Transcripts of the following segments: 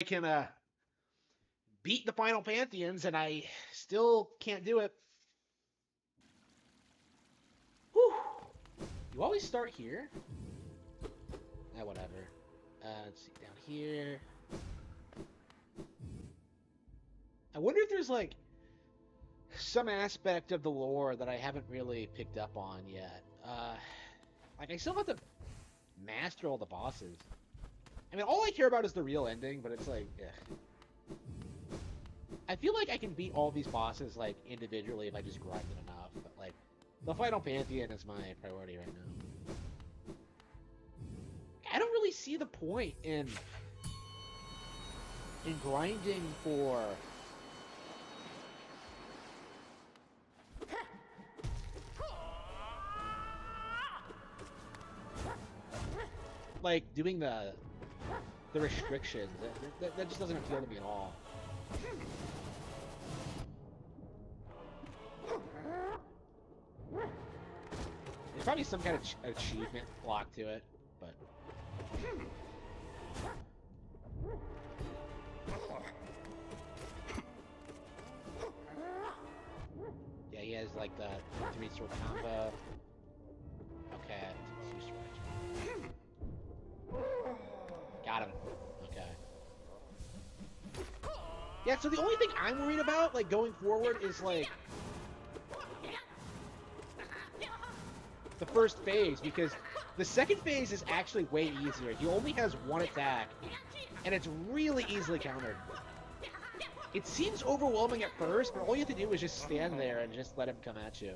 I can beat the final Pantheons, and I still can't do it. Whew. You always start here? Whatever. Let's see, down here. I wonder if there's like some aspect of the lore that I haven't really picked up on yet. Like I still have to master all the bosses. I mean, all I care about is the real ending, but it's like, ugh. I feel like I can beat all these bosses like individually if I just grind it enough, but like the final Pantheon is my priority right now. I don't really see the point in grinding for like doing the restrictions. That just doesn't appeal to me at all. There's probably some kind of achievement locked to it, but yeah, he has like the 3-sword combo. Okay, 2 swords. Got him. Okay. Yeah, so the only thing I'm worried about, like, going forward is, like, the first phase, because the second phase is actually way easier. He only has one attack, and it's really easily countered. It seems overwhelming at first, but all you have to do is just stand there and just let him come at you.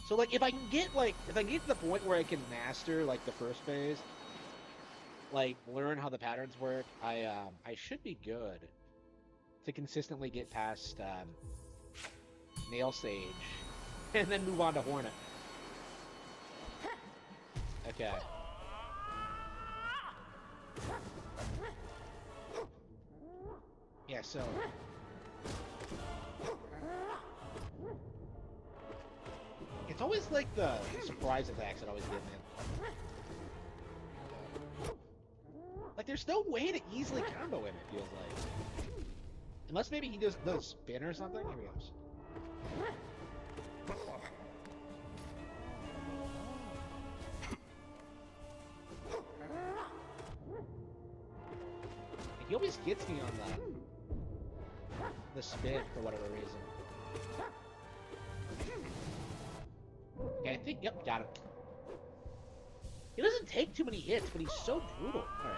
So, like, if I can get to the point where I can master, like, the first phase, like, learn how the patterns work, I should be good to consistently get past, Nail Sage, and then move on to Hornet. Okay. Yeah, so... It's always like the surprise attacks that always get me. Like, there's no way to easily combo him, it feels like. Unless maybe he does spin or something? Here he goes. Like, he always gets me on the spin for whatever reason. Okay, I think, yep, got him. He doesn't take too many hits, but he's so brutal. Alright.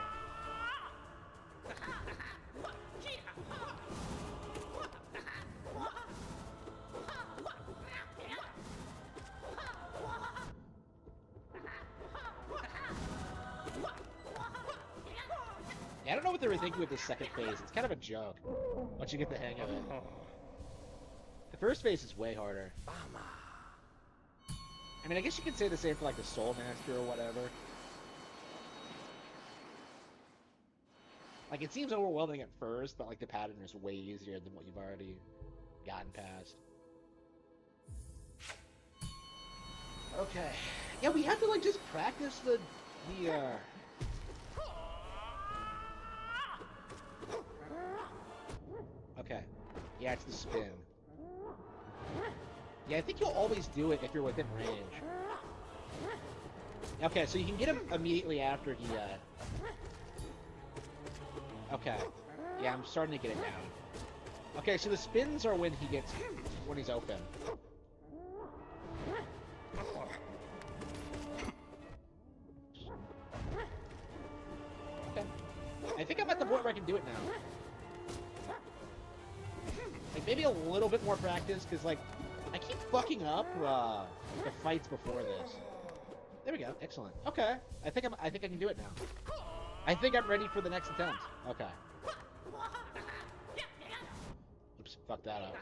Yeah, I don't know what they were thinking with this second phase. It's kind of a joke once you get the hang of it. The first phase is way harder. I mean, I guess you could say the same for, like, the Soul Master or whatever. Like, it seems overwhelming at first, but, like, the pattern is way easier than what you've already gotten past. Okay. Yeah, we have to, like, just practice the Okay. Yeah, it's the spin. Yeah, I think you'll always do it if you're within range. Okay, so you can get him immediately after he, Okay. Yeah, I'm starting to get it down. Okay, so the spins are when he's open. Okay. I think I'm at the point where I can do it now. Like, maybe a little bit more practice, because, like, I keep fucking up the fights before this. There we go. Excellent. Okay. I think I can do it now. I think I'm ready for the next attempt. Okay. Oops, fucked that up.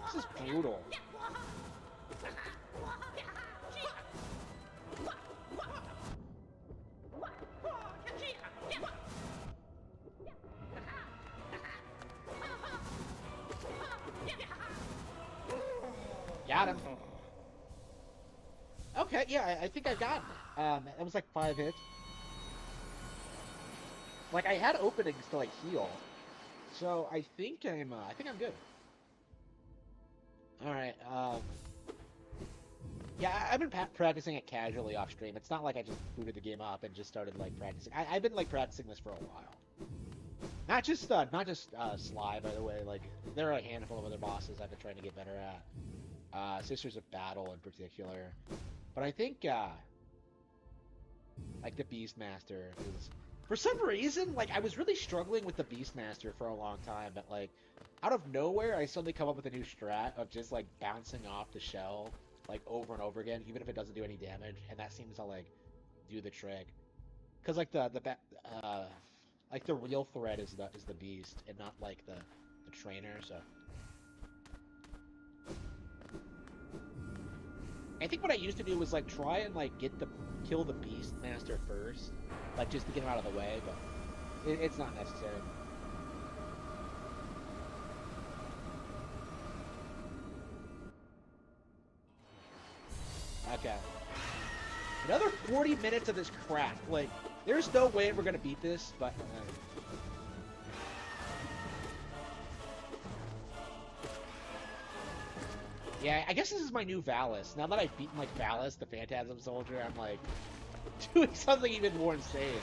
This is brutal. Got him. Okay, yeah, I think I've gotten it. It was like 5 hits. Like I had openings to like heal, so I think I'm good. All right. Yeah, I've been practicing it casually off stream. It's not like I just booted the game up and just started like practicing. I've been like practicing this for a while. Not just Sly, by the way. Like there are a handful of other bosses I've been trying to get better at. Sisters of Battle in particular, but I think like the Beastmaster is for some reason like I was really struggling with the Beastmaster for a long time, but like out of nowhere I suddenly come up with a new strat of just like bouncing off the shell like over and over again, even if it doesn't do any damage, and that seems to like do the trick. Because uh, like the real threat is the beast and not like the trainer. So I think what I used to do was like try and like kill the beast master first, like just to get him out of the way, but it's not necessary. Okay. Another 40 minutes of this crap. Like, there's no way we're gonna beat this, but. Yeah, I guess this is my new Valis. Now that I've beaten, like, Valis, the Phantasm Soldier, I'm, like, doing something even more insane.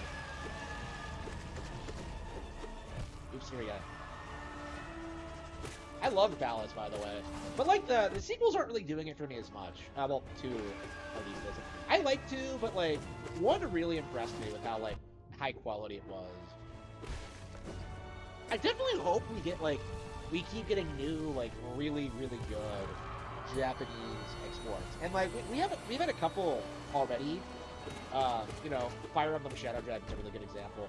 Oops, here we go. I loved Valis, by the way. But, like, the sequels aren't really doing it for me as much. Well, 2 of these doesn't. I like 2, but, like, 1 really impressed me with how, like, high quality it was. I definitely hope we get, like, we keep getting new, like, really, really good Japanese exports. And, like, we've had a couple already. You know, Fire Emblem Shadow Dragon's a really good example.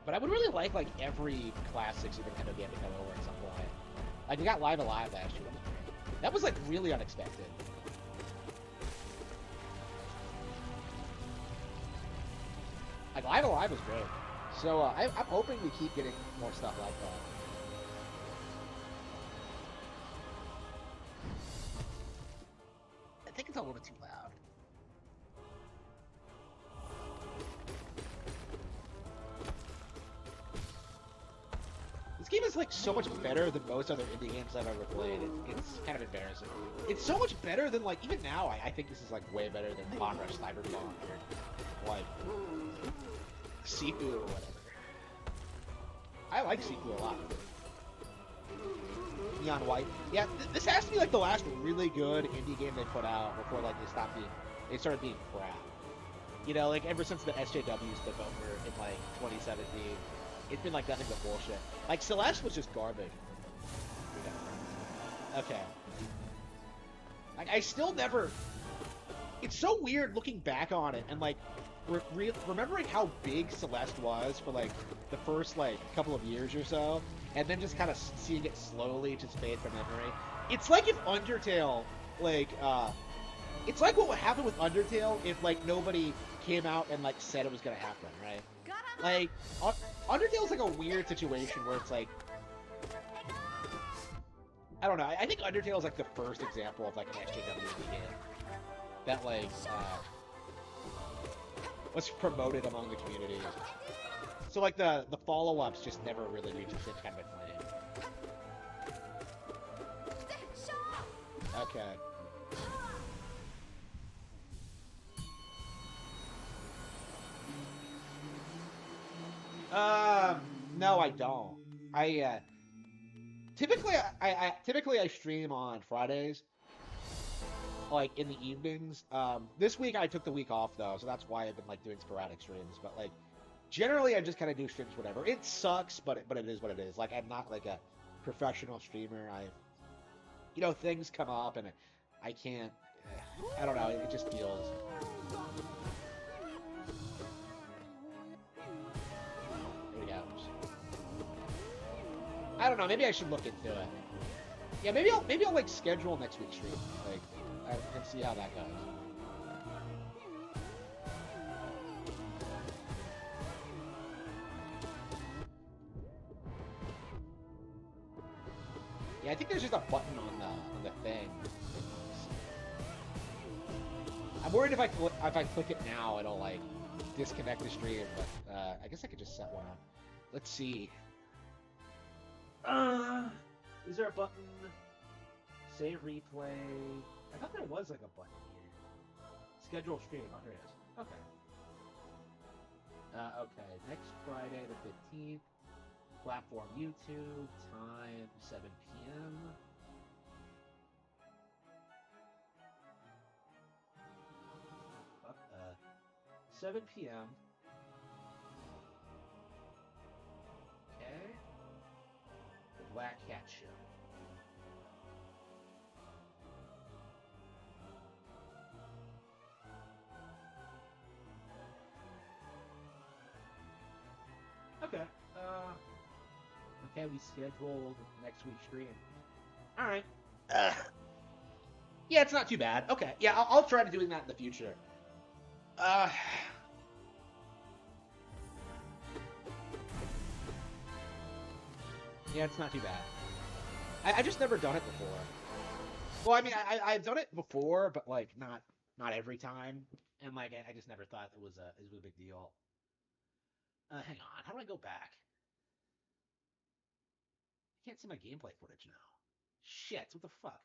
But I would really like every classic Super Nintendo game to come over at some point. Like we got Live Alive last year. That was like really unexpected. Like Live Alive was great. So I'm hoping we keep getting more stuff like that. I think it's a little bit too loud. This game is like so much better than most other indie games I've ever played. It's kind of embarrassing. It's so much better than like even now. I think this is like way better than Onrush Cyberpunk or like Sifu or whatever. I like Sifu a lot. Neon White. Yeah, this has to be like the last really good indie game they put out before like they started being crap. You know, like ever since the SJWs took over in like 2017. It's been like nothing but bullshit. Like Celeste was just garbage. Okay. Like I still never. It's so weird looking back on it and like remembering how big Celeste was for like the first like couple of years or so, and then just kind of seeing it slowly just fade from memory. It's like if Undertale, like, it's like what would happen with Undertale if like nobody came out and like said it was gonna happen, right? Like, Undertale's like a weird situation where it's like, I don't know. I think Undertale is like the first example of like an SJW game that like was promoted among the community. So like the follow-ups just never really reached the same kind of acclaim. Okay. No, I don't. Typically I stream on Fridays, like in the evenings. This week I took the week off though, so that's why I've been like doing sporadic streams. But like, generally I just kind of do streams whatever. It sucks, but it is what it is. Like I'm not like a professional streamer. You know, things come up and I can't. I don't know. It just feels. I don't know. Maybe I should look into it. Yeah, maybe I'll like schedule next week's stream, like, and see how that goes. Yeah, I think there's just a button on the thing. worried if I click it now, it'll like disconnect the stream. But I guess I could just set one up. Let's see. Is there a button? Save replay. I thought there was like a button here. Schedule stream. Oh, here it is. Okay. Okay. Next Friday the 15th. Platform YouTube. Time 7 p.m. 7 p.m. Okay. The Black Cat Show. Okay. Okay, we scheduled next week's stream. All right. Yeah, it's not too bad. Okay. Yeah, I'll try to doing that in the future. Yeah, it's not too bad. I've just never done it before. Well, I mean, I've done it before, but like not every time, and like I just never thought it was a big deal. Hang on, how do I go back? I can't see my gameplay footage now. Shit, what the fuck?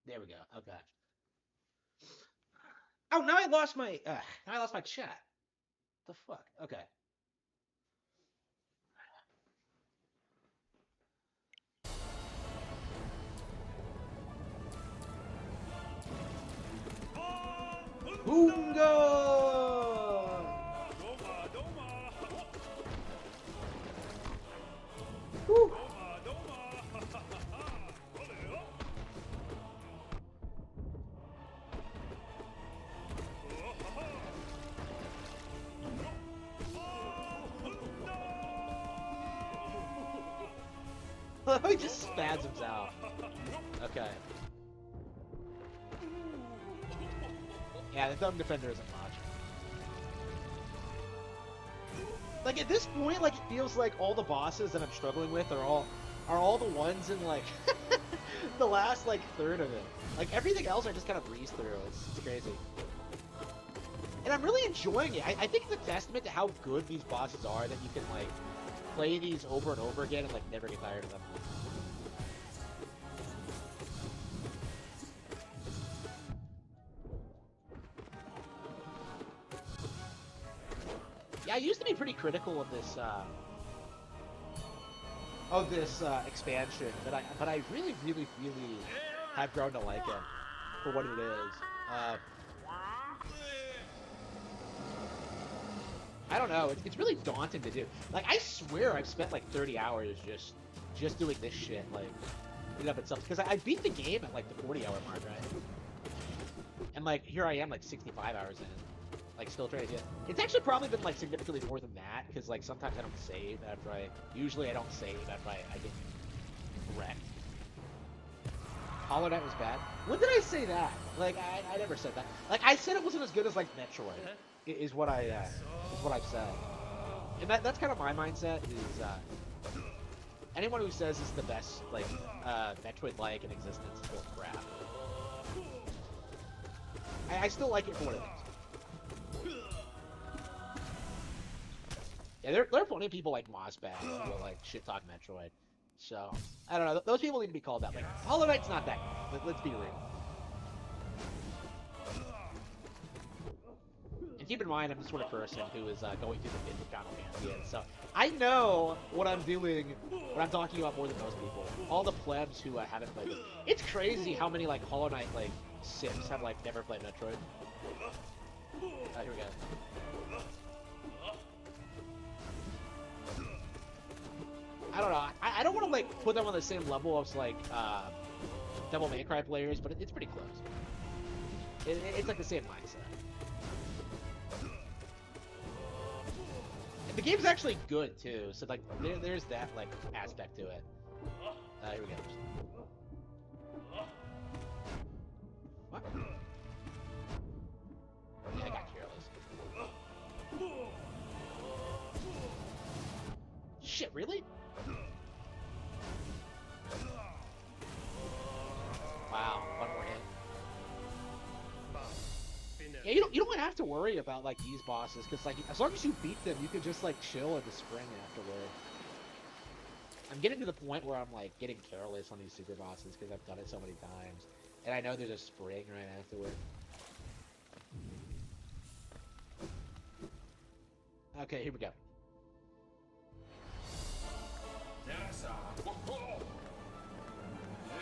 There we go. Okay. Oh, now I lost my chat. The fuck? Okay. Boonga! Woo! He just spasms out. Okay. Yeah, the Thumb Defender isn't much. Like, at this point, like, it feels like all the bosses that I'm struggling with are all the ones in, like, the last, like, third of it. Like, everything else I just kind of breeze through. It's crazy. And I'm really enjoying it. I think it's a testament to how good these bosses are that you can, like, play these over and over again and, like, never get tired of them. Yeah, I used to be pretty critical of this expansion, but I really have grown to like it for what it is. I don't know. It's really daunting to do. Like, I swear I've spent like 30 hours just doing this shit, like, in and of itself. Because I beat the game at like the 40-hour mark, right? And like, here I am, like 65 hours in. Like, still trying to do it. It's actually probably been, like, significantly more than that, because, like, sometimes I don't save after usually I don't save after I get wrecked. Hollow Knight was bad? When did I say that? Like, I never said that. Like, I said it wasn't as good as, like, Metroid, is what I've said. And that's kind of my mindset, is, anyone who says it's the best, like, Metroid-like in existence is full of crap. I still like it for what it is. Yeah, there are plenty of people like Mossbag who will, like, shit-talk Metroid. So, I don't know. Those people need to be called out. Like, Hollow Knight's not that good. Let's be real. And keep in mind, I'm the sort of person who is going through the Final Pantheon. So, I know what I'm doing when I'm talking about more than most people. All the plebs who haven't played it. It's crazy how many, like, Hollow Knight, like, sims have, like, never played Metroid. Here we go. I don't know. I don't want to, like, put them on the same level as, like, Devil May Cry players, but it's pretty close. It's like the same mindset. And the game's actually good, too, so, like, there's that, like, aspect to it. Here we go. What? Yeah, I got careless. shit, really? Wow, one more hit. Yeah, you don't have to worry about like these bosses because like as long as you beat them, you can just like chill at the spring afterward. I'm getting to the point where I'm like getting careless on these super bosses because I've done it so many times, and I know there's a spring right afterward. Okay, here we go.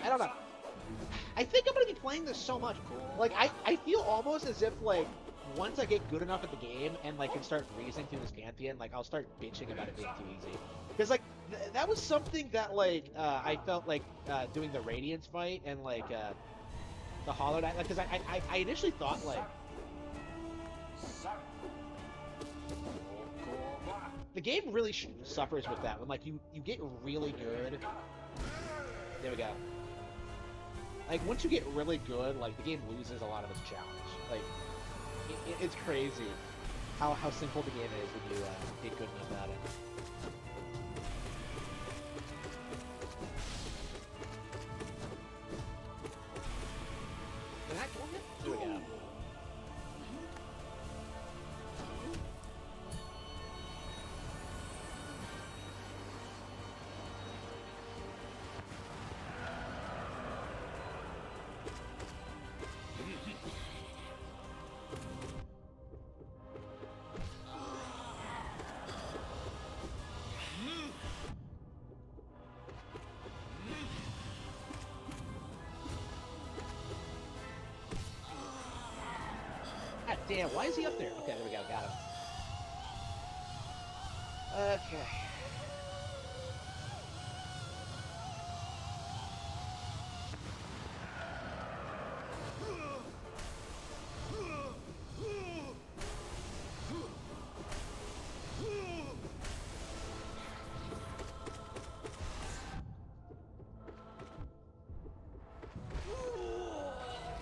I don't know. I think I'm gonna be playing this so much. Like I feel almost as if like once I get good enough at the game and like can start breezing through this Pantheon, like I'll start bitching about it being too easy. Because like that was something that like I felt like doing the Radiance fight and like the Hollow Knight, like because I initially thought like the game really suffers with that when like you get really good. There we go. Like once you get really good, like the game loses a lot of its challenge. Like it's crazy how simple the game is when you get good enough at it. Did I kill him? Here we go. God damn, why is he up there? Okay, there we go, got him. Okay.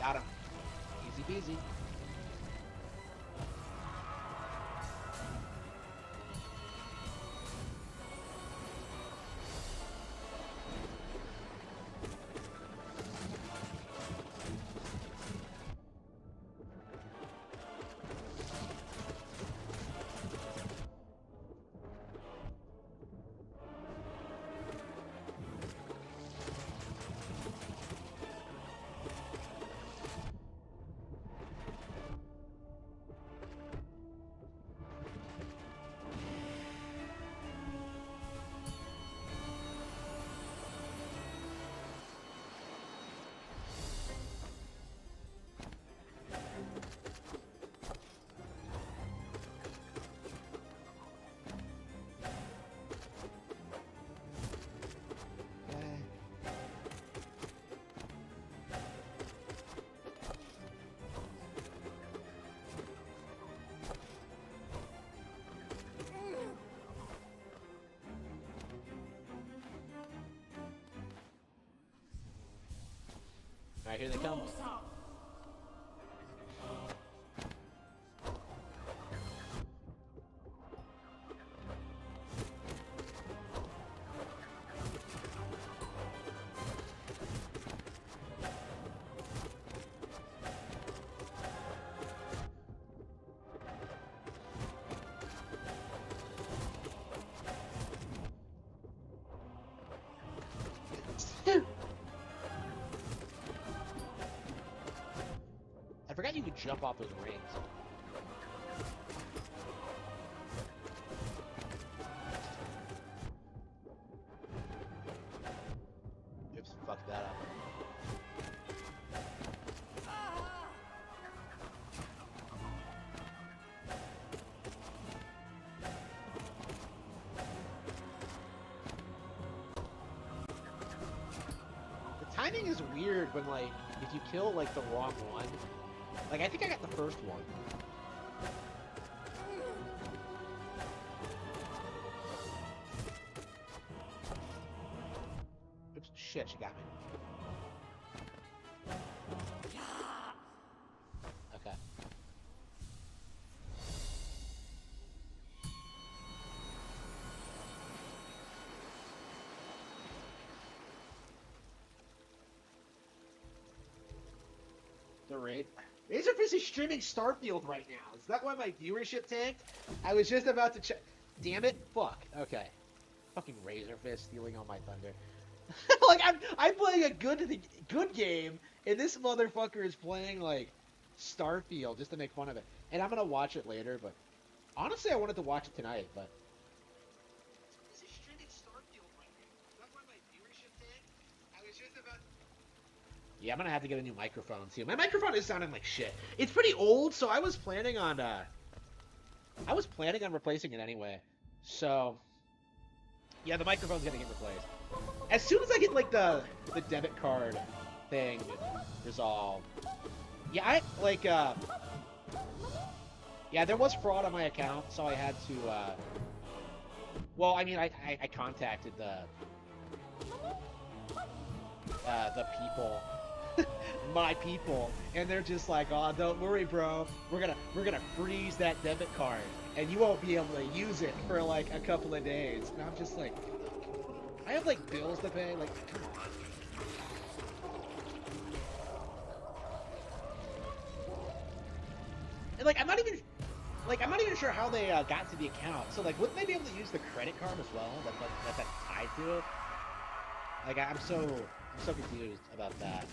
Got him. Easy peasy. Alright, here they come. I forgot you could jump off those rings. Oops, fucked that up. The timing is weird when, like, if you kill, like, the wrong one. Like, I think I got the first one. Oops, shit, she got me. Okay. the rate. Razorfist is streaming Starfield right now. Is that why my viewership tanked? I was just about to check. Damn it! Fuck. Okay. Fucking Razorfist stealing all my thunder. Like I'm playing a good game, and this motherfucker is playing like Starfield just to make fun of it. And I'm gonna watch it later, but honestly, I wanted to watch it tonight, but. This is streaming Starfield right now. Is that why my viewership tanked? I was just about. Yeah, I'm gonna have to get a new microphone too. My microphone is sounding like shit. It's pretty old, so I was planning on replacing it anyway. So yeah, the microphone's gonna get replaced. As soon as I get like the debit card thing resolved. Yeah, yeah, there was fraud on my account, so I had to well, I mean I contacted the people my people, and they're just like, oh, don't worry, bro, we're gonna freeze that debit card and you won't be able to use it for like a couple of days. And I'm just like, I have like bills to pay, like, come on. And like I'm not even sure how they got to the account. So like, wouldn't they be able to use the credit card as well? That's tied to it. Like I'm so confused about that.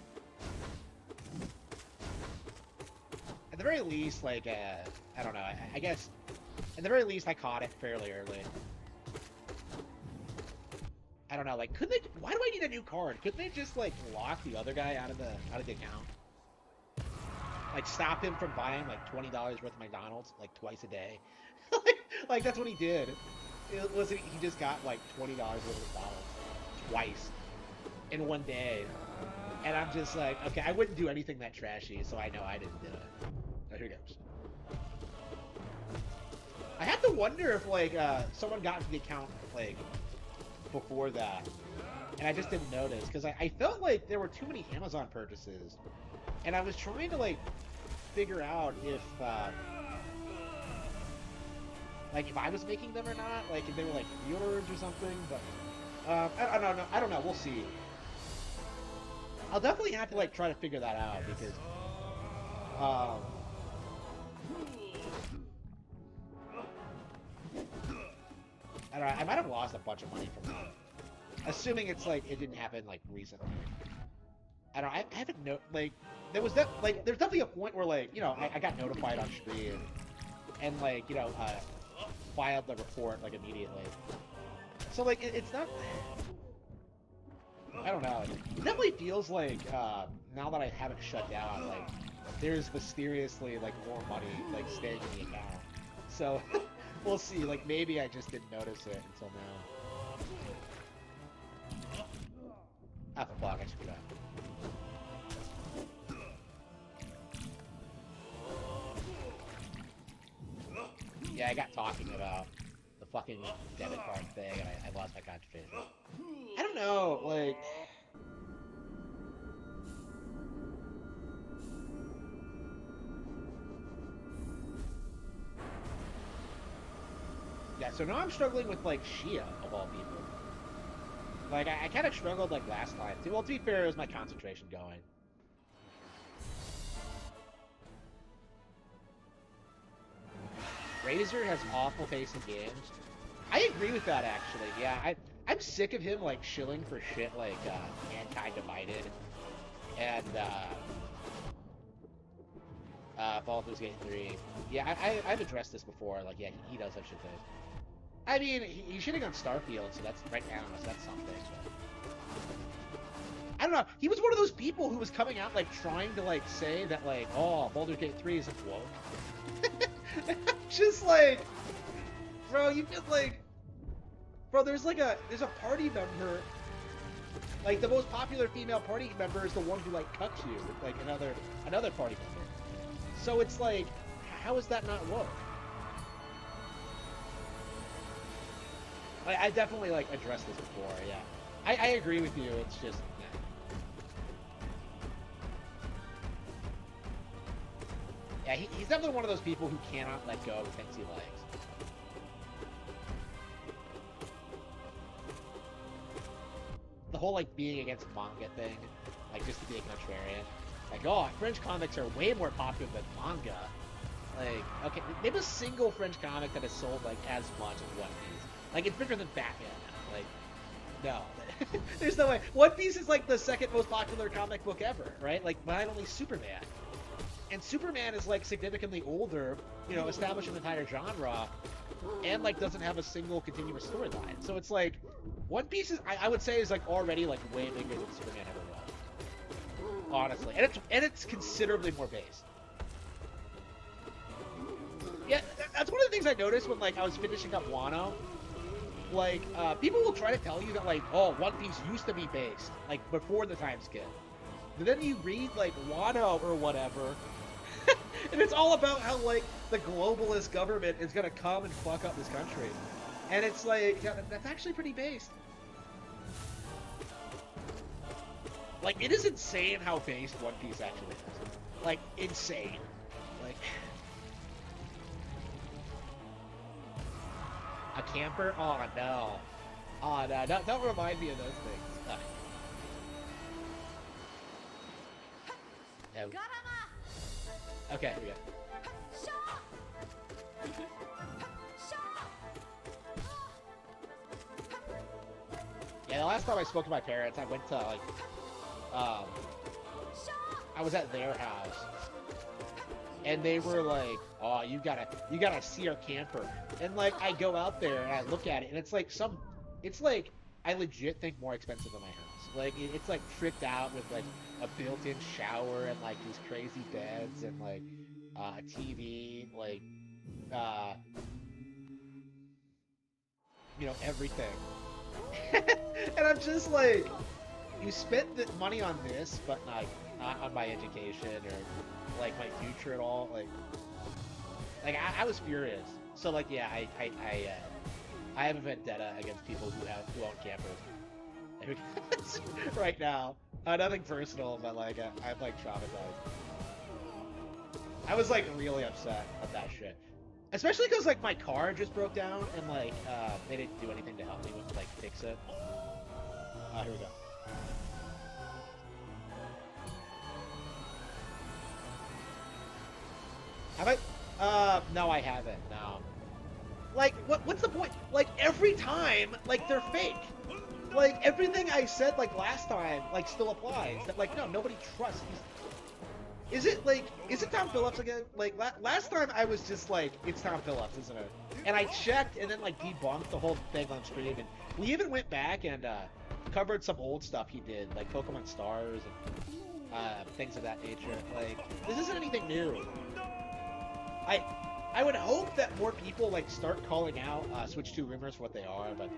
At the very least, like, I don't know, I guess, at the very least, I caught it fairly early. I don't know, like, couldn't they, why do I need a new card? Couldn't they just, like, lock the other guy out of the account? Like, stop him from buying, like, $20 worth of McDonald's, like, twice a day? like, that's what he did. It wasn't, he just got, like, $20 worth of McDonald's twice in one day. And I'm just like, okay, I wouldn't do anything that trashy, so I know I didn't do it. Oh, here goes. I have to wonder if, like, someone got into the account, like, before that. And I just didn't notice, because I felt like there were too many Amazon purchases. And I was trying to, like, figure out if, like, if I was making them or not. Like, if they were, like, pre-orders or something, but, I don't know, we'll see. I'll definitely have to, like, try to figure that out, because, I don't know, I might have lost a bunch of money from that. Assuming it's, like, it didn't happen, like, recently. I don't know, I haven't like, there's definitely a point where, like, you know, I got notified on stream, and, like, you know, filed the report, like, immediately. So, like, it's not... I don't know. It definitely feels like, now that I haven't shut down, like, there's mysteriously, like, more money, like, staying in the account. So, we'll see. Like, maybe I just didn't notice it until now. Ah, fuck, I screwed up. Yeah, I got talking about the fucking debit card thing, and I lost my concentration. I don't know, like... Yeah, so now I'm struggling with, like, Shia, of all people. Like, I kind of struggled, like, last time, too. Well, to be fair, it was my concentration going. Razor has awful pace in games. I agree with that, actually. Yeah, I'm sick of him, like, shilling for shit like Anti-Divided and Baldur's Gate 3. Yeah, I've addressed this before. Like, yeah, he does that shit too. I mean, he's shitting on Starfield, so that's right now, so that's something. But... I don't know. He was one of those people who was coming out, like, trying to, like, say that, like, oh, Baldur's Gate 3 isn't woke. Just like, bro, you feel like, bro, there's a party member, like, the most popular female party member is the one who, like, cucks you, like, another party member. So it's like, how is that not woke? I definitely, like, addressed this before, yeah. I agree with you, it's just, yeah, he's definitely one of those people who cannot let go of things he likes. The whole, like, being against manga thing, like, just to be a contrarian. Like, oh, French comics are way more popular than manga. Like, okay, name a single French comic that has sold like as much as One Piece. Like, it's bigger than Batman now. Like, no, there's no way. One Piece is like the second most popular comic book ever, right? Like, behind only Superman. And Superman is like significantly older, you know, established an entire genre, and like doesn't have a single continuous storyline. So it's like, One Piece is, I would say, is like already like way bigger than Superman ever was. Honestly, and it's considerably more based. Yeah, that's one of the things I noticed when like I was finishing up Wano. Like, people will try to tell you that like, oh, One Piece used to be based like before the time skip. But then you read like Wano or whatever, and it's all about how like the globalist government is gonna come and fuck up this country, and it's like, yeah, that's actually pretty based. Like, it is insane how based One Piece actually is. Like, insane. Like, a camper? Oh no. Oh no, don't remind me of those things. No. Okay, here we go. Yeah, the last time I spoke to my parents, I went to like, I was at their house, and they were like, "Oh, you gotta see our camper." And like, I go out there and I look at it, and it's like I legit think more expensive than my house. Like, it's like tricked out with like a built-in shower and like these crazy beds and like a TV, like you know, everything. And I'm just like, you spent the money on this, but like not on my education or like my future at all. Like I was furious. So like, yeah, I have a vendetta against people who own campers right now. Nothing personal, but like I'm like traumatized. I was like really upset at that shit, especially because like my car just broke down and like they didn't do anything to help me with like fix it. Here we go. Have I? No, I haven't. No. Like, what's the point? Like, every time, like, they're fake. Like, everything I said, like, last time, like, still applies. That, like, no, nobody trusts these. Is it Tom Phillips again? Like, last time I was just like, it's Tom Phillips, isn't it? And I checked and then, like, debunked the whole thing on stream. And we even went back and, covered some old stuff he did, like Pokemon Stars and, things of that nature. Like, this isn't anything new. I would hope that more people like start calling out Switch 2 rumors for what they are, but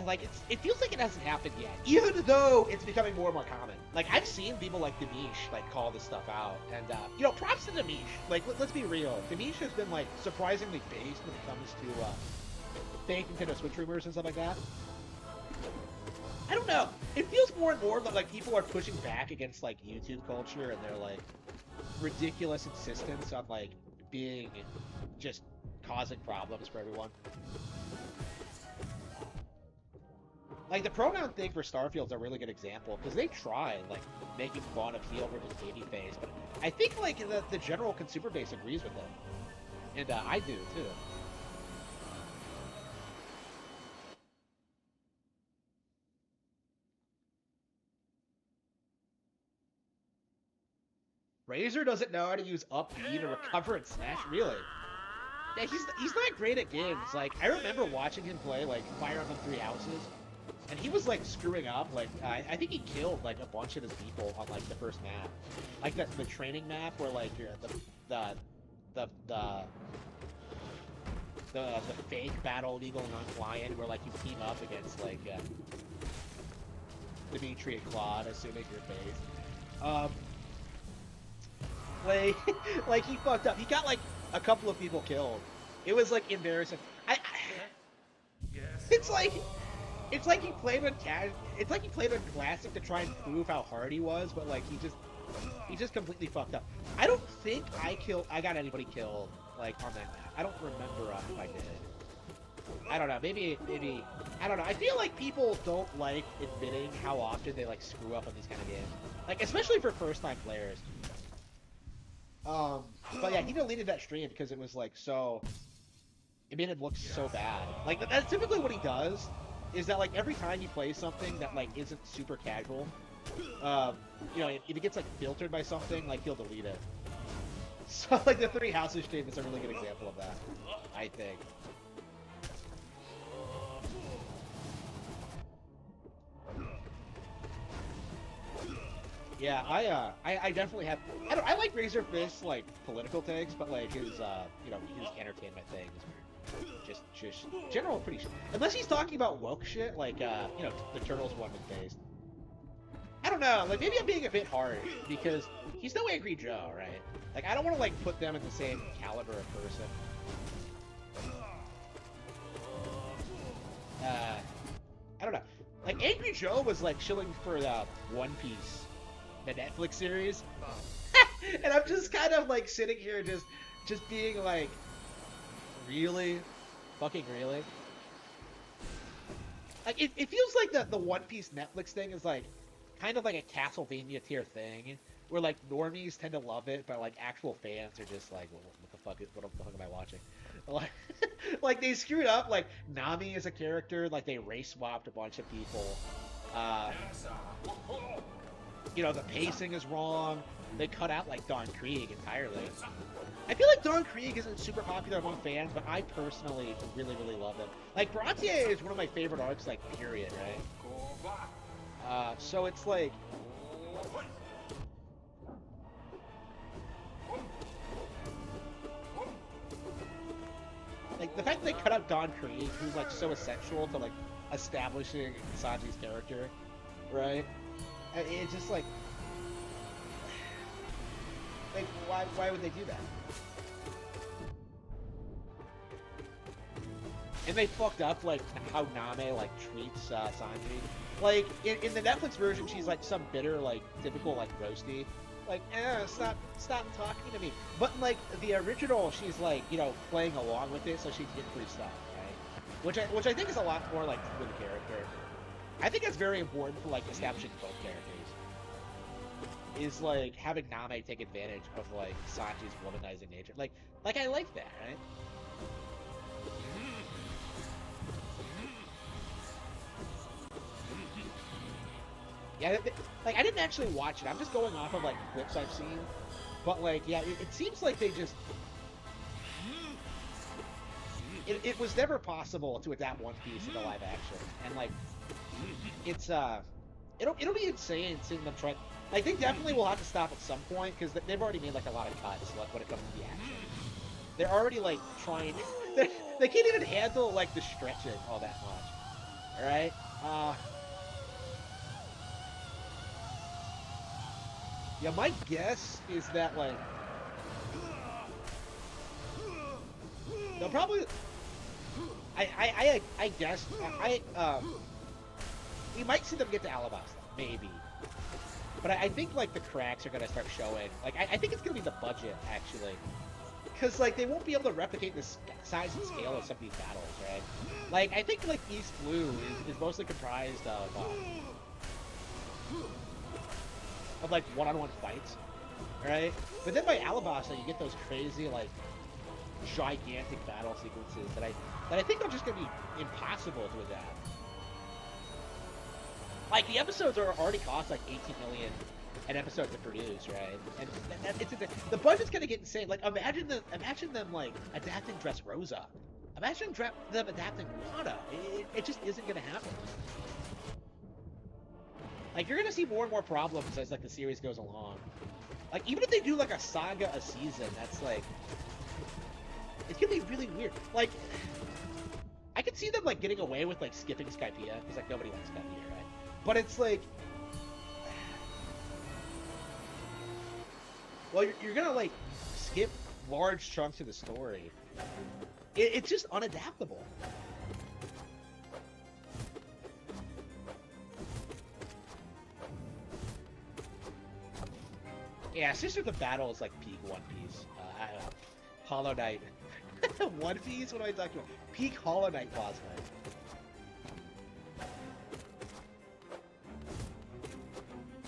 like it feels like it hasn't happened yet, even though it's becoming more and more common. Like, I've seen people like Demish like call this stuff out, and you know, props to Demish. Like, let's be real, Demish has been like surprisingly based when it comes to fake Nintendo Switch rumors and stuff like that. I don't know. It feels more and more that like people are pushing back against like YouTube culture and their like ridiculous insistence on like being just causing problems for everyone. Like, the pronoun thing for Starfield's a really good example, because they tried like making fun of heel versus babyface, but I think like the general consumer base agrees with it, and I do too. Razor doesn't know how to use up B to recover and smash, really? Yeah, he's not great at games. Like, I remember watching him play like Fire Emblem Three Houses, and he was like screwing up. Like, I think he killed like a bunch of his people on like the first map, like the training map where like you're the fake Battle Eagle and Lion, where like you team up against like Dimitri and Claude, assuming your face. Like he fucked up. He got like a couple of people killed. It was like embarrassing. It's like he played on It's like he played on Classic to try and prove how hard he was, but like he just completely fucked up. I don't think I got anybody killed like on that map. I don't remember if I did. I don't know. Maybe I don't know. I feel like people don't like admitting how often they like screw up on these kind of games, like especially for first-time players. But yeah, he deleted that stream because it was like so. It made it look so bad. Like that's typically what he does. Is that like every time he plays something that like isn't super casual, you know, if it gets like filtered by something, like he'll delete it. So like the Three Houses stream is a really good example of that, I think. Yeah, I definitely have. I like Razor Fist's like political takes, but like his you know, his entertainment things are just general pretty shit. Unless he's talking about woke shit, like you know, the Turtles one was based. I don't know, like maybe I'm being a bit harsh because he's no Angry Joe, right? Like I don't want to like put them in the same caliber of person. I don't know. Like Angry Joe was like shilling for the One Piece, the Netflix series, and I'm just kind of like sitting here just being like, really, fucking really. Like it feels like the One Piece Netflix thing is like kind of like a Castlevania tier thing, where like normies tend to love it, but like actual fans are just like, what the fuck am I watching? Like, like they screwed up. Like Nami is a character, like they race swapped a bunch of people. You know, the pacing is wrong. They cut out like Don Krieg entirely. I feel like Don Krieg isn't super popular among fans, but I personally really love him. Like Brontier is one of my favorite arcs, like period, right? So it's like. Like the fact that they cut out Don Krieg, who's like so essential to like establishing Sanji's character, right? It's just like why would they do that? And they fucked up like how Name like treats Sanji. Like in the Netflix version, she's like some bitter, like typical like roasty. Like, stop talking to me. But in, like, the original, she's, like, you know, playing along with it, so she can get free stuff, right? Which I think is a lot more, like, with the character. I think that's very important for, like, establishing both characters. Is, like, having Name take advantage of, like, Sanji's womanizing nature. Like I like that, right? Yeah, like I didn't actually watch it. I'm just going off of like clips I've seen, but like, yeah, it seems like they just. It was never possible to adapt One Piece into live action, and like, it's it'll be insane seeing them try. Like they definitely will have to stop at some point because they've already made like a lot of cuts like when it comes to the action. They're already like trying. They can't even handle like the stretching all that much. All right. Yeah, my guess is that like they'll probably. I guess we might see them get to Alabasta, maybe. But I think like the cracks are gonna start showing. Like I think it's gonna be the budget actually, because like they won't be able to replicate the size and scale of some of these battles, right? Like I think like East Blue is mostly comprised of like one-on-one fights, right? But then by Alabasta, you get those crazy like gigantic battle sequences that I think are just gonna be impossible to adapt. Like the episodes are already cost like 18 million an episode to produce, right? And the budget's gonna get insane. Like imagine them like adapting Dressrosa. Imagine them adapting Wada. It just isn't gonna happen. Like, you're gonna see more and more problems as, like, the series goes along. Like, even if they do, like, a saga a season, that's, like... It's gonna be really weird. Like, I could see them, like, getting away with, like, skipping Skypiea, because, like, nobody likes Skypiea, right? But it's, like... Well, you're gonna, like, skip large chunks of the story. It's just unadaptable. Yeah, Sisters of Battle is like peak One Piece. I don't know. Hollow Knight. One Piece? What am I talking about? Peak Hollow Knight boss fight.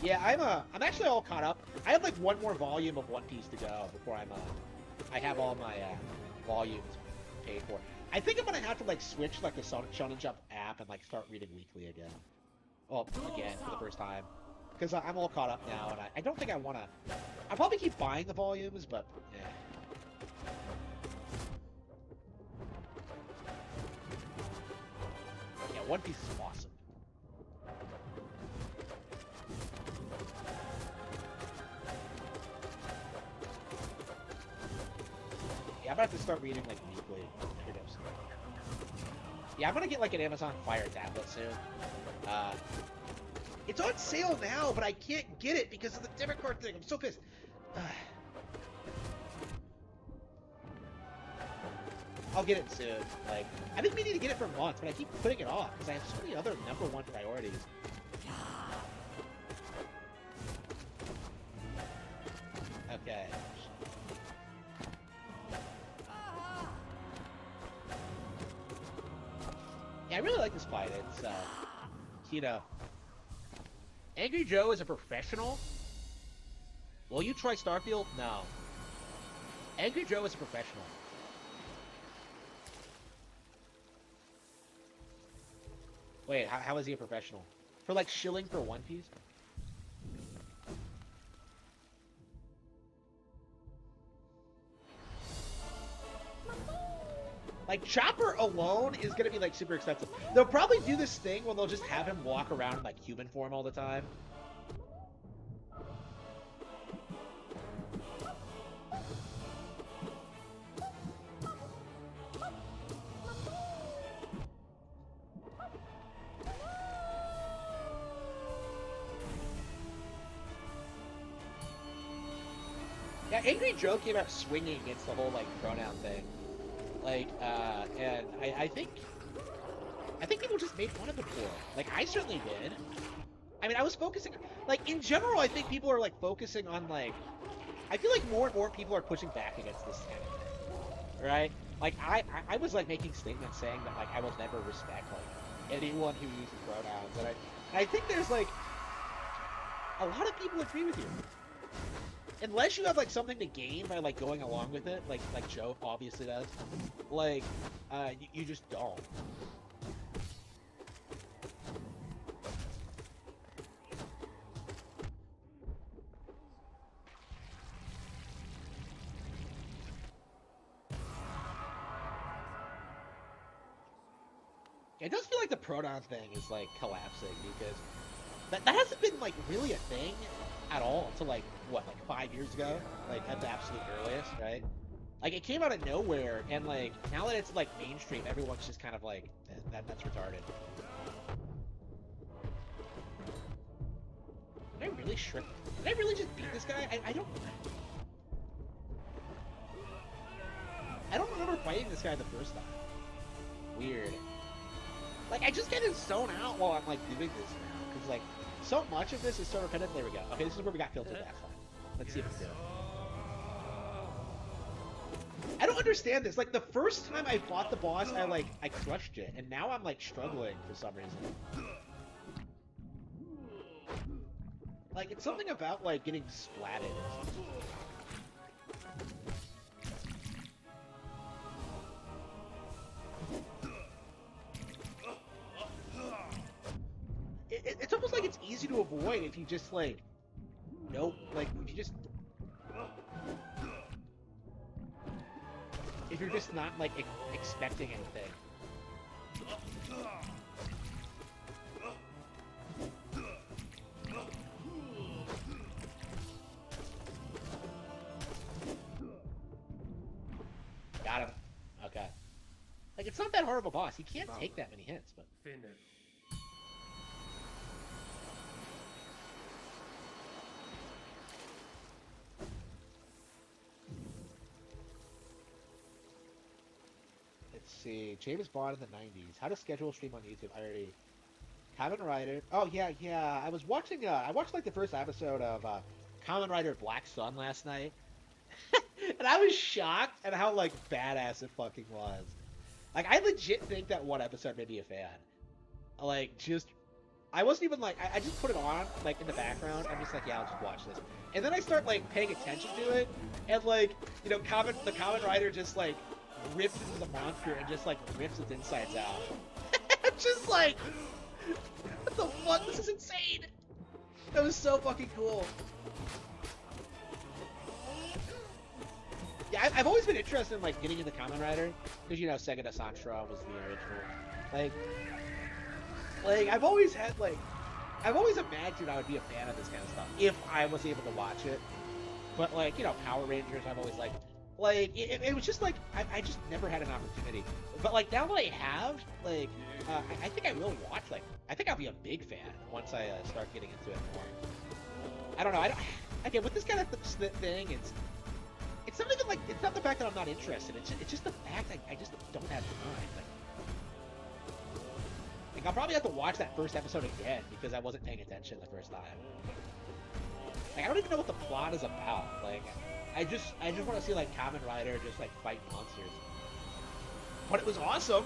Yeah, I'm actually all caught up. I have like one more volume of One Piece to go before I have all my volumes paid for. I think I'm gonna have to like switch like the Shonen Jump app and like start reading weekly again. Well, again for the first time, because I'm all caught up now, and I don't think I wanna. I'll probably keep buying the volumes, but yeah. Yeah, One Piece is awesome. Yeah, I'm gonna have to start reading like weekly. Yeah, I'm gonna get like an Amazon Fire tablet soon. It's on sale now, but I can't get it because of the debit card thing. I'm so pissed. I'll get it soon. Like, I've been meaning to get it for months, but I keep putting it off because I have so many other #1 priorities. Okay. Yeah, I really like this fight. It's, you know, Angry Joe is a professional. Will you try Starfield? No. Angry Joe is a professional. Wait, how is he a professional? For like shilling for One Piece? Like, Chopper alone is gonna be, like, super expensive. They'll probably do this thing where they'll just have him walk around in, like, human form all the time. Yeah, Angry Joe came out swinging against the whole, like, pronoun thing. Like, and I think people just made fun of it for it. Like, I certainly did. I mean, I was focusing, like, in general, I think people are, like, focusing on, like, I feel like more and more people are pushing back against this kind of thing, right? Like, I was, like, making statements saying that, like, I will never respect, like, anyone who uses pronouns, and I think there's, like, a lot of people agree with you. Unless you have, like, something to gain by, like, going along with it, like Joe obviously does, like, you just don't. It does feel like the pronoun thing is, like, collapsing, because that hasn't been, like, really a thing at all until, like, what, like 5 years ago? Like, at the absolute earliest, right? Like, it came out of nowhere, and, like, now that it's, like, mainstream, everyone's just kind of like, that's retarded. Did I really shrink? Did I really just beat this guy? I don't remember fighting this guy the first time. Weird. Like, I just get zoned out while I'm, like, doing this now, because, like, so much of this is so repetitive. There we go. Okay, this is where we got filtered back from. Let's see if we do it. I don't understand this. Like, the first time I fought the boss, I crushed it, and now I'm, like, struggling for some reason. Like, it's something about, like, getting splatted. It's almost like it's easy to avoid if you just, like, nope, like, if you're just not, like, expecting anything. Got him. Okay. Like, it's not that hard of a boss. He can't take that many hits, but... Finish. Let's see. James Bond in the 90s. How to schedule a stream on YouTube. I already... Kamen Rider. Oh, yeah. I was watching, I watched, like, the first episode of, Kamen Rider Black Sun last night. And I was shocked at how like badass it fucking was. Like I legit think that one episode made me a fan. Like just I wasn't even like I just put it on like in the background. I'm just like, yeah, I'll just watch this. And then I start like paying attention to it, and like the common rider just like rips into the monster and just like rips its insides out. I'm just like, what the fuck? This is insane. That was so fucking cool. Yeah, I've always been interested in like getting into Kamen Rider because you know Sega de Sanshiro was the original. Like I've always imagined I would be a fan of this kind of stuff if I was able to watch it. But like, you know, Power Rangers, I've always liked. Like it was just like I just never had an opportunity. But like now that I have, like I think I will watch. Like I think I'll be a big fan once I start getting into it more. I don't know. Again, with this kind of thing, it's not even like it's not the fact that I'm not interested. It's just the fact I just don't have time. Like I'll probably have to watch that first episode again because I wasn't paying attention the first time. Like I don't even know what the plot is about. Like I just want to see like Kamen Rider just like fight monsters. But it was awesome.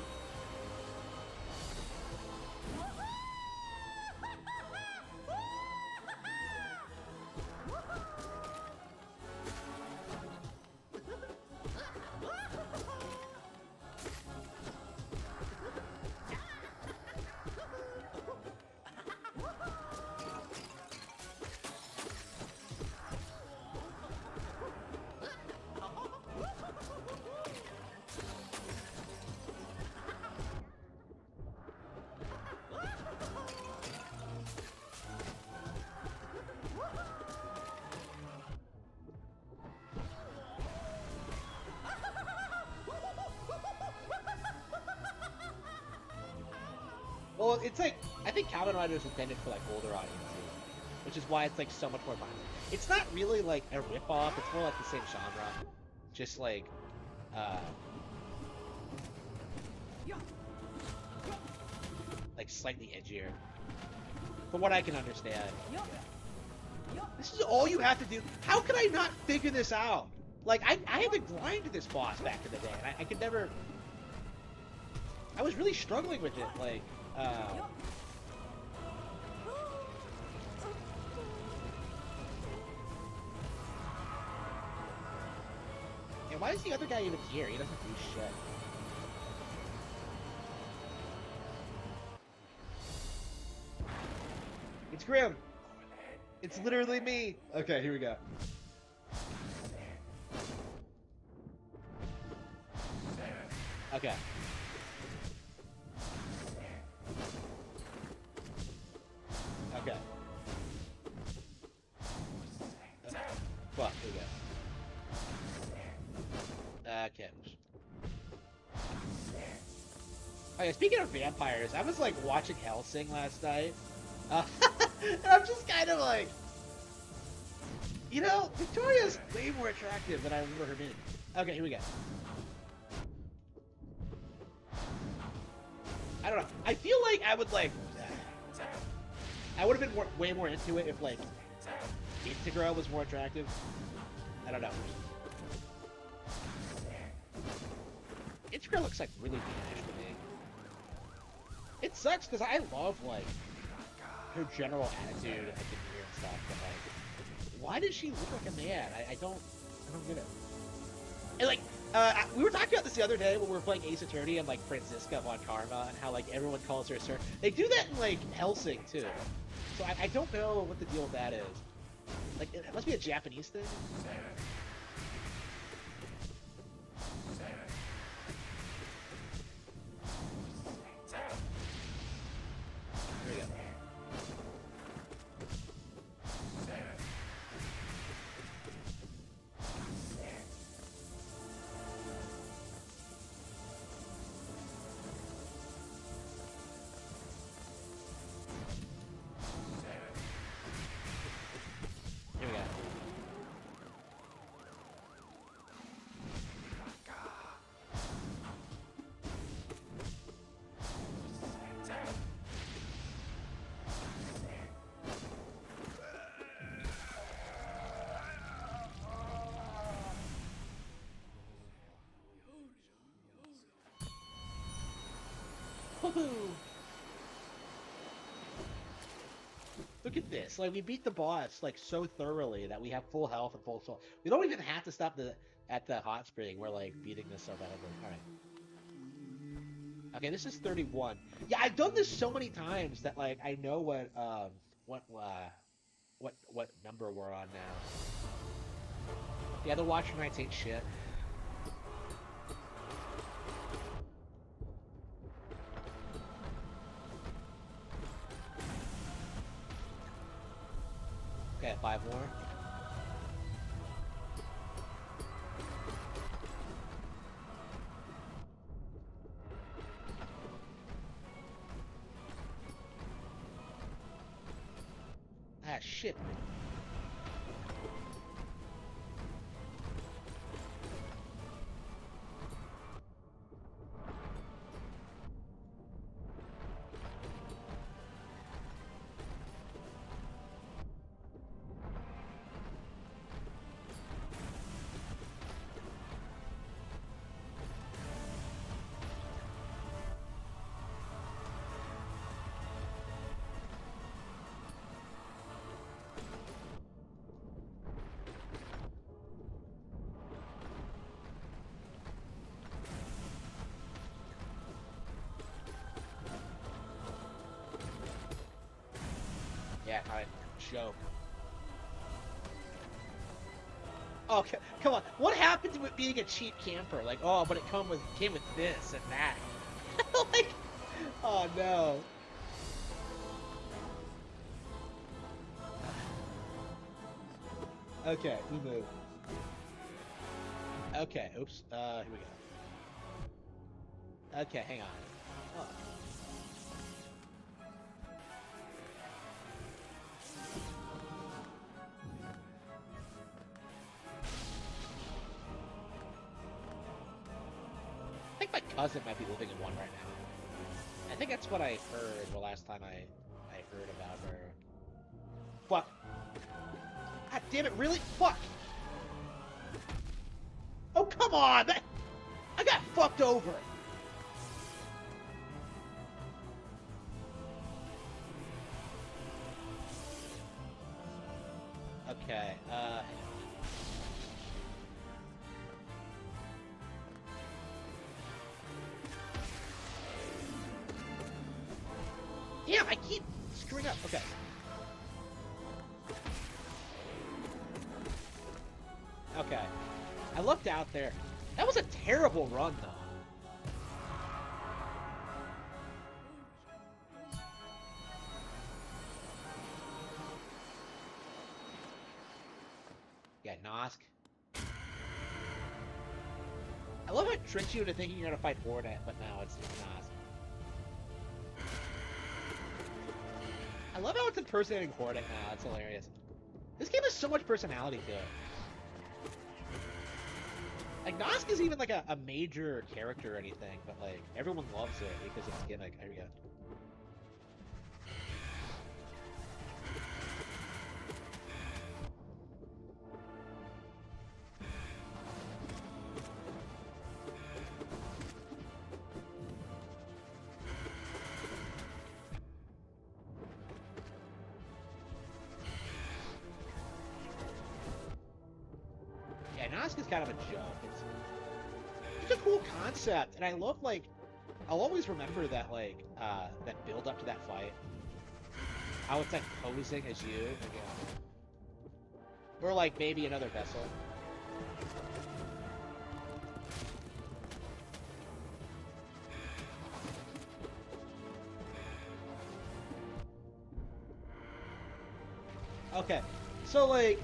Well, it's like I think Kamen Rider is intended for like older audiences, which is why it's like so much more violent. It's not really like a rip-off. It's more like the same genre, just like slightly edgier, from what I can understand. This is all you have to do. How could I not figure this out? Like I had to grind this boss back in the day, and I could never. I was really struggling with it, like. And why is the other guy even here? He doesn't do shit. It's Grim. It's literally me. Okay, here we go. Okay. Okay. Well, here we go. Okay. Okay, speaking of vampires, I was like watching Hellsing last night. And I'm just kind of like, you know, Victoria's way more attractive than I remember her being. Okay, here we go. I don't know. I feel like I would like. I would have been way more into it if like Integra was more attractive. I don't know. Integra looks like really managed to me. It sucks because I love like her general attitude and like demeanor and stuff, but like, why does she look like a man? I don't get it. And like, we were talking about this the other day when we were playing Ace Attorney and like Franziska von Karma and how like everyone calls her sir. They do that in like Hellsing too. So I don't know what the deal with that is. Like, it must be a Japanese thing. Here we go. Here we go. Woohoo! Look at this. Like, we beat the boss, like, so thoroughly that we have full health and full soul. We don't even have to stop at the hot spring. We're, like, beating this so badly. Alright. Okay, this is 31. Yeah, I've done this so many times that, like, I know what number we're on now. The other Watcher Knights ain't shit. Okay, 5 more. Ah, shit. Yeah, alright. Joke. Oh, come on. What happened to it being a cheap camper? Like, oh, but it came with this and that. Like, oh no. Okay, we move. Okay, oops. Here we go. Okay, hang on. Oh. I think my cousin might be living in one right now. I think that's what I heard the last time I heard about her. Fuck. God damn it, really? Fuck! Oh, come on! I got fucked over! Okay, damn, I keep screwing up. Okay. Okay. I looked out there. That was a terrible run, though. Yeah, Nosk. I love how it tricks you into thinking you're gonna fight Hornet, but no, it's Nosk. I love how it's impersonating Hornet now. It's hilarious. This game has so much personality to it. Like, Nosk is even like a major character or anything, but like, everyone loves it because of its gimmick. There we go. Yeah, Nosk is kind of a joke. It's a cool concept, and I love, like, I'll always remember that, like, that build up to that fight. How it's like posing as you. Or like maybe another vessel. Okay, so like,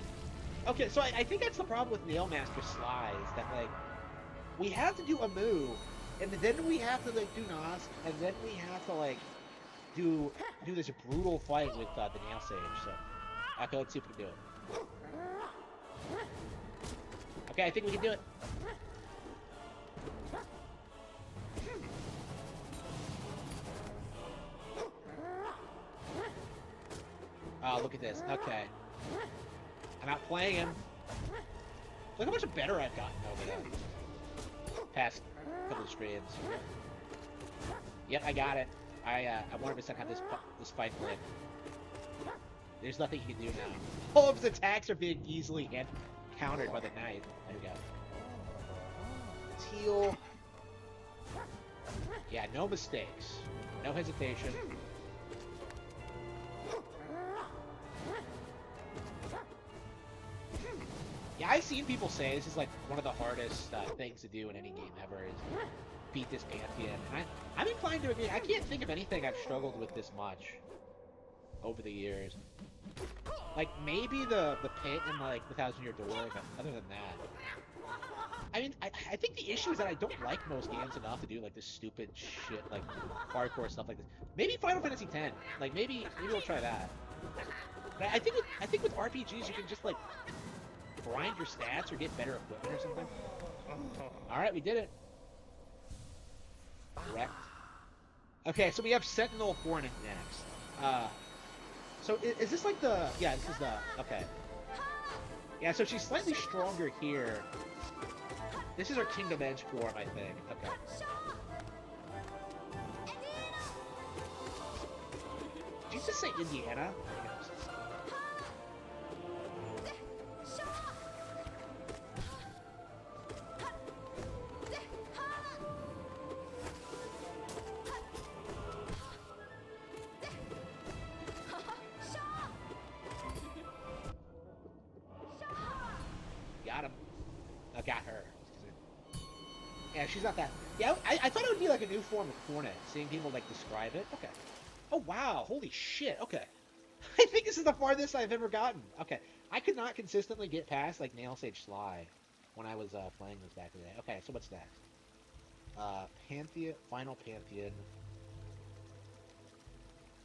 okay, so I think that's the problem with Nailmaster Sly, is that like, we have to do a move, and then we have to like do Nosk, and then we have to like do this brutal fight with the Nail Sage. So, okay, let's see if we can do it. Okay, I think we can do it. Oh, look at this. Okay. I'm out playing him. Look how much better I've gotten over the past couple of streams. Yep, I got it. I 100% have this fight win. There's nothing he can do now. All of his attacks are being easily countered by the knight. There we go. Let's heal. Yeah, no mistakes. No hesitation. Yeah, I've seen people say this is like one of the hardest things to do in any game ever is beat this Pantheon. And I'm inclined to agree. I can't think of anything I've struggled with this much over the years. Like, maybe the pit and, like, the Thousand-Year Door, but other than that... I mean, I think the issue is that I don't like most games enough to do, like, this stupid shit, like, hardcore stuff like this. Maybe Final Fantasy X. Like, maybe we'll try that. But I think with RPGs, you can just, like, grind your stats or get better equipment or something. Alright, we did it. Wrecked. Okay, so we have Sentinel Hornet next. So is this like the... Yeah, this is the... Okay. Yeah, so she's slightly stronger here. This is her Kingdom Edge form, I think. Okay. Did you just say Indiana? Got him. I got her. Yeah, she's not that... Yeah, I thought it would be like a new form of Hornet, seeing people, like, describe it. Okay. Oh, wow. Holy shit. Okay. I think this is the farthest I've ever gotten. Okay. I could not consistently get past, like, Nail Sage Sly when I was playing this back in the day. Okay, so what's next? Pantheon... Final Pantheon.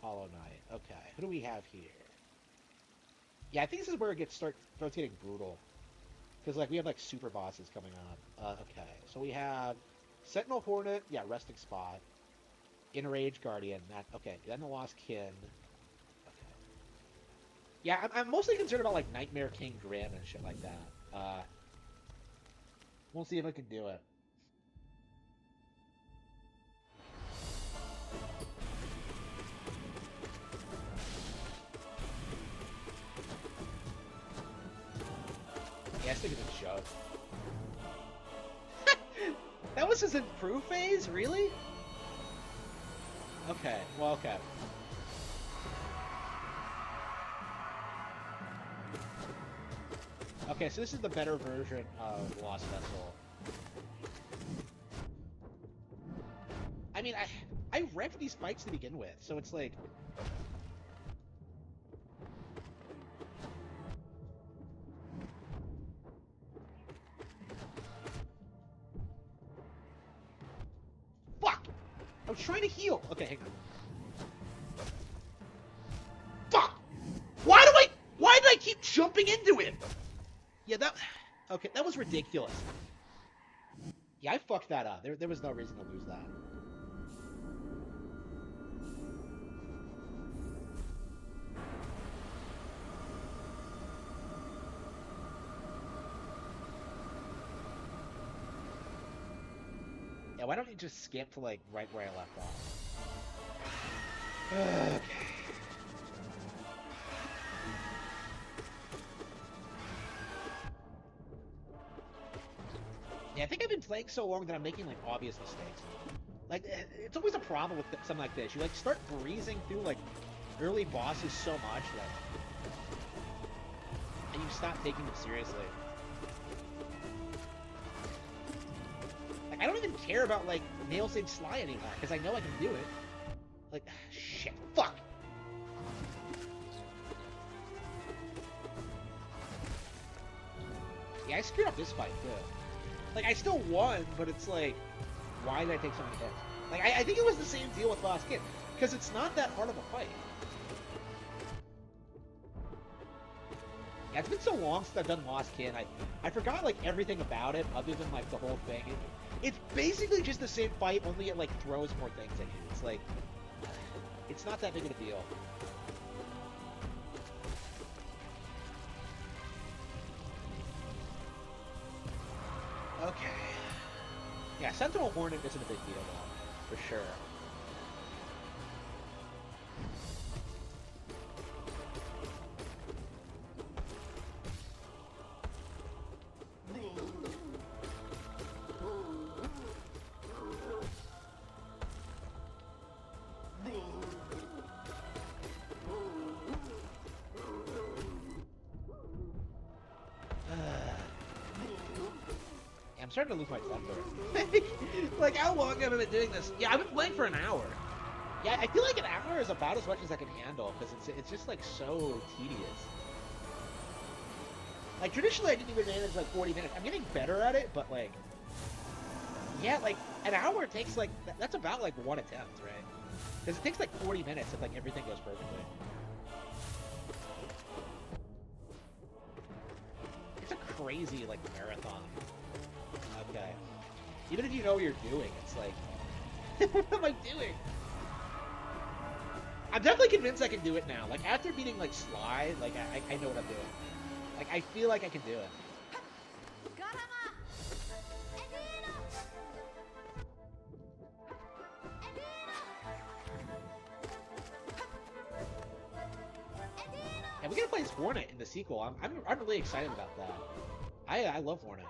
Hollow Knight. Okay. Who do we have here? Yeah, I think this is where it starts getting brutal. Because, like, we have, like, super bosses coming up. Okay, so we have Sentinel Hornet, yeah, Resting Spot. Enraged Guardian, that, okay, then the Lost Kin. Okay. Yeah, I'm mostly concerned about, like, Nightmare King Grim and shit like that. We'll see if I can do it. Yeah, I think it's a joke. That was his improve phase? Really? Okay, well, okay. Okay, so this is the better version of Lost Vessel. I mean, I revved these fights to begin with, so it's like... I was trying to heal. Okay, hang on. Fuck! Why did I keep jumping into him? Yeah, okay, that was ridiculous. Yeah, I fucked that up. There was no reason to lose that. Yeah, why don't you just skip to, like, right where I left off? Okay. Yeah, I think I've been playing so long that I'm making, like, obvious mistakes. Like, it's always a problem with something like this. You, like, start breezing through, like, early bosses so much that... And you stop taking them seriously. I don't even care about, like, Nail Sage Sly anymore, because I know I can do it. Like, shit, fuck! Yeah, I screwed up this fight, too. Like, I still won, but it's like, why did I take so many hits? Like, I think it was the same deal with Lost Kin, because it's not that hard of a fight. Yeah, it's been so long since I've done Lost Kin, I forgot, like, everything about it, other than, like, the whole thing. It's basically just the same fight, only it, like, throws more things at you. It's like, it's not that big of a deal. Okay. Yeah, Sentinel Hornet isn't a big deal, though, for sure. I'm starting to lose my temper. Like, how long have I been doing this? Yeah, I've been playing for an hour. Yeah, I feel like an hour is about as much as I can handle, because it's just, like, so tedious. Like, traditionally I didn't even manage, like, 40 minutes. I'm getting better at it, but, like... Yeah, like, an hour takes, like... That's about, like, one attempt, right? Because it takes, like, 40 minutes if, like, everything goes perfectly. It's a crazy, like, marathon. Okay. Even if you know what you're doing, it's like... What am I doing? I'm definitely convinced I can do it now. Like, after beating, like, Sly, like, I know what I'm doing. Like, I feel like I can do it. And we're gonna play as Hornet in the sequel. I'm really excited about that. I love Hornet.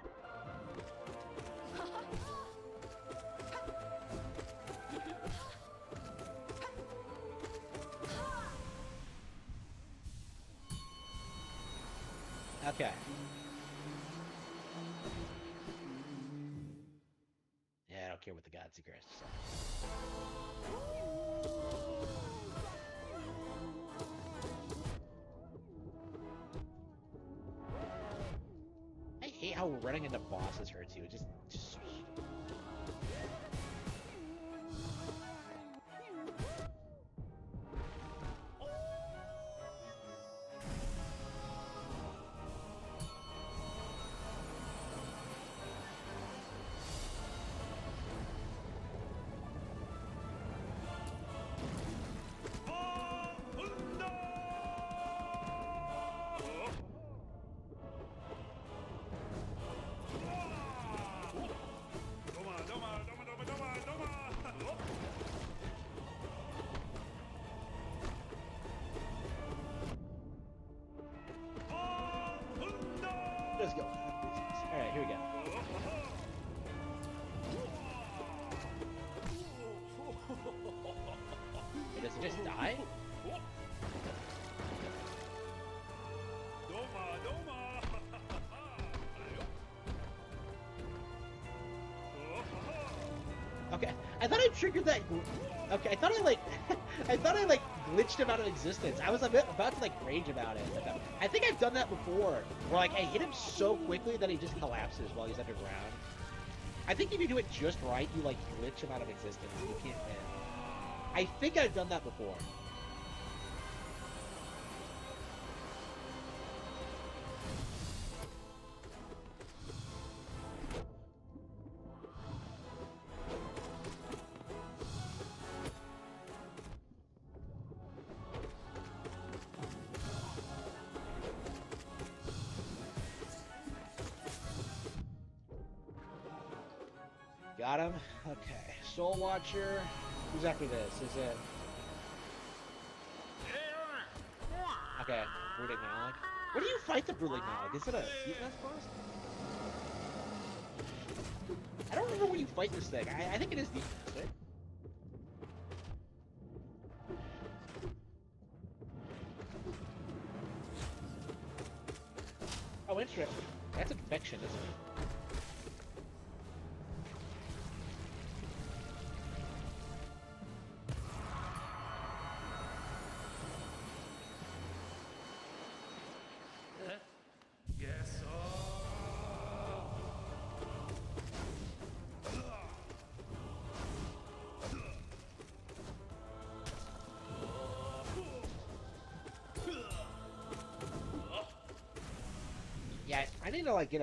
Okay. Yeah, I don't care what the God Seeker has to say. I hate how running into bosses hurts you. It just let's go. Alright, here we go. Hey, does it just die? Okay, I thought I triggered that. Okay, I thought I like, I thought I like glitched him out of existence. I was about to like rage about it. Like, I think I've done that before, where like I hit him so quickly that he just collapses while he's underground. I think if you do it just right, you like glitch him out of existence. You can't win. I think I've done that before. Got him? Okay. Soul Watcher. Who's after this? Is it... Okay. Brooding Malik. Where do you fight the Brooding Malik? Is it a Heatness boss? I don't remember when you fight this thing. I think it is Heatness, right? Oh, interesting. That's infection, isn't it? Yeah, I need to like get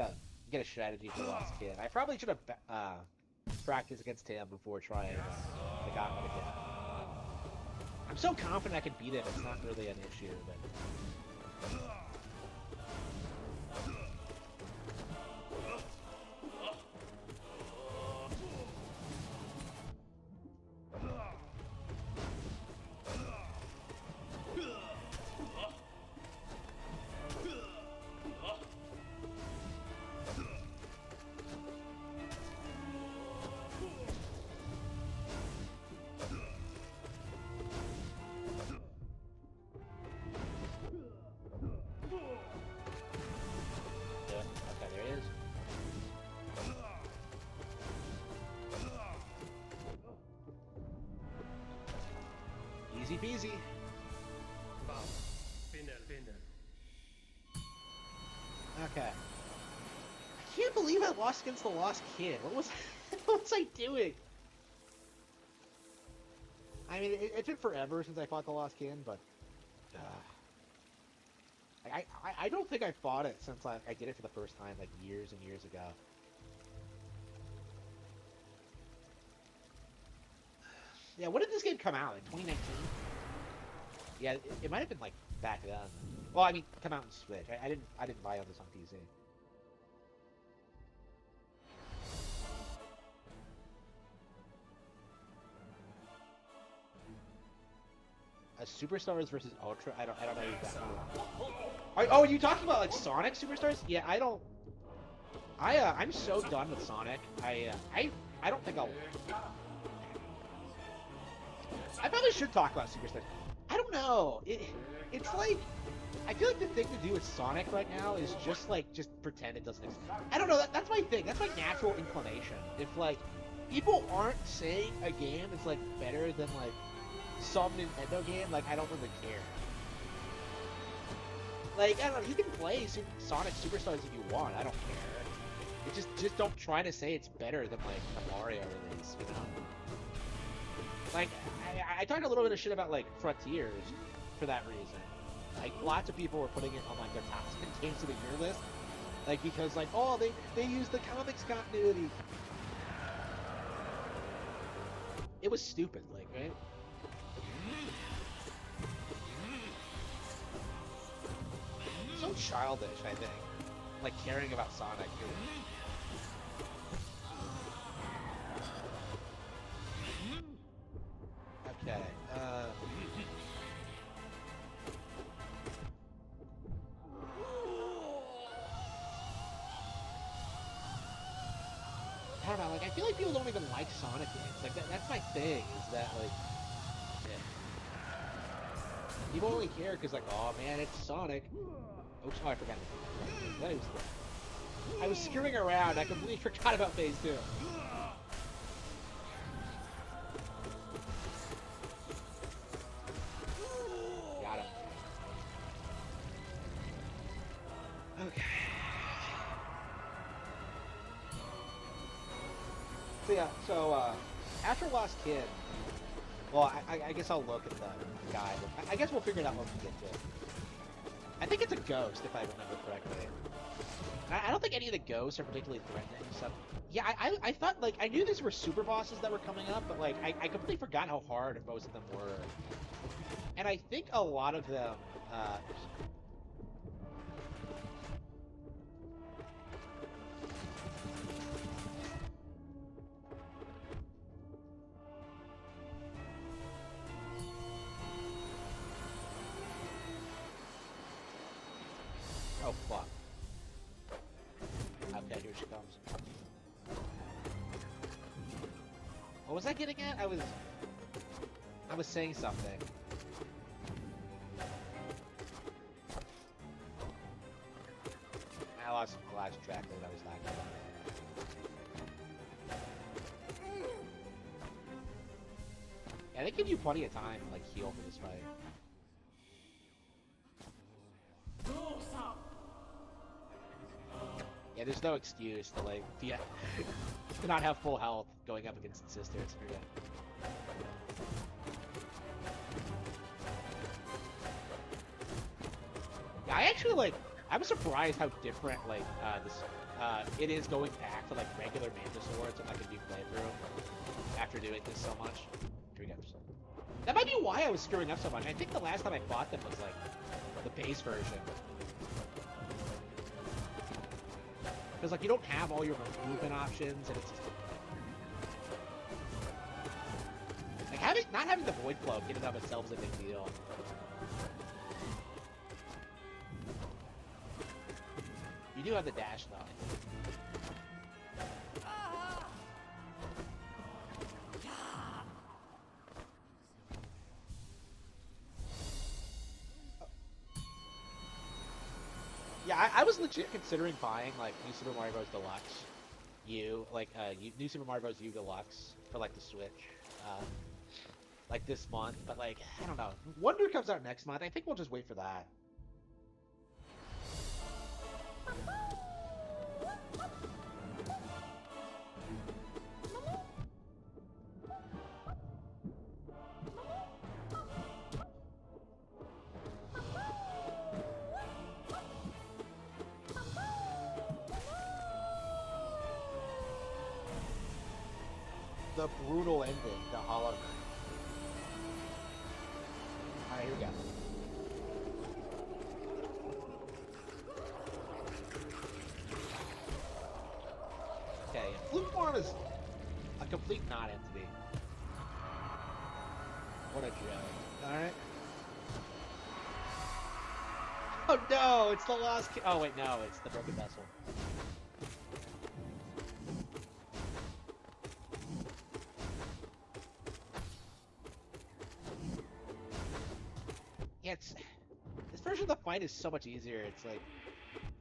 a strategy for Lost Kid. I probably should have practiced against him before trying the Gauntlet again. I'm so confident I can beat him. It's not really an issue, but. Easy peasy. Okay. I can't believe I lost against the Lost Kid. What was I doing? I mean, it's been forever since I fought the Lost Kid, but I don't think I fought it since I did it for the first time like years and years ago. Yeah, when did this game come out? Like 2019? Yeah, it might have been like back then. Well, I mean, come out on Switch. I didn't buy this on PC. Superstars versus Ultra. I don't know exactly. Oh, are you talking about like Sonic Superstars? Yeah, I don't. I'm so done with Sonic. I don't think I'll. I probably should talk about Superstars. I don't know. It's like I feel like the thing to do with Sonic right now is just pretend it doesn't exist. I don't know. That's my thing. That's my natural inclination. If like people aren't saying a game is like better than like some Nintendo game, like I don't really care. Like I don't know. You can play Sonic Superstars if you want. I don't care. It just don't try to say it's better than like a Mario release, you know? Like I talked a little bit of shit about like Frontiers for that reason. Like lots of people were putting it on like their top 10 games of the year list, like because like oh they used the comics continuity. It was stupid, like right. So childish, I think. Like caring about Sonic. Okay. I don't know. Like I feel like people don't even like Sonic games. Like that's my thing. Is that like yeah. People only care because like oh man, it's Sonic. Oops, oh, I forgot. I was screwing around. I completely forgot about phase 2. Got him. Okay. So yeah, after Lost Kid, well, I guess I'll look at the guide. I guess we'll figure it out when we get to it. I think it's a ghost, if I remember correctly. I don't think any of the ghosts are particularly threatening, so... Yeah, I thought, like, I knew these were super bosses that were coming up, but, like, I completely forgot how hard most of them were. And I think a lot of them, oh, fuck. Okay, here she comes. What was I getting at? I was saying something. I lost track of what I was talking about. Yeah, they give you plenty of time to, like, heal for this fight. Yeah, there's no excuse to like to not have full health going up against the sisters. Yeah, I actually like. I'm surprised how different like it is going back to like regular Manta swords and like a new playthrough after doing this so much. Here we go. That might be why I was screwing up so much. I think the last time I fought them was like the base version. Because, like, you don't have all your movement options, and it's just... Like, not having the Void Cloak in and of itself is a big deal. You do have the dash, though. Yeah, I was legit considering buying, like, New Super Mario Bros. Deluxe U, like, New Super Mario Bros. U Deluxe for, like, the Switch. like this month, but like I don't know. Wonder comes out next month. I think we'll just wait for that. The brutal ending, the Hollow Knight. Alright, here we go. Okay, Flute form is a complete non-entity. What a joke. Alright. Oh no, it's the lost oh wait, no, it's the broken vessel. Yeah, this version of the fight is so much easier. It's like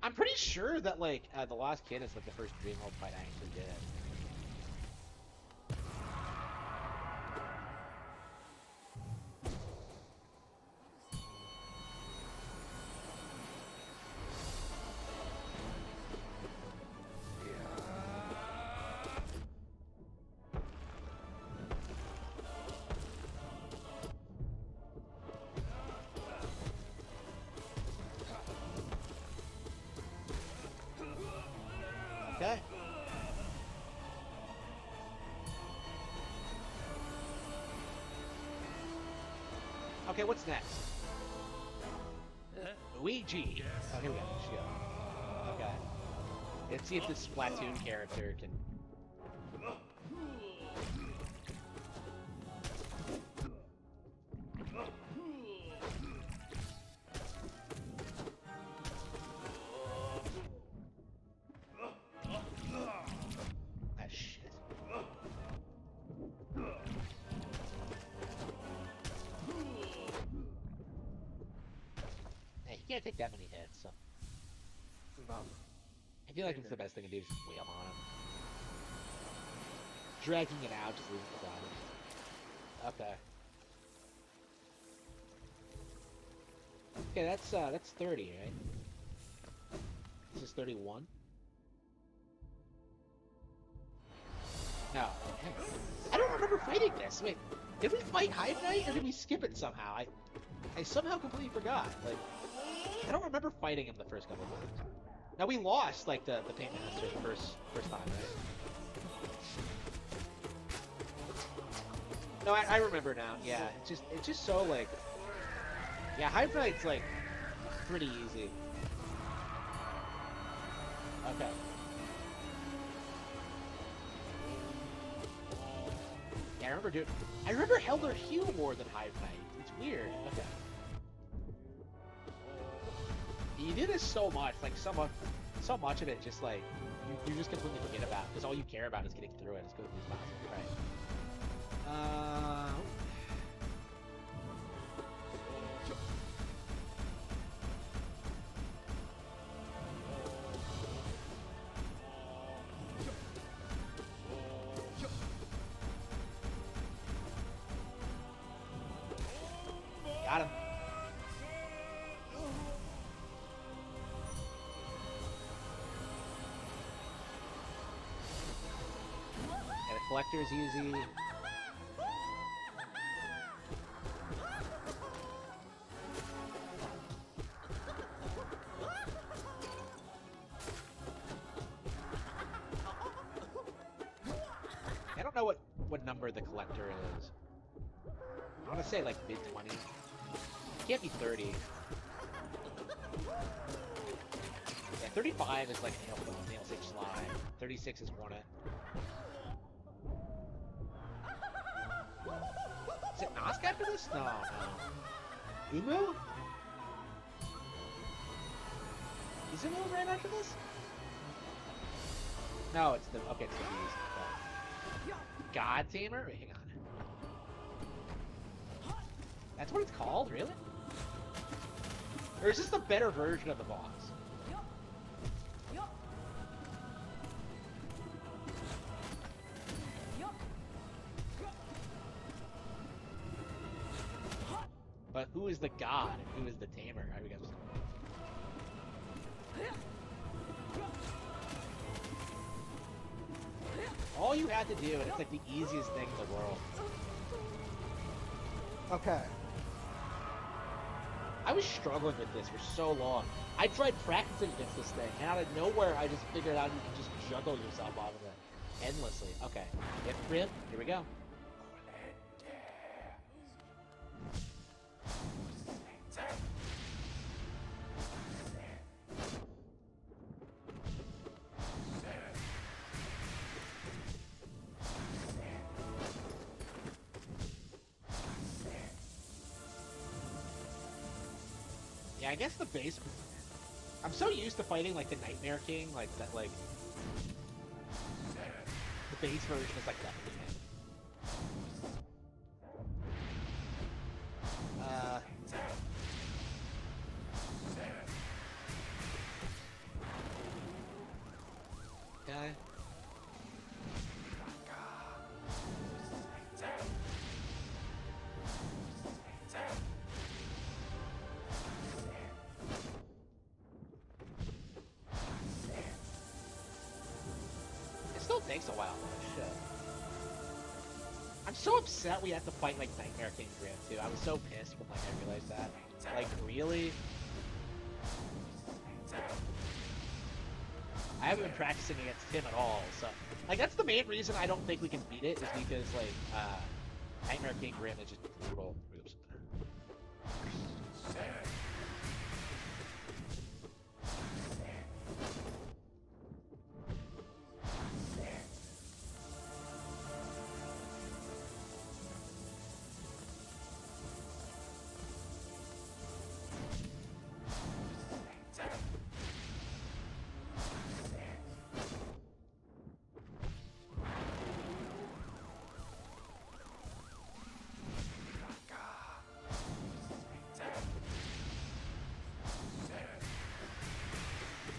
I'm pretty sure that like the Lost Kid is like the first Dreamworld fight I actually did. Okay. Okay, what's next? Luigi. Oh, here we go. Okay. Let's see if this Splatoon character can. You can't take that many hits, so. I feel like it's the best thing to do is just wail on him. Dragging it out, just leaving the bottom. Okay. Okay, that's 30, right? This is 31? No. I don't remember fighting this. Wait, did we fight Hive Knight or did we skip it somehow? I somehow completely forgot. Like, I don't remember fighting him the first couple of times. Now we lost like the Paint Master the first time, right? No, I remember now. Yeah, it's just so like, yeah, Hive Knight's like pretty easy. Okay. Yeah, I remember Helder Hugh more than Hive Knight. It's weird. Okay. You do this so much, like so much of it, just like you just completely forget about, because all you care about is getting through it as quickly as possible, right? Got him. Collector is easy. I don't know what number the collector is. I want to say like mid-20s. It can't be 30. Yeah, 35 is like nail 6 slide. 36 is Hornet. Is it Nosk after this? No. Umu? Is Umu right after this? No, it's the bees. Okay. God Tamer? Wait, hang on. That's what it's called, really? Or is this the better version of the boss? But who is the god and who is the tamer? Here we go. All you had to do, and it's like the easiest thing in the world. Okay. I was struggling with this for so long. I tried practicing against this thing, and out of nowhere, I just figured out you can just juggle yourself off of it endlessly. Okay, get grip. Here we go. Yeah, I guess the base. I'm so used to fighting like the Nightmare King, like that, like the base version is like that. Okay. It still takes a while, though. Shit. I'm so upset we have to fight like Nightmare King Grim too. I was so pissed when like I realized that. Like really? I haven't been practicing against him at all, so like that's the main reason I don't think we can beat it is because like Nightmare King Grim is just brutal. Oops.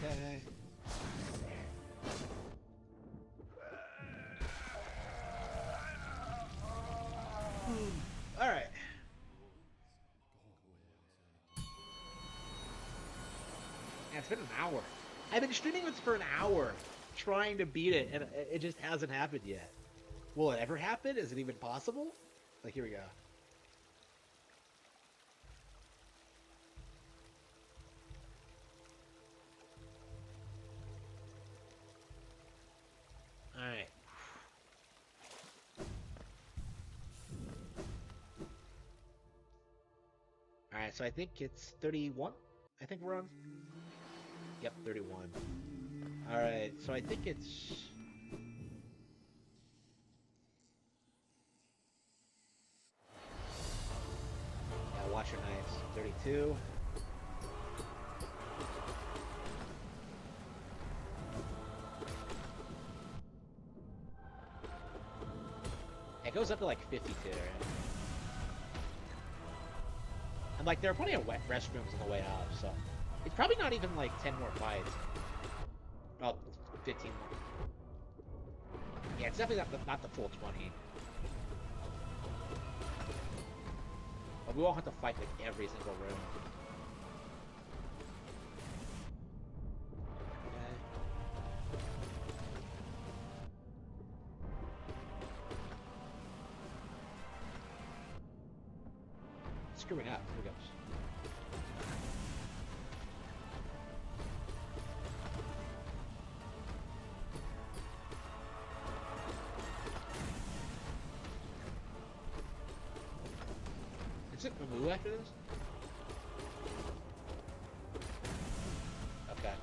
Okay. All right. Yeah, it's been an hour. I've been streaming this for an hour, trying to beat it, and it just hasn't happened yet. Will it ever happen? Is it even possible? Like, here we go. Alright. Alright, so I think it's 31. I think we're on. Yep, 31. Alright, so I think it's... Yeah, watch your knives. 32. It goes up to like 52, right? And like there are plenty of wet restrooms on the way out, so it's probably not even like 10 more fights. Oh, 15 more. Yeah, it's definitely not the full 20. But we won't have to fight like every single room. Screwing up. Here we go. Is it Mamu after this? Okay.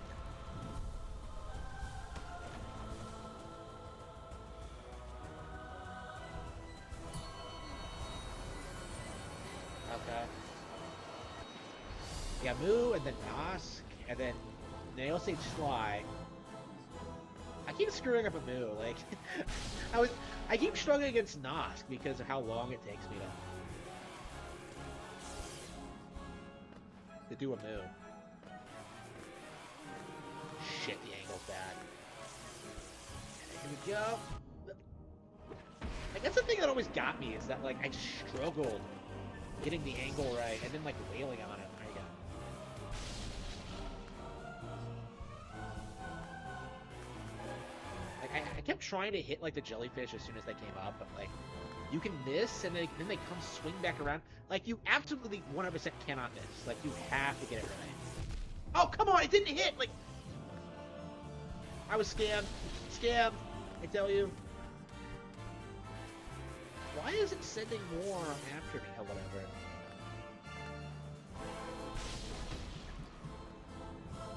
Okay. Yeah, Moo, and then Nosk, and then Nail Sage Sly. I keep screwing up a Moo, like I keep struggling against Nosk because of how long it takes me to do a Moo. Shit, the angle's bad. Here we go. Like that's the thing that always got me is that like I struggled getting the angle right and then like wailing on it. There you go. Like I kept trying to hit like the jellyfish as soon as they came up, but like you can miss and then they come swing back around. Like you absolutely 100% cannot miss. Like you have to get it right. Oh come on! It didn't hit. Like I was scammed. Scammed. I tell you. Why is it sending more after me or whatever?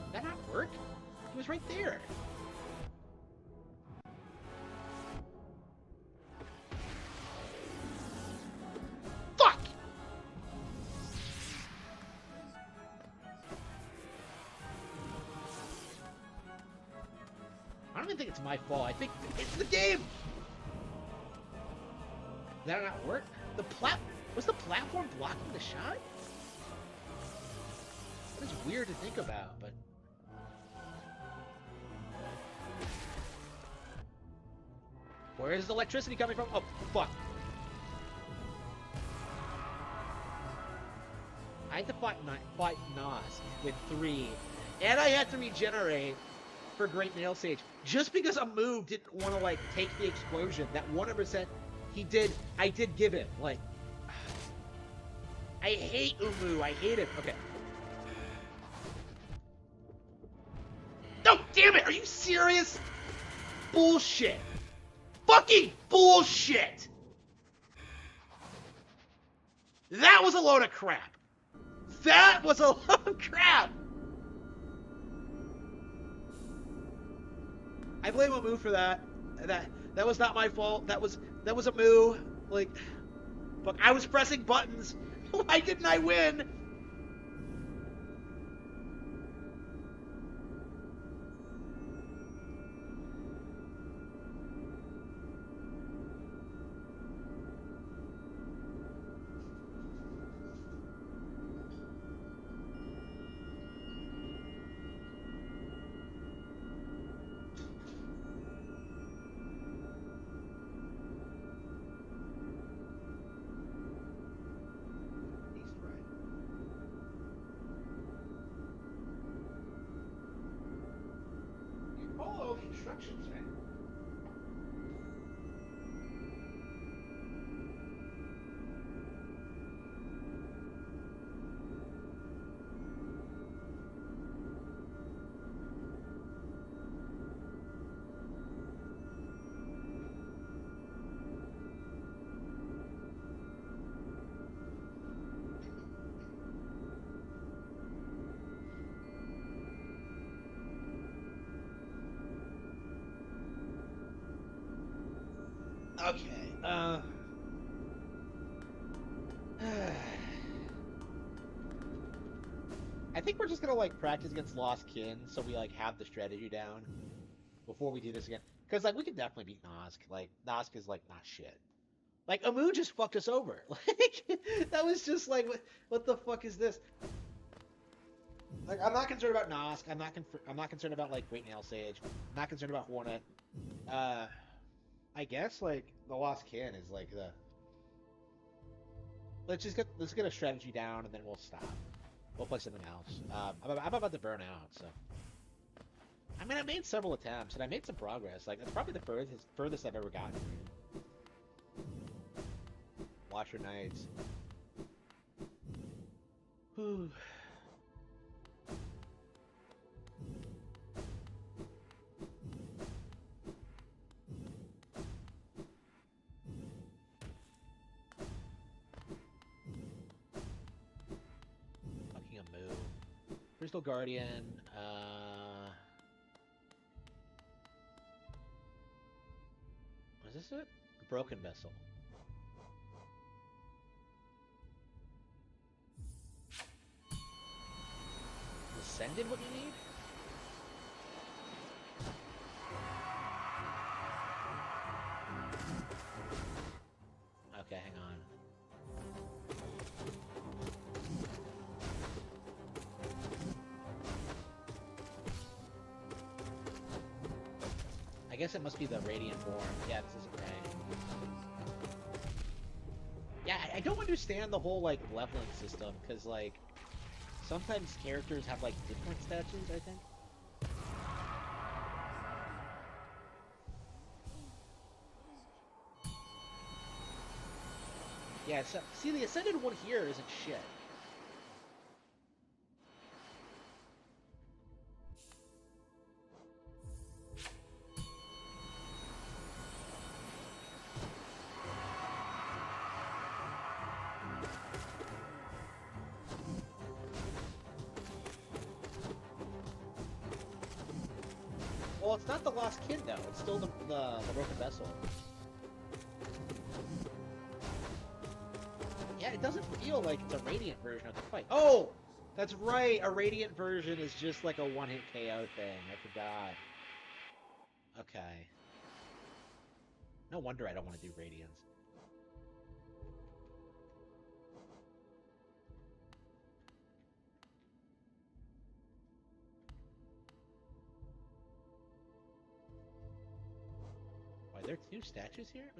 Did that not work? It was right there. Fuck! I don't even think it's my fault. I think it's the game! Did that not work? Was the platform blocking the shot? That is weird to think about, but... Where is the electricity coming from? Oh, fuck. I had to fight Nas with 3, and I had to regenerate for Great Nail Sage. Just because a move didn't want to, like, take the explosion, that 100%... I did give him, like... I hate Umu, I hate him. Okay. No, damn it, are you serious? Bullshit. Fucking bullshit! That was a load of crap. That was a load of crap! I blame Umu for that. That was not my fault. That was a moo. Like, fuck, I was pressing buttons. Why didn't I win? Instructions, man. Okay, I think we're just gonna, like, practice against Lost Kin so we, like, have the strategy down before we do this again. Because, like, we could definitely beat Nosk. Like, Nosk is, like, not shit. Like, Amu just fucked us over. Like, that was just, like, what the fuck is this? Like, I'm not concerned about Nosk. I'm not concerned about, like, Great Nail Sage. I'm not concerned about Hornet. I guess, like, the Lost Kin is, like, the... Let's get a strategy down, and then we'll stop. We'll play something else. I'm about to burn out, so... I mean, I made several attempts, and I made some progress. Like, that's probably the furthest I've ever gotten. Watcher Knights. Whew. Fucking a move. Crystal Guardian. Was this it? Broken Vessel. Ascended what you need? Okay, hang on. I guess it must be the Radiant form. Yeah, this isn't right. Yeah, I don't understand the whole like leveling system because like sometimes characters have like different statues. I think. Yeah. So see, the ascended one here isn't shit. Well, it's not the Lost Kid though. It's still the Broken Vessel. Yeah, it doesn't feel like it's a Radiant version of the fight. Oh, that's right. A Radiant version is just like a one-hit KO thing. I forgot. Okay. No wonder I don't want to do Radiance. Why, there are two statues here?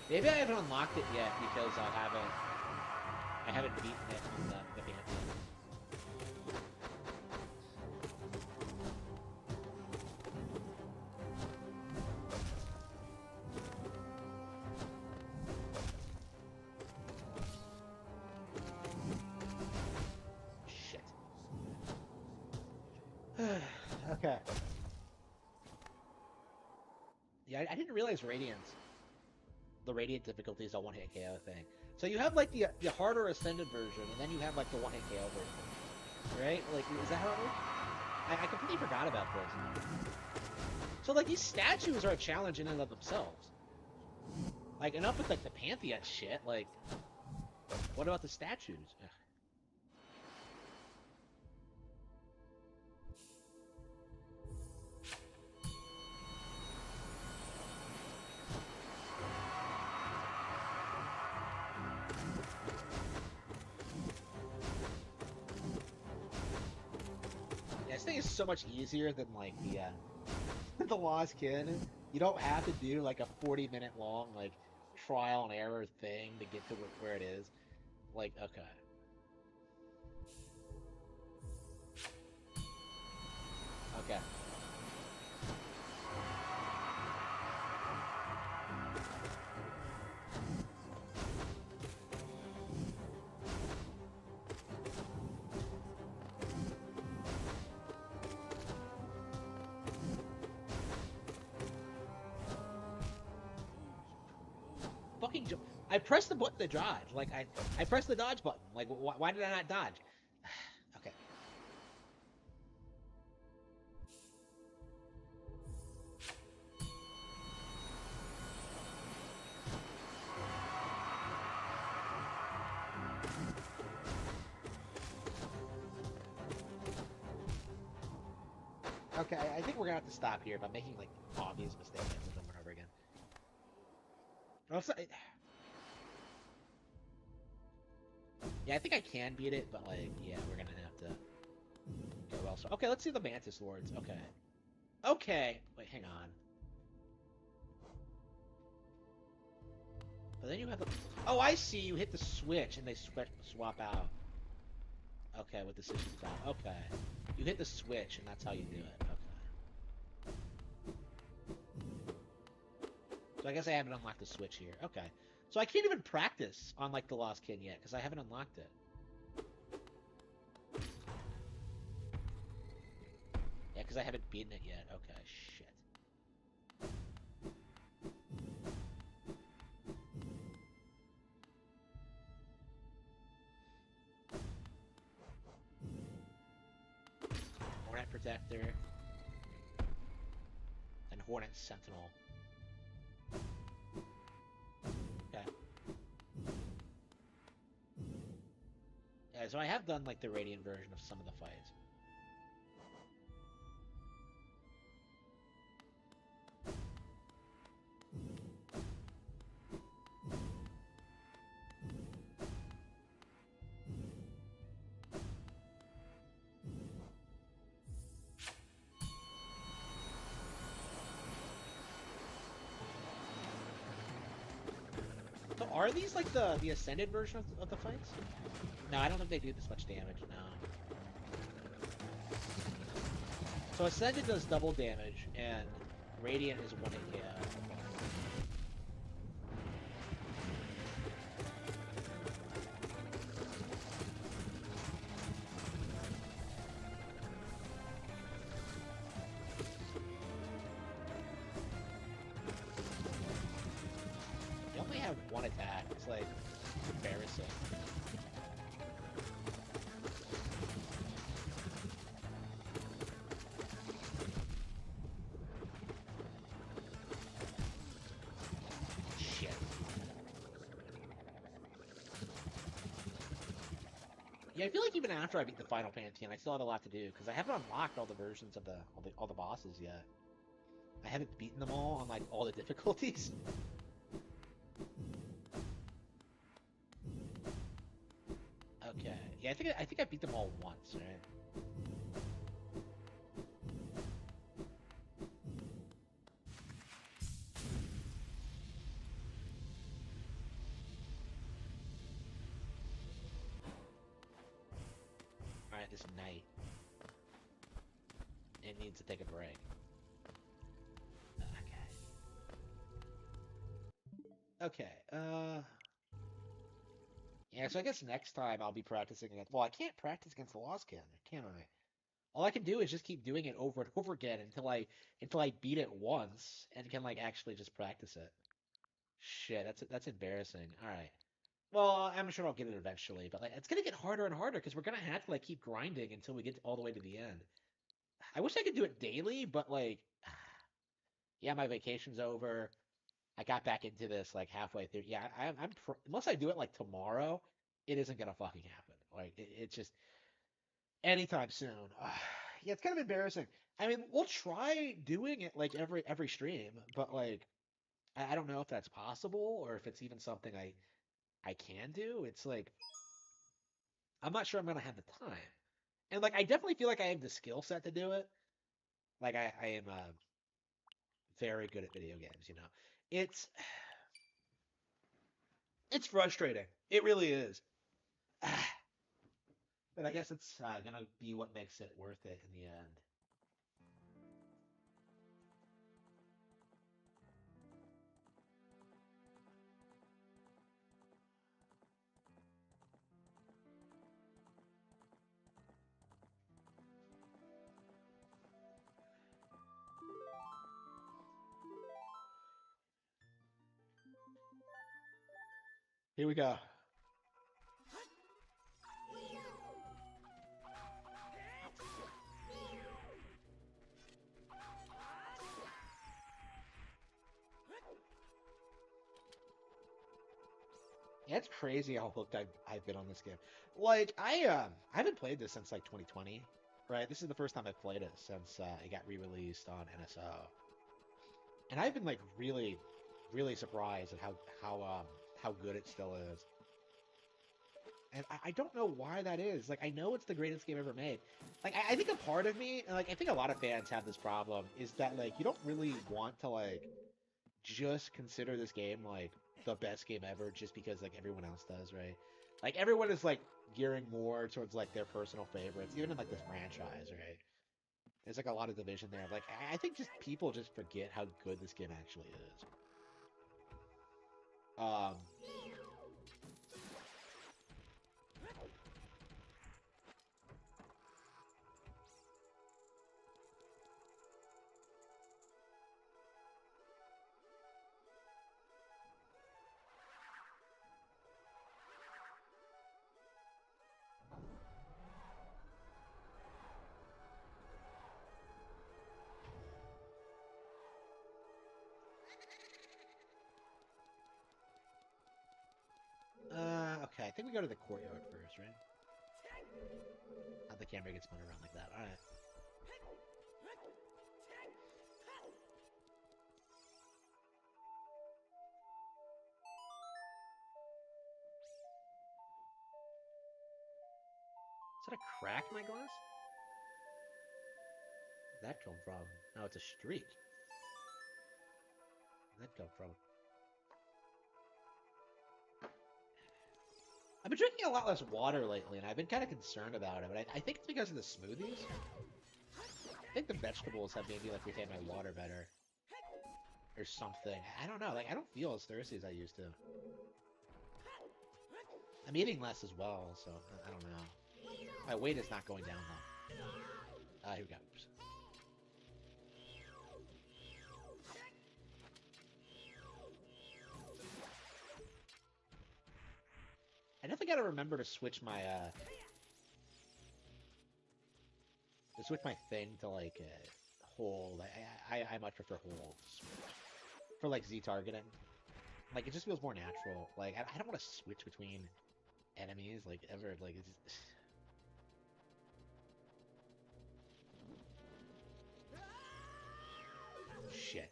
Maybe I haven't unlocked it yet because I haven't beaten it on the Pantheon. Shit. Okay. Yeah, I didn't realize the Radiant difficulty is a one-hit KO thing. So you have like the harder Ascended version, and then you have like the one-hit KO version, right? Like, is that how it works? I completely forgot about this. So like these statues are a challenge in and of themselves. Like enough with like the Pantheon shit. Like, what about the statues? Ugh. Yeah, this thing is so much easier than like the Lost Kid. You don't have to do like a 40-minute long like trial and error thing to get to where it is. Like, okay. Okay. Fucking I pressed the button to dodge. Like I pressed the dodge button. Like why did I not dodge? Okay. Okay, I think we're gonna have to stop here by making like obvious mistakes over and over again. Also, yeah, I think I can beat it, but like, yeah, we're gonna have to go elsewhere. Okay, let's see the Mantis Lords. Okay. Okay. Wait, hang on. But then you have the. Oh, I see. You hit the switch and they swap out. Okay, with the system down. Okay. You hit the switch and that's how you do it. Okay. So I guess I haven't unlocked the switch here. Okay. So I can't even practice on like the Lost Kid yet because I haven't unlocked it. Yeah, because I haven't beaten it yet. Okay, shit. Hornet Protector. And Hornet Sentinel. Okay. Yeah, so I have done like the Radiant version of some of the fights. Are these like the ascended version of the fights? No, I don't think they do this much damage. No. So ascended does double damage, and radiant is one hit KO. You only have one attack. It's like embarrassing. Yeah, I feel like even after I beat the final Pantheon, I still have a lot to do because I haven't unlocked all the versions of all the bosses yet. I haven't beaten them all on like all the difficulties. Okay, yeah, I think I beat them all once, right? All right, this knight, it needs to take a break. Okay. Yeah, so I guess next time I'll be practicing against. Well, I can't practice against the Lost Cannon, can I? All I can do is just keep doing it over and over again until I beat it once and can like actually just practice it. Shit, that's embarrassing. All right. Well, I'm sure I'll get it eventually, but like it's gonna get harder and harder because we're gonna have to like keep grinding until we get all the way to the end. I wish I could do it daily, but like, yeah, my vacation's over. I got back into this like halfway through. Yeah, unless I do it like tomorrow, it isn't gonna fucking happen. Like it's just anytime soon. Yeah, it's kind of embarrassing. I mean, we'll try doing it like every stream, but like I don't know if that's possible or if it's even something I can do. It's like I'm not sure I'm gonna have the time. And like I definitely feel like I have the skill set to do it. Like I am very good at video games, you know. It's it's frustrating. It really is. But I guess it's gonna be what makes it worth it in the end. Here we go. Yeah, it's crazy how hooked I've been on this game. Like I haven't played this since like 2020, right? This is the first time I've played it since it got re-released on NSO, and I've been like really surprised at how good it still is. And I don't know why that is. Like I know it's the greatest game ever made. Like I think a part of me, and like I think a lot of fans have this problem, is that like you don't really want to like just consider this game like the best game ever just because like everyone else does, right? Like everyone is like gearing more towards like their personal favorites, even in like this franchise, right? There's like a lot of division there. Like I think just people just forget how good this game actually is. Um, okay, I think we go to the courtyard first, right? How the camera gets spun around like that. All right. Is that a crack in my glass? Where'd that come from? No, it's a streak. Where'd that come from? I've been drinking a lot less water lately, and I've been kind of concerned about it. But I think it's because of the smoothies. I think the vegetables have maybe like retained my water better, or something. I don't know. Like I don't feel as thirsty as I used to. I'm eating less as well, so I don't know. My weight is not going down though. Here we go. Oops. I definitely gotta remember to switch my thing to like hold. I much prefer hold for like Z targeting. Like it just feels more natural. Like I don't want to switch between enemies like ever. Like it's just... shit.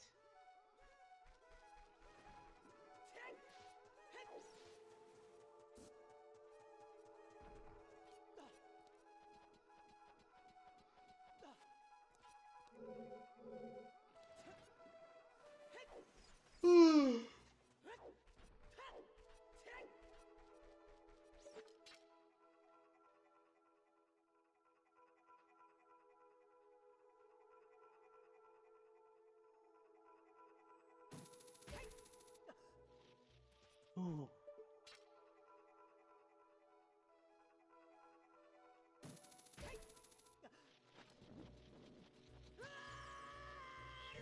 Ooh.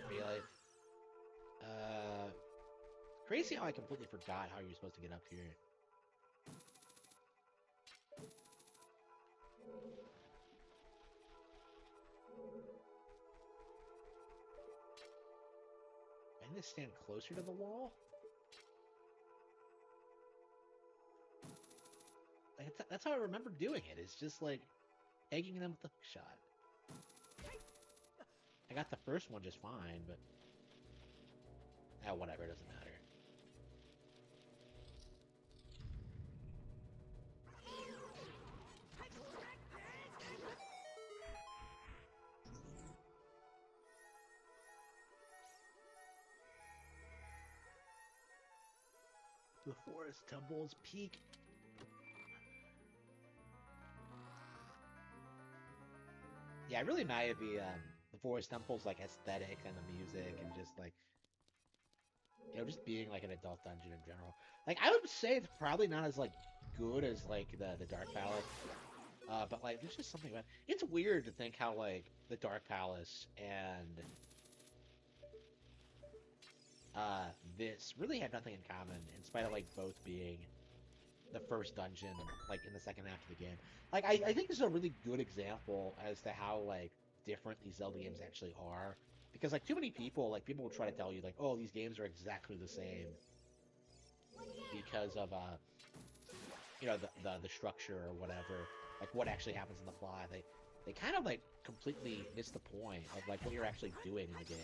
Really? Crazy how I completely forgot how you're supposed to get up here. I need to stand closer to the wall? Like, that's how I remember doing it. It's just like egging them with the hook shot. I got the first one just fine, but whatever, it doesn't matter. The forest tumbles peak. Yeah, I really admire the forest temples like aesthetic and the music and just like just being like an adult dungeon in general. Like I would say it's probably not as like good as like the Dark Palace. But like there's just something about it. It's weird to think how like the Dark Palace and this really had nothing in common, in spite of like both being the first dungeon like in the second half of the game. Like I think this is a really good example as to how like different these Zelda games actually are. Because like too many people will try to tell you like, oh, these games are exactly the same because of the structure or whatever, like what actually happens in the plot. They kind of like completely miss the point of like what you're actually doing in the game.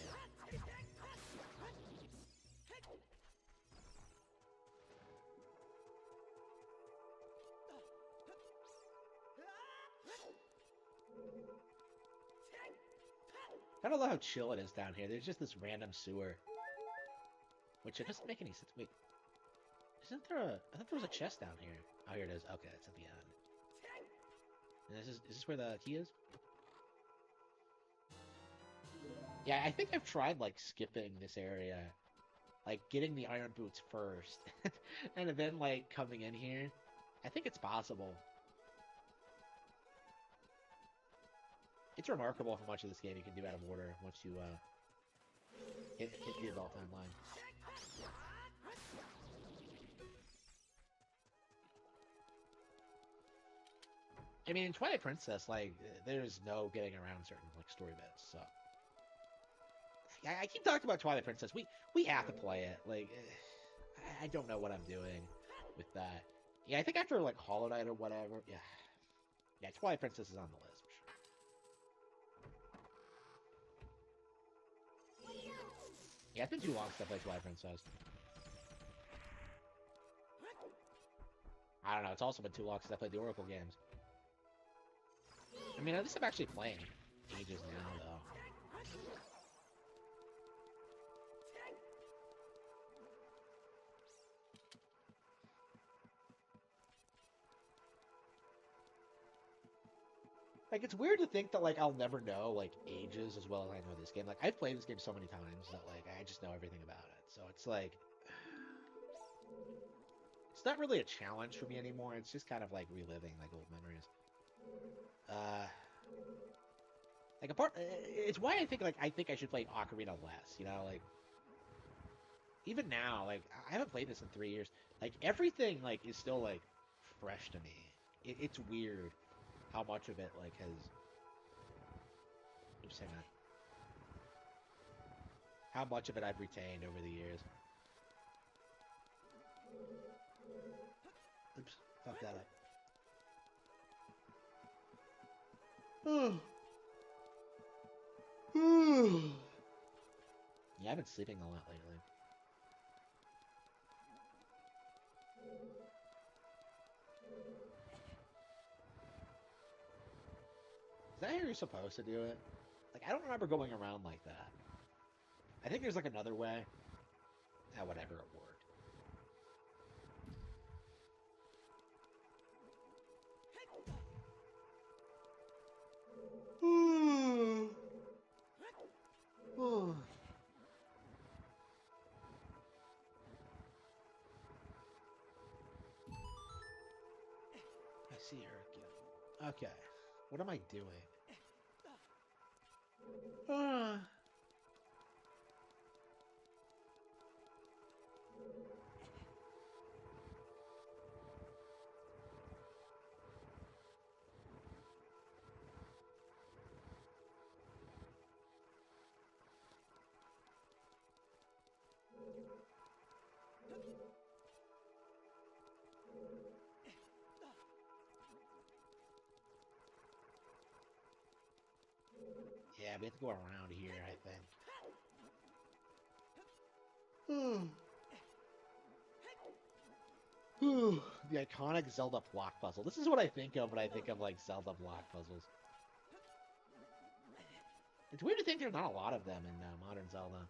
I don't know how chill it is down here. There's just this random sewer. Which it doesn't make any sense. Wait. Isn't there a... I thought there was a chest down here. Oh, here it is. Okay, it's at the end. And is this where the key is? Yeah, I think I've tried, like, skipping this area. Like, getting the iron boots first. And then, like, coming in here. I think it's possible. It's remarkable how much of this game you can do out of order once you hit the adult timeline. I mean, in Twilight Princess, like, there's no getting around certain like story bits. So I keep talking about Twilight Princess. We have to play it. Like, I don't know what I'm doing with that. Yeah, I think after like Hollow Knight or whatever. Yeah, Twilight Princess is on the list. Yeah, it's been too long since I played Twilight Princess. I don't know, it's also been too long since I played the Oracle games. I mean, at least I'm actually playing ages now, though. Like, it's weird to think that, like, I'll never know, like, ages as well as I know this game. Like, I've played this game so many times that, like, I just know everything about it. So it's like, it's not really a challenge for me anymore. It's just kind of like reliving, like, old memories. Uh, like, it's why I think I should play Ocarina less, you know? Like, even now, like, I haven't played this in 3 years. Like, everything, like, is still, like, fresh to me. It's weird how much of it, like, has... Oops, hang on. How much of it I've retained over the years. Oops, fuck that up. Yeah, I've been sleeping a lot lately. Is that how you're supposed to do it? Like, I don't remember going around like that. I think there's, like, another way. Ah, whatever, it worked. I see her again. Okay. What am I doing? Yeah, we have to go around here, I think. The iconic Zelda block puzzle. This is what I think of when I think of, like, Zelda block puzzles. It's weird to think there's not a lot of them in modern Zelda.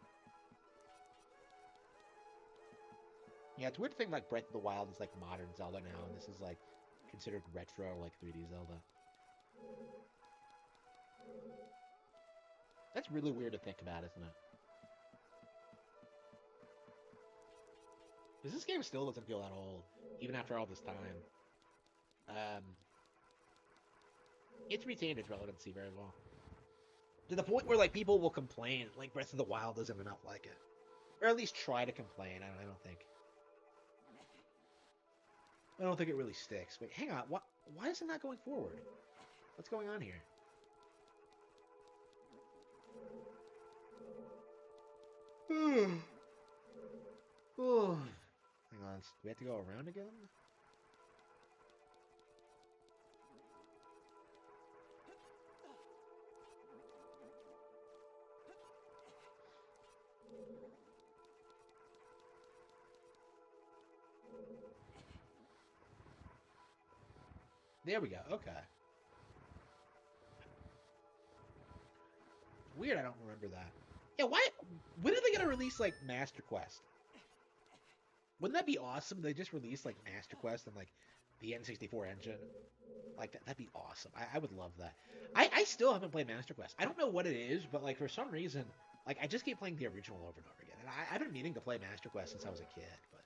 Yeah, it's weird to think, like, Breath of the Wild is, like, modern Zelda now, and this is, like, considered retro, like, 3D Zelda. That's really weird to think about, isn't it? Because this game still doesn't feel that old, even after all this time. It's retained its relevancy very well. To the point where, like, people will complain, like, Breath of the Wild doesn't enough like it. Or at least try to complain. I don't think. I don't think it really sticks. Wait, hang on. Why is it not going forward? What's going on here? Oh. Hang on. Do we have to go around again? There we go. Okay. Weird, I don't remember that. Yeah, why? When are they gonna release, like, Master Quest? Wouldn't that be awesome? They just released, like, Master Quest and, like, the N64 engine. Like, that'd be awesome. I would love that. I still haven't played Master Quest. I don't know what it is, but, like, for some reason, like, I just keep playing the original over and over again. And I've been meaning to play Master Quest since I was a kid, but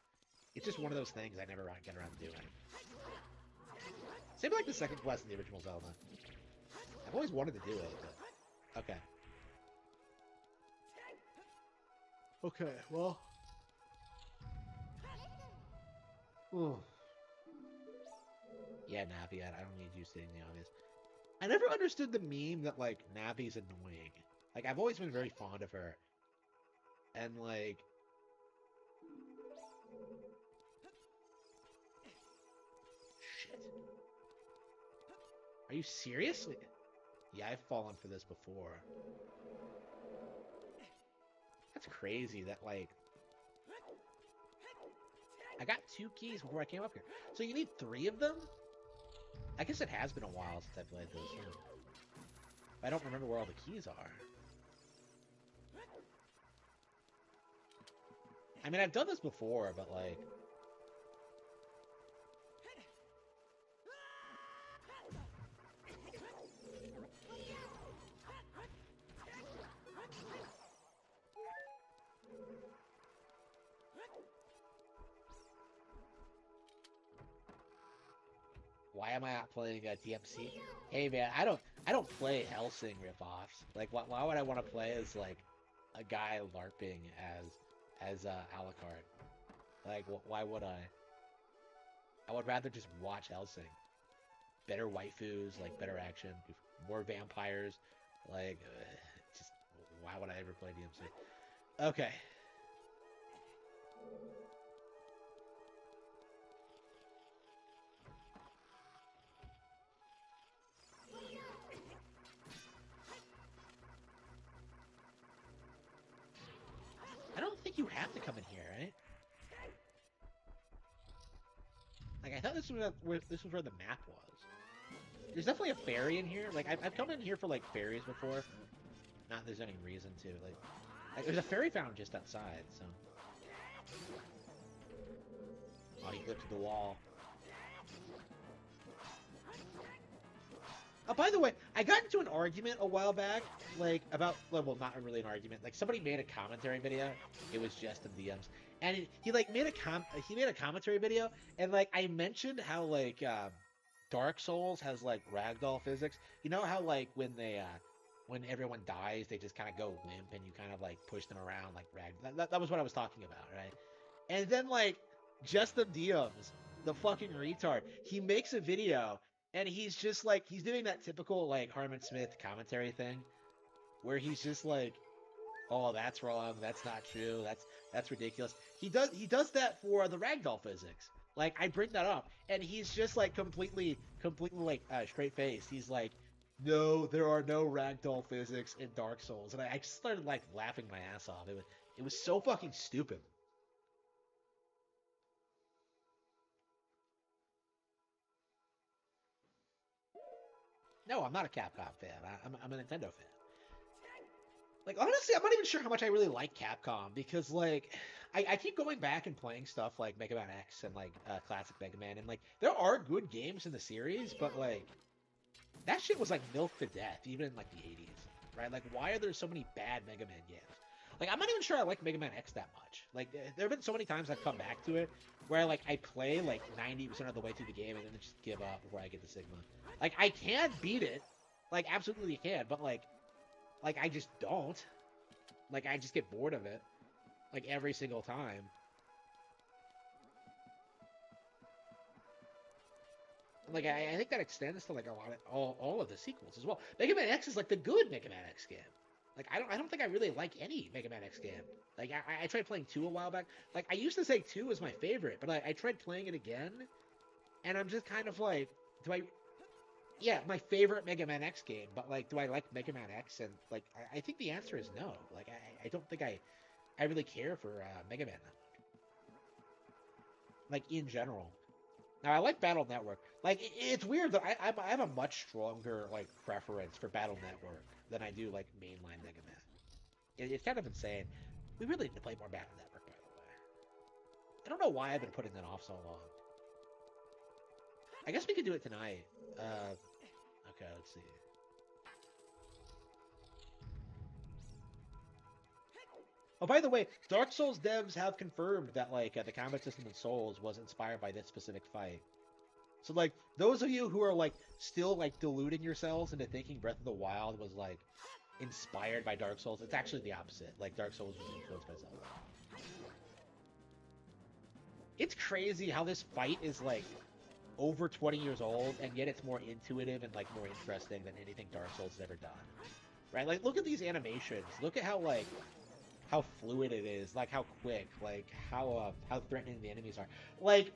it's just one of those things I never get around to doing. Same like the second quest in the original Zelda. I've always wanted to do it, but... Okay. Okay, well... Ooh. Yeah, Navi, I don't need you stating the obvious. I never understood the meme that, like, Navi's annoying. Like, I've always been very fond of her. And, like... Shit. Are you serious? Yeah, I've fallen for this before. That's crazy that, like... I got 2 keys before I came up here. So you need 3 of them? I guess it has been a while since I played this. I don't remember where all the keys are. I mean, I've done this before, but, like... am I not playing DMC? Hey man, I don't play Hellsing ripoffs. Like why would I want to play as like a guy LARPing as Alucard? Like why would I? I would rather just watch Hellsing. Better waifus, like better action, more vampires. Like just why would I ever play DMC? Okay. I don't think you have to come in here, right? Like I thought this was where the map was. There's definitely a ferry in here. Like I've come in here for like ferries before. Not there's any reason to like there's a ferry fountain just outside. So oh, he flipped to the wall. Oh, by the way, I got into an argument a while back, like about well, not really an argument. Like somebody made a commentary video. It was just in DMs, and he like made a commentary video, and like I mentioned how like Dark Souls has like ragdoll physics. You know how like when everyone dies, they just kind of go limp, and you kind of like push them around like rag. That was what I was talking about, right? And then like just the DMs, the fucking retard, he makes a video and he's just like he's doing that typical like Harmon Smith commentary thing where he's just like, "Oh, that's wrong. That's not true. That's ridiculous." He does that for the ragdoll physics. Like I bring that up, and he's just like completely like straight faced. He's like, "No, there are no ragdoll physics in Dark Souls," and I just started like laughing my ass off. It was so fucking stupid. No, I'm not a Capcom fan. I'm a Nintendo fan. Like honestly, I'm not even sure how much I really like Capcom because like I keep going back and playing stuff like Mega Man X and like classic Mega Man, and like there are good games in the series, but like that shit was like milked to death even in like the 80s, right? Like why are there so many bad Mega Man games? Like I'm not even sure I like Mega Man X that much. Like there have been so many times I've come back to it where like I play like 90% of the way through the game and then just give up before I get the Sigma. Like I can beat it, like absolutely can, but like I just don't. Like I just get bored of it, like every single time. Like I think that extends to like a lot of all of the sequels as well. Mega Man X is like the good Mega Man X game. Like I don't think I really like any Mega Man X game. Like I tried playing 2 a while back. Like I used to say 2 was my favorite, but I tried playing it again, and I'm just kind of like, do I yeah, my favorite Mega Man X game, but like, do I like Mega Man X? And like, I think the answer is no. Like, I don't think I really care for Mega Man that much. Like in general. Now I like Battle Network. Like, it's weird that I have a much stronger like preference for Battle Network than I do like mainline Mega Man. It's kind of insane. We really need to play more Battle Network, by the way. I don't know why I've been putting that off so long. I guess we could do it tonight. Okay, let's see. Oh, by the way, Dark Souls devs have confirmed that like the combat system in Souls was inspired by this specific fight. So like those of you who are like still like deluding yourselves into thinking Breath of the Wild was like inspired by Dark Souls, it's actually the opposite. Like Dark Souls was influenced by Zelda. It's crazy how this fight is like over 20 years old, and yet it's more intuitive and like more interesting than anything Dark Souls has ever done. Right? Like look at these animations. Look at how fluid it is, like how quick, like how threatening the enemies are. Like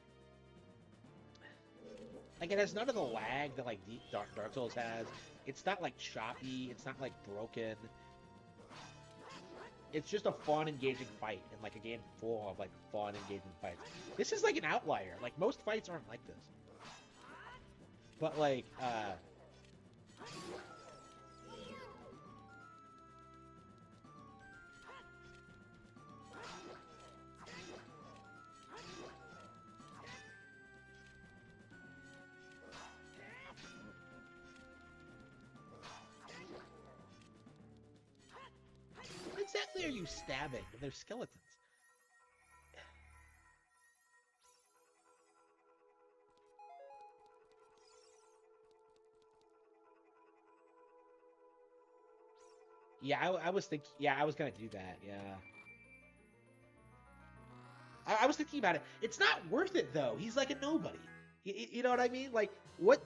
it has none of the lag that like Dark Souls has. It's not like choppy, it's not like broken. It's just a fun, engaging fight, and like a game full of like fun, engaging fights. This is like an outlier. Like most fights aren't like this. But like, what exactly are you stabbing? They're skeletons. Yeah, I was thinking. Yeah, I was gonna do that. Yeah, I was thinking about it. It's not worth it though. He's like a nobody. You know what I mean? Like, what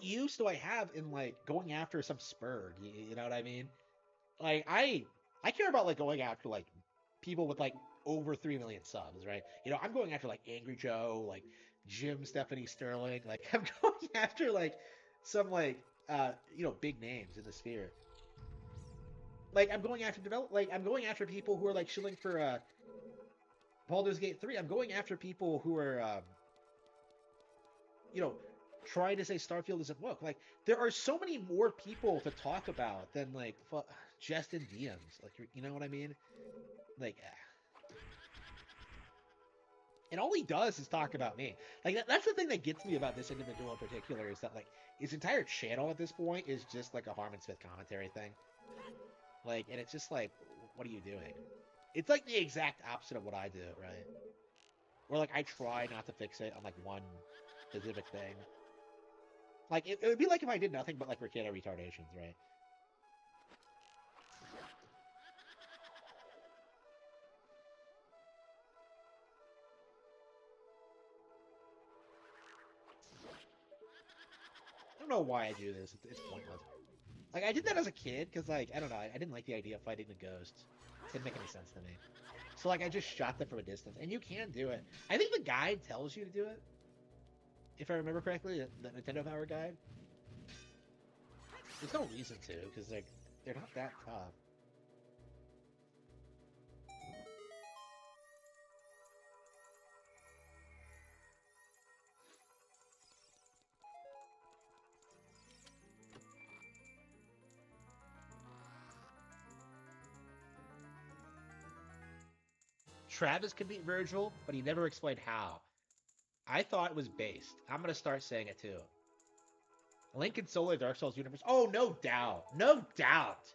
use do I have in like going after some Spurg? You know what I mean? Like, I care about like going after like people with like over 3 million subs, right? You know, I'm going after like Angry Joe, like Jim Stephanie Sterling. Like, I'm going after like some like big names in the sphere. Like, I'm going after people who are like shilling for Baldur's Gate 3. I'm going after people who are you know trying to say Starfield isn't woke. Like, there are so many more people to talk about than like just in DMs. Like, you know what I mean? Like, and all he does is talk about me. Like, that's the thing that gets me about this individual in particular, is that like his entire channel at this point is just like a Harmon Smith commentary thing. Like, and it's just like, what are you doing? It's like the exact opposite of what I do, right? Where like I try not to fixate on like one specific thing. Like, it would be like if I did nothing but like Ricada retardations, right? I don't know why I do this. It's pointless. Like, I did that as a kid because, like, I don't know. I didn't like the idea of fighting the ghosts. It didn't make any sense to me. So, like, I just shot them from a distance. And you can do it. I think the guide tells you to do it. If I remember correctly, the Nintendo Power Guide. There's no reason to, because they're not that tough. Travis could beat Virgil, but he never explained how. I thought it was based. I'm gonna start saying it too. Link and Solo Dark Souls universe. Oh, no doubt, no doubt.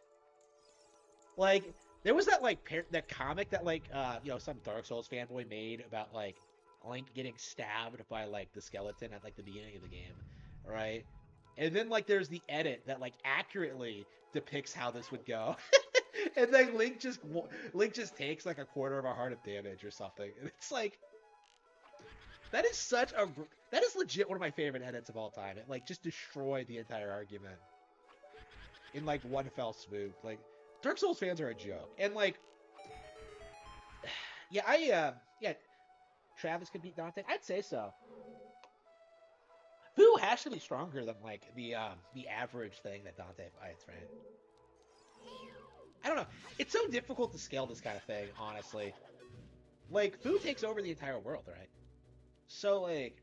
Like, there was that like that comic that like some Dark Souls fanboy made about like Link getting stabbed by like the skeleton at like the beginning of the game, right? And then like there's the edit that like accurately depicts how this would go. And then Link just takes like a quarter of a heart of damage or something. And it's like, that is legit one of my favorite edits of all time. It like just destroyed the entire argument in like one fell swoop. Like, Dark Souls fans are a joke. And like, yeah, Travis could beat Dante. I'd say so. Fu has to be stronger than like the average thing that Dante fights, right? I don't know. It's so difficult to scale this kind of thing, honestly. Like, Fu takes over the entire world, right? So like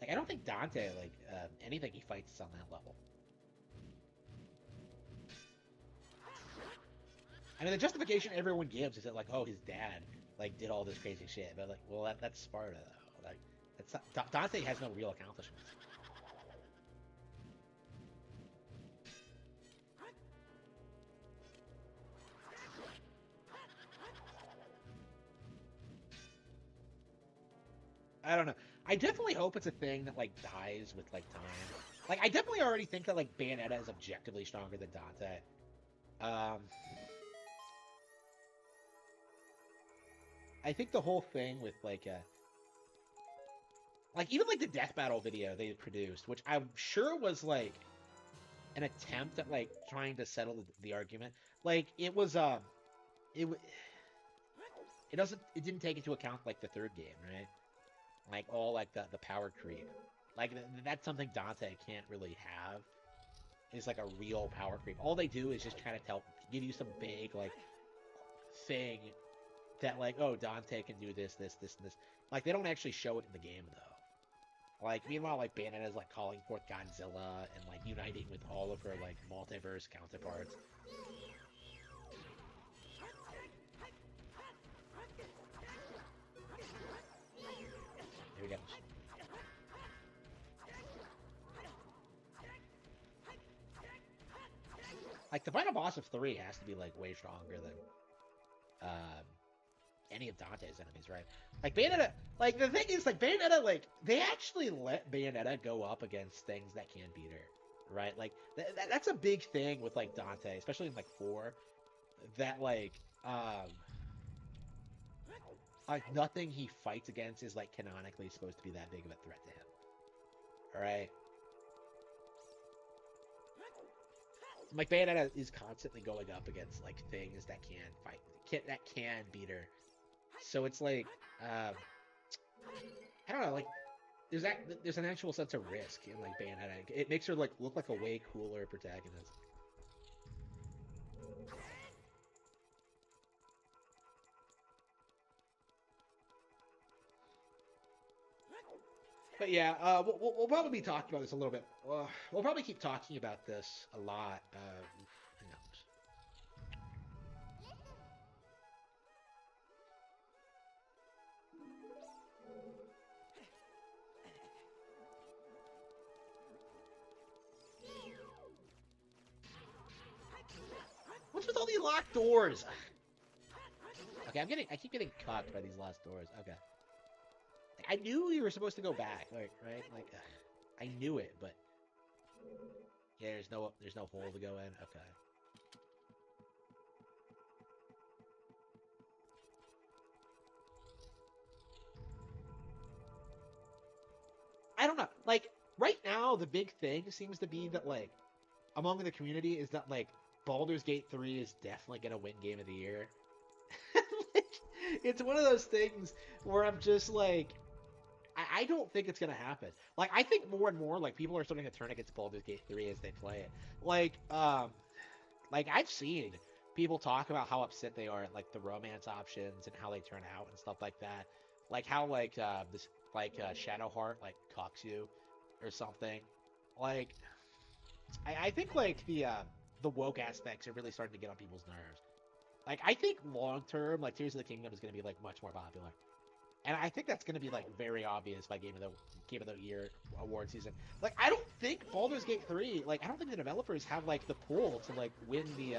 I don't think Dante anything he fights is on that level. I mean, the justification everyone gives is that like, oh, his dad like did all this crazy shit, but like, well, that's Sparta though. Like, that's not, Dante has no real accomplishments. I don't know. I definitely hope it's a thing that like dies with like time. Like, I definitely already think that like Bayonetta is objectively stronger than Dante. Um, I think the whole thing with like even like the death battle video they produced, which I'm sure was like an attempt at like trying to settle the argument. Like, it it didn't take into account like the third game, right? Like all like the power creep. Like, that's something Dante can't really have. Is like a real power creep. All they do is just kind of give you some big like thing that like, oh, Dante can do this, this, this, and this. Like, they don't actually show it in the game though. Like, meanwhile, like Bayonetta's like calling forth Godzilla and like uniting with all of her like multiverse counterparts. Here we go. Like, the final boss of 3 has to be like way stronger than any of Dante's enemies, right? Like Bayonetta, like the thing is, like Bayonetta, like they actually let Bayonetta go up against things that can beat her, right? Like that's a big thing with like Dante, especially in like 4, that like nothing he fights against is like canonically supposed to be that big of a threat to him. All right. Like Bayonetta is constantly going up against like things that can fight, that can beat her. So it's like, I don't know, like there's an actual sense of risk in like Bayonetta. It makes her like look like a way cooler protagonist. But yeah, we'll probably be talking about this a little bit. We'll probably keep talking about this a lot. Who knows? What's with all these locked doors? Okay, I keep getting caught by these last doors. Okay. Like, I knew you were supposed to go back, like, right? Like, I knew it, but yeah, there's no hole to go in. Okay. I don't know. Like right now, the big thing seems to be that like among the community is that like Baldur's Gate 3 is definitely gonna win Game of the Year. Like, it's one of those things where I'm just like, I don't think it's gonna happen. Like I think more and more like people are starting to turn against Baldur's Gate 3 as they play it. Like I've seen people talk about how upset they are at like the romance options and how they turn out and stuff like that. Like how like this like Shadowheart like cocks you or something. Like I think like the woke aspects are really starting to get on people's nerves. Like I think long term, like Tears of the Kingdom is going to be like much more popular, and I think that's going to be like very obvious by Game of the Year award season. Like I don't think Baldur's Gate 3, like I don't think the developers have like the pull to like win the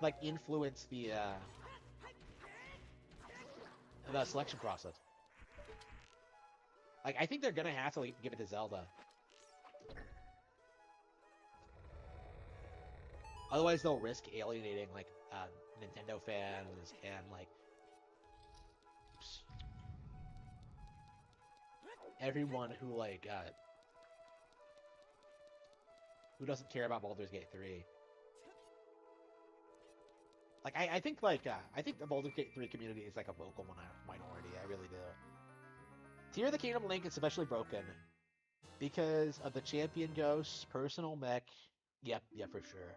like influence the selection process. Like I think they're gonna have to like, give it to Zelda. Otherwise, they'll risk alienating like Nintendo fans and like everyone who like who doesn't care about Baldur's Gate 3. Like I think the Baldur's Gate 3 community is like a vocal minority. I really do. Tear of the Kingdom Link is especially broken because of the champion ghosts, personal mech. Yep, yeah, for sure.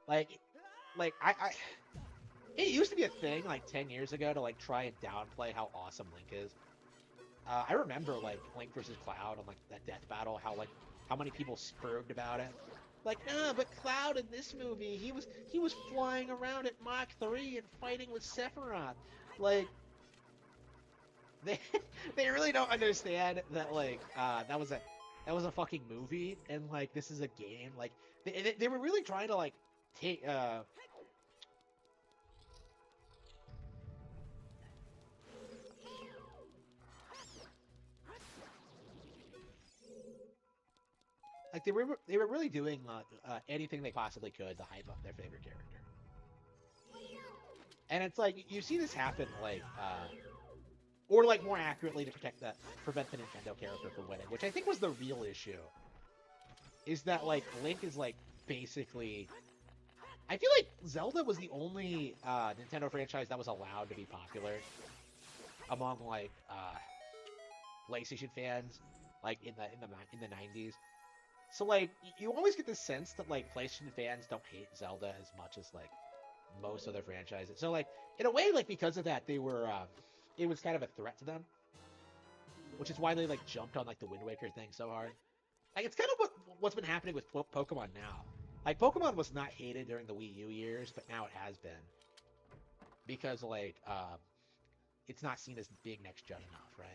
Like, like it used to be a thing like 10 years ago to like try and downplay how awesome Link is. I remember like Link versus Cloud on like that death battle, how many people spurred about it. Like, no, but Cloud in this movie, he was flying around at Mach 3 and fighting with Sephiroth. Like, they they really don't understand that like that was a fucking movie and like this is a game. Like they were really trying to like take like they were really doing anything they possibly could to hype up their favorite character. And it's like you see this happen like or like more accurately to prevent the Nintendo character from winning, which I think was the real issue. Is that like Link is like basically I feel like Zelda was the only Nintendo franchise that was allowed to be popular among like PlayStation fans like in the 90s. So like you always get this sense that like PlayStation fans don't hate Zelda as much as like most other franchises. So like in a way like because of that they were it was kind of a threat to them, which is why they like jumped on like the Wind Waker thing so hard. Like it's kind of what's been happening with Pokemon now. Like Pokemon was not hated during the Wii U years, but now it has been because like it's not seen as being next gen enough, right?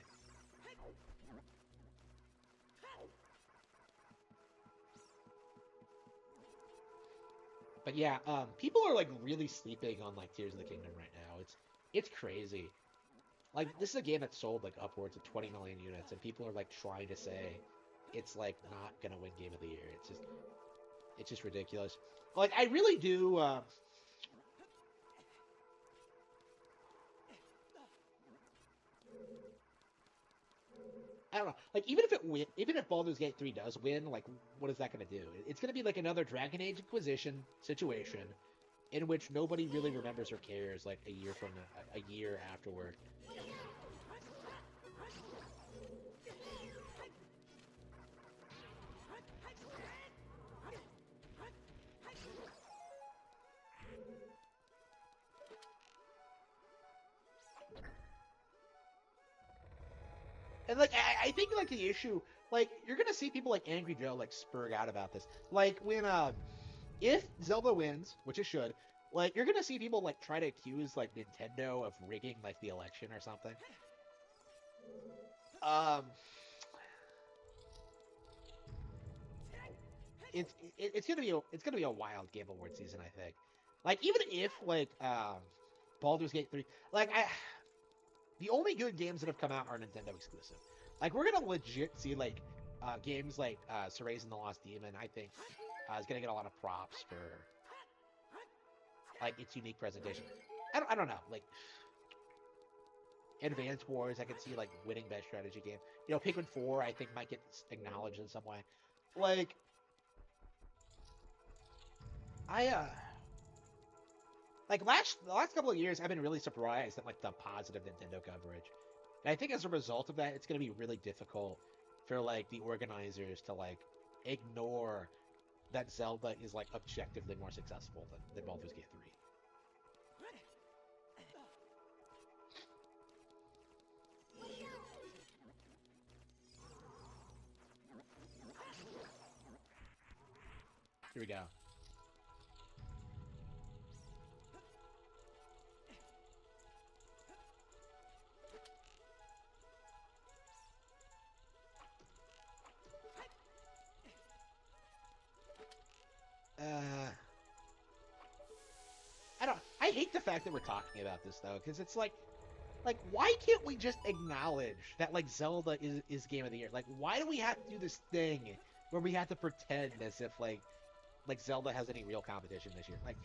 But yeah, people are like really sleeping on like Tears of the Kingdom right now. It's crazy. Like this is a game that sold like upwards of 20 million units, and people are like trying to say it's like not gonna win Game of the Year. It's just ridiculous. Like I really do. I don't know. Like even if Baldur's Gate 3 does win, like what is that gonna do? It's gonna be like another Dragon Age Inquisition situation in which nobody really remembers or cares like a year afterward. And like I think like the issue, like you're gonna see people like Angry Joe like spurg out about this. Like when if Zelda wins, which it should, like you're gonna see people like try to accuse like Nintendo of rigging like the election or something. Um, it's gonna be a wild Game Award season, I think. Like even if like Baldur's Gate 3, like I the only good games that have come out are Nintendo exclusive. Like we're gonna legit see like games like Cereza and the Lost Demon. I think is gonna get a lot of props for like its unique presentation. I don't know. Like Advance Wars, I could see like winning best strategy game. You know, Pikmin 4, I think might get acknowledged in some way. Like I like the last couple of years, I've been really surprised at like the positive Nintendo coverage. And I think as a result of that, it's going to be really difficult for like the organizers to like ignore that Zelda is like objectively more successful than Baldur's Gate 3. Here we go. I don't. I hate the fact that we're talking about this though, because it's like why can't we just acknowledge that like Zelda is Game of the Year? Like why do we have to do this thing where we have to pretend as if like Zelda has any real competition this year? Like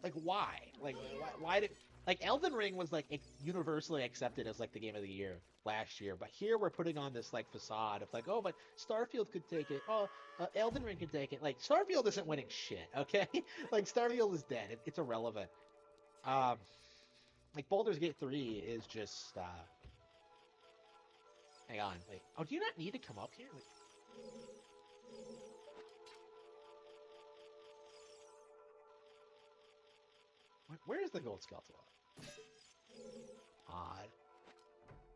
like why? Like why did like Elden Ring was like universally accepted as like the Game of the Year last year, but here we're putting on this like facade of like, oh, but Starfield could take it. Oh, Elden Ring could take it. Like Starfield isn't winning shit, okay? Like Starfield is dead. It's irrelevant. Um, like Baldur's Gate 3 is just. Hang on, wait. Oh, do you not need to come up here? Like, where is the gold skeleton? Odd.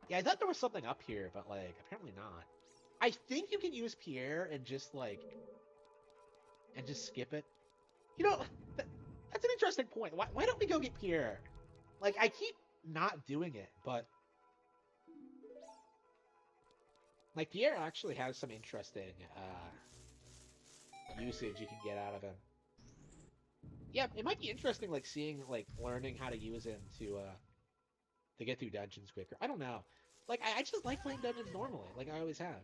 Yeah, I thought there was something up here, but like apparently not. I think you can use Pierre and just skip it. You know, that's an interesting point. Why don't we go get Pierre? Like I keep not doing it, but like Pierre actually has some interesting usage you can get out of him. Yeah, it might be interesting, like seeing, like learning how to use him to get through dungeons quicker. I don't know. Like I just like playing dungeons normally, like I always have.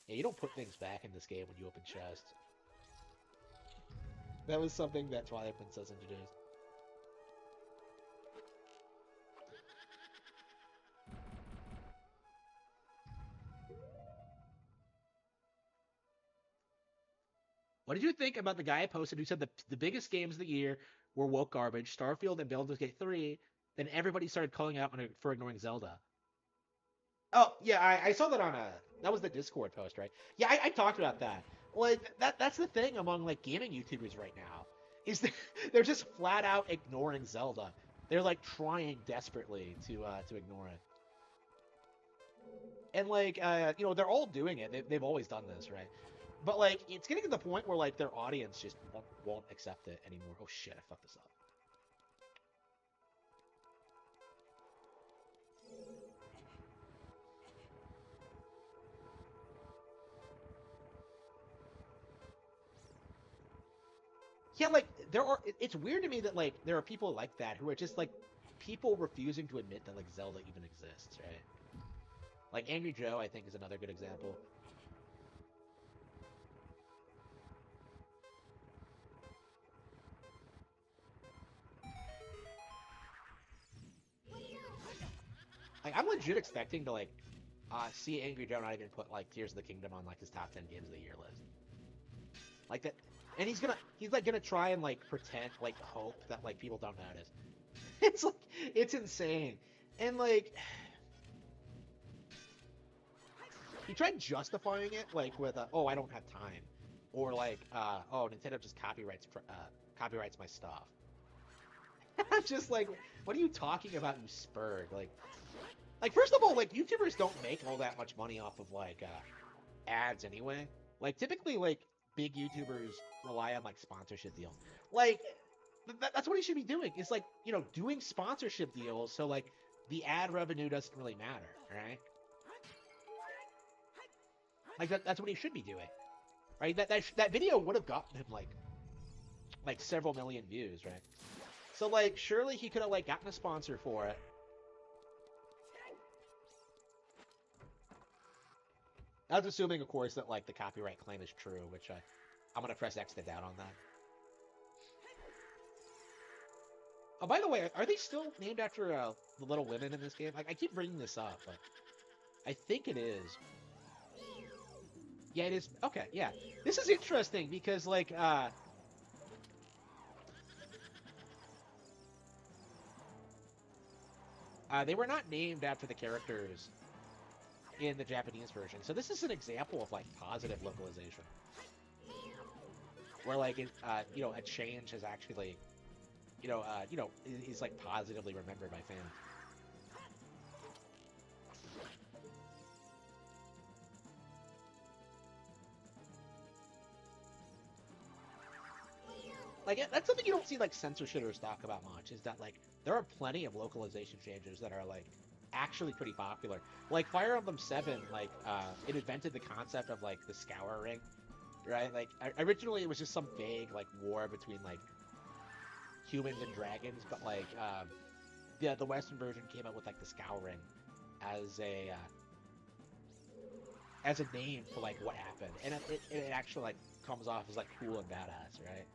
Yeah, you don't put things back in this game when you open chests. That was something that Twilight Princess introduced. What did you think about the guy I posted who said the biggest games of the year were woke garbage, Starfield and Baldur's Gate 3, then everybody started calling out for ignoring Zelda? Oh, yeah, I saw that on that was the Discord post, right? Yeah, I talked about that. Like that's the thing among like gaming YouTubers right now is that they're just flat out ignoring Zelda. They're like trying desperately to ignore it. And like you know, they're all doing it. They've always done this, right? But like it's getting to the point where like their audience just won't accept it anymore. Oh shit, I fucked this up. Yeah, like there are. It's weird to me that like there are people like that who are just like people refusing to admit that like Zelda even exists, right? Like Angry Joe, I think, is another good example. Like I'm legit expecting to like see Angry Joe not even put like Tears of the Kingdom on like his top 10 games of the year list, like that. And he's like gonna try and like pretend like hope that like people don't notice. It's like it's insane, and like he tried justifying it like with oh I don't have time, or like oh Nintendo just copyrights my stuff. I'm just like, what are you talking about, you spurg? Like first of all, like YouTubers don't make all that much money off of like ads anyway. Like typically, like big YouTubers rely on like sponsorship deals. Like that's what he should be doing. Is like doing sponsorship deals, so like the ad revenue doesn't really matter, right? Like that's what he should be doing, right? That video would have gotten him like several million views, right? So like surely he could have like gotten a sponsor for it. I was assuming, of course, that like the copyright claim is true, which I'm gonna press X to doubt on that. Oh, by the way, are they still named after the Little Women in this game? I keep bringing this up, but I think it is. Yeah, it is. Okay, yeah. This is interesting because like they were not named after the characters in the Japanese version. So this is an example of like positive localization, where like a change has actually is like positively remembered by fans. Like that's something you don't see like censorshitters talk about much. Is that like there are plenty of localization changes that are like actually pretty popular. Like Fire Emblem 7, like it invented the concept of like the Scour Ring, right? Like originally it was just some vague like war between like humans and dragons, but like the Western version came up with like the Scour Ring as a name for like what happened, and it actually like comes off as like cool and badass, right?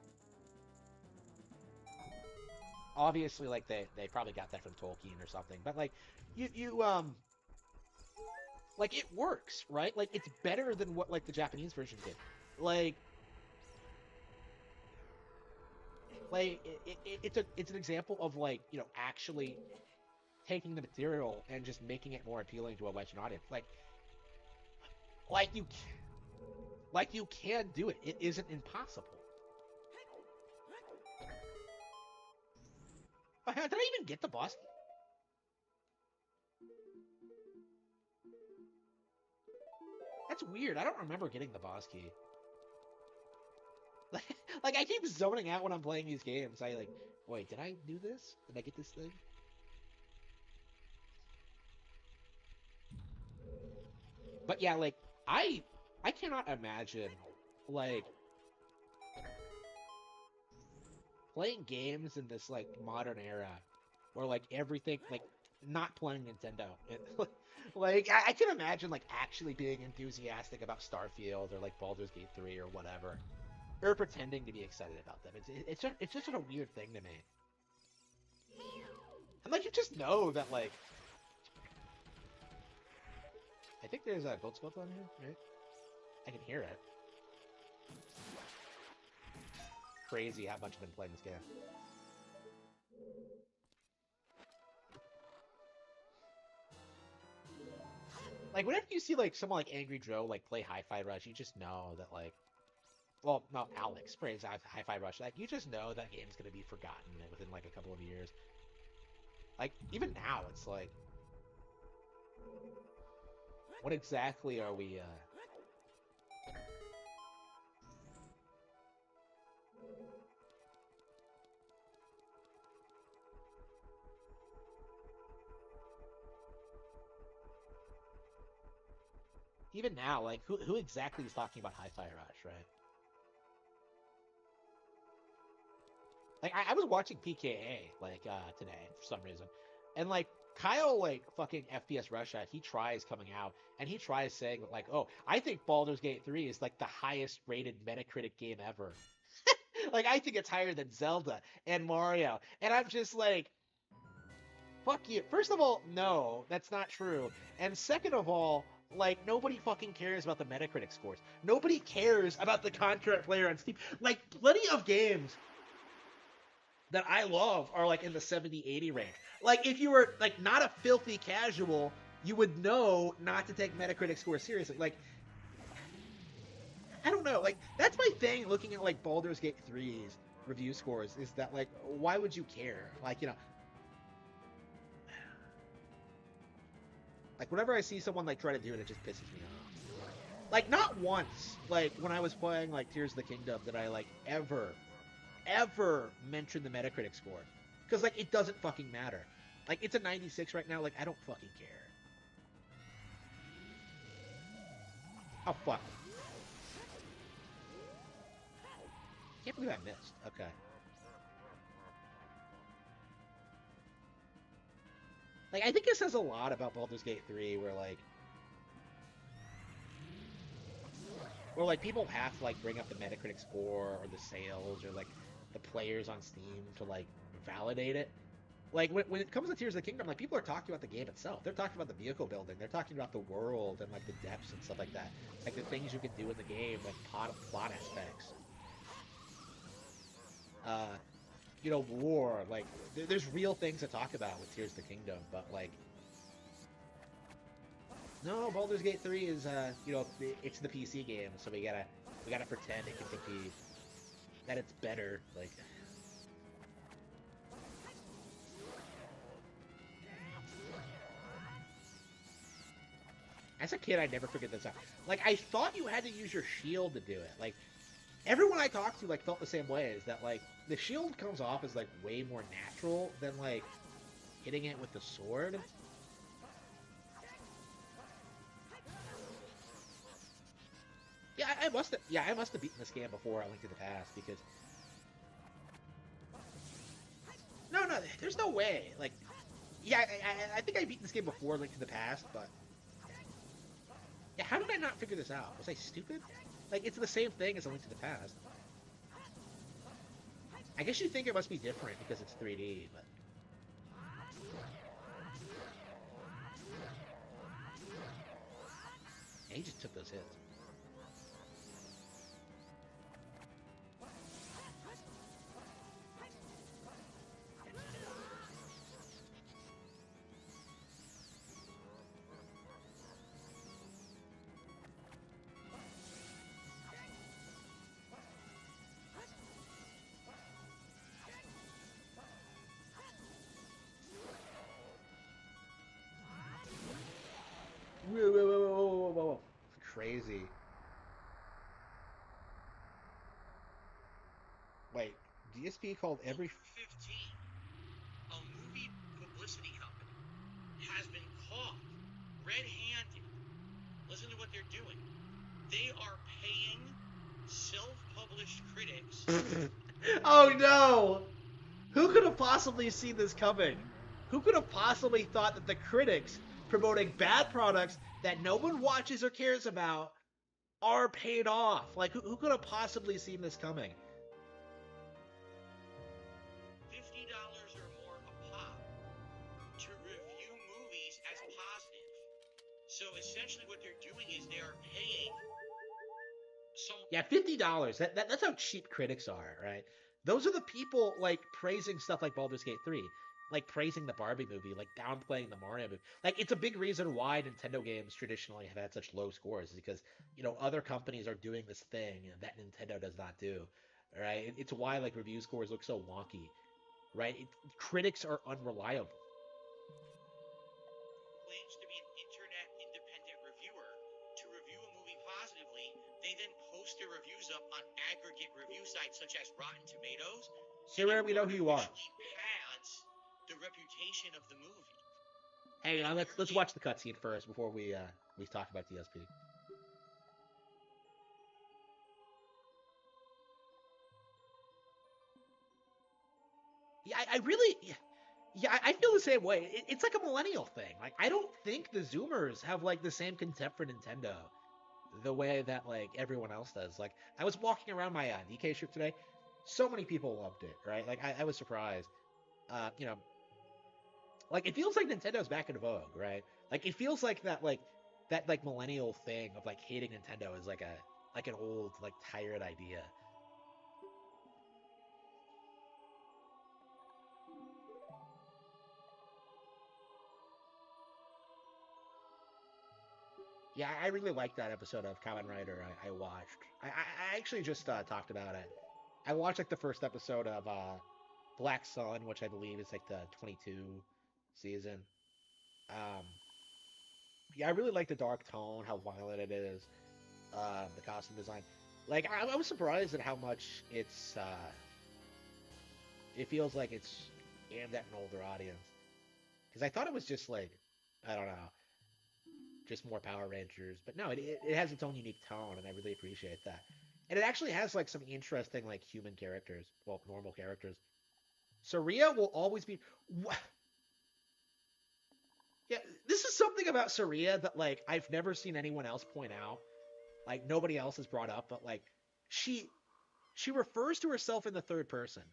Obviously like they probably got that from Tolkien or something, but like you like it works, right? Like it's better than what like the Japanese version did. Like it's an example of like actually taking the material and just making it more appealing to a Western audience. Like you like you can do it. It isn't impossible. Did I even get the boss? That's weird. I don't remember getting the boss key. Like I keep zoning out when I'm playing these games. I like, wait, did I do this? Did I get this thing? But yeah, like I I cannot imagine like playing games in this like modern era where like everything like not playing Nintendo. Like I can imagine like actually being enthusiastic about Starfield or like Baldur's Gate 3 or whatever, or pretending to be excited about them. It's just a weird thing to me. And like you just know that like I think there's a gold scope on here, right? I can hear it. Crazy how much I've been playing this game. Like whenever you see like someone like Angry Joe like play Hi-Fi Rush, you just know that like, well, no, Alex plays Hi-Fi Rush. Like you just know that game's gonna be forgotten within like a couple of years. Like even now, it's like, what exactly are we? Even now, like who exactly is talking about Hi-Fi Rush, right? Like I was watching PKA like today for some reason, and like Kyle like fucking FPS Russia, he tries coming out and he tries saying like, oh, I think Baldur's Gate 3 is like the highest rated Metacritic game ever. Like I think it's higher than Zelda and Mario, and I'm just like, fuck you. First of all, no, that's not true. And second of all, like nobody fucking cares about the Metacritic scores. Nobody cares about the contract player on Steam. Like plenty of games that I love are like in the 70, 80 range. Like if you were like not a filthy casual, you would know not to take Metacritic scores seriously. Like I don't know. Like that's my thing looking at like Baldur's Gate 3's review scores is that like why would you care? Like, you know, like whenever I see someone like try to do it, it just pisses me off. Like not once, like when I was playing like Tears of the Kingdom, did I like ever mention the Metacritic score, because like it doesn't fucking matter. Like it's a 96 right now. Like I don't fucking care. Oh fuck! Can't believe I missed. Okay. Like I think it says a lot about Baldur's Gate 3, where like people have to like bring up the Metacritic score or the sales or like the players on Steam to like validate it. Like when it comes to Tears of the Kingdom, like people are talking about the game itself. They're talking about the vehicle building. They're talking about the world and like the depths and stuff like that. Like the things you can do in the game, like plot aspects. Uh, you know, lore. Like there's real things to talk about with Tears of the Kingdom, but like no, Baldur's Gate 3 is you know, it's the PC game, so we gotta pretend it can compete, that it's better. Like as a kid, I never figured this out. Like I thought you had to use your shield to do it. Like everyone I talked to like felt the same way. Is that like the shield comes off as like way more natural than like hitting it with the sword. Yeah, I must have. Yeah, I must have beaten this game before I Link to the Past because no, there's no way. Like, yeah, I think I beat this game before Link to the Past, but yeah, how did I not figure this out? Was I stupid? Like, it's the same thing as A Link to the Past. I guess you think it must be different because it's 3D, but yeah, he just took those hits. Whoa. Crazy. Wait, DSP called every. 15, a movie publicity company has been caught red-handed. Listen to what they're doing. They are paying self-published critics. Oh no! Who could have possibly seen this coming? Who could have possibly thought that the critics promoting bad products that no one watches or cares about are paid off? Like, who could have possibly seen this coming? $50 or more a pop to review movies as positive. So essentially what they're doing is they are paying some. Yeah, $50. That's how cheap critics are, right? Those are the people like praising stuff like Baldur's Gate 3, like praising the Barbie movie, like downplaying the Mario movie. Like it's a big reason why Nintendo games traditionally have had such low scores, is because, you know, other companies are doing this thing that Nintendo does not do, right? It's why like review scores look so wonky, right? Critics are unreliable. Claims to be an internet independent reviewer to review a movie positively. They then post their reviews up on aggregate review sites such as Rotten Tomatoes. Sarah, we know who you are. Pads the reputation of the movie. Hang on, let's watch the cutscene first before we talk about DSP. Yeah, I really, yeah, I feel the same way. It's like a millennial thing. Like, I don't think the Zoomers have like the same contempt for Nintendo the way that like everyone else does. Like, I was walking around my DK shoot today. So many people loved it, right? Like, I was surprised. You know, like it feels like Nintendo's back in vogue, right? Like, it feels like that millennial thing of like hating Nintendo is like an old like tired idea. Yeah, I really liked that episode of Kamen Rider I watched. I actually just talked about it. I watched like the first episode of Black Sun, which I believe is like the 22 season. Um, yeah, I really like the dark tone, how violent it is, the costume design. Like, I was surprised at how much it feels like it's aimed at an older audience. Because I thought it was just like, I don't know, just more Power Rangers. But no, it has its own unique tone, and I really appreciate that. And it actually has like some interesting like human characters, well, normal characters. Saria will always be. Yeah, this is something about Saria that like I've never seen anyone else point out. Like nobody else has brought up, but like she she refers to herself in the third person.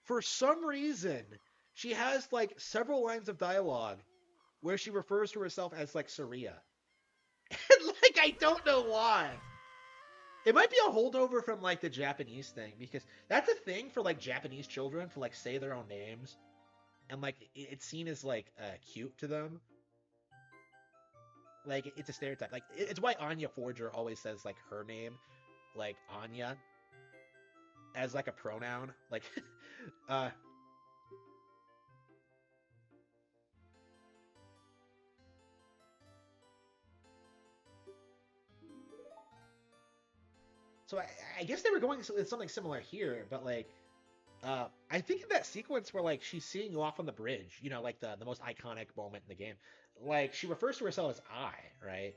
For some reason, she has like several lines of dialogue where she refers to herself as like Saria. And like I don't know why. It might be a holdover from like the Japanese thing because that's a thing for like Japanese children to like say their own names and like it's seen as like cute to them. Like it's a stereotype. Like it's why Anya Forger always says like her name, like Anya, as like a pronoun. Like, uh, so I guess they were going with something similar here, but like, I think in that sequence where like she's seeing you off on the bridge, you know, like the most iconic moment in the game, like she refers to herself as I, right?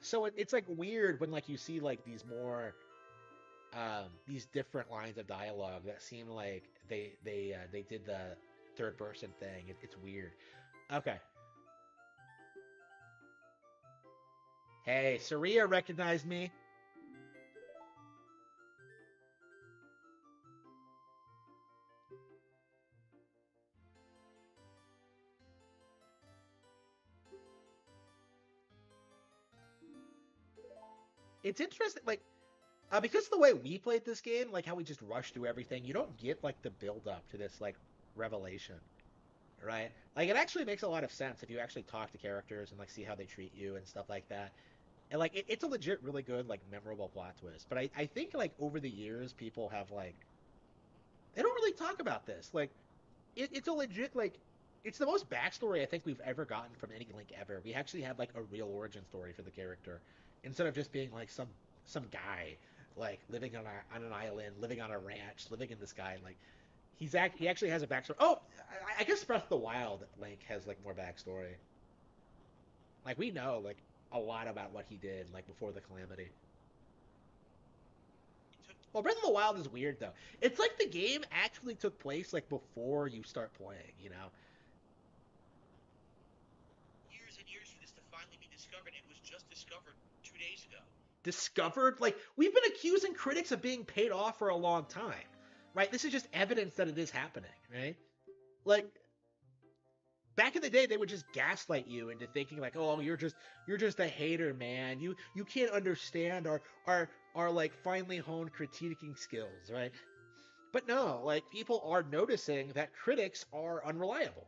So it's like weird when like you see like these more these different lines of dialogue that seem like they did the third person thing. It's weird. Okay. Hey, Saria recognized me. It's interesting, like because of the way we played this game, like how we just rushed through everything, you don't get like the build up to this like revelation, right? Like it actually makes a lot of sense if you actually talk to characters and like see how they treat you and stuff like that. And like it's a legit really good like memorable plot twist. But I think like over the years people have like they don't really talk about this. Like it's a legit like it's the most backstory I think we've ever gotten from any Link ever. We actually had like a real origin story for the character instead of just being like some guy like living on an island, living on a ranch, living in the sky. Like he actually has a backstory. Oh, I guess Breath of the Wild Link has like more backstory. Like we know like a lot about what he did like before the calamity. It took Well, Breath of the Wild is weird though. It's like the game actually took place like before you start playing. You know, years and years for this to finally be discovered. It was just discovered 2 days ago. discovered. Like we've been accusing critics of being paid off for a long time, right? This is just evidence that it is happening, right? Like back in the day, they would just gaslight you into thinking like, oh, you're just a hater, man. You can't understand our like finely honed critiquing skills, right? But no, like people are noticing that critics are unreliable.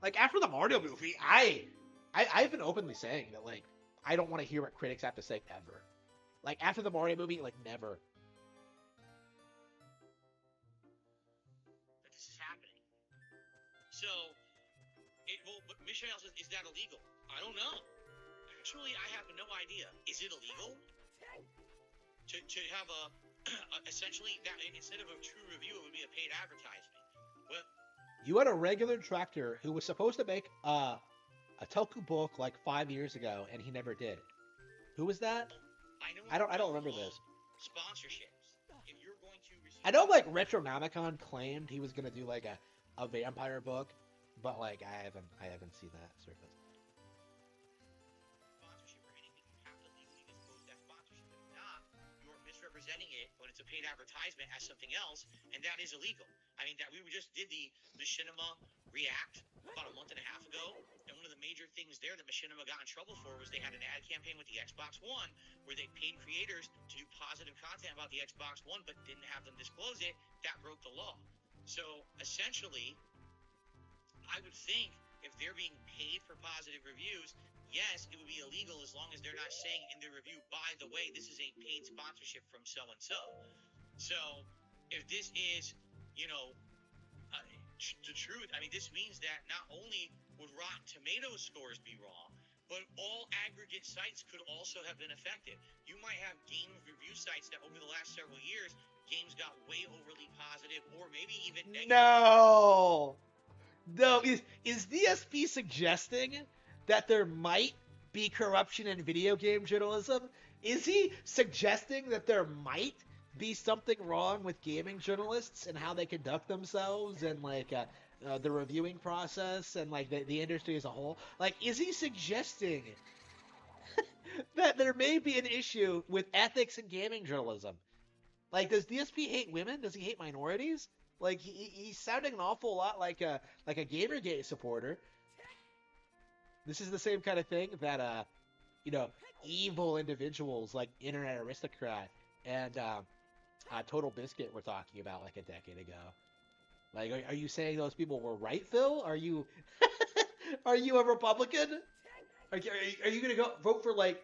Like after the Mario movie, I've been openly saying that like I don't want to hear what critics have to say ever. Like after the Mario movie, like never. That this is happening. So, but Michelle says, is that illegal? I don't know. Actually, I have no idea. Is it illegal to have essentially that instead of a true review, it would be a paid advertisement? Well, You had a regular director who was supposed to make a Toku book like 5 years ago, and he never did. Who was that? I know I don't remember this. sponsorships. If you're going to receive I know like Retronomicon claimed he was gonna do like a vampire book, but like I haven't seen that surface. Sponsorship or anything, you have to legally disclose that sponsorship. If not, you're misrepresenting it when it's a paid advertisement as something else, and that is illegal. I mean, that we just did the Machinima React about a month and a half ago, and one of the major things there that Machinima got in trouble for was they had an ad campaign with the Xbox One where they paid creators to do positive content about the Xbox One but didn't have them disclose it. That broke the law. So essentially, I would think if they're being paid for positive reviews, yes, it would be illegal as long as they're not saying in their review, by the way, this is a paid sponsorship from so and so. So if this is, you know, the truth, I mean, this means that not only would Rotten Tomatoes scores be wrong, but all aggregate sites could also have been affected. You might have game review sites that over the last several years, games got way overly positive or maybe even negative. No. No, is DSP suggesting that there might be corruption in video game journalism? Is he suggesting that there might be something wrong with gaming journalists and how they conduct themselves and like the reviewing process and like the industry as a whole? Like, is he suggesting that there may be an issue with ethics in gaming journalism? Like, does DSP hate women? Does he hate minorities? Like, he's sounding an awful lot like a Gamergate supporter. This is the same kind of thing that evil individuals like Internet Aristocrat and Total Biscuit were talking about like a decade ago. Like, are you saying those people were right, Phil? Are you are you a Republican? Are you gonna go vote for like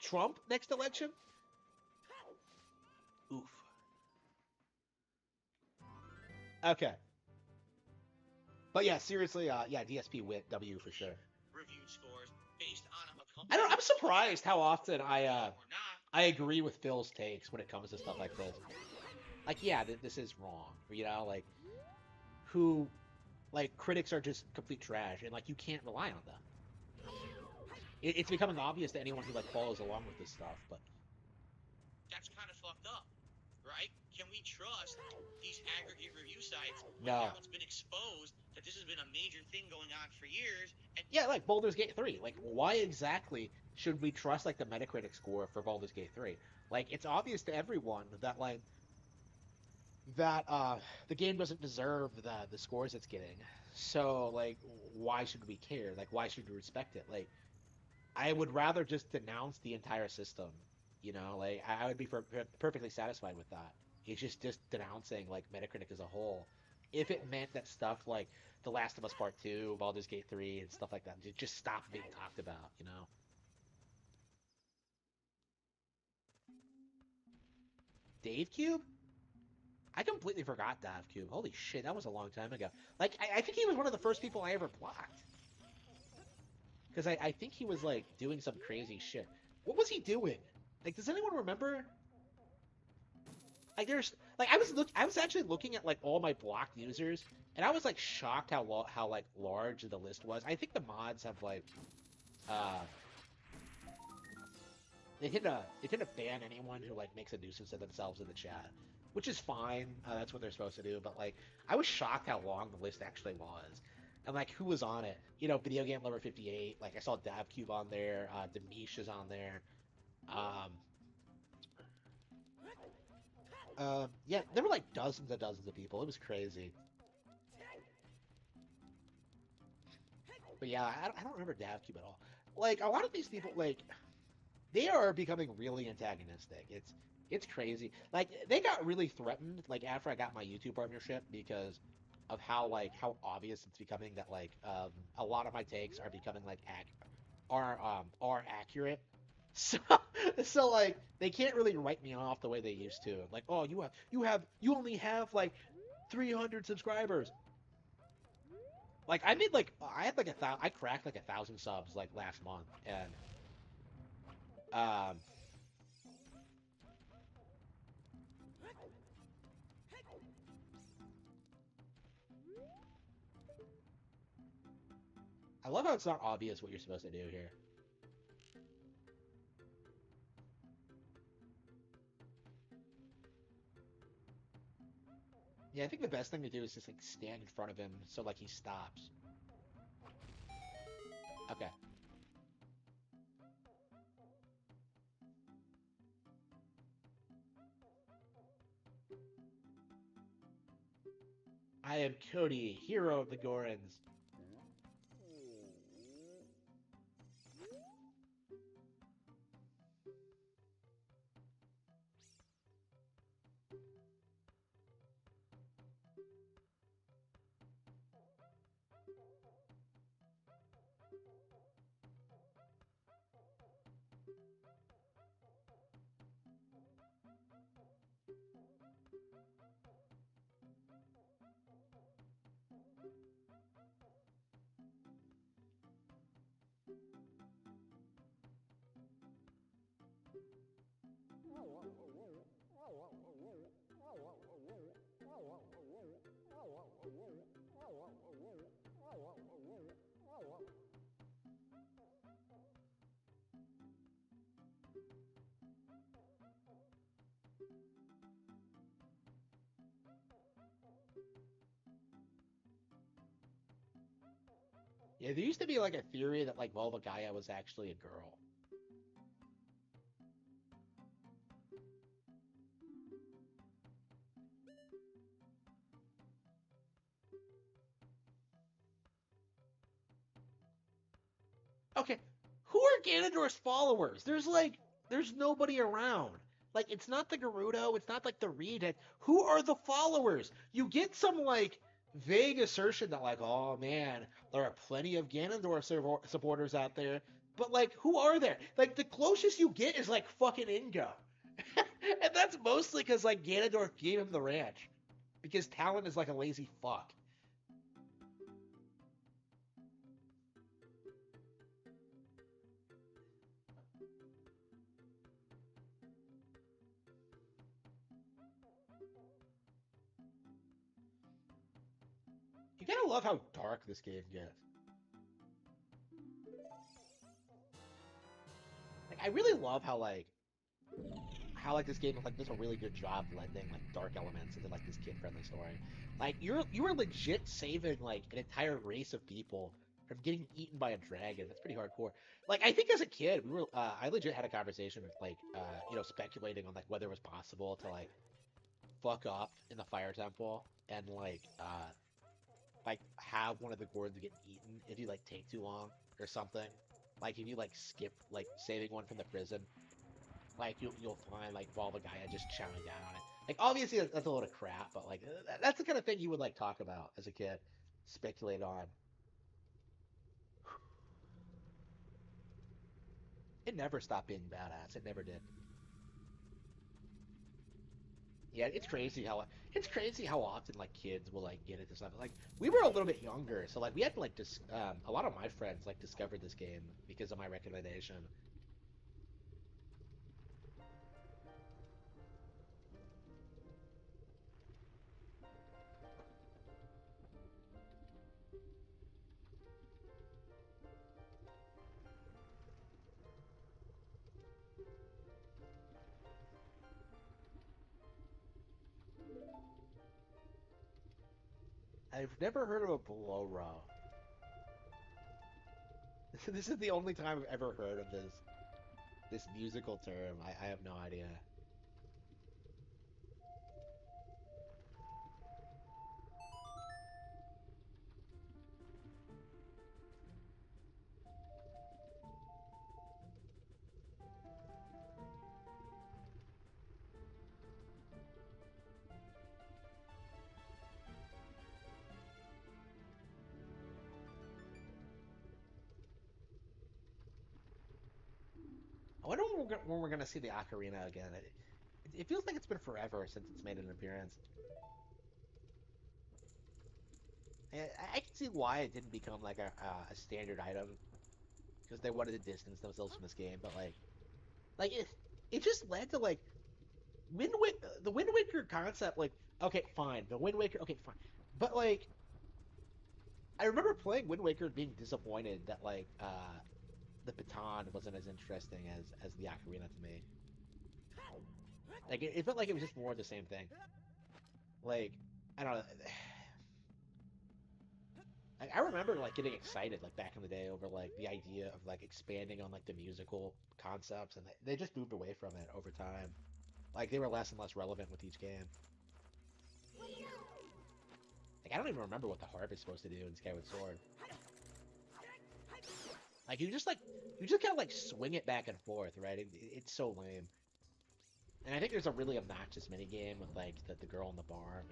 Trump next election? Oof. Okay. But yeah, seriously, yeah, DSP wit W for sure. Reviewed scores based on a company. I'm surprised how often I agree with Phil's takes when it comes to stuff like this. Like, yeah, this is wrong. You know, like critics are just complete trash, and like you can't rely on them. It's becoming obvious to anyone who like follows along with this stuff, but that's kind of fucked up, right? Can we trust these aggregate review sites when no. now it's been exposed that this has been a major thing going on for years? And yeah, like Baldur's Gate 3. Like, why exactly should we trust like the Metacritic score for Baldur's Gate 3? Like, it's obvious to everyone that the game doesn't deserve the scores it's getting. So like, why should we care? Like, why should we respect it? Like, I would rather just denounce the entire system. You know, like I would be perfectly satisfied with that. It's just denouncing like Metacritic as a whole. If it meant that stuff like The Last of Us Part 2, Baldur's Gate 3, and stuff like that just stop being talked about, you know? Dave Cube? I completely forgot Dave Cube. Holy shit, that was a long time ago. Like, I think he was one of the first people I ever blocked. Because I think he was like doing some crazy shit. What was he doing? Like, does anyone remember? Like, I was actually looking at like all my blocked users, and I was like shocked how like large the list was. I think the mods have like, they tend to ban anyone who like makes a nuisance of themselves in the chat, which is fine. That's what they're supposed to do. But like, I was shocked how long the list actually was, and like who was on it. You know, Video Game Lover 58. Like I saw DavCube on there. Demish is on there. Yeah, there were like dozens and dozens of people. It was crazy. But yeah, I don't remember DavCube at all. Like a lot of these people, like they are becoming really antagonistic. It's crazy. Like they got really threatened like after I got my YouTube partnership because of how obvious it's becoming that like a lot of my takes are becoming like are accurate. So so like they can't really write me off the way they used to. Like, oh, you only have like 300 subscribers. Like I made like I had like I cracked like 1,000 subs like last month, and um I love how it's not obvious what you're supposed to do here. Yeah, I think the best thing to do is just like stand in front of him so like he stops. Okay. I am Cody, hero of the Gorons. Yeah, there used to be like a theory that like Volvagaya was actually a girl. Okay, who are Ganondorf's followers? There's nobody around. Like, it's not the Gerudo, it's not like the Reed. Who are the followers? You get some like vague assertion that like, oh man, there are plenty of Ganondorf supporters out there, but like, who are there? Like, the closest you get is like fucking Ingo, and that's mostly because like Ganondorf gave him the ranch because Talon is like a lazy fuck. You gotta love how dark this game gets. Like, I really love how this game like does a really good job blending like dark elements into like this kid friendly story. Like you were legit saving like an entire race of people from getting eaten by a dragon. That's pretty hardcore. Like I think as a kid, I legit had a conversation with like speculating on like whether it was possible to like fuck up in the fire temple and like have one of the gourds get eaten if you like take too long or something. Like if you like skip like saving one from the prison, like you'll find like Volvagaya just chowing down on it. Like obviously that's a load of crap, but like that's the kind of thing you would like talk about as a kid, speculate on. It never stopped being badass. It never did. Yeah, it's crazy how often like kids will like get into something. Like we were a little bit younger, so like we had to like just a lot of my friends like discovered this game because of my recommendation. I've never heard of a blow row. This is the only time I've ever heard of this musical term. I have no idea. I wonder when we're gonna see the ocarina again. It feels like it's been forever since it's made an appearance. I can see why it didn't become like a standard item because they wanted to distance themselves from this game. But like it just led to like the Wind Waker concept. Like okay, fine, the Wind Waker. Okay, fine, but like I remember playing Wind Waker and being disappointed that like the baton wasn't as interesting as the ocarina to me. Like it felt like it was just more of the same thing. Like I don't know. I remember like getting excited like back in the day over like the idea of like expanding on like the musical concepts, and they just moved away from it over time. Like they were less and less relevant with each game. Like I don't even remember what the harp is supposed to do in Skyward Sword. Like you just kind of like swing it back and forth, right? It's so lame. And I think there's a really obnoxious mini game with like the girl in the bar.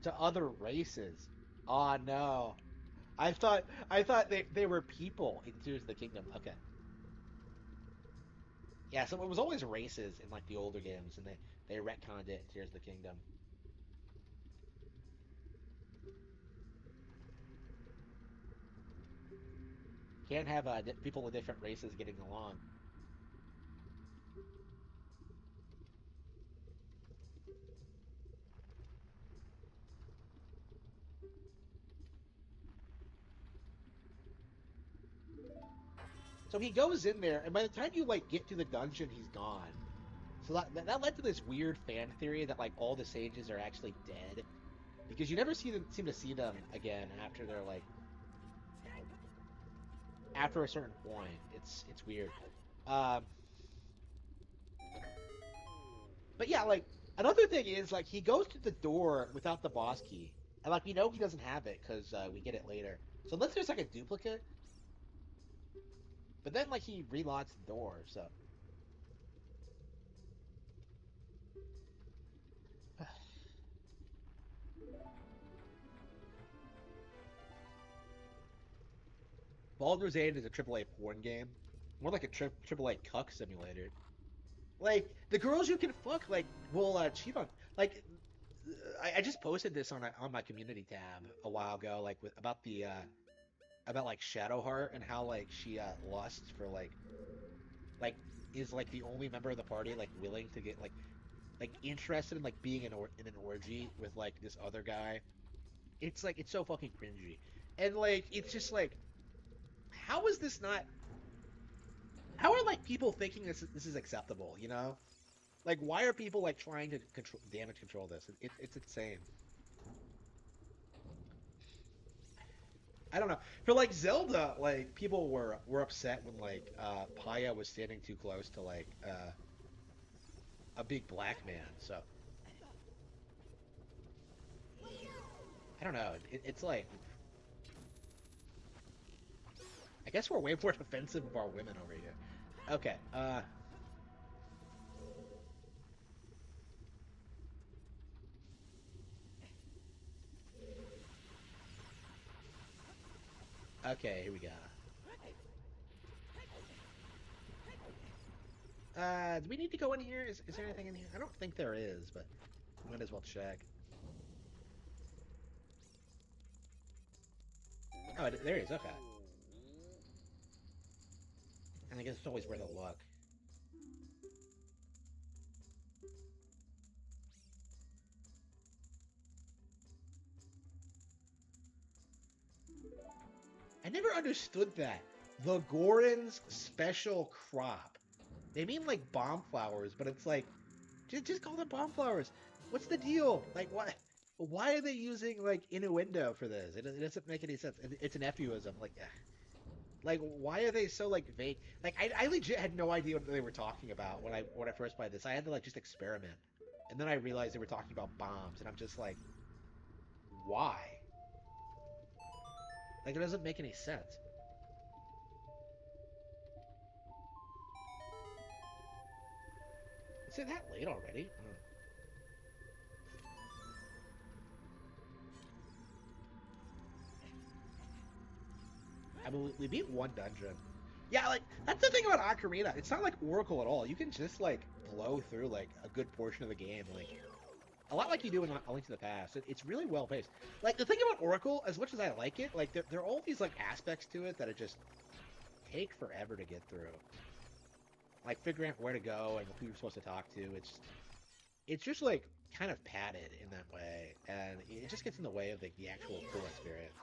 To other races. Oh no. I thought they were people in Tears of the Kingdom. Okay. Yeah, so it was always races in like the older games, and they retconned it in Tears of the Kingdom. Can't have people with different races getting along. So he goes in there, and by the time you like get to the dungeon, he's gone. So that led to this weird fan theory that like all the sages are actually dead because you never seem to see them again after they're like after a certain point. It's weird. Um, but yeah, like another thing is like he goes to the door without the boss key, and like we know he doesn't have it because we get it later. So unless there's like a duplicate, but then like he relocks the door. So Baldur's Gate is a AAA porn game, more like a AAA cuck simulator. Like the girls you can fuck, like will cheat on. Like I just posted this on my community tab a while ago, like about the about like Shadowheart and how like she lusts for like is like the only member of the party like willing to get like interested in like being in an orgy with like this other guy. It's like it's so fucking cringy, and like it's just like how is this not? How are like people thinking this is acceptable? You know, like why are people like trying to damage control this? It's insane. I don't know. For like Zelda, like people were upset when like Paya was standing too close to like a big black man. So I don't know. It's like I guess we're way more defensive of our women over here. Okay. Okay. Here we go. Do we need to go in here? Is there anything in here? I don't think there is, but might as well check. Oh, there is. Okay. And I guess it's always worth a look. I never understood that. The Goron's special crop. They mean like bomb flowers, but it's like just call them bomb flowers. What's the deal? Like what? Why are they using like innuendo for this? It doesn't make any sense. It's an euphemism. Like why are they so like vague? Like I legit had no idea what they were talking about when I first played this. I had to like just experiment, and then I realized they were talking about bombs, and I'm just like, why? Like it doesn't make any sense. Is it that late already? I mean, we beat one dungeon. Yeah, like that's the thing about Ocarina. It's not like Oracle at all. You can just like blow through like a good portion of the game, like a lot like you do in A Link to the Past. It's really well paced. Like the thing about Oracle, as much as I like it, like there are all these like aspects to it that are just take forever to get through. Like figuring out where to go and who you're supposed to talk to. It's just like kind of padded in that way, and it just gets in the way of like the actual cool experience.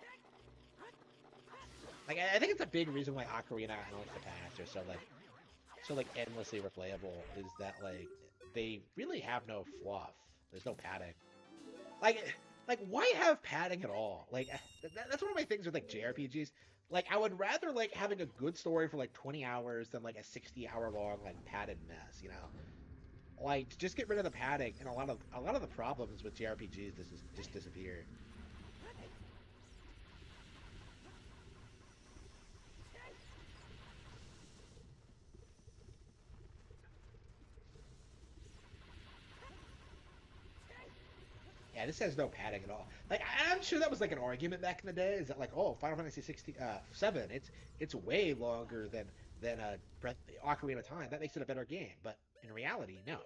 Like I think it's a big reason why Ocarina and like the patch are so like endlessly replayable is that like they really have no fluff. There's no padding. Like like why have padding at all? Like that's one of my things with like JRPGs. Like I would rather like having a good story for like 20 hours than like a 60-hour long like padded mess, you know? Like just get rid of the padding and a lot of the problems with JRPGs just disappear. Yeah, this has no padding at all. Like I'm sure that was like an argument back in the day. Is that like, oh, Final Fantasy 16, 7, it's way longer than Breath Ocarina of Time. That makes it a better game. But in reality, no.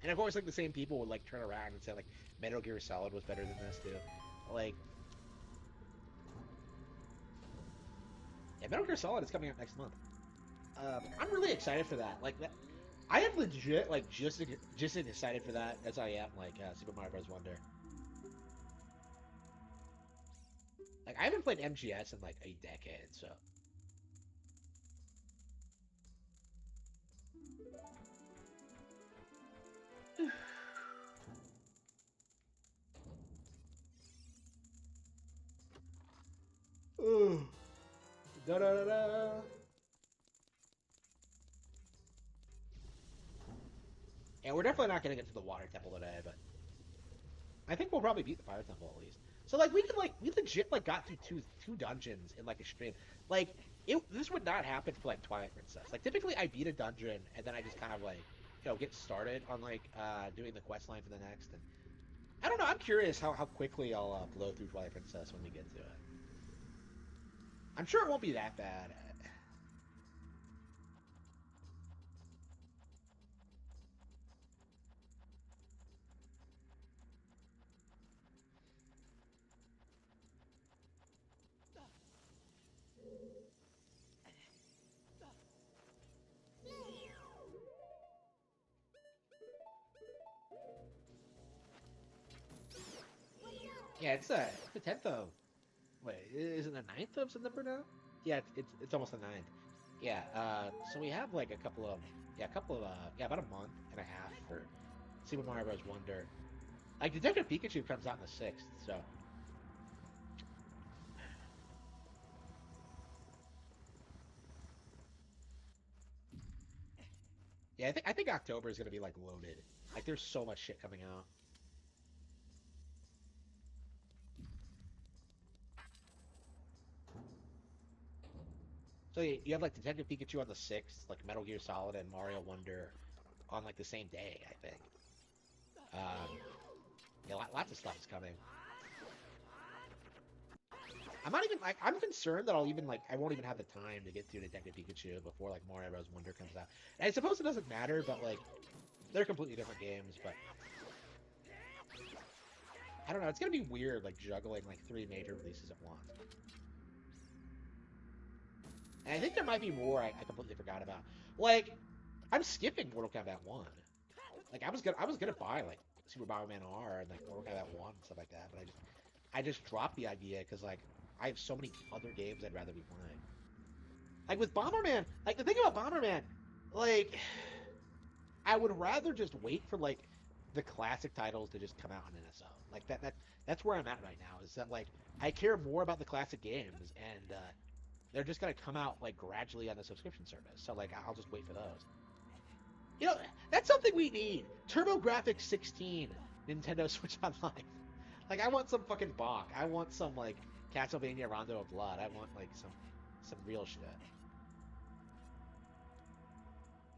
And of course, like the same people would like turn around and say like Metal Gear Solid was better than this too. Like, yeah, Metal Gear Solid is coming out next month. I'm really excited for that. Like that, I am legit like just as excited for that as I am like Super Mario Bros. Wonder. Like I haven't played MGS in like a decade, so. Ooh. Da da da da. And we're definitely not gonna get to the water temple today, but I think we'll probably beat the fire temple at least. So like we legit like got through two dungeons in like a stream. Like this would not happen for like Twilight Princess. Like typically I beat a dungeon and then I just kind of like get started on like doing the quest line for the next. And I don't know. I'm curious how quickly I'll blow through Twilight Princess when we get to it. I'm sure it won't be that bad. Yeah, it's the 10th of. Wait, is it the 9th of September now? Yeah, it's almost the 9th. Yeah, so we have like a couple of yeah, about a month and a half for Super Mario Bros. Wonder. Like Detective Pikachu comes out on the 6th, so yeah, I think October is gonna be like loaded. Like there's so much shit coming out. So you have like Detective Pikachu on the 6th, like Metal Gear Solid and Mario Wonder on like the same day, I think. Yeah, lots of stuff is coming. I'm not even like I'm concerned that I won't even have the time to get through Detective Pikachu before like Mario Bros. Wonder comes out. And I suppose it doesn't matter, but like they're completely different games. But I don't know. It's gonna be weird like juggling like three major releases at once. And I think there might be more I completely forgot about. Like I'm skipping Mortal Kombat 1. Like I was gonna buy like Super Bomberman R and like Mortal Kombat 1 and stuff like that, but I just dropped the idea because like I have so many other games I'd rather be playing. Like with Bomberman, like the thing about Bomberman, like I would rather just wait for like the classic titles to just come out on NSO. Like that's where I'm at right now. Is that like I care more about the classic games and they're just gonna come out like gradually on the subscription service. So like I'll just wait for those. You know, that's something we need. TurboGrafx 16 Nintendo Switch Online. Like I want some fucking Bach. I want some like Castlevania Rondo of Blood. I want like some real shit.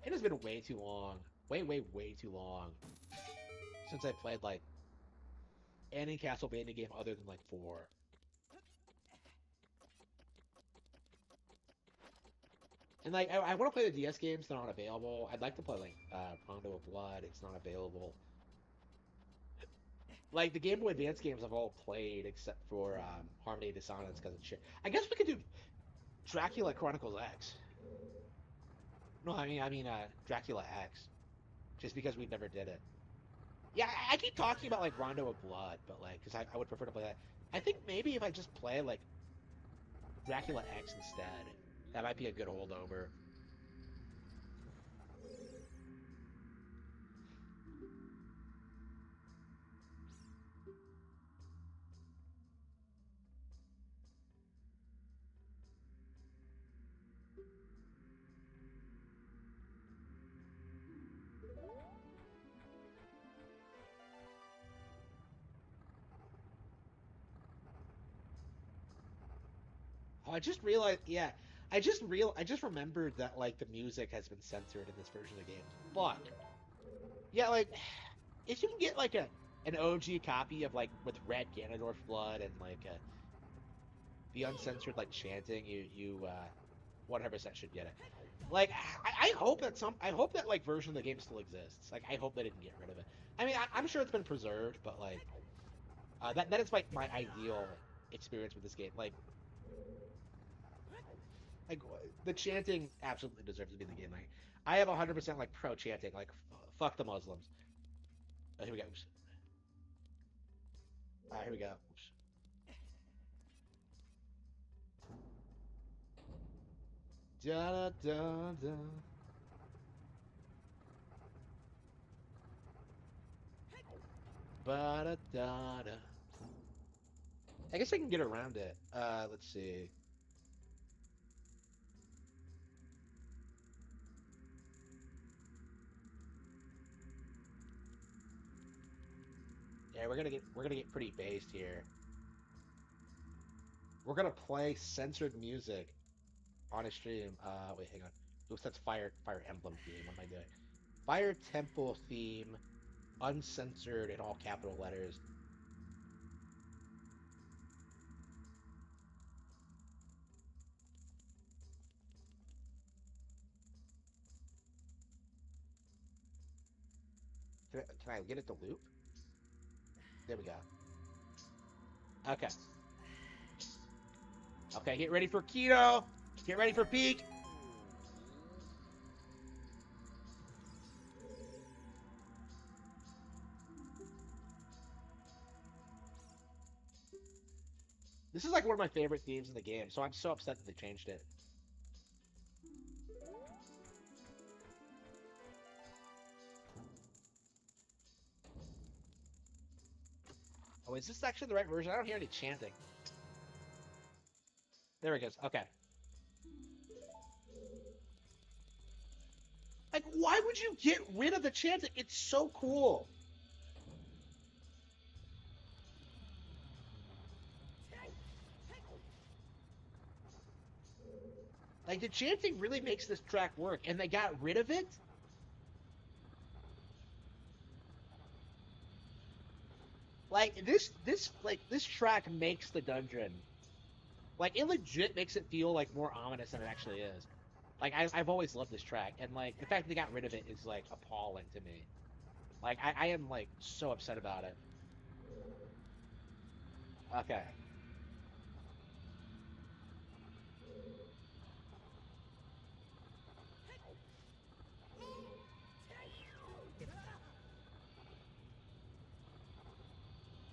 It has been way too long. Way too long since I played like any Castlevania game other than like 4. And like I want to play the DS games. They're not available. I'd like to play like Rondo of Blood. It's not available. Like the Game Boy Advance games I've all played except for Harmony of Dissonance because it's shit. I guess we could do Dracula Chronicles X. No, Dracula X. Just because we never did it. Yeah, I keep talking about like Rondo of Blood, but like, because I would prefer to play that. I think maybe if I just play like Dracula X instead, that might be a good holdover. Oh, I just realized, yeah, I just remembered that like the music has been censored in this version of the game. Fuck. Yeah, like if you can get like an OG copy of like with red Ganondorf blood and like the uncensored like chanting, you 100% should get it. Like I hope that I hope that like version of the game still exists. Like I hope they didn't get rid of it. I mean, I'm sure it's been preserved, but like that is my ideal experience with this game. Like the chanting absolutely deserves to be in the game. Like I have 100% like pro chanting. Like fuck the Muslims. Here we go. Oops. Here we go. Oops. Da da da da. Ba da da da. I guess I can get around it. Let's see. Yeah, we're gonna get pretty based here. We're gonna play censored music on a stream. Wait, hang on. Oops, that's Fire Emblem theme. What am I doing? Fire Temple theme, uncensored in all capital letters. Can I get it to loop? There we go. Okay. Okay, get ready for keto. Get ready for peak. This is like one of my favorite themes in the game, so I'm so upset that they changed it. Oh, is this actually the right version? I don't hear any chanting. There it goes. Okay. Like, why would you get rid of the chanting? It's so cool. Like, the chanting really makes this track work, and they got rid of it? Like, this track makes the dungeon. Like, it legit makes it feel, like, more ominous than it actually is. Like, I've always loved this track, and, like, the fact that they got rid of it is, like, appalling to me. Like, I am, like, so upset about it. Okay.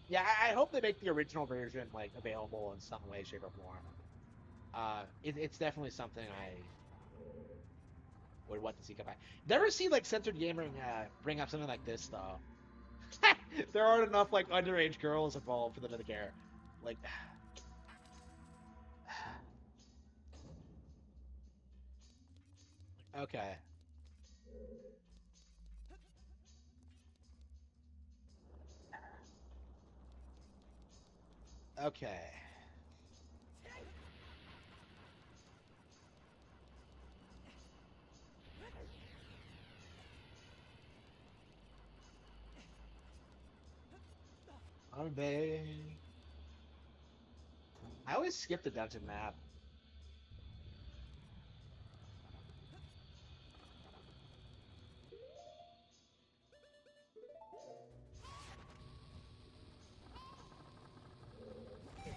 Yeah, I hope they make the original version, like, available in some way, shape, or form. It's definitely something I would want to see come back. Never see, like, censored gaming bring up something like this, though. There aren't enough, like, underage girls involved for them to care. Like, okay. Okay. Unbay. I always skip the dungeon map.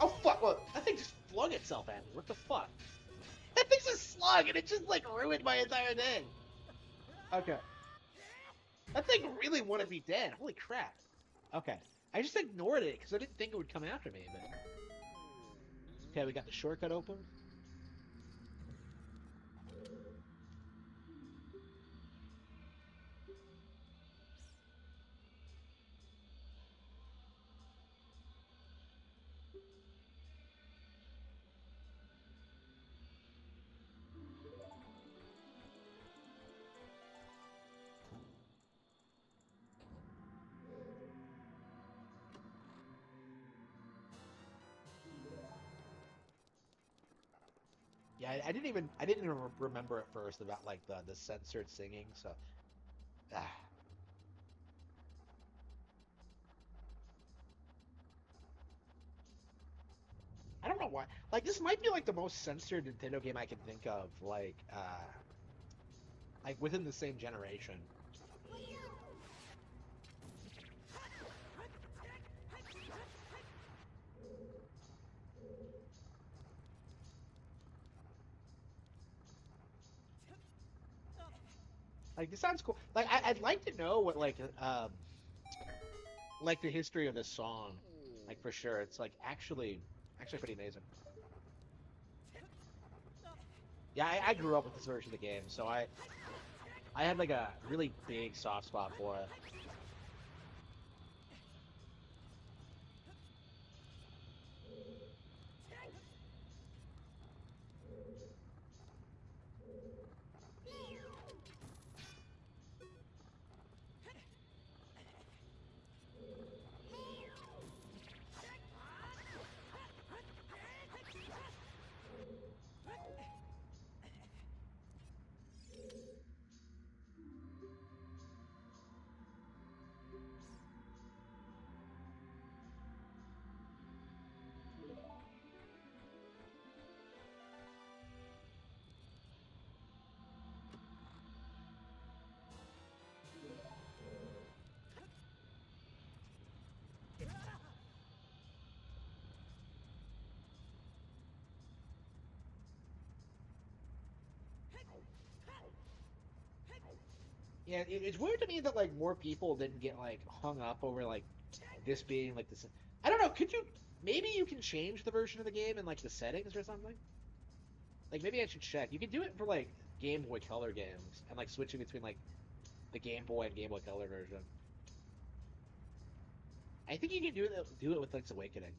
Oh, fuck! What? That thing just flung itself at me. What the fuck? slug, and it just like ruined my entire day. Okay. That thing really wanted me dead. Holy crap. Okay. I just ignored it because I didn't think it would come after me. But okay, we got the shortcut open. Yeah, I didn't even remember at first about like the censored singing. So, ah. I don't know why. Like this might be like the most censored Nintendo game I can think of. Like within the same generation. Like this sounds cool. Like I'd like to know what like the history of this song. Like for sure, it's like actually pretty amazing. Yeah, I grew up with this version of the game, so I had like a really big soft spot for it. Yeah, it's weird to me that like more people didn't get like hung up over like this being like this. I don't know. Could you maybe you can change the version of the game in like the settings or something? Like maybe I should check. You can do it for like Game Boy Color games and like switching between like the Game Boy and Game Boy Color version. I think you can do it with Link's Awakening.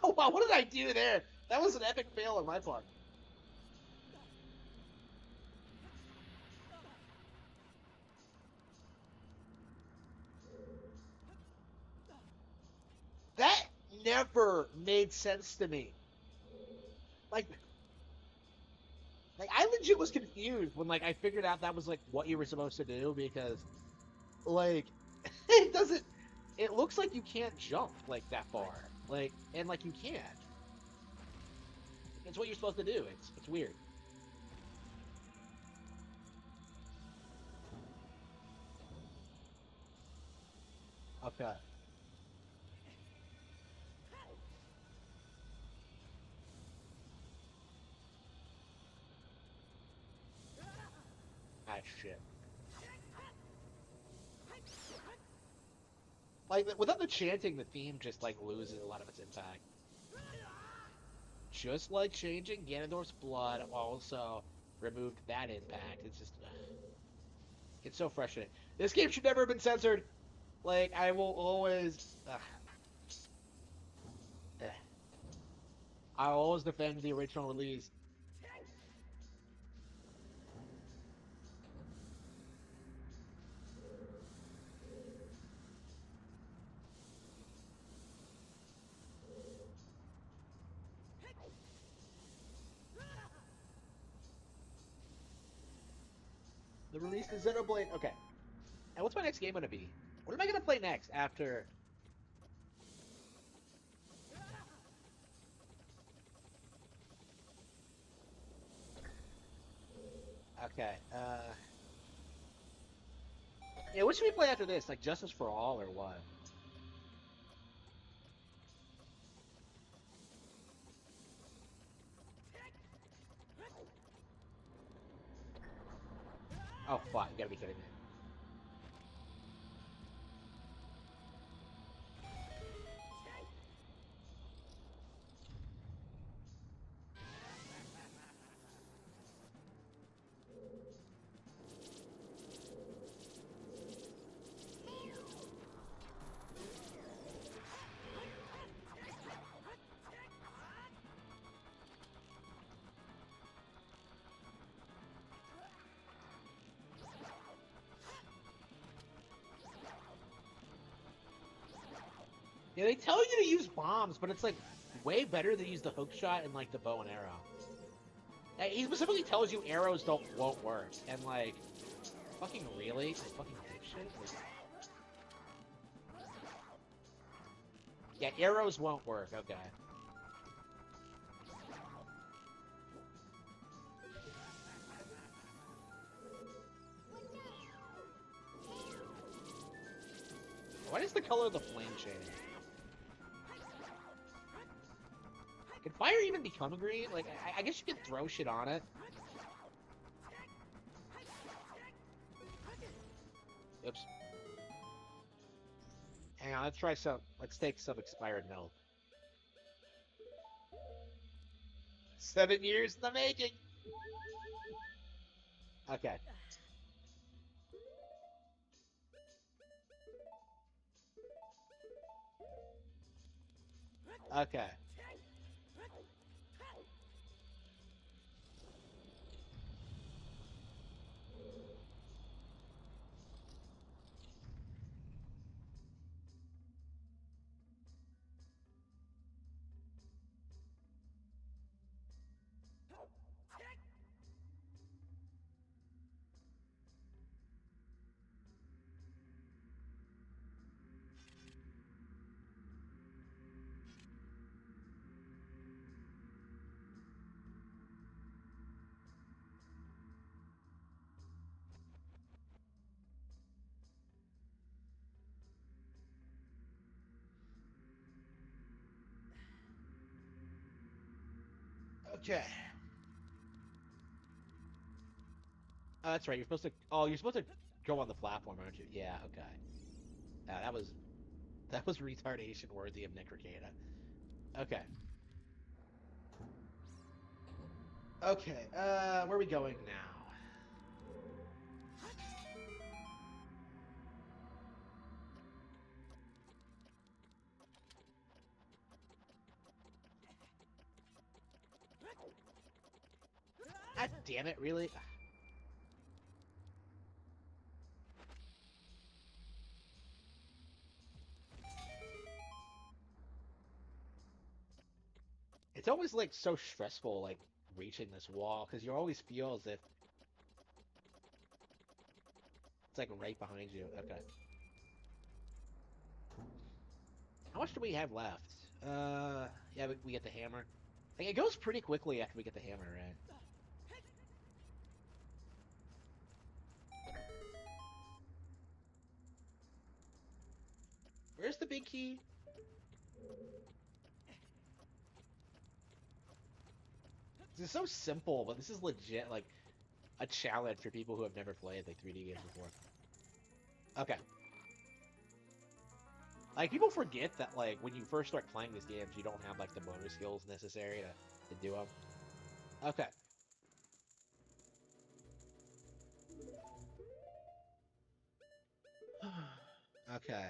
Oh wow, what did I do there? That was an epic fail on my part. That never made sense to me. Like I legit was confused when like I figured out that was like what you were supposed to do because like it doesn't it looks like you can't jump like that far. Like and like you can't. It's what you're supposed to do. It's weird. Okay. Ah shit. Like without the chanting, the theme just like loses a lot of its impact. Just like changing Ganondorf's blood also removed that impact. It's just it's so frustrating. This game should never have been censored. Like I will always eh. I'll always defend the original release. The release of Xenoblade. Okay. And what's my next game gonna be? What am I gonna play next after? Okay. Yeah, what should we play after this? Like Justice for All or what? Oh fuck! You gotta be kidding me. Yeah, they tell you to use bombs, but it's like way better to use the hook shot and like the bow and arrow. He specifically tells you arrows won't work, and like, fucking really, like, fucking dipshit. Like, yeah, arrows won't work. Okay. Why does the color of the flame change? Can fire even become green? Like, I guess you could throw shit on it. Oops. Hang on, let's try some. Let's take some expired milk. 7 years in the making. Okay. Okay. Okay. Oh, that's right. You're supposed to. Oh, you're supposed to go on the platform, aren't you? Yeah. Okay. That was retardation worthy of Necrocata. Okay. Okay. Where are we going now? God damn it! Really? It's always like so stressful, like reaching this wall, because you always feel as if it's like right behind you. Okay. How much do we have left? Yeah, we get the hammer. Like, it goes pretty quickly after we get the hammer, right? Where's the big key? This is so simple, but this is legit like a challenge for people who have never played like 3D games before. Okay. Like, people forget that like when you first start playing these games, you don't have like the motor skills necessary to do them. Okay. Okay.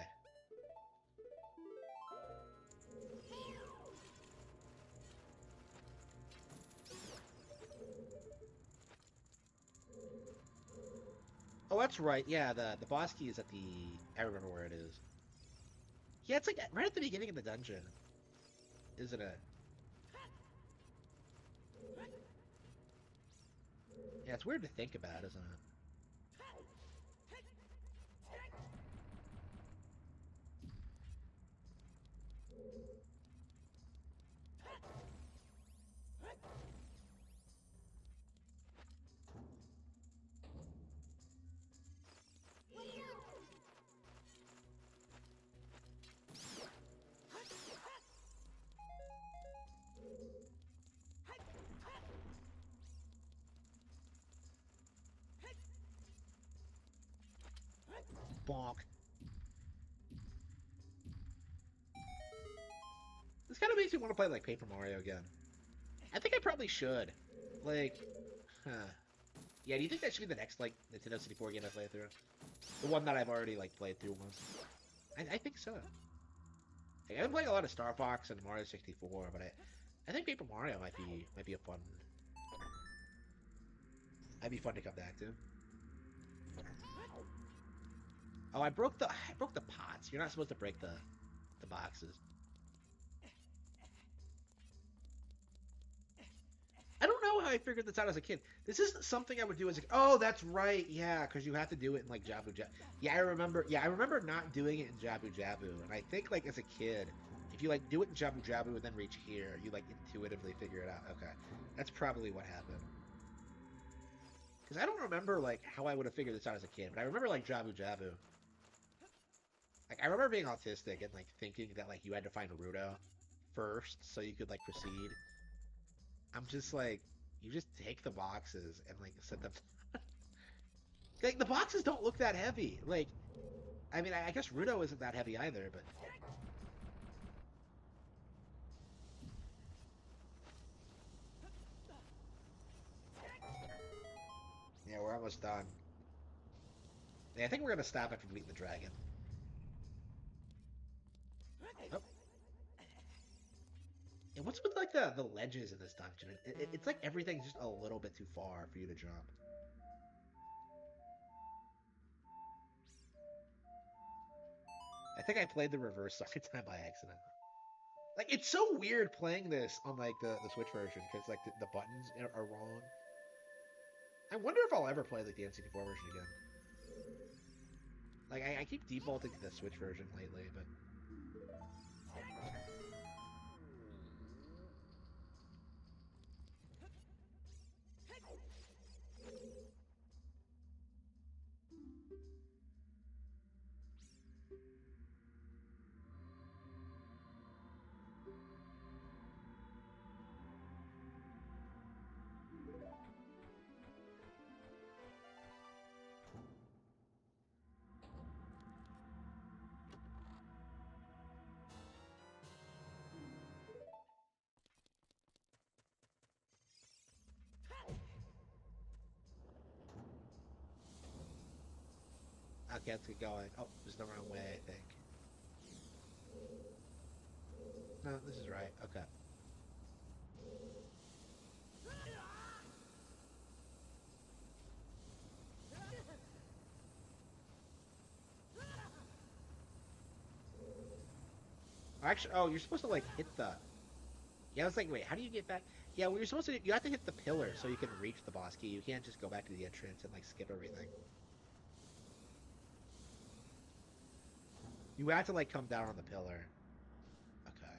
Oh, that's right. Yeah, the boss key is at the. I remember where it is. Yeah, it's like right at the beginning of the dungeon, isn't it? Yeah, it's weird to think about, isn't it? Bonk. This kind of makes me want to play like Paper Mario again. I think I probably should. Like, huh. Yeah, do you think that should be the next like Nintendo 64 game I play through? The one that I've already like played through once. I think so. Like, I've been playing a lot of Star Fox and Mario 64, but I think Paper Mario might be a fun. Might be fun to come back to. Oh, I broke the pots. You're not supposed to break the boxes. I don't know how I figured this out as a kid. This isn't something I would do as a. Oh, that's right. Yeah, because you have to do it in like Jabu Jabu. Yeah, I remember. Yeah, I remember not doing it in Jabu Jabu, and I think like as a kid, if you like do it in Jabu Jabu and then reach here, you like intuitively figure it out. Okay, that's probably what happened. Because I don't remember like how I would have figured this out as a kid, but I remember like Jabu Jabu. Like I remember being autistic and like thinking that like you had to find Rudo first so you could like proceed. I'm just like, you just take the boxes and like set them. Like the boxes don't look that heavy. Like, I mean, I guess Rudo isn't that heavy either, but. Yeah, we're almost done. Yeah, I think we're gonna stop after meeting the dragon. Oh. And what's with like the ledges in this dungeon? It's like everything's just a little bit too far for you to jump. I think I played the reverse second time by accident. Like it's so weird playing this on like the Switch version because like the buttons are wrong. I wonder if I'll ever play like the N64 version again. Like I keep defaulting to the Switch version lately, but okay, let's get going. Oh, this is the wrong way, I think. No, this is right. Okay. Actually, oh, you're supposed to like hit the. Yeah, I was like, wait, how do you get back? Yeah, well, you're supposed to. You have to hit the pillar so you can reach the boss key. You can't just go back to the entrance and like skip everything. You have to like come down on the pillar. Okay.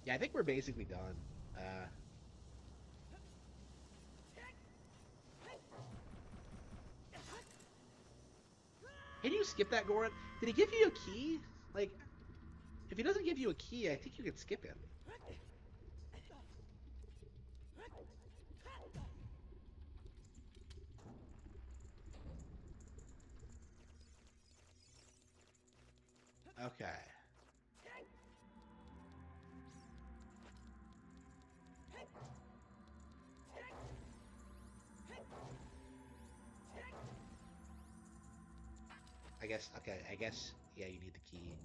Yeah, I think we're basically done. Can you skip that, Goran? Did he give you a key? Like, if he doesn't give you a key, I think you can skip him. Okay. I guess, okay, I guess, yeah, you need the key.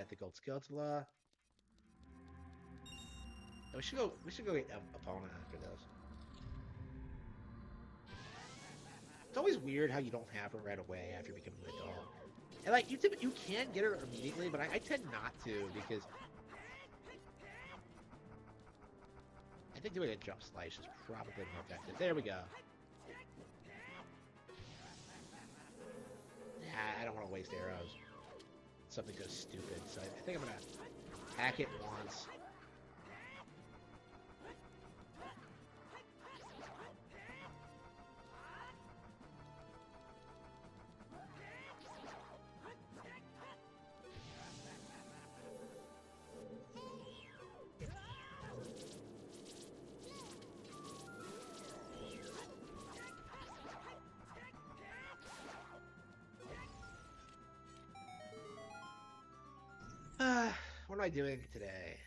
mythical Skeletor. We should go. We should go get opponent after this. It's always weird how you don't have her right away after becoming an adult. And like you can get her immediately, but I tend not to because I think doing a jump slice is probably more effective. There we go. Yeah, I don't want to waste arrows. Something goes stupid, so I think I'm gonna hack it once. What am I doing today?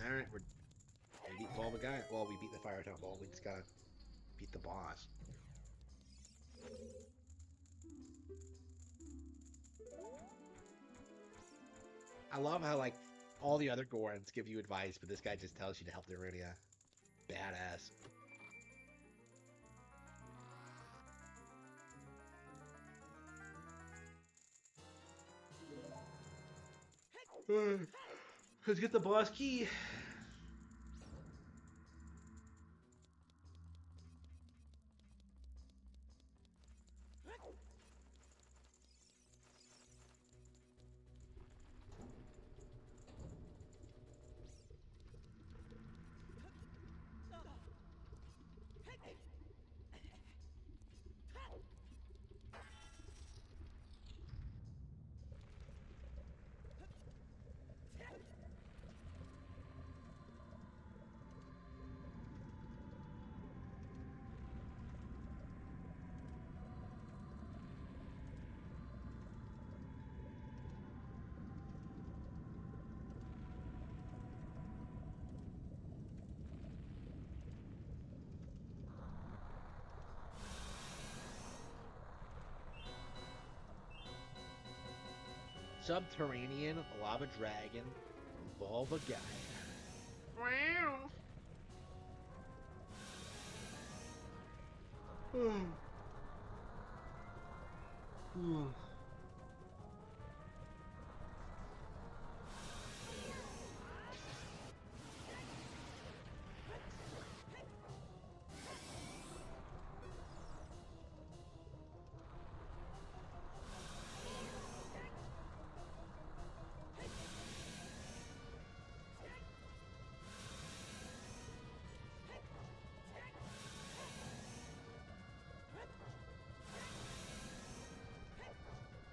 Alright, we beat Bulba guy. Well, we beat the Fire Temple. We just gotta beat the boss. I love how, like, all the other Gorons give you advice, but this guy just tells you to help the Irunia. Badass. Let's get the boss key. Subterranean lava dragon, Bulba guy. Wow.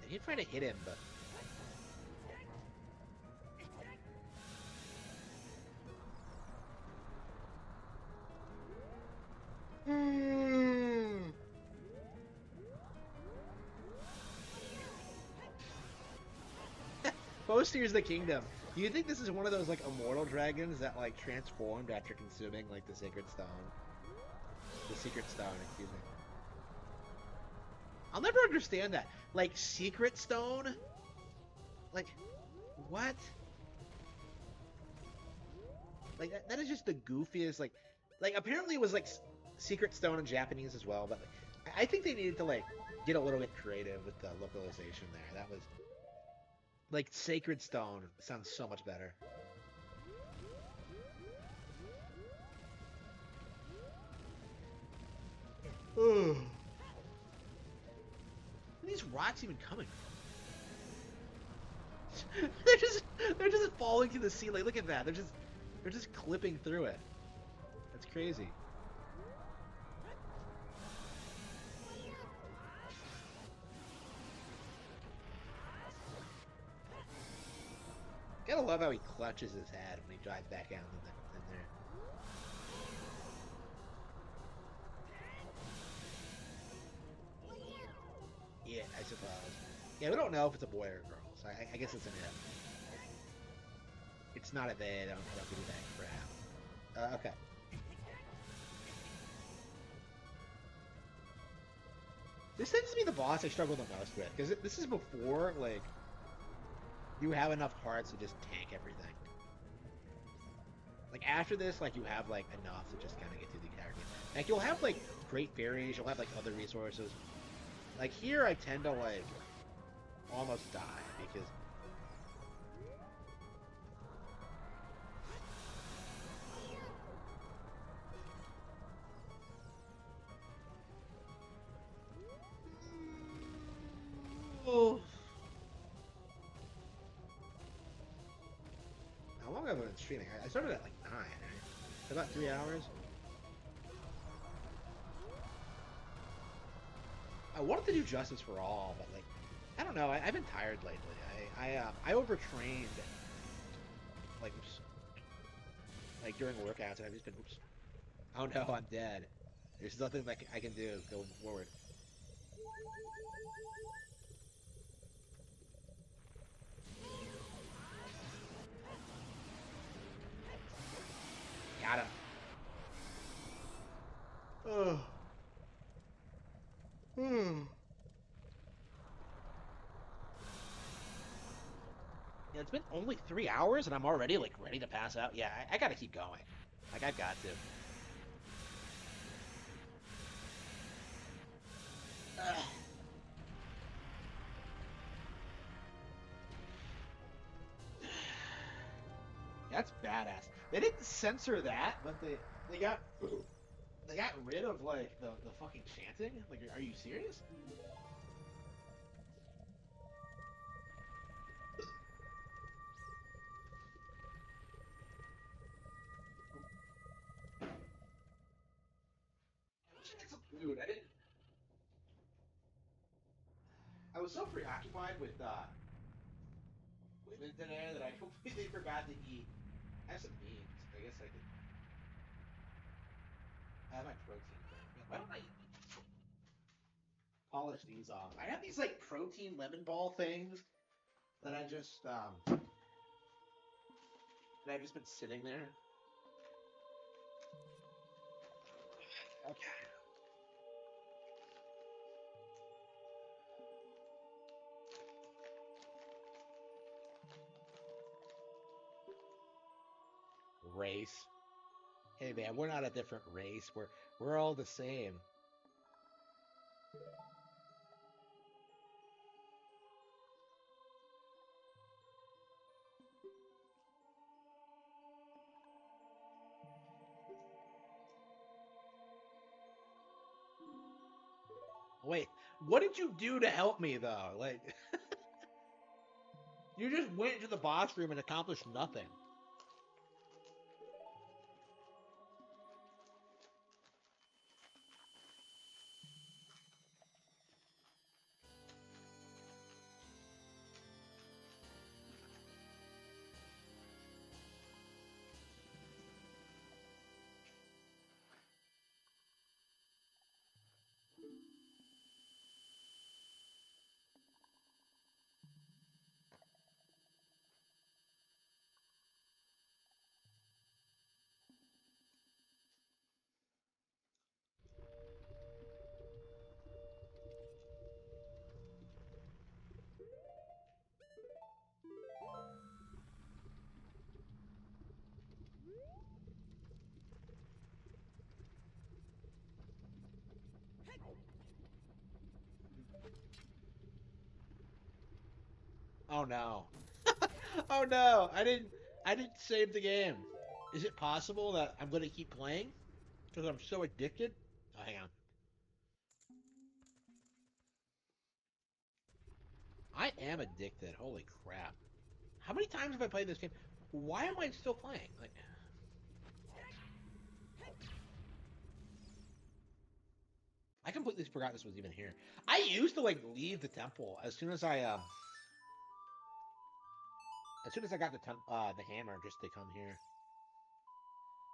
He tried to hit him, but Boaster's the kingdom. Do you think this is one of those like immortal dragons that like transformed after consuming like the sacred stone? The secret stone, excuse me. I'll never understand that. Like secret stone? Like what? Like that is just the goofiest like apparently it was like secret stone in Japanese as well, but like, I think they needed to like get a little bit creative with the localization there. That was like sacred stone sounds so much better. Where are these rocks even coming from? they're just falling to the sea. Like look at that. They're just clipping through it. That's crazy. Gotta love how he clutches his head when he drives back down in there. it, I suppose. Yeah, we don't know if it's a boy or a girl, so I guess it's an it. It's not a they. I don't give you that crap. Okay. This tends to be the boss I struggle the most with, because this is before, like, you have enough hearts to just tank everything. Like, after this, like, you have, like, enough to just kind of get through the character. Like, you'll have, like, great berries, you'll have, like, other resources. Like, here I tend to, like, almost die, because... Oh. How long have I been streaming? I started at, like, 9, right? About 3 hours? I wanted to do Justice for All, but, like, I don't know. I've been tired lately. I overtrained, like, oops, like during workouts, and I've just been, oops. Oh no, I'm dead. There's nothing that I can do going forward. Got him. Oh. Hmm. Yeah, it's been only 3 hours, and I'm already like ready to pass out. Yeah, I gotta keep going. Like I've got to. Ugh. That's badass. They didn't censor that, but they got rid of like the fucking chanting. Like, are you serious? I wish I had some food. I didn't. I was so preoccupied with women today that I completely forgot to eat. I have some beans. I guess I could. I have my protein thing. Why don't I polish these off? I have these like protein lemon ball things that I've just been sitting there. Okay. Race. Hey man, we're not a different race. We're all the same. Wait, what did you do to help me though? Like, you just went into the boss room and accomplished nothing. Oh no. Oh no. I didn't save the game. Is it possible that I'm going to keep playing because I'm so addicted? Oh, hang on. I am addicted. Holy crap. How many times have I played this game? Why am I still playing? Like, I completely forgot this was even here. I used to like leave the temple as soon as I got the hammer just to come here.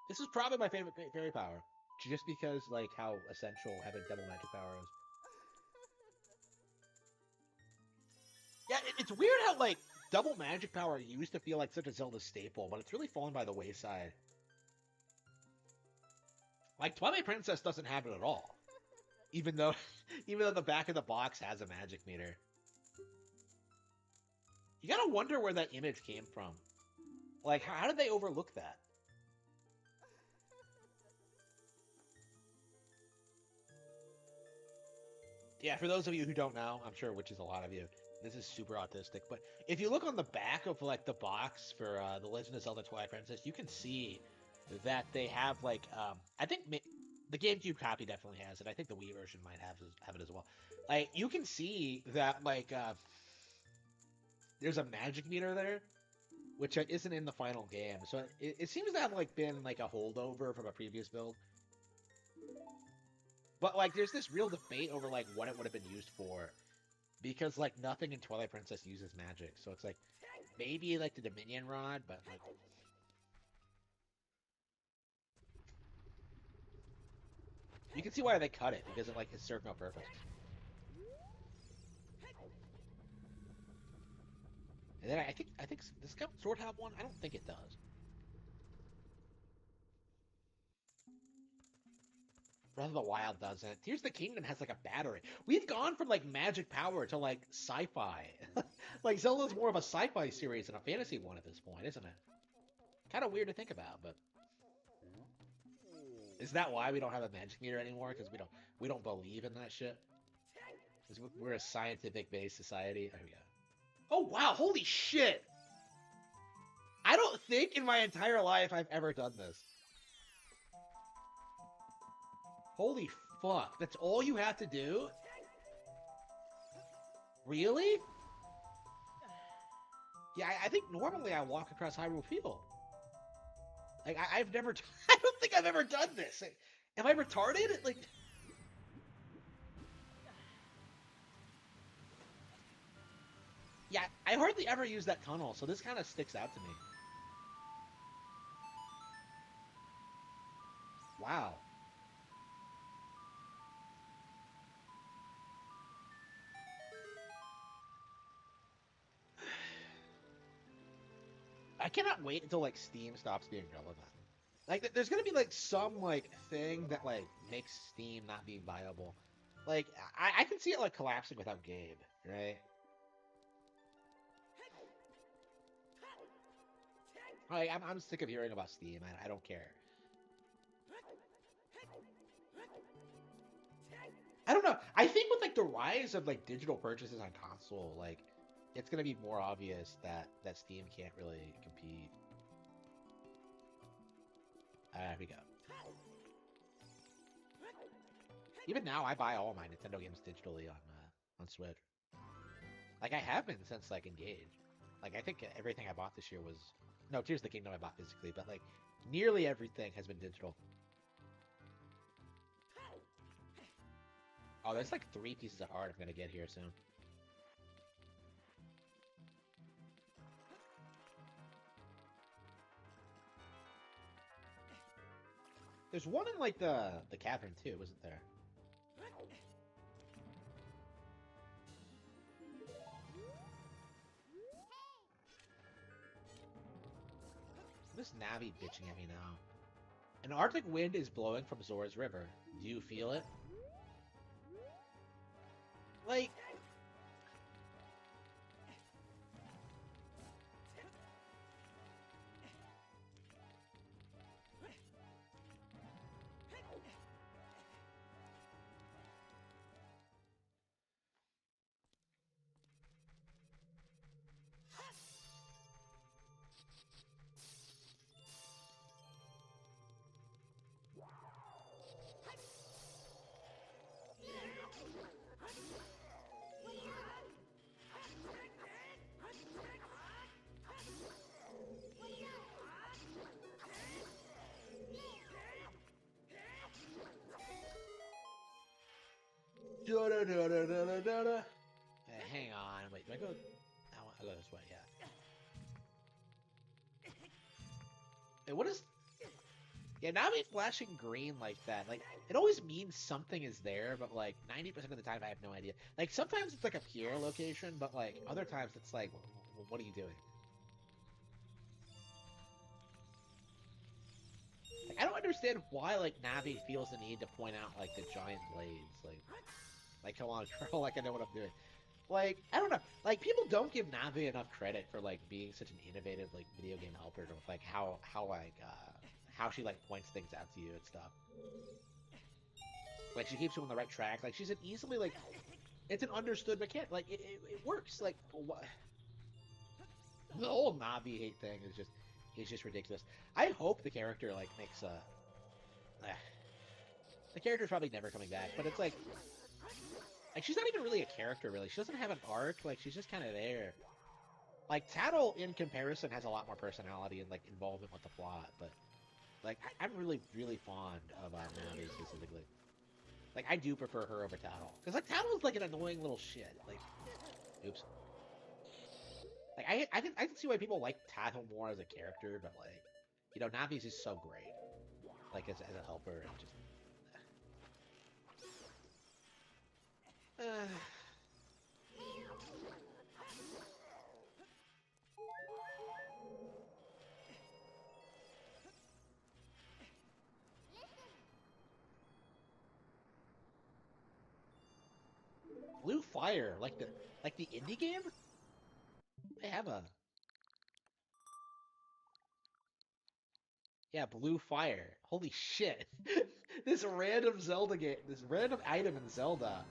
This is probably my favorite fairy power, just because like how essential having double magic power is. it's weird how like double magic power used to feel like such a Zelda staple, but it's really fallen by the wayside. Like Twilight Princess doesn't have it at all, even though even though the back of the box has a magic meter. You gotta wonder where that image came from. Like, how did they overlook that? Yeah, for those of you who don't know, I'm sure which is a lot of you, this is super autistic, but if you look on the back of like the box for the Legend of Zelda Twilight Princess, you can see that they have like I think the GameCube copy definitely has it. I think the Wii version might have it as well. Like you can see that like there's a magic meter there, which isn't in the final game. So it seems to have like been like a holdover from a previous build. But like there's this real debate over like what it would have been used for. Because like nothing in Twilight Princess uses magic. So it's like maybe like the Dominion Rod, but like you can see why they cut it, because it like it served no purpose. And then I think does Sword have one? I don't think it does. Breath of the Wild doesn't. Tears of the Kingdom has like a battery. We've gone from like magic power to like sci-fi. Like Zelda's more of a sci-fi series than a fantasy one at this point, isn't it? Kind of weird to think about, but is that why we don't have a magic meter anymore? Because we don't believe in that shit. Because we're a scientific-based society. There we go. Oh wow! Holy shit! I don't think in my entire life I've ever done this. Holy fuck! That's all you have to do? Really? Yeah, I think normally I walk across Hyrule Field. Like I've never. I don't think I've ever done this. Am I retarded? Like. Yeah, I hardly ever use that tunnel, so this kind of sticks out to me. Wow. I cannot wait until like Steam stops being relevant. Like, there's gonna be like some like thing that like makes Steam not be viable. Like, I can see it like collapsing without Gabe, right? Like, I'm sick of hearing about Steam. I don't care. I don't know. I think with like the rise of like digital purchases on console, like it's gonna be more obvious that Steam can't really compete. Here we go. Even now, I buy all my Nintendo games digitally on Switch. Like I have been since like Engage. Like I think everything I bought this year was no Tears of the Kingdom I bought physically, but like nearly everything has been digital. Oh, there's like 3 pieces of art I'm gonna get here soon. There's one in like the cavern too, wasn't there? This Navi bitching at me now. An Arctic wind is blowing from Zora's River. Do you feel it? Like... Hang on, wait, do I go... I'll go this way, yeah. Hey, what is... Yeah, Navi flashing green like that, like, it always means something is there, but like 90% of the time I have no idea. Like sometimes it's like a Pierre location, but like other times it's like, what are you doing? Like, I don't understand why like Navi feels the need to point out like the giant blades, like come on, girl, like I know what I'm doing. Like, I don't know. Like, people don't give Navi enough credit for like being such an innovative like video game helper with like how she like points things out to you and stuff. Like she keeps you on the right track. Like she's an easily like it's an understood mechanic. Like it works. Like the whole Navi hate thing is just ridiculous. I hope the character like makes a the character's probably never coming back, but it's like she's not even really a character really. She doesn't have an arc. Like she's just kind of there. Like Tattle in comparison has a lot more personality and like involvement with the plot, but like I'm really fond of Navi specifically. Like I do prefer her over Tattle because like Tattle's like an annoying little shit. Like, oops. Like I can see why people like Tattle more as a character, but like you know Navi's just so great. Like as a helper and just. Blue Fire, like the indie game. I have a yeah, Blue Fire. Holy shit! This random Zelda game, this random item in Zelda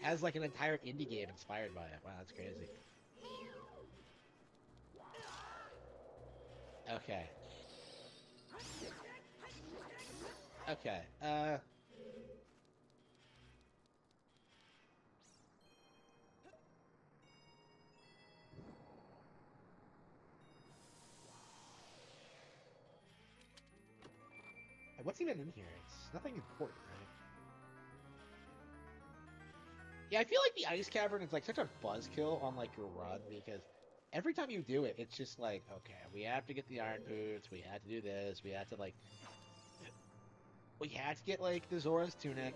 has like an entire indie game inspired by it. Wow, that's crazy. Okay. Okay. What's even in here? It's nothing important, right? Yeah, I feel like the Ice Cavern is like such a buzzkill on like your run because every time you do it, it's just like, okay, we have to get the Iron Boots, we had to do this, we had to get like the Zora's Tunic.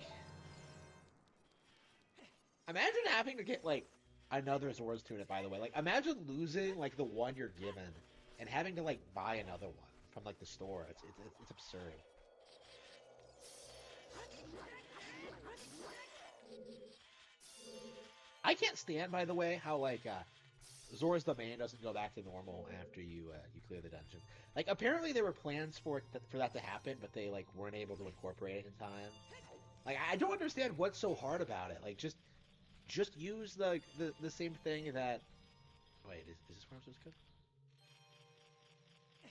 Imagine having to get like another Zora's Tunic, by the way. Like, imagine losing like the one you're given and having to like buy another one from like the store. It's absurd. I can't stand, by the way, how like Zora's domain doesn't go back to normal after you clear the dungeon. Like, apparently there were plans for that to happen, but they like weren't able to incorporate it in time. Like, I don't understand what's so hard about it. Like, just use the same thing that. Wait, is this where I'm supposed to go?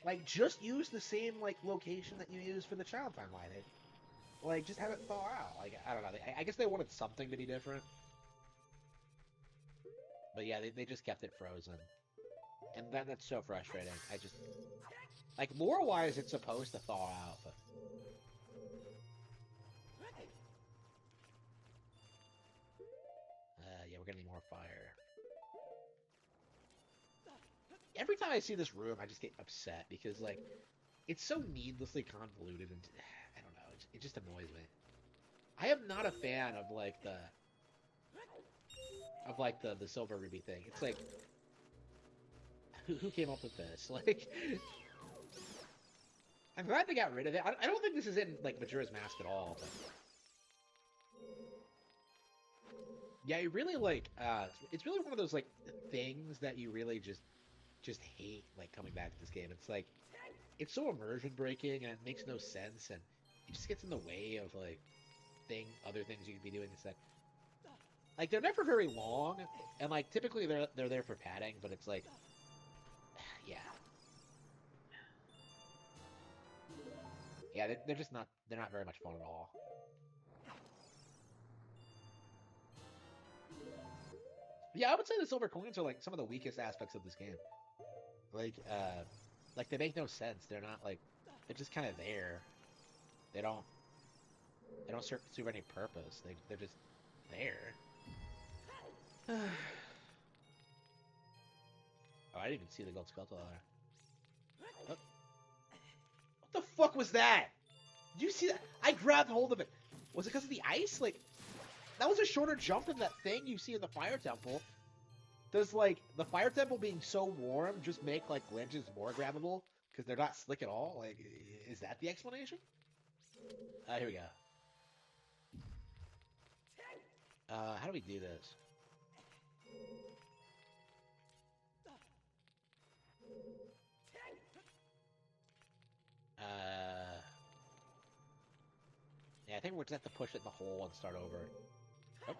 Like, just use the same like location that you used for the child timeline. Like, just have it thaw out. Like, I don't know. I guess they wanted something to be different. But yeah, they just kept it frozen. And that's so frustrating. I just... Like, lore-wise, it's supposed to thaw out, but... yeah, we're gonna need more fire. Every time I see this room, I just get upset, because, like, it's so needlessly convoluted, and... I don't know, it just annoys me. I am not a fan of, like, the Silver Ruby thing. It's like... Who came up with this? Like... I'm glad they got rid of it. I don't think this is in, like, Majora's Mask at all, but... Yeah, you really, like, it's really one of those, like, things that you really just hate, like, coming back to this game. It's like, it's so immersion breaking, and it makes no sense, and it just gets in the way of, like, other things you could be doing instead. Like, they're never very long, and, like, typically they're there for padding, but it's like, yeah. Yeah, they're just not, they're not very much fun at all. Yeah, I would say the silver coins are, like, some of the weakest aspects of this game. Like, they make no sense. They're not, like, they're just kind of there. They don't, they don't serve any purpose. They're just there. Oh, I didn't even see the gold skull there. What the fuck was that? Did you see that? I grabbed hold of it. Was it because of the ice? Like, that was a shorter jump than that thing you see in the Fire Temple. Does, like, the Fire Temple being so warm just make, like, glitches more grabbable? Because they're not slick at all? Like, is that the explanation? Here we go. How do we do this? Yeah, I think we're just have to push it in the hole and start over. Oh.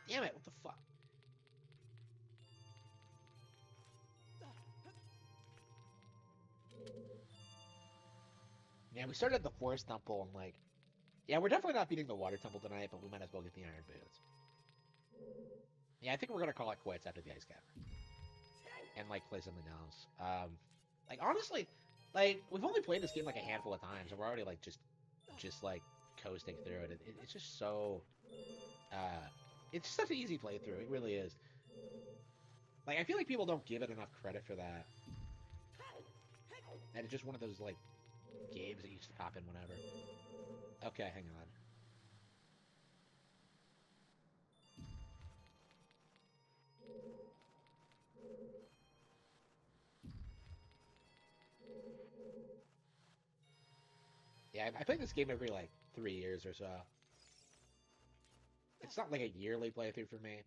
Damn it, what the fuck? Yeah, we started at the Forest Temple and, like... Yeah, we're definitely not beating the Water Temple tonight, but we might as well get the Iron Boots. Yeah, I think we're gonna call it quits after the Ice Cavern. And, like, play something else. Like, honestly, like, we've only played this game, like, a handful of times, and we're already, like, just like, coasting through it. It's just so... it's such an easy playthrough. It really is. Like, I feel like people don't give it enough credit for that. And it's just one of those, like, games that used to pop in whenever. Okay, hang on. Yeah, I play this game every, like, 3 years or so. It's not, like, a yearly playthrough for me.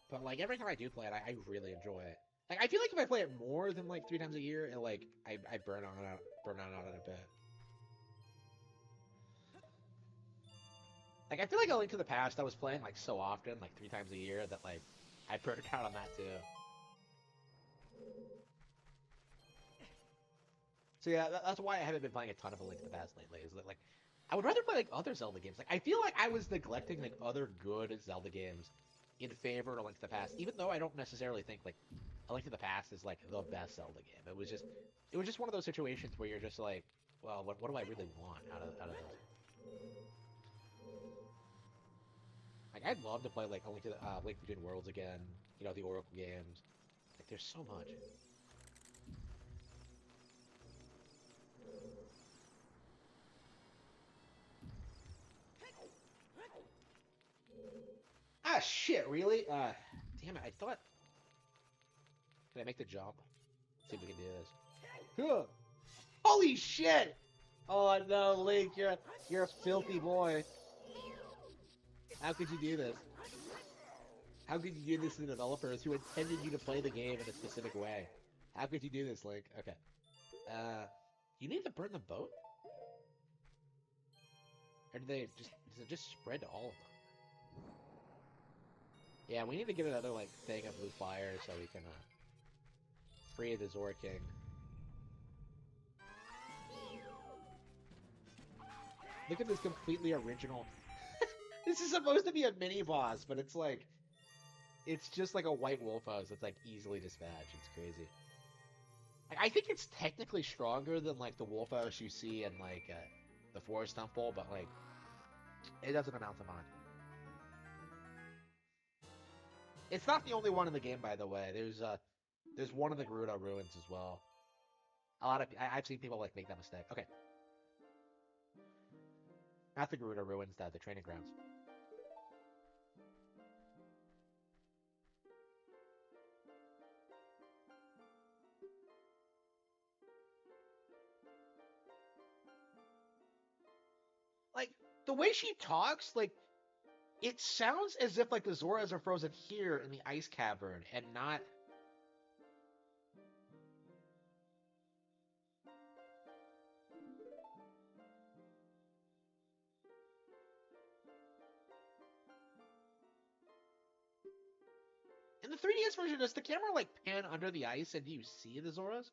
But, like, every time I do play it, I really enjoy it. Like, I feel like if I play it more than, like, 3 times a year, it, like, I burn out on it a bit. Like, I feel like A Link to the Past I was playing, like, so often, like, 3 times a year, that, like, I burned out on that, too. So, yeah, that's why I haven't been playing a ton of A Link to the Past lately, is that, like, I would rather play, like, other Zelda games. Like, I feel like I was neglecting, like, other good Zelda games in favor of A Link to the Past, even though I don't necessarily think, like, A Link to the Past is, like, the best Zelda game. It was just one of those situations where you're just like, well, what do I really want out of this? Like, I'd love to play, like, A Link to the, Link Between Worlds again, you know, the Oracle games. Like, there's so much. Ah, shit, really? Damn it, I thought... Can I make the jump? See if we can do this. Huh. Holy shit! Oh no, Link, you're a filthy boy. How could you do this? How could you do this to the developers who intended you to play the game in a specific way? How could you do this, Link? Okay. You need to burn the boat? Or does it just spread to all of them? Yeah, we need to get another, like, thing of blue fire so we can, free the Zora King. Look at this completely original... This is supposed to be a mini-boss, but it's like... It's just like a white wolf house that's, like, easily dispatched. It's crazy. I think it's technically stronger than, like, the wolf house you see in, like, the Forest Temple, but, like, it doesn't amount to much. It's not the only one in the game, by the way. There's one in the Gerudo Ruins as well. I've seen people, like, make that mistake. Okay. Not the Gerudo Ruins, the training grounds. Like, the way she talks, like, it sounds as if, like, the Zoras are frozen here in the ice cavern and not... In the 3DS version, does the camera, like, pan under the ice and do you see the Zoras?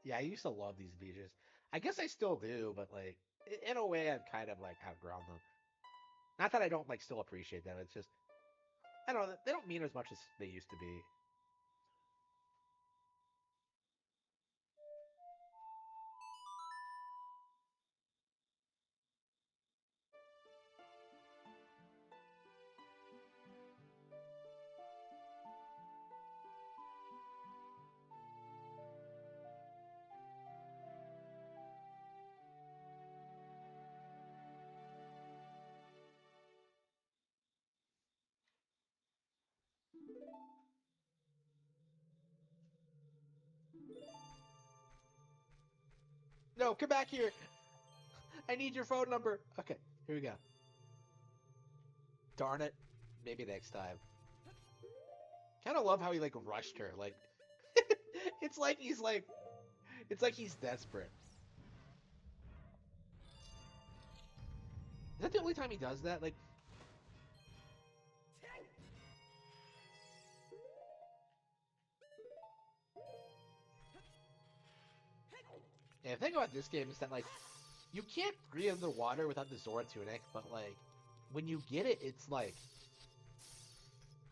Yeah, I used to love these beaches. I guess I still do, but, like, in a way, I've kind of, like, outgrown them. Not that I don't like still appreciate them. It's just I don't know. They don't mean as much as they used to be. No, come back here. I need your phone number. Okay, here we go. Darn it. Maybe next time. Kind of love how he like rushed her. Like it's like he's like it's like he's desperate. Is that the only time he does that? Like yeah, the thing about this game is that like you can't breathe underwater without the Zora tunic, but like when you get it, it's like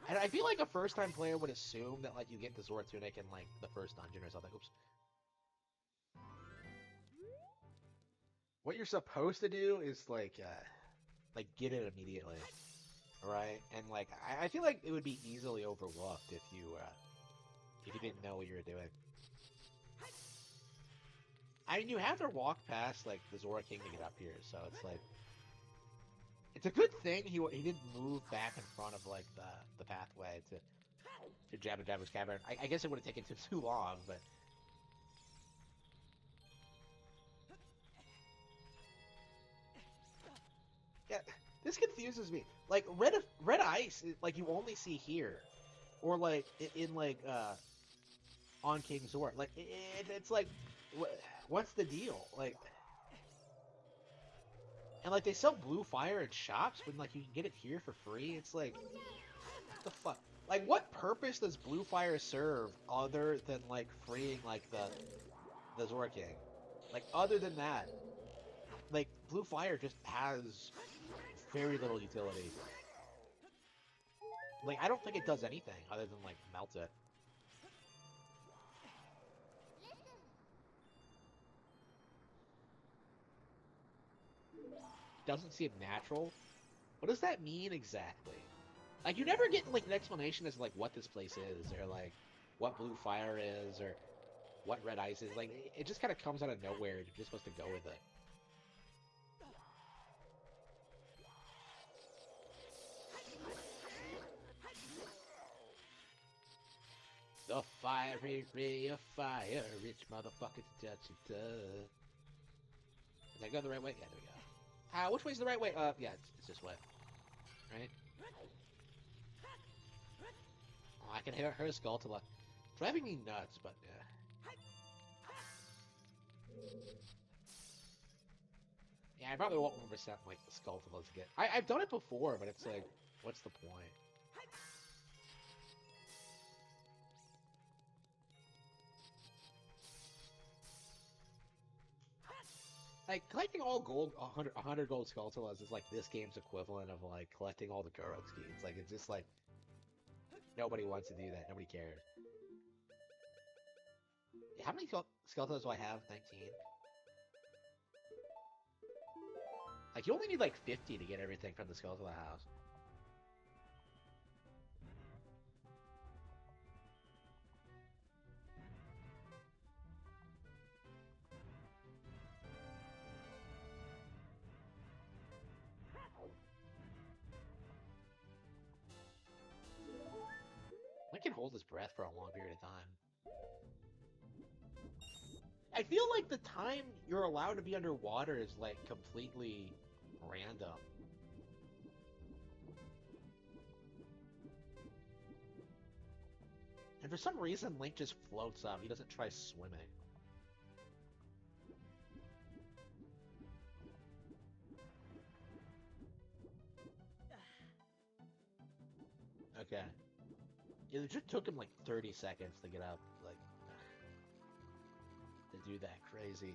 and I feel like a first time player would assume that like you get the Zora tunic in like the first dungeon or something. Oops. What you're supposed to do is like get it immediately, right? And like I feel like it would be easily overlooked if you didn't know what you were doing. I mean, you have to walk past like the Zora King to get up here, so it's like it's a good thing he didn't move back in front of like the pathway to Jabba Jabba's cavern. I guess it would have taken too long, but yeah, this confuses me. Like red ice, like you only see here, or like in like on King's Zora. Like it's like what's the deal? Like and like they sell blue fire in shops when like you can get it here for free. It's like what the fuck? Like what purpose does blue fire serve other than like freeing like the Zora King? Like other than that, like blue fire just has very little utility. Like I don't think it does anything other than like melt it. Doesn't seem natural. What does that mean exactly? Like you never get like an explanation as to, like what this place is, or like what blue fire is, or what red ice is. Like it just kind of comes out of nowhere. You're just supposed to go with it. The fiery ray of fire, rich motherfucker to touch it does. Did I go the right way? Yeah, there we go. Which way's the right way? Yeah, it's this way, right? Oh, I can hear her skull to driving me nuts, but yeah. Yeah, I probably won't 1% like the skull to get. I've done it before, but it's like, what's the point? Like collecting all gold, 100 gold Skulltulas is like this game's equivalent of like collecting all the Goro skis. Like it's just like nobody wants to do that. Nobody cares. How many Skulltulas do I have? 19. Like you only need like 50 to get everything from the Skulltula house. Link can hold his breath for a long period of time. I feel like the time you're allowed to be underwater is like completely random. And for some reason, Link just floats up. He doesn't try swimming. Okay. It just took him like 30 seconds to get up, like, to do that crazy.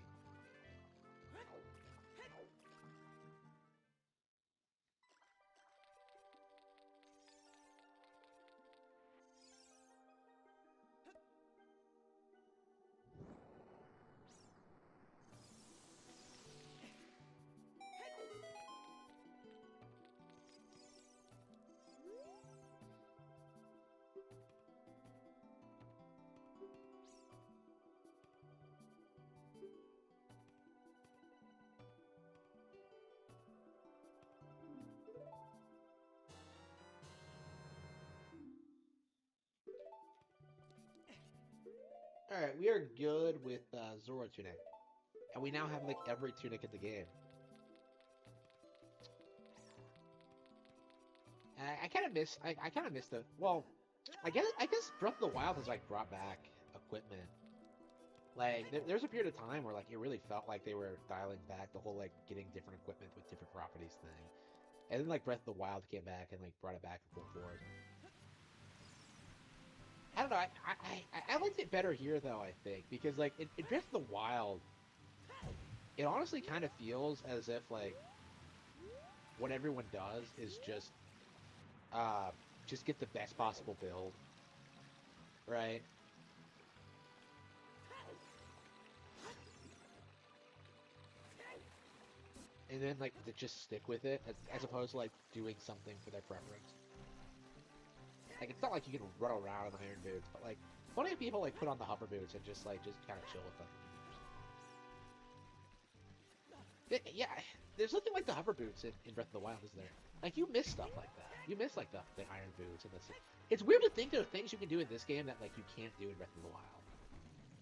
Alright, we are good with Zora tunic. And we now have like every tunic in the game. I kind of miss I kind of miss the well, I guess Breath of the Wild has like brought back equipment. Like there's a period of time where like it really felt like they were dialing back the whole like getting different equipment with different properties thing. And then like Breath of the Wild came back and like brought it back in full force. I don't know. I liked it better here though. I think because like in Breath of the Wild, it honestly kind of feels as if like what everyone does is just get the best possible build, right? And then like to just stick with it as opposed to like doing something for their preference. Like it's not like you can run around in iron boots, but like plenty of people like put on the hover boots and just kind of chill with them. Yeah, there's nothing like the hover boots in Breath of the Wild, is there? Like you miss stuff like that. You miss like the iron boots and the. It's weird to think there are things you can do in this game that like you can't do in Breath of the Wild.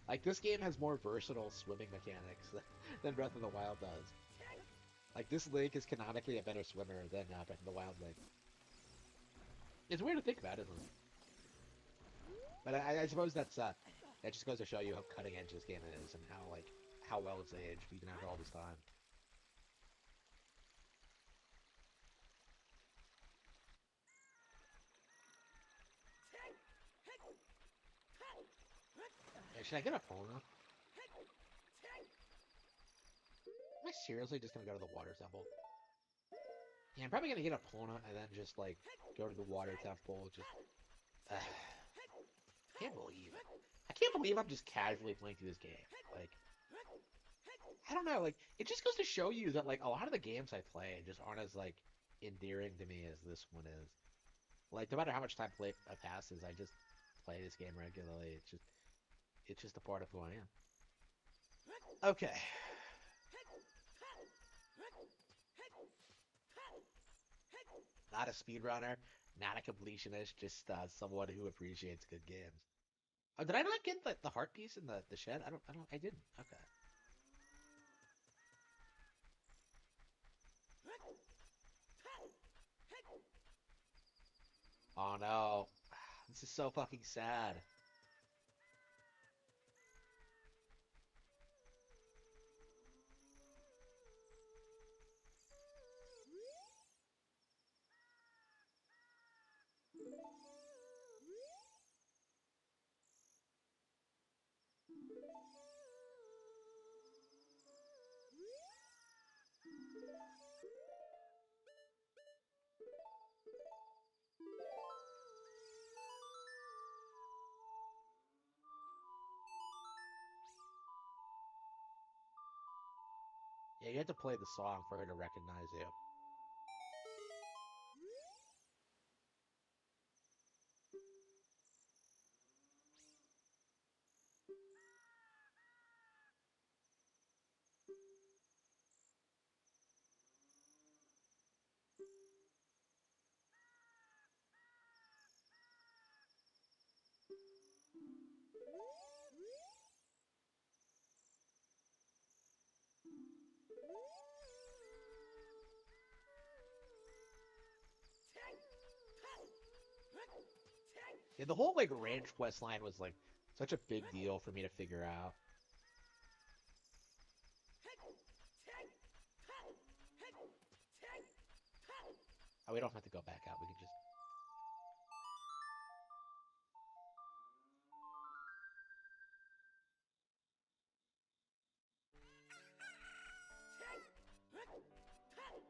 Like this game has more versatile swimming mechanics than Breath of the Wild does. Like this Link is canonically a better swimmer than Breath of the Wild Link. It's weird to think about, isn't it? But I suppose that just goes to show you how cutting edge this game is and how well it's aged even after all this time. Yeah, should I get a Pona? Am I seriously just gonna go to the water temple? Yeah, I'm probably gonna get a Pona and then just like go to the water temple. Just I can't believe I'm just casually playing through this game. Like I don't know, like it just goes to show you that like a lot of the games I play just aren't as like endearing to me as this one is. Like no matter how much time passes, I just play this game regularly. It's just a part of who I am. Okay. Not a speedrunner, not a completionist, just someone who appreciates good games. Oh, did I not get the heart piece in the shed? I didn't. Okay. Oh no. This is so fucking sad. Yeah, you have to play the song for her to recognize you. Yeah, the whole like ranch quest line was like such a big deal for me to figure out. Oh, we don't have to go back out. We can just.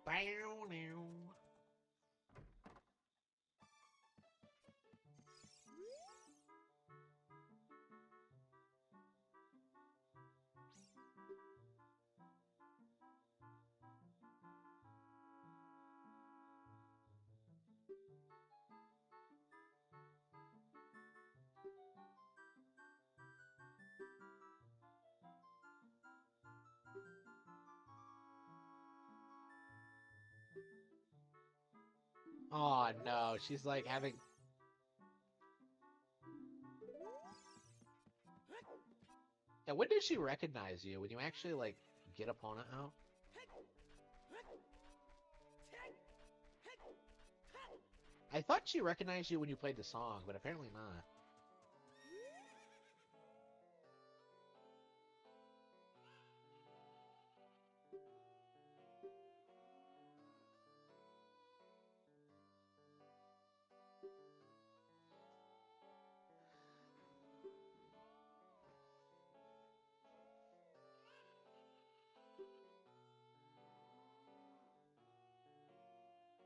Bow now. Oh no, she's like having. And when did she recognize you? When you actually like get opponent out? I thought she recognized you when you played the song, but apparently not.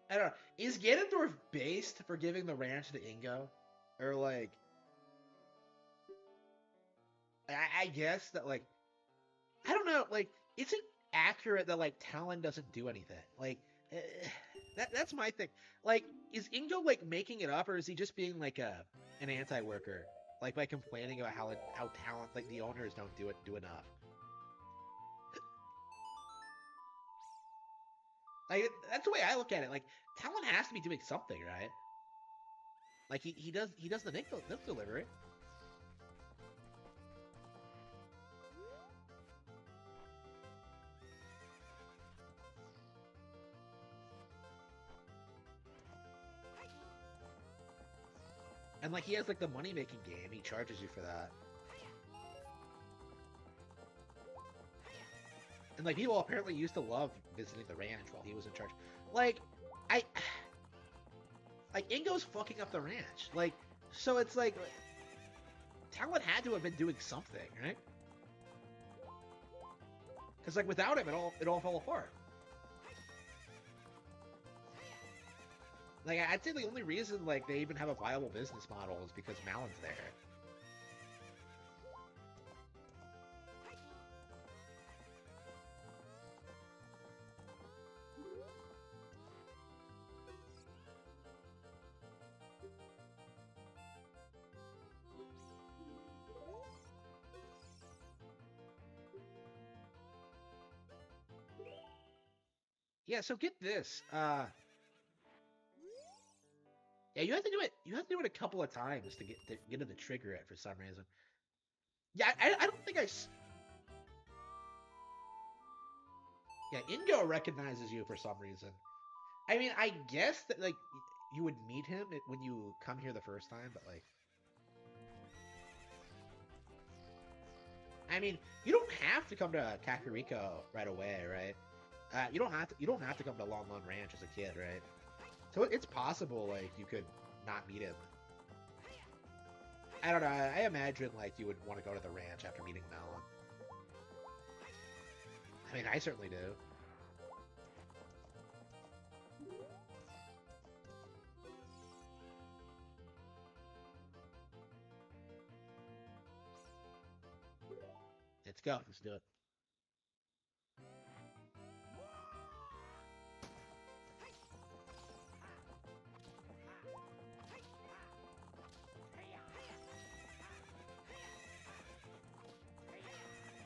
I don't know. Is Ganondorf based for giving the ranch to Ingo? Or like I guess that like I don't know, like is it accurate that like Talon doesn't do anything? Like eh, that's my thing. Like is Ingo like making it up or is he just being like an anti-worker? Like by complaining about how Talon like the owners don't do enough. Like that's the way I look at it. Like Talon has to be doing something, right? Like he does the milk delivery. And like he has like the money making game, he charges you for that. And like people apparently used to love visiting the ranch while he was in charge. Like I like Ingo's fucking up the ranch. Like so it's like Talon had to have been doing something, right? Because like without him it all fell apart. Like I'd say the only reason like they even have a viable business model is because Malon's there. Yeah, so get this. Yeah, you have to do it. You have to do it a couple of times to get to the trigger it for some reason. Yeah, I don't think Yeah, Ingo recognizes you for some reason. I mean, I guess that like you would meet him when you come here the first time, but like, I mean, you don't have to come to Kakariko right away, right? You don't have to come to Lon Lon Ranch as a kid, right? So it's possible like you could not meet him. I don't know. I imagine like you would want to go to the ranch after meeting Malon. I mean, I certainly do. Let's go. Let's do it.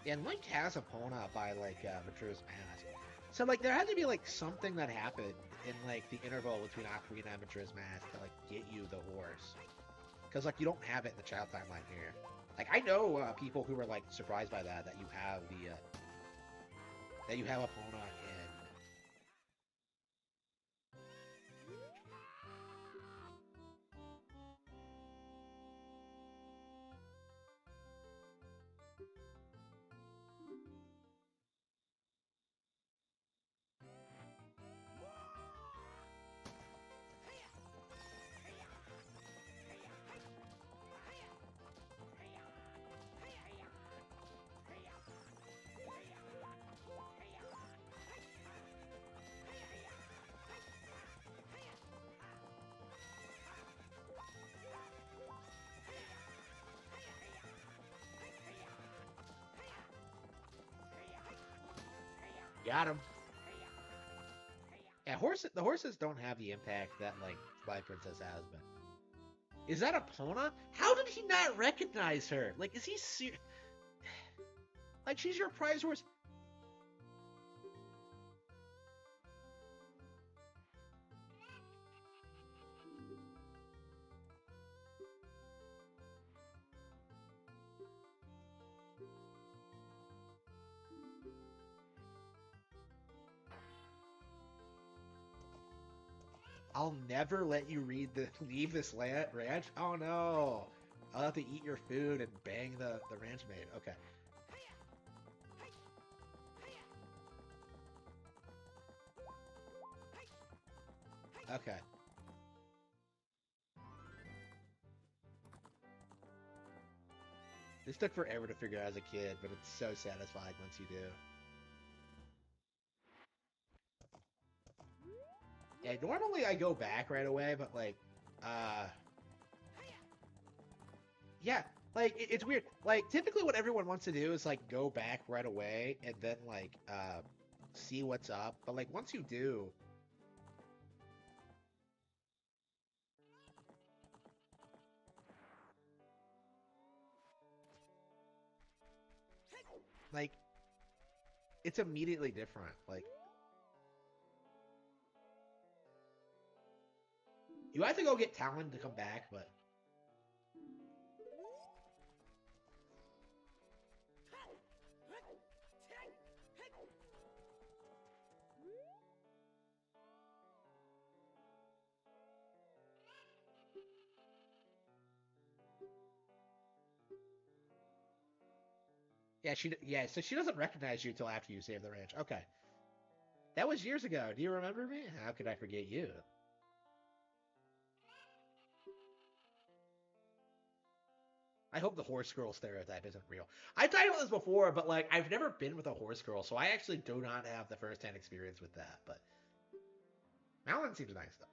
Yeah, and Link has Epona by like Majora's Mask. So like there had to be like something that happened in like the interval between Ocarina and Majora's Mask to like get you the horse. Because like you don't have it in the child timeline here. Like I know people who were like surprised by that you have that you have Epona in. Got him. Yeah, the horses don't have the impact that like Twilight Princess has, but is that Epona? How did he not recognize her? Like, is he serious? Like, she's your prize horse. I'll never let you leave this ranch. Oh no. I'll have to eat your food and bang the ranch maid. Okay. Okay. This took forever to figure out as a kid, but it's so satisfying once you do. Yeah, normally I go back right away, but like, uh, yeah, like it's weird. Like typically, what everyone wants to do is like go back right away and then like see what's up. But like once you do, like it's immediately different. Like you have to go get Talon to come back, but yeah. So she doesn't recognize you till after you save the ranch. Okay, that was years ago. Do you remember me? How could I forget you? I hope the horse girl stereotype isn't real. I've talked about this before, but like I've never been with a horse girl, so I actually do not have the first-hand experience with that. But Malin seems nice though.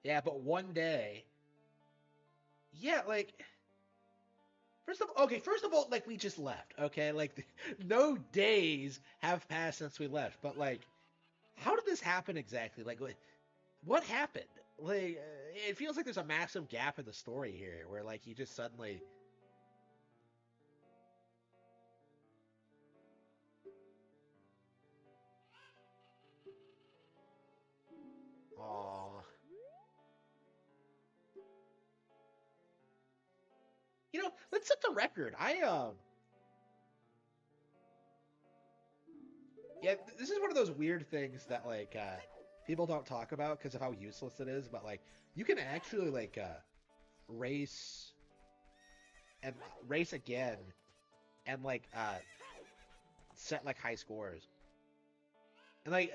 Yeah, but one day, yeah, like first of all, like we just left, okay? Like no days have passed since we left, but like how did this happen exactly? Like what happened? Like it feels like there's a massive gap in the story here where like you just suddenly Aw. You know, let's set the record. Yeah, this is one of those weird things that like people don't talk about because of how useless it is, but like you can actually like race and race again and like set like high scores. And like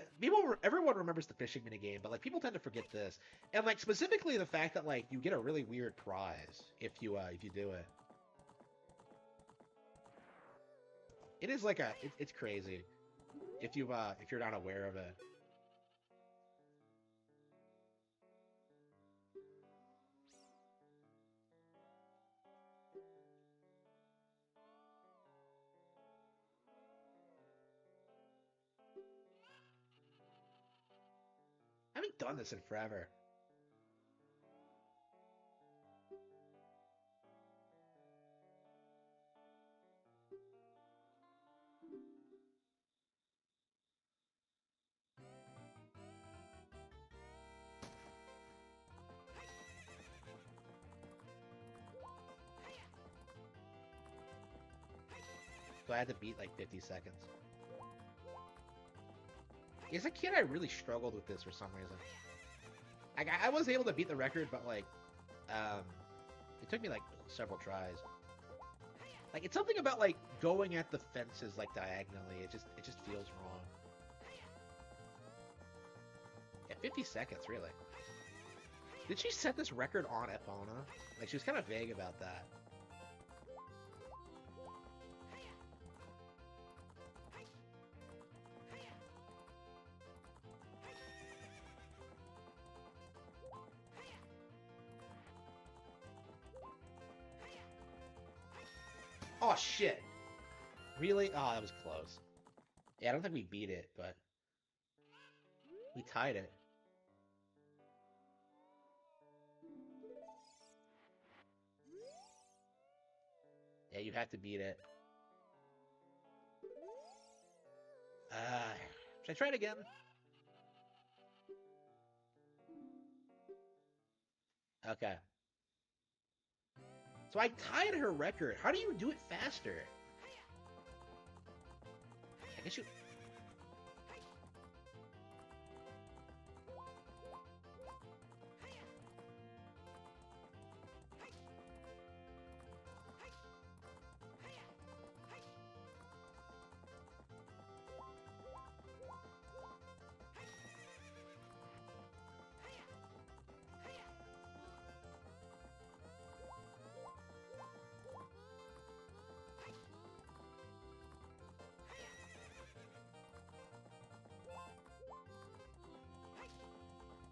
everyone remembers the fishing mini game, but like people tend to forget this. And like specifically the fact that like you get a really weird prize if you do it. It is like it's crazy if you're not aware of it. I haven't done this in forever. So I had to beat like 50 seconds. As a kid, I really struggled with this for some reason. I was able to beat the record, but like, um, it took me like several tries. Like it's something about like going at the fences like diagonally. It just feels wrong. Yeah, 50 seconds really. Did she set this record on Epona? Like she was kind of vague about that. Oh shit! Really? Oh, that was close. Yeah, I don't think we beat it, but we tied it. Yeah, you have to beat it. Should I try it again? Okay. So I tied her record. How do you do it faster? I guess you.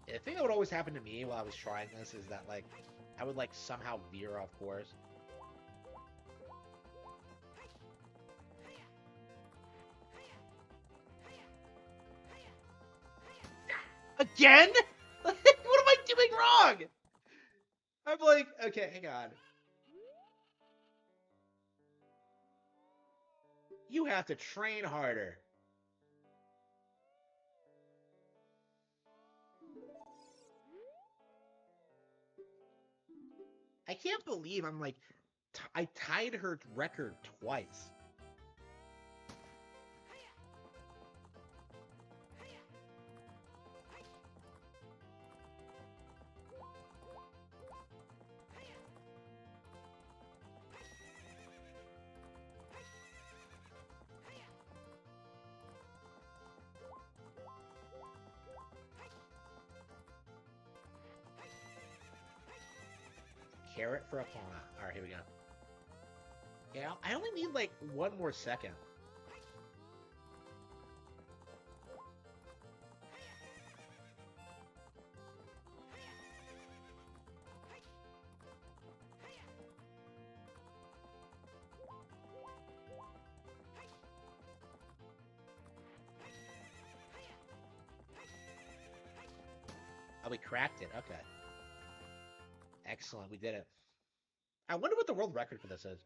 The thing that would always happen to me while I was trying this is that like I would like somehow veer off course. Again? Like, what am I doing wrong? I'm like, okay, hang on. You have to train harder. I can't believe I'm like, I tied her record twice. Carrot for a pawn. Alright, here we go. Yeah, I only need like one more second. Oh, we cracked it. Okay. Excellent. We did it. I wonder what the world record for this is.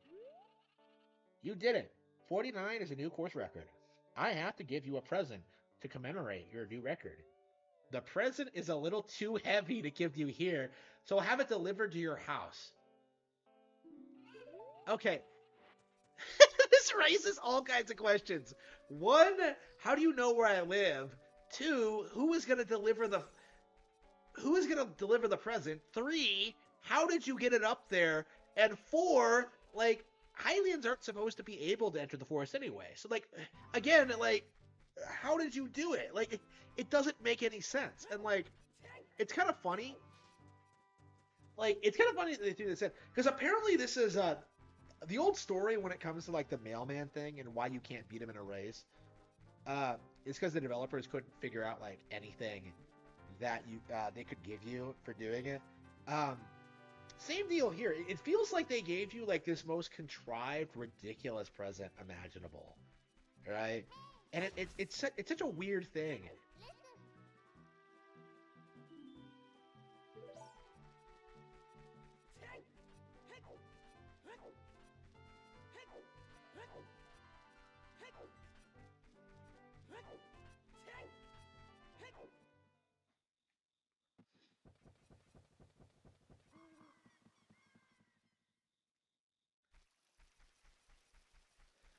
You did it. 49 is a new course record. I have to give you a present to commemorate your new record. The present is a little too heavy to give you here, so I'll have it delivered to your house. Okay. This raises all kinds of questions. One, how do you know where I live? Two, who is going to deliver the present? Three, how did you get it up there? And four, like, Hylians aren't supposed to be able to enter the forest anyway. So, like, again, like, how did you do it? Like, it doesn't make any sense. And, like, it's kind of funny. Like, it's kind of funny that they do this. Because apparently this is the old story when it comes to, like, the mailman thing and why you can't beat him in a race. It's because the developers couldn't figure out, like, anything that they could give you for doing it. Same deal here. It feels like they gave you like this most contrived, ridiculous present imaginable, right? And it's such a weird thing.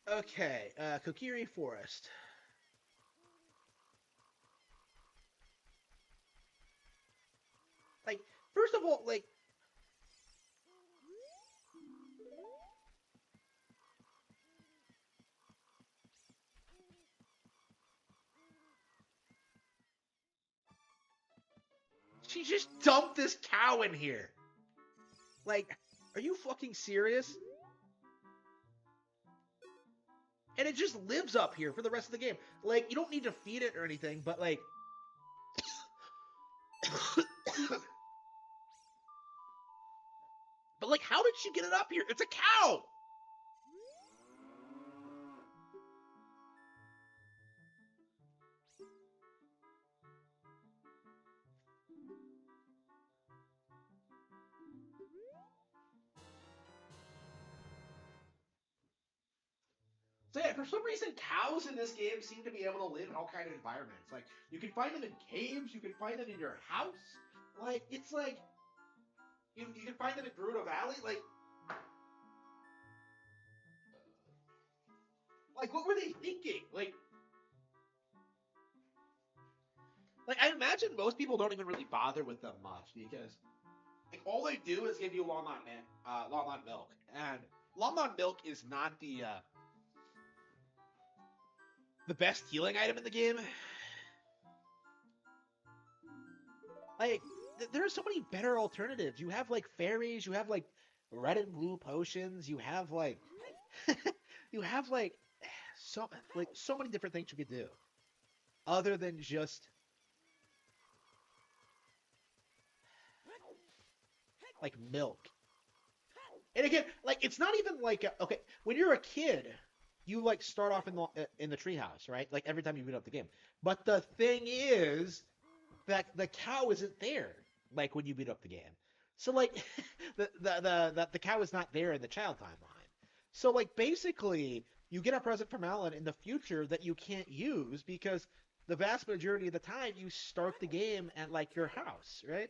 Okay, Kokiri Forest. Like, first of all, like, she just dumped this cow in here. Like, are you fucking serious? And it just lives up here for the rest of the game. Like, you don't need to feed it or anything, but like... But like, how did she get it up here? It's a cow! So yeah, for some reason, cows in this game seem to be able to live in all kinds of environments. Like, you can find them in caves, you can find them in your house. Like, it's like, you can find them in Gerudo Valley. Like, what were they thinking? Like, Like I imagine most people don't even really bother with them much because like all they do is give you Longmont milk, and Longmont milk is not the best healing item in the game. Like there are so many better alternatives. You have like fairies, you have like red and blue potions, you have like you have like so many different things you could do other than just like milk. And again, like it's not even like okay, when you're a kid, you like start off in the treehouse, right? Like every time you boot up the game. But the thing is that the cow isn't there like when you beat up the game. So like the cow is not there in the child timeline. So like basically you get a present from Alan in the future that you can't use because the vast majority of the time you start the game at like your house, right?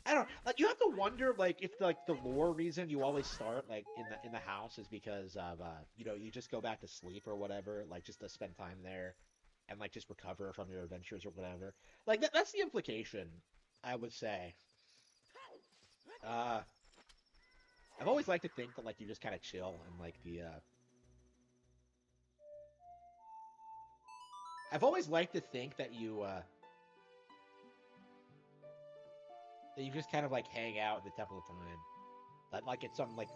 I don't like you have to wonder like if like the lore reason you always start like in the house is because of you know you just go back to sleep or whatever like just to spend time there and like just recover from your adventures or whatever like that's the implication I would say. uh I've always liked to think that like you just kind of chill and like the I've always liked to think that you just kind of like hang out at the Temple of Time. Like it's some like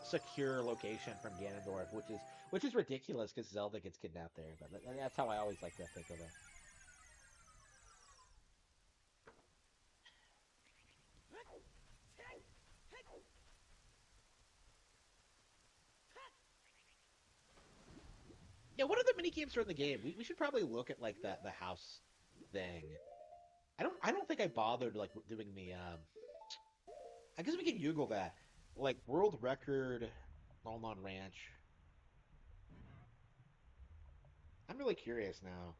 secure location from Ganondorf, which is ridiculous because Zelda gets kidnapped there. But that's how I always like to think of it. Yeah, what other mini games are in the game? We should probably look at like the house thing. I don't think I bothered like doing the I guess we can Google that. Like world record Longmont Ranch. I'm really curious now.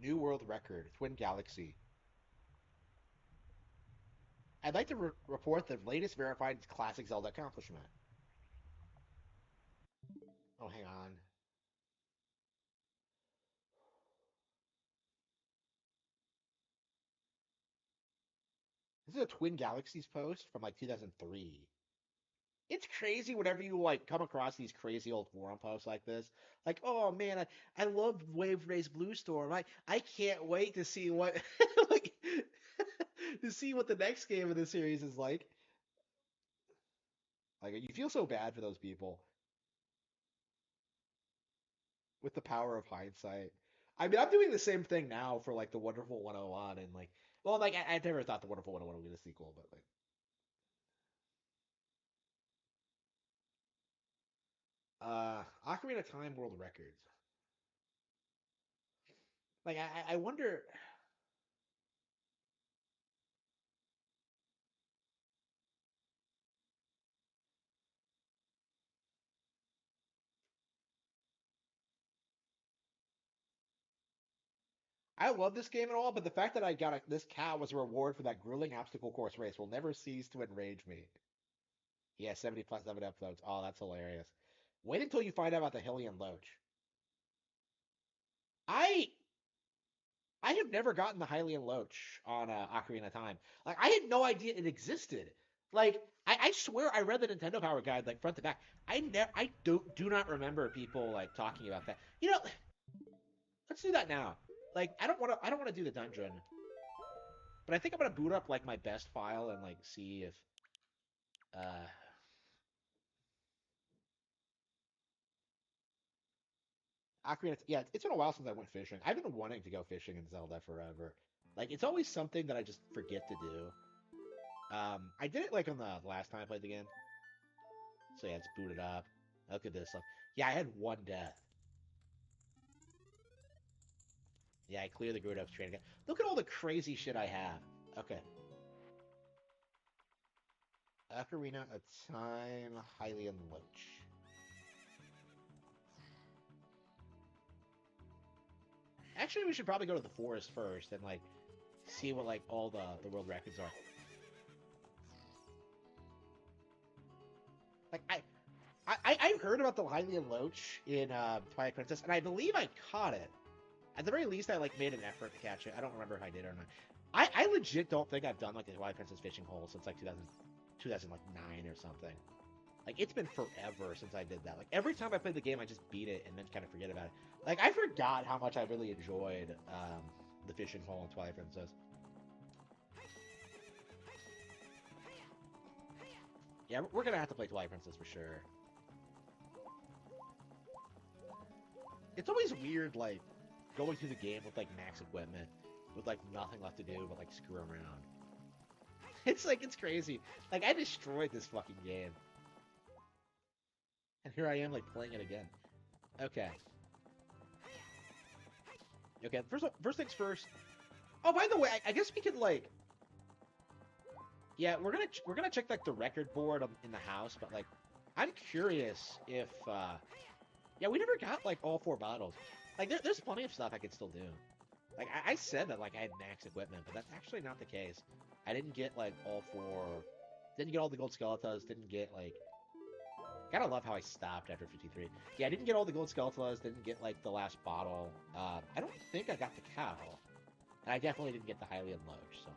New world record, Twin Galaxy. I'd like to report the latest verified classic Zelda accomplishment. Oh, hang on. This is a Twin Galaxies post from like 2003. It's crazy whenever you like come across these crazy old forum posts like this. Like, oh man, I love Wave Race Blue Storm. I can't wait to see what like to see what the next game of the series is like. Like you feel so bad for those people with the power of hindsight. I mean, I'm doing the same thing now for like the Wonderful 101 and like well, like I never thought the Wonderful 101 would be a sequel, but like Ocarina of Time World Records. Like I wonder. I love this game and all, but the fact that this cow was a reward for that grueling obstacle course race will never cease to enrage me. Yeah, 70 plus 7 episodes. Oh, that's hilarious. Wait until you find out about the Hylian Loach. I I have never gotten the Hylian Loach on Ocarina of Time. Like I had no idea it existed. Like I swear I read the Nintendo Power Guide like front to back. I do not remember people like talking about that. You know, let's do that now. Like I don't want to do the dungeon, but I think I'm gonna boot up like my best file and like see if uh Ocarina. Yeah, it's been a while since I went fishing. I've been wanting to go fishing in Zelda forever. Like it's always something that I just forget to do. I did it like on the last time I played the game. So yeah, it's booted up. Look at this. Like, yeah, I had one death. Yeah, I cleared the Great Oaks train again. Look at all the crazy shit I have. Okay. Ocarina of Time, Hylian Loach. Actually, we should probably go to the forest first and like see what like all the world records are. Like I've heard about the Hylian Loach in Twilight Princess, and I believe I caught it. At the very least, I like made an effort to catch it. I don't remember if I did or not. I legit don't think I've done like the Twilight Princess fishing hole since like 2009 or something. Like it's been forever since I did that. Like every time I played the game, I just beat it and then kind of forget about it. Like I forgot how much I really enjoyed the fishing hole in Twilight Princess. Yeah, we're gonna have to play Twilight Princess for sure. It's always weird, like going through the game with like max equipment, with like nothing left to do but like screw around. It's like it's crazy. Like I destroyed this fucking game, and here I am like playing it again. Okay. Okay. First things first. Oh, by the way, I guess we could like. Yeah, we're gonna check like the record board in the house, but like, I'm curious if. Yeah, we never got like all 4 bottles. Like, there's plenty of stuff I could still do. Like, I said that like I had max equipment, but that's actually not the case. I didn't get like all 4. Didn't get all the gold skeletas. Didn't get like. Gotta love how I stopped after 53. Yeah, I didn't get all the gold skeletas. Didn't get like the last bottle. I don't think I got the cow, and I definitely didn't get the Hylian Loach. So.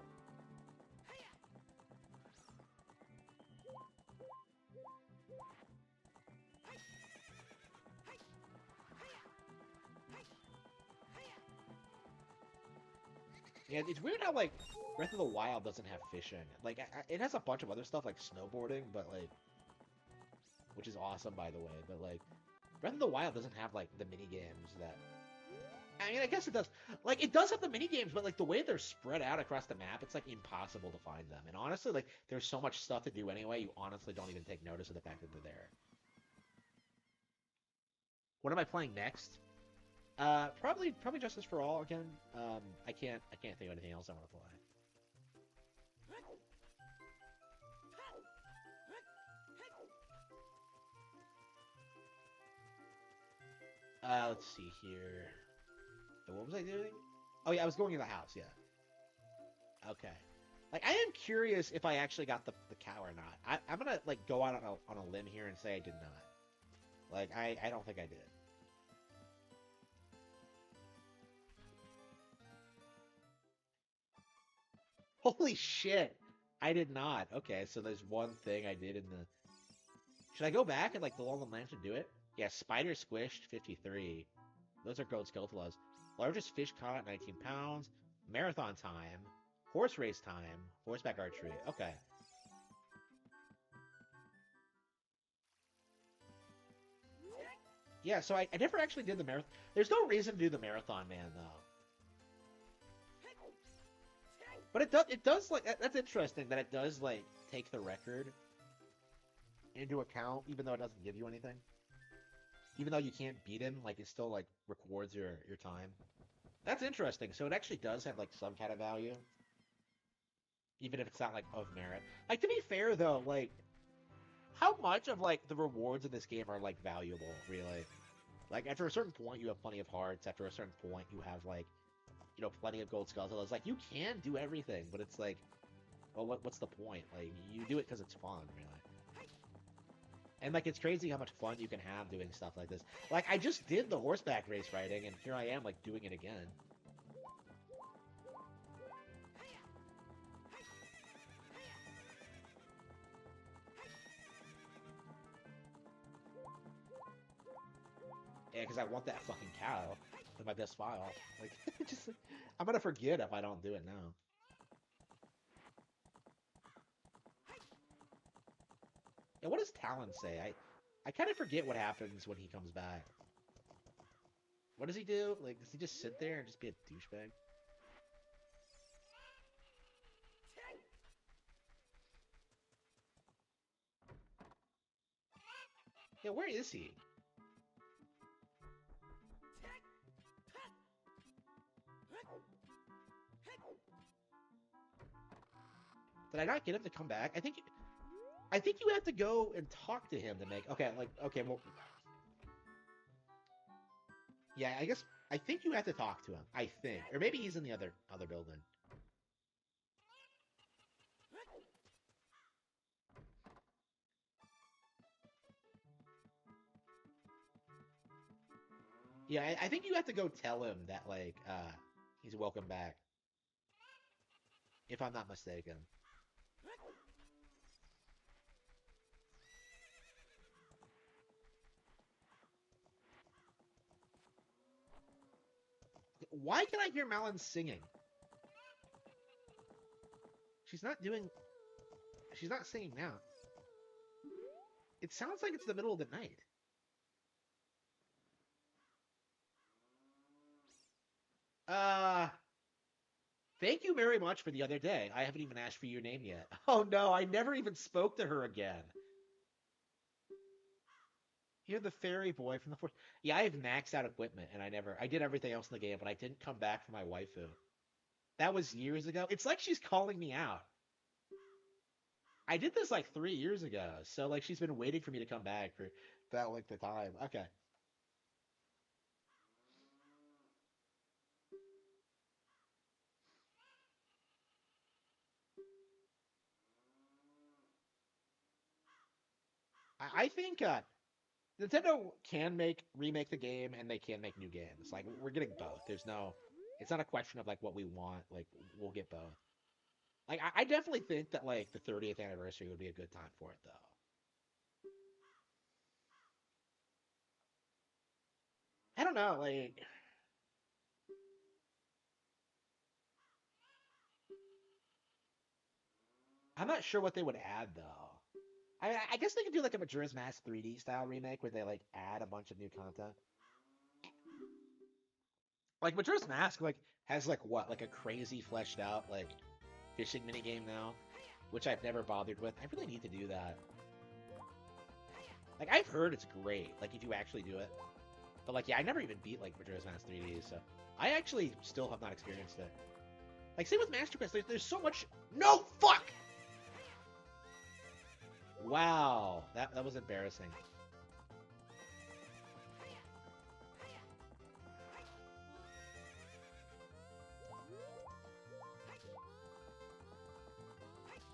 Yeah, it's weird how like Breath of the Wild doesn't have fishing. Like it has a bunch of other stuff like snowboarding, but like, which is awesome by the way. But like, Breath of the Wild doesn't have like the mini games that. I mean, I guess it does. Like it does have the mini games, but like the way they're spread out across the map, it's like impossible to find them. And honestly, like there's so much stuff to do anyway, you honestly don't even take notice of the fact that they're there. What am I playing next? Probably Justice for All again. I can't think of anything else I want to play. Let's see here. What was I doing? Oh yeah, I was going in the house. Yeah. Okay. Like I am curious if I actually got the cow or not. I'm gonna like go out on a limb here and say I did not. Like I don't think I did. Holy shit! I did not. Okay, so there's one thing I did in the. Should I go back and like the Long Land to do it? Yeah, spider squished 53. Those are gold skeletalas. Largest fish caught 19 pounds. Marathon time. Horse race time. Horseback archery. Okay. Yeah, so I never actually did the marathon. There's no reason to do the marathon, man, though. But it does like that's interesting that it does like take the record into account, even though it doesn't give you anything. Even though you can't beat him, like it still like records your time. That's interesting. So it actually does have like some kind of value, even if it's not like of merit. Like to be fair though, like how much of like the rewards in this game are like valuable, really? Like after a certain point, you have plenty of hearts. After a certain point, you have like plenty of gold skulls. Like you can do everything, but it's like, well, what's the point? Like you do it because it's fun, really. And like it's crazy how much fun you can have doing stuff like this. Like I just did the horseback race riding, and here I am like doing it again. Yeah, because I want that fucking cow with my best file. Like, just like, I'm gonna forget if I don't do it now. Yeah, what does Talon say? I kind of forget what happens when he comes back. What does he do? Like, does he just sit there and just be a douchebag? Yeah, where is he? Did I not get him to come back? I think. I think you have to go and talk to him to make. Okay, like okay, well, yeah, I guess I think you have to talk to him. I think, or maybe he's in the other building. Yeah, I think you have to go tell him that like he's welcome back, if I'm not mistaken. Why can I hear Malin singing? She's not doing. She's not singing now. It sounds like it's the middle of the night. Uh, Thank you very much for the other day. I haven't even asked for your name yet. Oh no, I never even spoke to her again. You're the fairy boy from the fourth. Yeah, I have maxed out equipment, and I did everything else in the game, but I didn't come back for my waifu. That was years ago. It's like she's calling me out. I did this like 3 years ago, so like she's been waiting for me to come back for that length of time. Okay. I think Nintendo can remake the game and they can make new games. Like we're getting both. It's not a question of like what we want. Like we'll get both. Like I definitely think that like the 30th anniversary would be a good time for it though. I don't know. Like I'm not sure what they would add though. I guess they could do like a Majora's Mask 3D style remake where they like add a bunch of new content. Like Majora's Mask like has like what like a crazy fleshed out like fishing mini game now, which I've never bothered with. I really need to do that. Like I've heard it's great. Like if you actually do it, but like yeah, I never even beat like Majora's Mask 3D, so I actually still have not experienced it. Like same with Master Quest. There's so much. No fuck. Wow, that was embarrassing.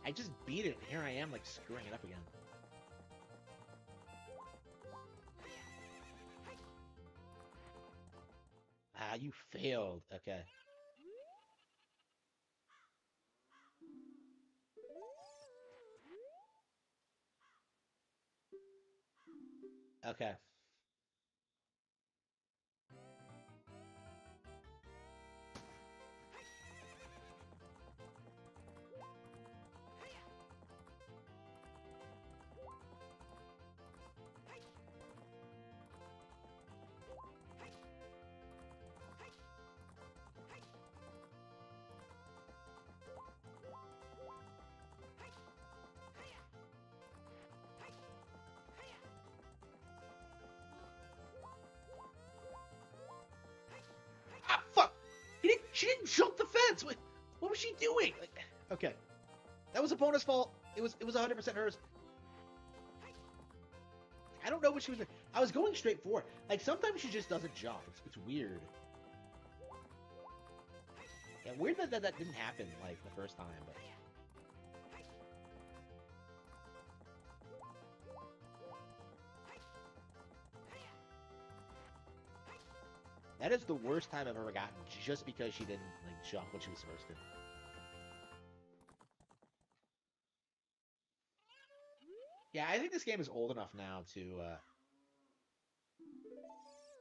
I just beat it, and here I am, like, screwing it up again. Ah, you failed. Okay. Okay. Ah, fuck! She didn't jump the fence! What was she doing? Like, okay. That was a bonus fault. It was 100% hers. I don't know what she was doing. I was going straight for it. Like, sometimes she just doesn't jump. It's weird. Yeah, weird that didn't happen, like, the first time, but... That is the worst time I've ever gotten, just because she didn't, like, jump when she was supposed to. Yeah, I think this game is old enough now to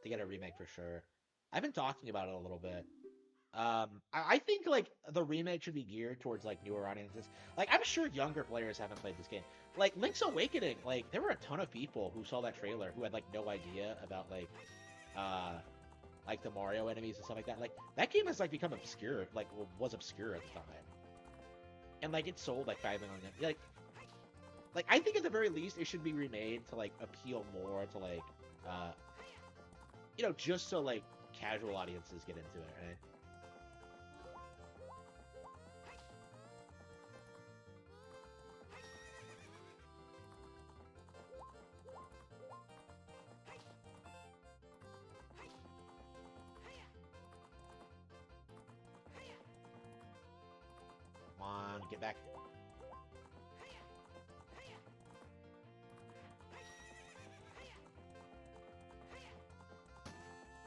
get a remake for sure. I've been talking about it a little bit. I think like the remake should be geared towards like newer audiences. Like I'm sure younger players haven't played this game. Like Link's Awakening, like there were a ton of people who saw that trailer who had like no idea about uh like the Mario enemies and stuff like that. Like that game has like become obscure, like was obscure at the time, and like it sold like 5 million. Like I think at the very least it should be remade to like appeal more to like uh just so like casual audiences get into it, right? Get back.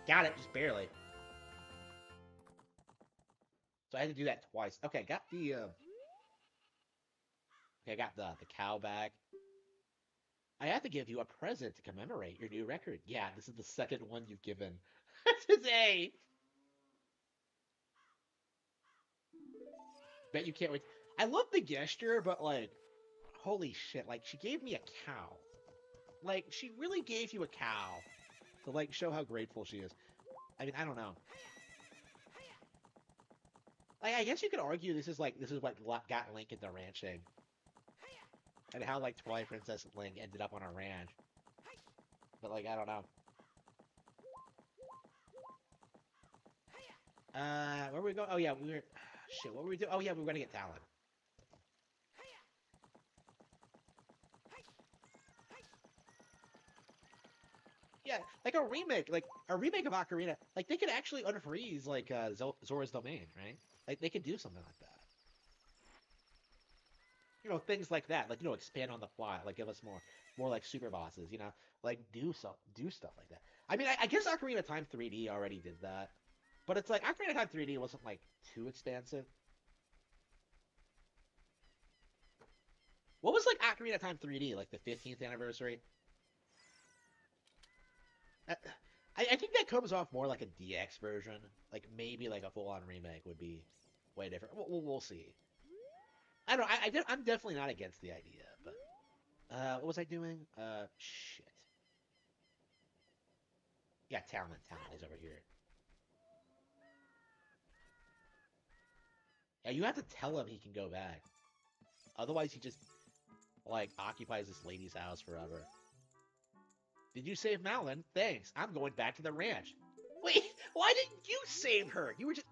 Got it, just barely. So I had to do that twice. Okay, got the okay, I got the cow back. I have to give you a present to commemorate your new record. Yeah, this is the second one you've given today. Bet you can't wait. I love the gesture, but like, holy shit! Like, she gave me a cow. Like, she really gave you a cow to like show how grateful she is. I mean, I don't know. Like, I guess you could argue this is what got Link into ranching, and how like Twilight Princess Link ended up on a ranch. But like, I don't know. Where were we going? Oh yeah, we were. Shit, what were we doing? Oh yeah, we were gonna get Talon. Yeah, like a remake of Ocarina. Like they could actually unfreeze like Zora's domain, right? Like they could do something like that. You know, things like that. Like, you know, expand on the plot. Like give us more like super bosses. You know, like do stuff like that. I mean, I guess Ocarina of Time 3D already did that, but it's like Ocarina of Time 3D wasn't like too expansive. What was like Ocarina of Time 3D, like the 15th anniversary? I, I think that comes off more like a DX version. Like maybe like a full-on remake would be way different. We'll see. I don't know. I'm definitely not against the idea, but what was I doing? Shit. Yeah, Talent is over here. Yeah, you have to tell him he can go back. Otherwise, he just like occupies this lady's house forever. Did you save Malin? Thanks. I'm going back to the ranch. Wait, why didn't you save her? You were just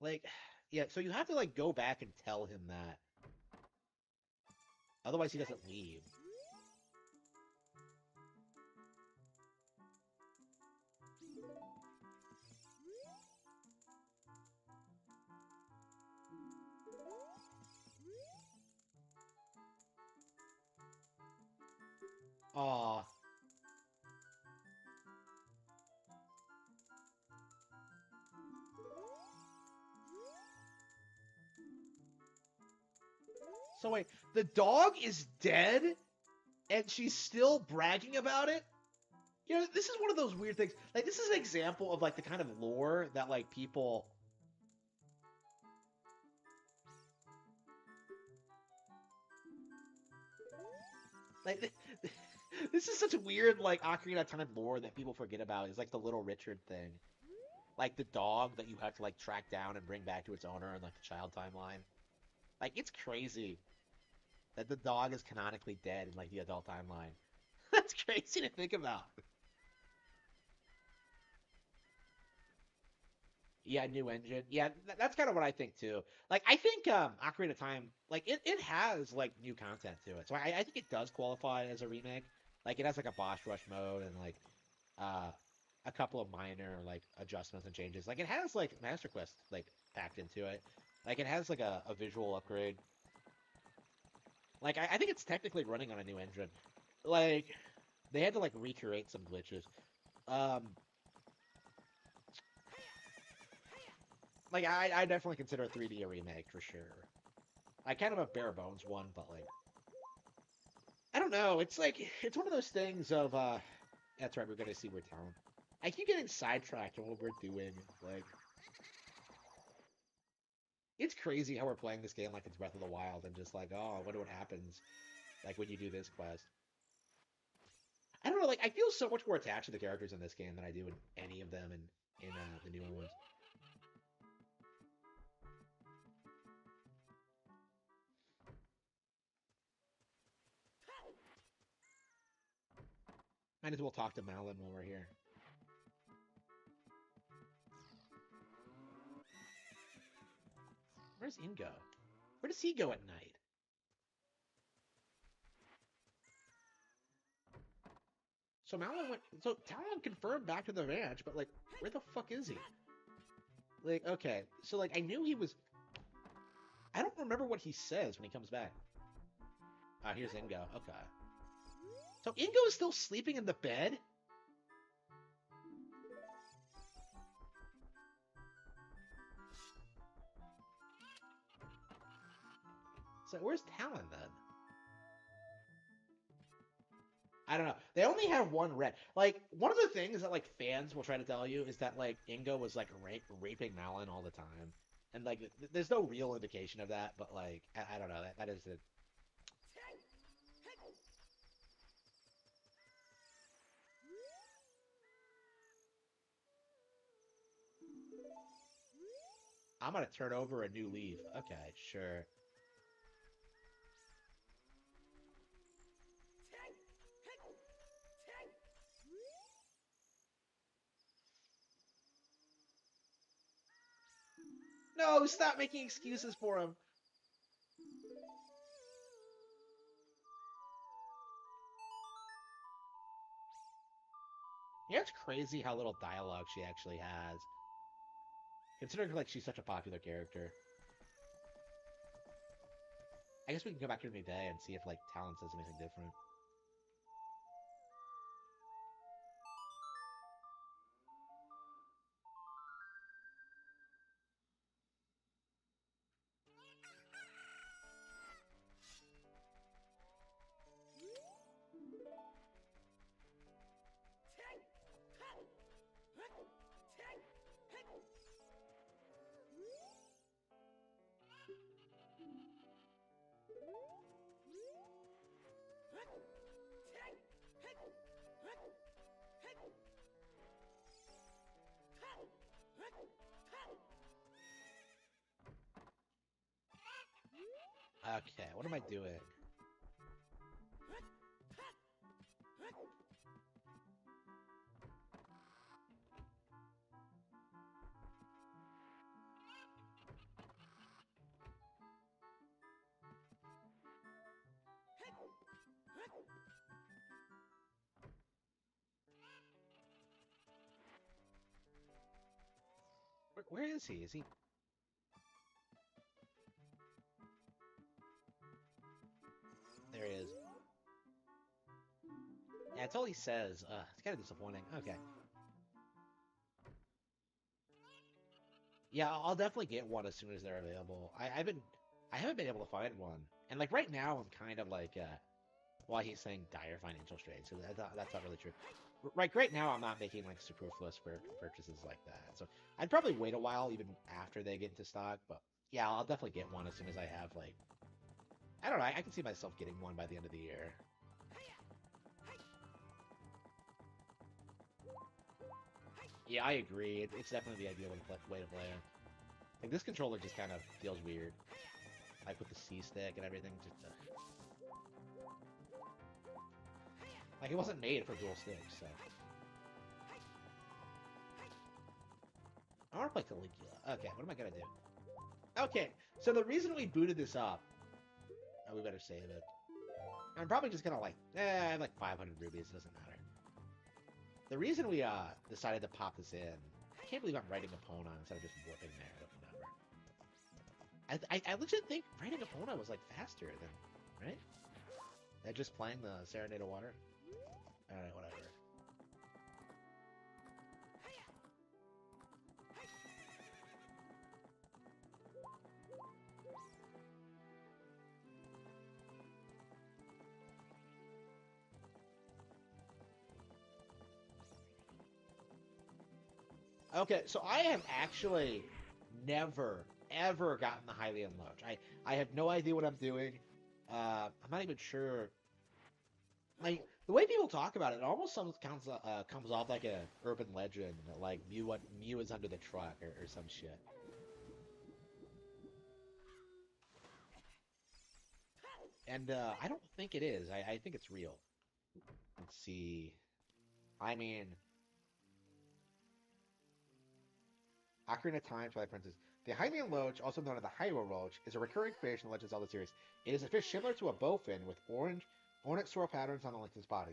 like, yeah. So you have to like go back and tell him that. Otherwise, he doesn't leave. Aw. So wait, the dog is dead, and she's still bragging about it? You know, this is one of those weird things. Like, this is an example of like the kind of lore that like people like. This is such a weird like Ocarina of Time lore that people forget about. Is like the Little Richard thing, like the dog that you have to like track down and bring back to its owner in like the child timeline. Like, it's crazy that the dog is canonically dead in like the adult timeline. That's crazy to think about. Yeah, new engine. Yeah, that's kind of what I think too. Like, I think Ocarina of Time, like it has like new content to it, so I think it does qualify as a remake. Like, it has like a boss rush mode and like uh a couple of minor like adjustments and changes. Like, it has like Master Quest like packed into it. Like, it has like a visual upgrade. Like, I think it's technically running on a new engine. Like, they had to like recreate some glitches. Um, like I definitely consider 3D a remake for sure. I kind of a bare bones one, but like I don't know. It's like it's one of those things of that's right. We're gonna see we're talent. I keep getting sidetracked on what we're doing. Like, it's crazy how we're playing this game like it's Breath of the Wild and just like, oh, I wonder what happens like when you do this quest. I don't know. Like, I feel so much more attached to the characters in this game than I do in any of them in the newer ones. Might as well talk to Malin while we're here. Where's Ingo? Where does he go at night? So Malin went. So Talon confirmed back to the ranch, but like, Where the fuck is he? Like, okay, so like I knew he was. I don't remember what he says when he comes back. Ah, here's Ingo. Okay. So Ingo is still sleeping in the bed? So where's Talon then? I don't know. They only have one red. Like, one of the things that like fans will try to tell you is that like Ingo was like raping Malin all the time, and like there's no real indication of that. But like I don't know. That is it. I'm gonna turn over a new leaf. Okay, sure. No, stop making excuses for him. Yeah, it's crazy how little dialogue she actually has, considering like she's such a popular character. I guess we can go back to the day and see if like Talon says anything different. Okay, what am I doing? Where is he? Is he? There he is. Yeah, that's all he says. It's kind of disappointing. Okay. Yeah, I'll definitely get one as soon as they're available. I haven't been able to find one, and like right now, I'm kind of like, well, he's saying dire financial straits, so that's not really true. Right now, I'm not making like superfluous purchases like that, so I'd probably wait a while even after they get into stock. But yeah, I'll definitely get one as soon as I have like, I don't know, I can see myself getting one by the end of the year. Yeah, I agree. It's definitely the ideal way to play it. Like this controller just kind of feels weird, like with the C stick and everything. Just like it wasn't made for dual sticks, so. I want to play Caligula. Okay, what am I gonna do? Okay, so the reason we booted this up, oh, we better save it. I'm probably just gonna like, I have like 500 rubies. It doesn't matter. The reason we decided to pop this in, I can't believe I'm writing Epona instead of just warping there with the number. I legit think writing Epona was like faster than, right? Than just playing the Serenade of Water. Alright, whatever. Okay, so I have actually never, ever gotten the Hylian Loach. I have no idea what I'm doing. I'm not even sure. Like, the way people talk about it, it almost comes off like a urban legend that, like, Mew is under the truck or some shit. And, I don't think it is. I think it's real. Let's see. I mean, Ocarina of Time, Twilight Princess. The Hylian Loach, also known as the Hyrule Roach, is a recurring creation in the Legend of Zelda series. It is a fish similar to a bowfin with orange onyx swirl patterns on the length of its body.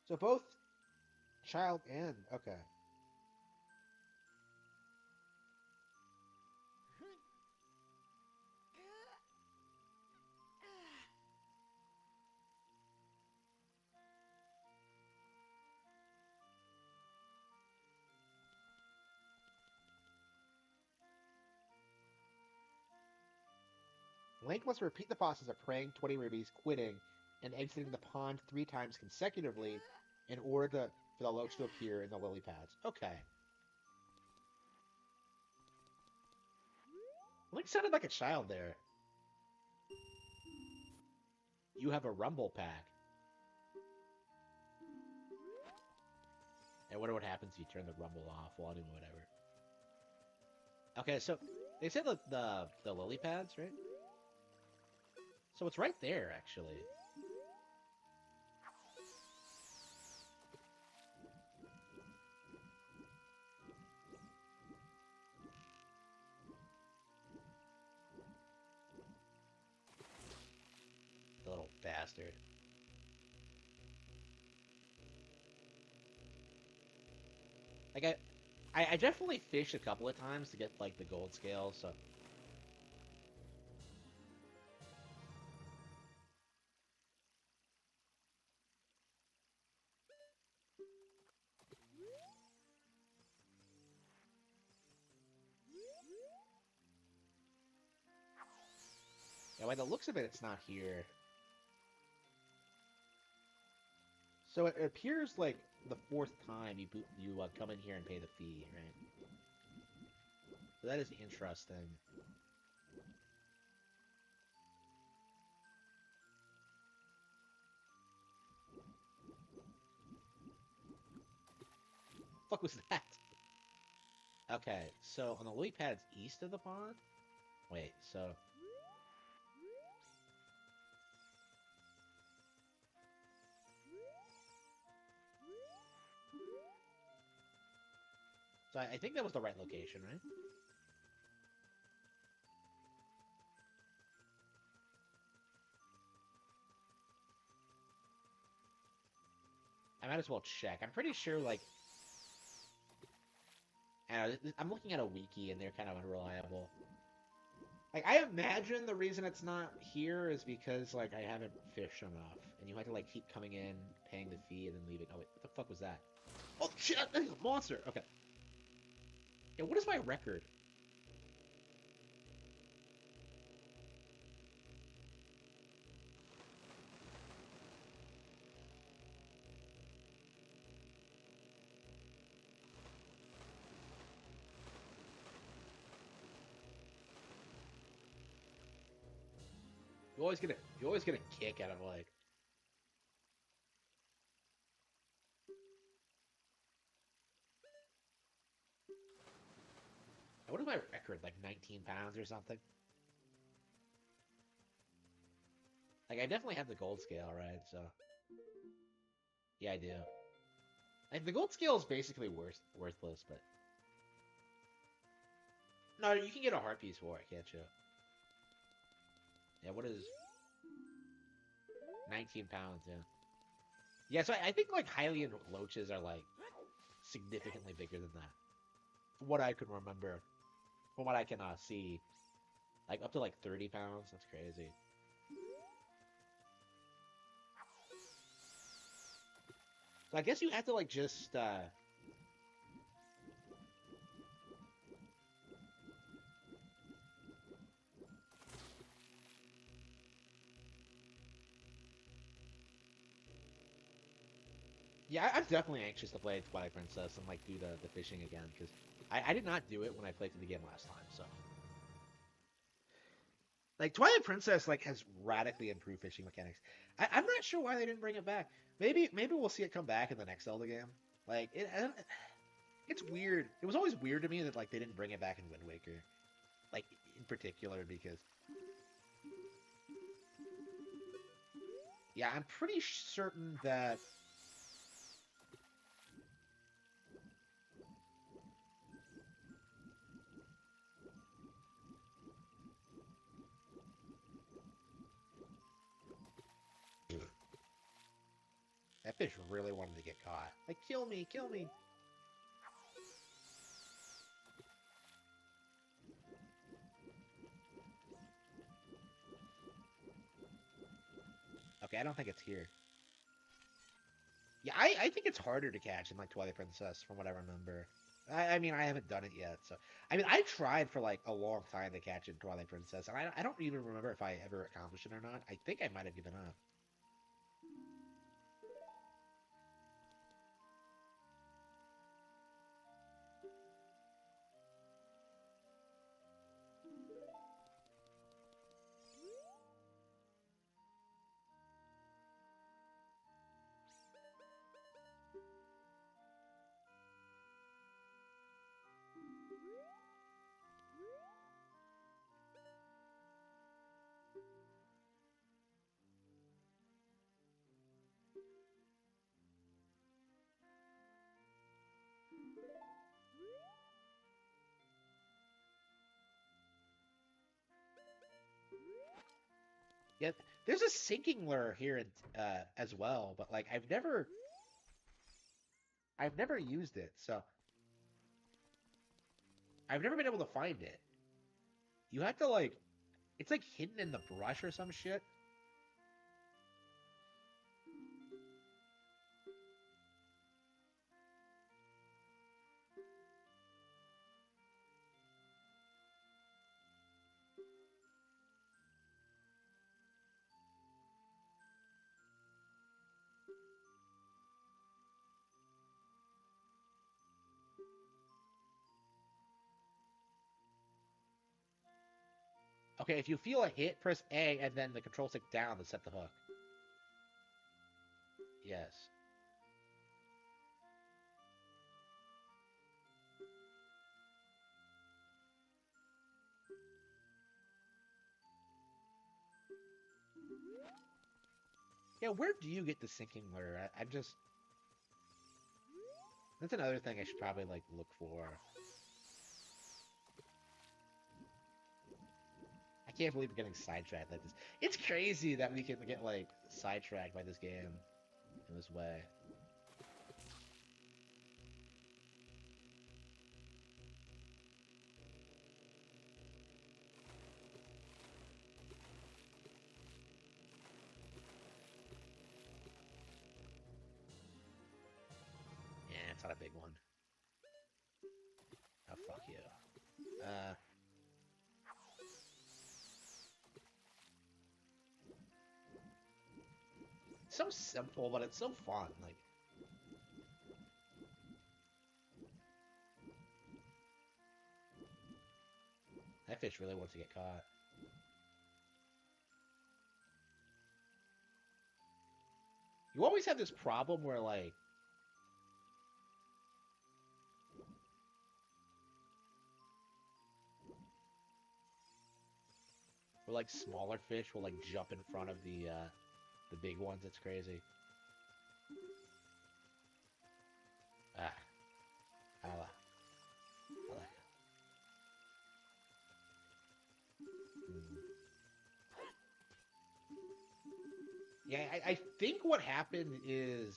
So both child and okay. Link must repeat the process of praying 20 rubies, quitting, and exiting the pond 3 times consecutively in order for the loach to appear in the lily pads. Okay. Link sounded like a child there. You have a rumble pack. I wonder what happens if you turn the rumble off. Well, anyway, whatever. Okay, so they said the lily pads, right? So it's right there, actually. The little bastard. Like I definitely fished a couple of times to get like the gold scale, so yeah, by the looks of it, it's not here. So it appears like the 4th time you come in here and pay the fee, right? So that is interesting. Fuck was that? Okay, so on the lily pads east of the pond. Wait, so I think that was the right location, right? I might as well check. I'm pretty sure, like, I'm looking at a wiki and they're kind of unreliable. Like, I imagine the reason it's not here is because, like, I haven't fished enough. And you have to, like, keep coming in, paying the fee, and then leaving. Oh, wait, what the fuck was that? Oh, shit, that is a monster! Okay. Yeah, what is my record? You always get a kick out of, like... What is my record? Like 19 pounds or something? Like, I definitely have the gold scale, right? So... Yeah, I do. Like, the gold scale is basically worthless, but... No, you can get a heart piece for it, can't you? Yeah, what is... 19 pounds, yeah. Yeah, so I think, like, Hylian loaches are, like, significantly bigger than that. From what I can remember. From what I can see. Like, up to, like, 30 pounds. That's crazy. So I guess you have to, like, just, Yeah, I'm definitely anxious to play Twilight Princess and, like, do the fishing again, because I did not do it when I played through the game last time, so... Like, Twilight Princess, like, has radically improved fishing mechanics. I'm not sure why they didn't bring it back. Maybe we'll see it come back in the next Zelda game. Like, it's weird. It was always weird to me that, like, they didn't bring it back in Wind Waker. Like, in particular, because... Yeah, I'm pretty certain that... That That fish really wanted to get caught. Like, kill me, kill me. Okay, I don't think it's here. Yeah, I think it's harder to catch in like Twilight Princess from what I remember. I mean, I haven't done it yet, so I mean, I tried for like a long time to catch it in Twilight Princess, and I don't even remember if I ever accomplished it or not. I think I might have given up. Yeah, there's a sinking lure here as well, but like I've never used it, so I've never been able to find it. You have to like it's like hidden in the brush or some shit. Okay, if you feel a hit, press A and then the control stick down to set the hook. Yes. Yeah, where do you get the sinking lure? I'm just that's another thing I should probably like look for. I can't believe we're getting sidetracked like this. It's crazy that we can get like sidetracked by this game in this way. Yeah, it's not a big one. Oh, fuck you. Uh, so simple, but it's so fun. Like, that fish really wants to get caught. You always have this problem where like smaller fish will like jump in front of the big ones. It's crazy. Ah, I like. I like. Mm. Yeah, I think what happened is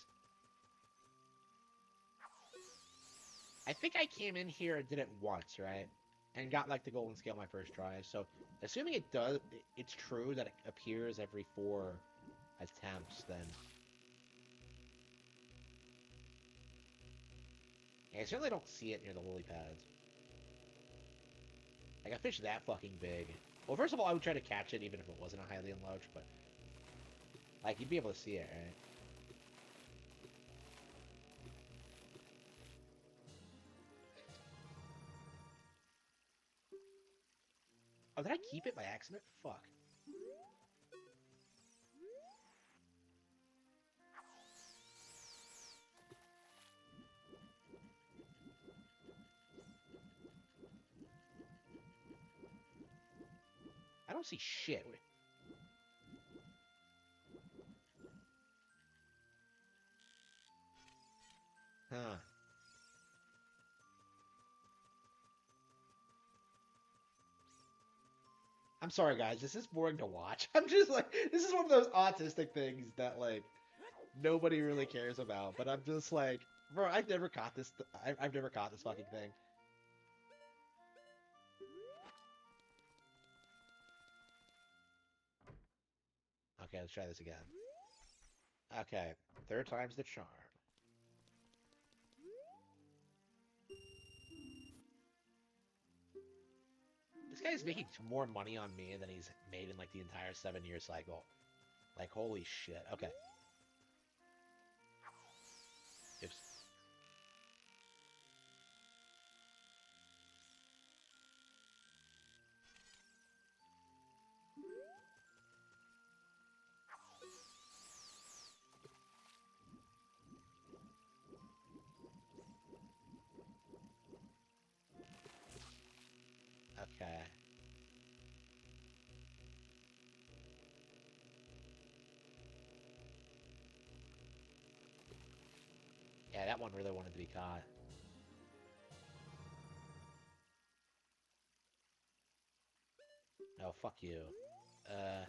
I think I came in here and did it once, right? And got like the golden scale my first try. So assuming it's true that it appears every 4 attempts, then yeah, I certainly don't see it near the lily pads. Like a fish that fucking big. Well, first of all, I would try to catch it even if it wasn't a Hylian loach, but like you'd be able to see it, right? Oh, did I keep it by accident? Fuck. I don't see shit. Wait. Huh. I'm sorry, guys. This is boring to watch. I'm just like, this is one of those autistic things that, like, nobody really cares about. But I'm just like, bro, I've never caught this. I've never caught this fucking thing. Okay, let's try this again. Okay, third time's the charm. This guy's making more money on me than he's made in like the entire 7 year cycle. Like, holy shit. Okay. Oops. Okay. Yeah, that one really wanted to be caught. No, fuck you. Uh,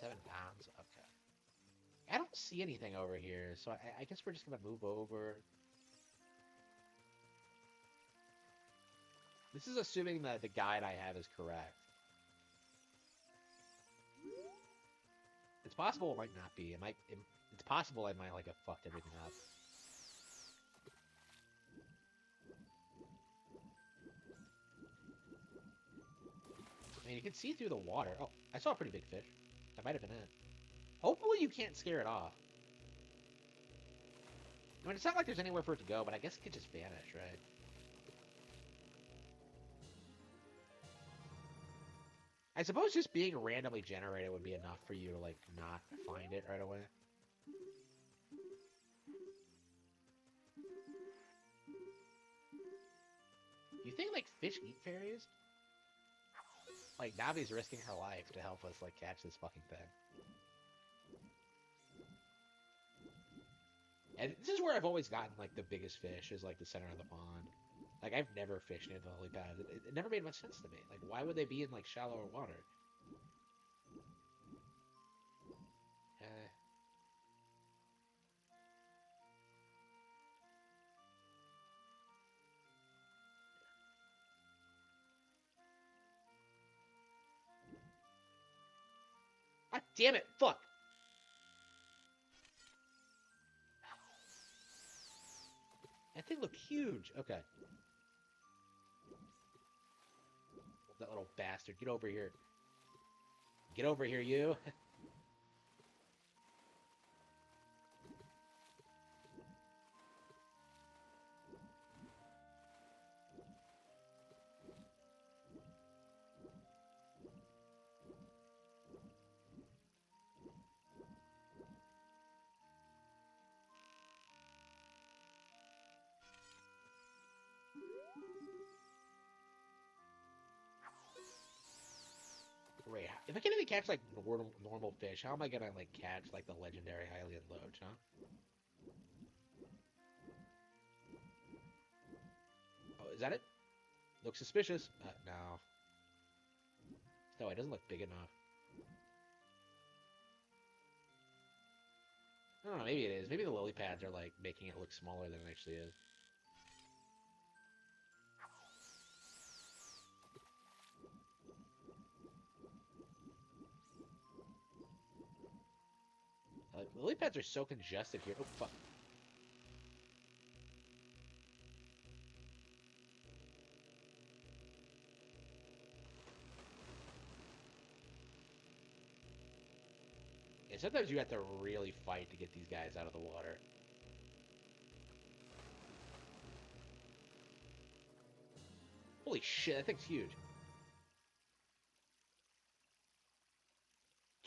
7 pounds. Okay. I don't see anything over here, so I guess we're just gonna move over. This is assuming that the guide I have is correct. It's possible it might not be. It's possible I might like have fucked everything up. I mean, you can see through the water. Oh, I saw a pretty big fish. That might have been it. Hopefully you can't scare it off. I mean, it's not like there's anywhere for it to go, but I guess it could just vanish, right? I suppose just being randomly generated would be enough for you to, like, not find it right away. You think, like, fish eat fairies? Like, Navi's risking her life to help us, like, catch this fucking thing. And this is where I've always gotten, like, the biggest fish, is, like, the center of the pond. Like, I've never fished near the lily pads. It never made much sense to me. Like, why would they be in, like, shallower water? Eh. God damn it! Fuck! That thing looked huge. Okay. That little bastard. Get over here. Get over here, you. Great. If I can't even catch, like, normal fish, how am I gonna, like, catch, like, the legendary Hylian loach, huh? Oh, is that it? Looks suspicious. No. No, it doesn't look big enough. I don't know, maybe it is. Maybe the lily pads are, like, making it look smaller than it actually is. Lily pads are so congested here. Oh, fuck. Yeah, sometimes you have to really fight to get these guys out of the water. Holy shit, that thing's huge.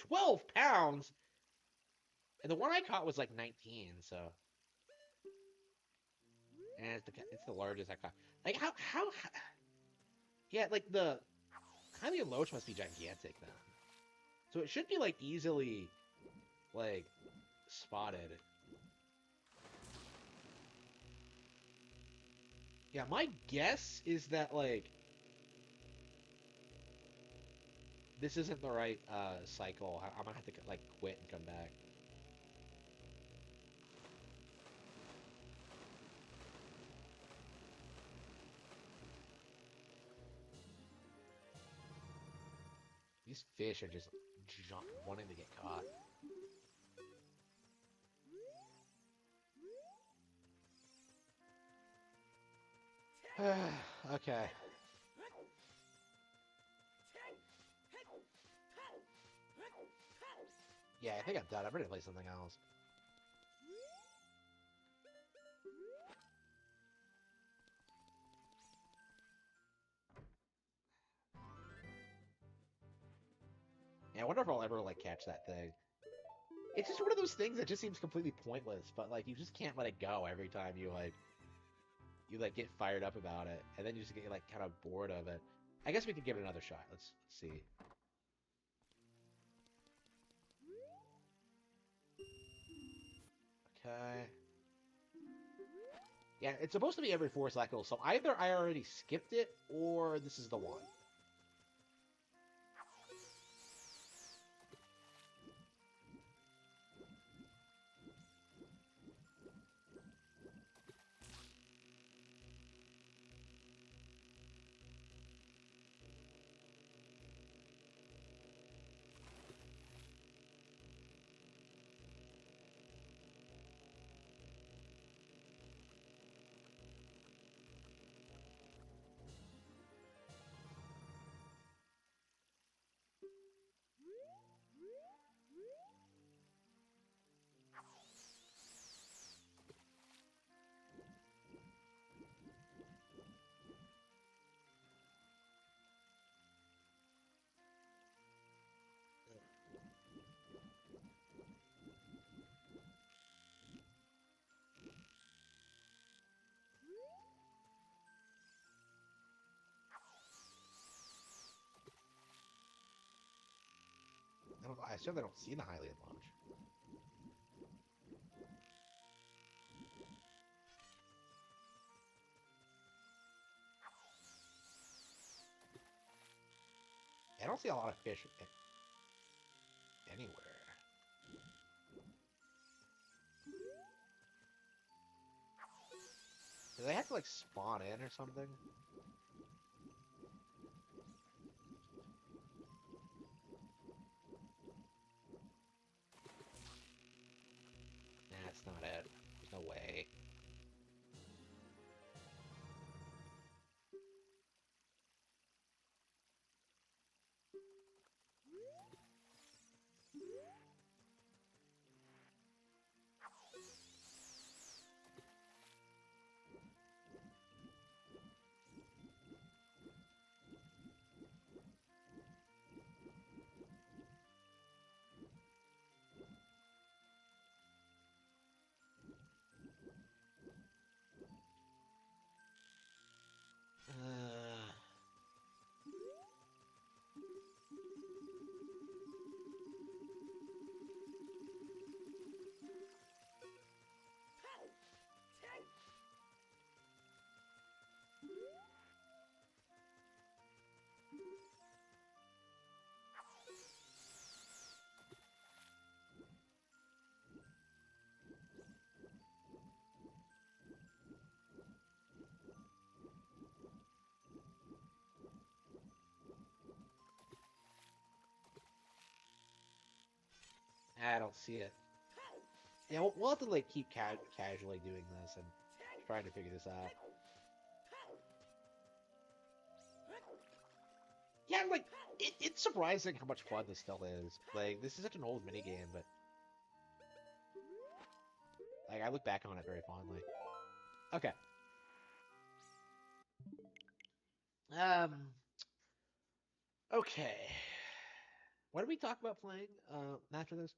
12 pounds, and the one I caught was like 19. So, and it's the largest I caught. Like yeah, like the Hylian Loach must be gigantic then. So it should be like easily like spotted. Yeah, my guess is that like this isn't the right cycle. I'm gonna have to like quit and come back. These fish are just wanting to get caught. Okay. Yeah, I think I'm done. I'm ready to play something else. Yeah, I wonder if I'll ever like catch that thing. It's just one of those things that just seems completely pointless, but like you just can't let it go every time you like get fired up about it, and then you just get like kind of bored of it. I guess we could give it another shot. Let's see. Okay. Yeah, it's supposed to be every 4 cycles, so either I already skipped it or this is the one. I assume they don't see the Hylian launch. I don't see a lot of fish anywhere. Do they have to like spawn in or something? Nah, that's not it. There's no way. Uh, I don't see it. Yeah, we'll have to like keep casually doing this and trying to figure this out. Yeah, like it's surprising how much fun this still is. Like this is such an old minigame, but like I look back on it very fondly. Okay. Um. Okay. What did we talk about playing after this?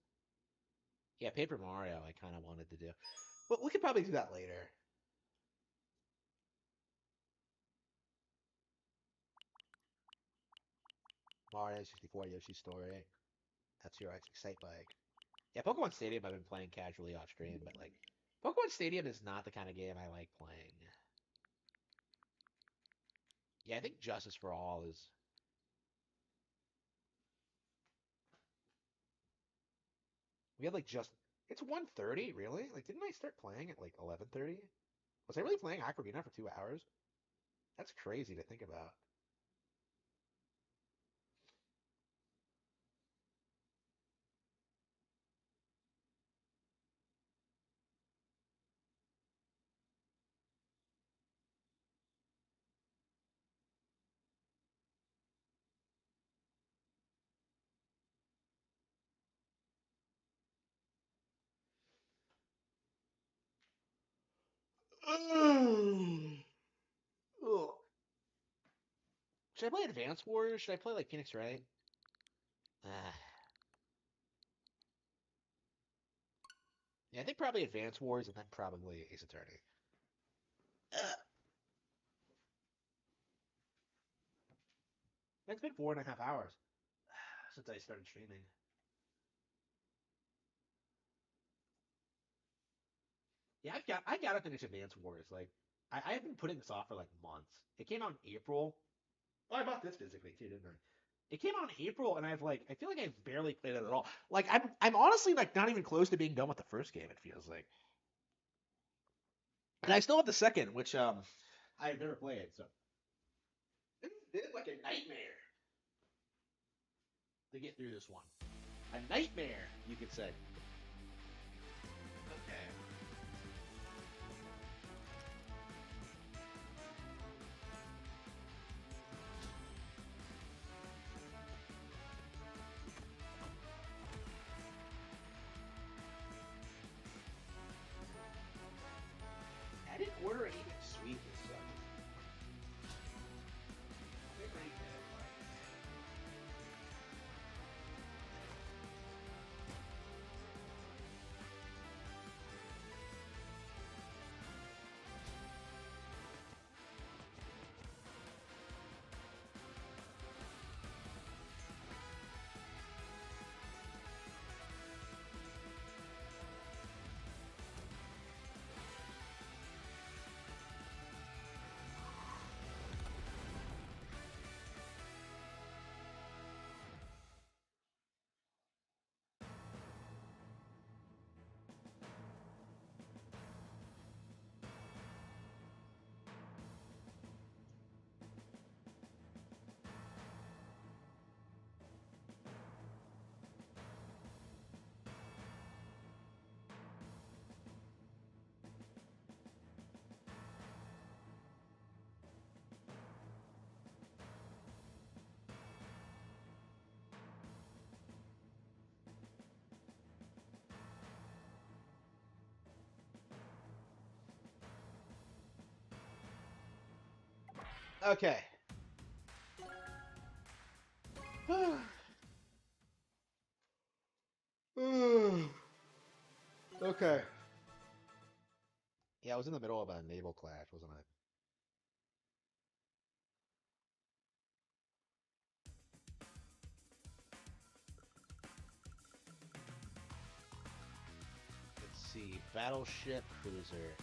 Yeah, Paper Mario. I kind of wanted to do. But we could probably do that later. Mario 64 Yoshi Story. That's your Excite Bike. Yeah, Pokemon Stadium I've been playing casually off stream, but like Pokemon Stadium is not the kind of game I like playing. Yeah, I think Justice for All is. We had like just. It's 1:30, really? Like, didn't I start playing at like 11:30? Was I really playing Ocarina for 2 hours? That's crazy to think about. Ugh. Should I play Advance Wars? Should I play like Phoenix Wright? Ah. Yeah, I think probably Advance Wars and then probably Ace Attorney. It's been 4.5 hours since I started streaming. Yeah, I gotta finish Advance Wars. Like I've been putting this off for like months. It came out in April. Oh, I bought this physically too, didn't I? It came out in April, and I feel like I've barely played it at all. Like I'm honestly like not even close to being done with the first game. It feels like, and I still have the second, which I've never played. So this is like a nightmare to get through this one. A nightmare, you could say. Okay. I didn't order anything sweet this time. I think I did. Okay. Okay. Yeah, I was in the middle of a naval clash, wasn't I? Let's see. Battleship cruiser.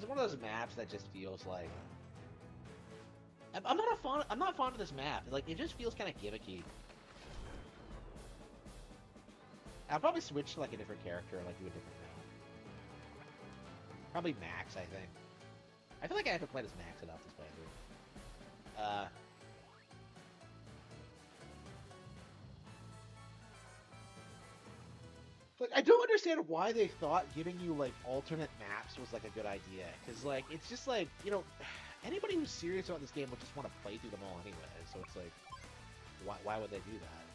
one of those maps that just feels like I'm not fond of this map. Like it just feels kind of gimmicky. I'll probably switch to like a different character, or like do a different map. Probably Max, I think. I feel like I haven't played as Max enough this playthrough. Like, I don't understand why they thought giving you, like, alternate maps was, like, a good idea. Because, like, it's just, like, you know, anybody who's serious about this game would just want to play through them all anyway. So it's like, why would they do that?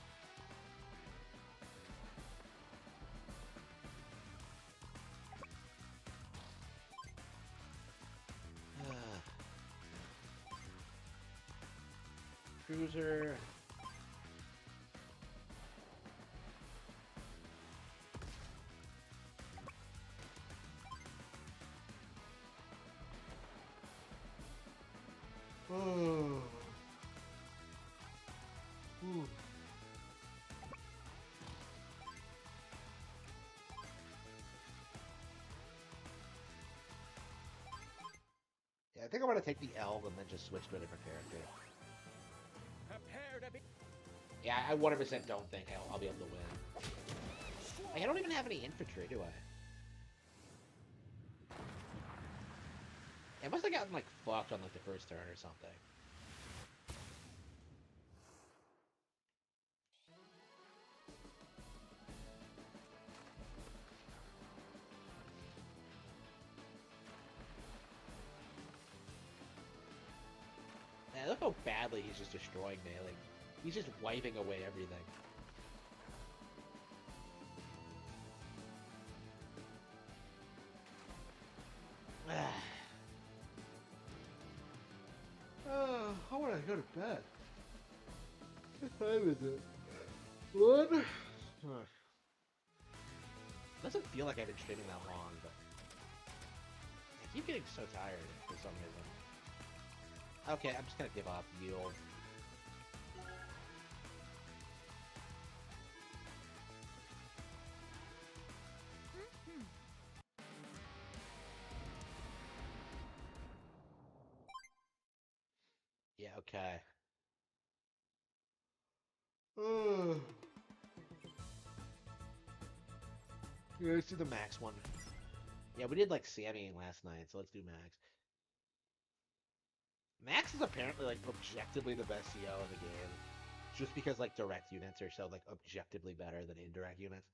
Cruiser. Oh. Ooh. Yeah, I think I'm gonna take the L and then just switch to a different character. Yeah, I 100% don't think I'll be able to win. Like, I don't even have any infantry, do I? I must have gotten, like, fucked on, like, the first turn or something. Yeah, look how badly he's just destroying me. Like, he's just wiping away everything. I want to go to bed. What time is it? What? Doesn't feel like I've been streaming that long, but I keep getting so tired for some reason. Okay, I'm just gonna give up. Yield. Yeah, okay. Yeah, let's do the Max one. Yeah, we did like Sammy last night, so let's do Max. Max is apparently like objectively the best CO in the game. Just because like direct units are so like objectively better than indirect units.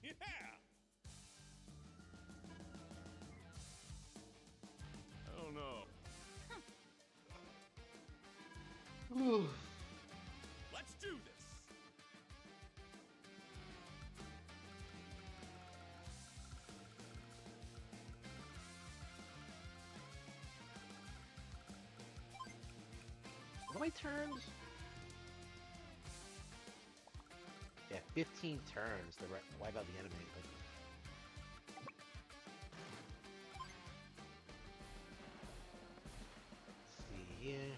Yeah! Oh no. Let's do this. What are my turns? Yeah, 15 turns to wipe out the enemy. Like, let's see here.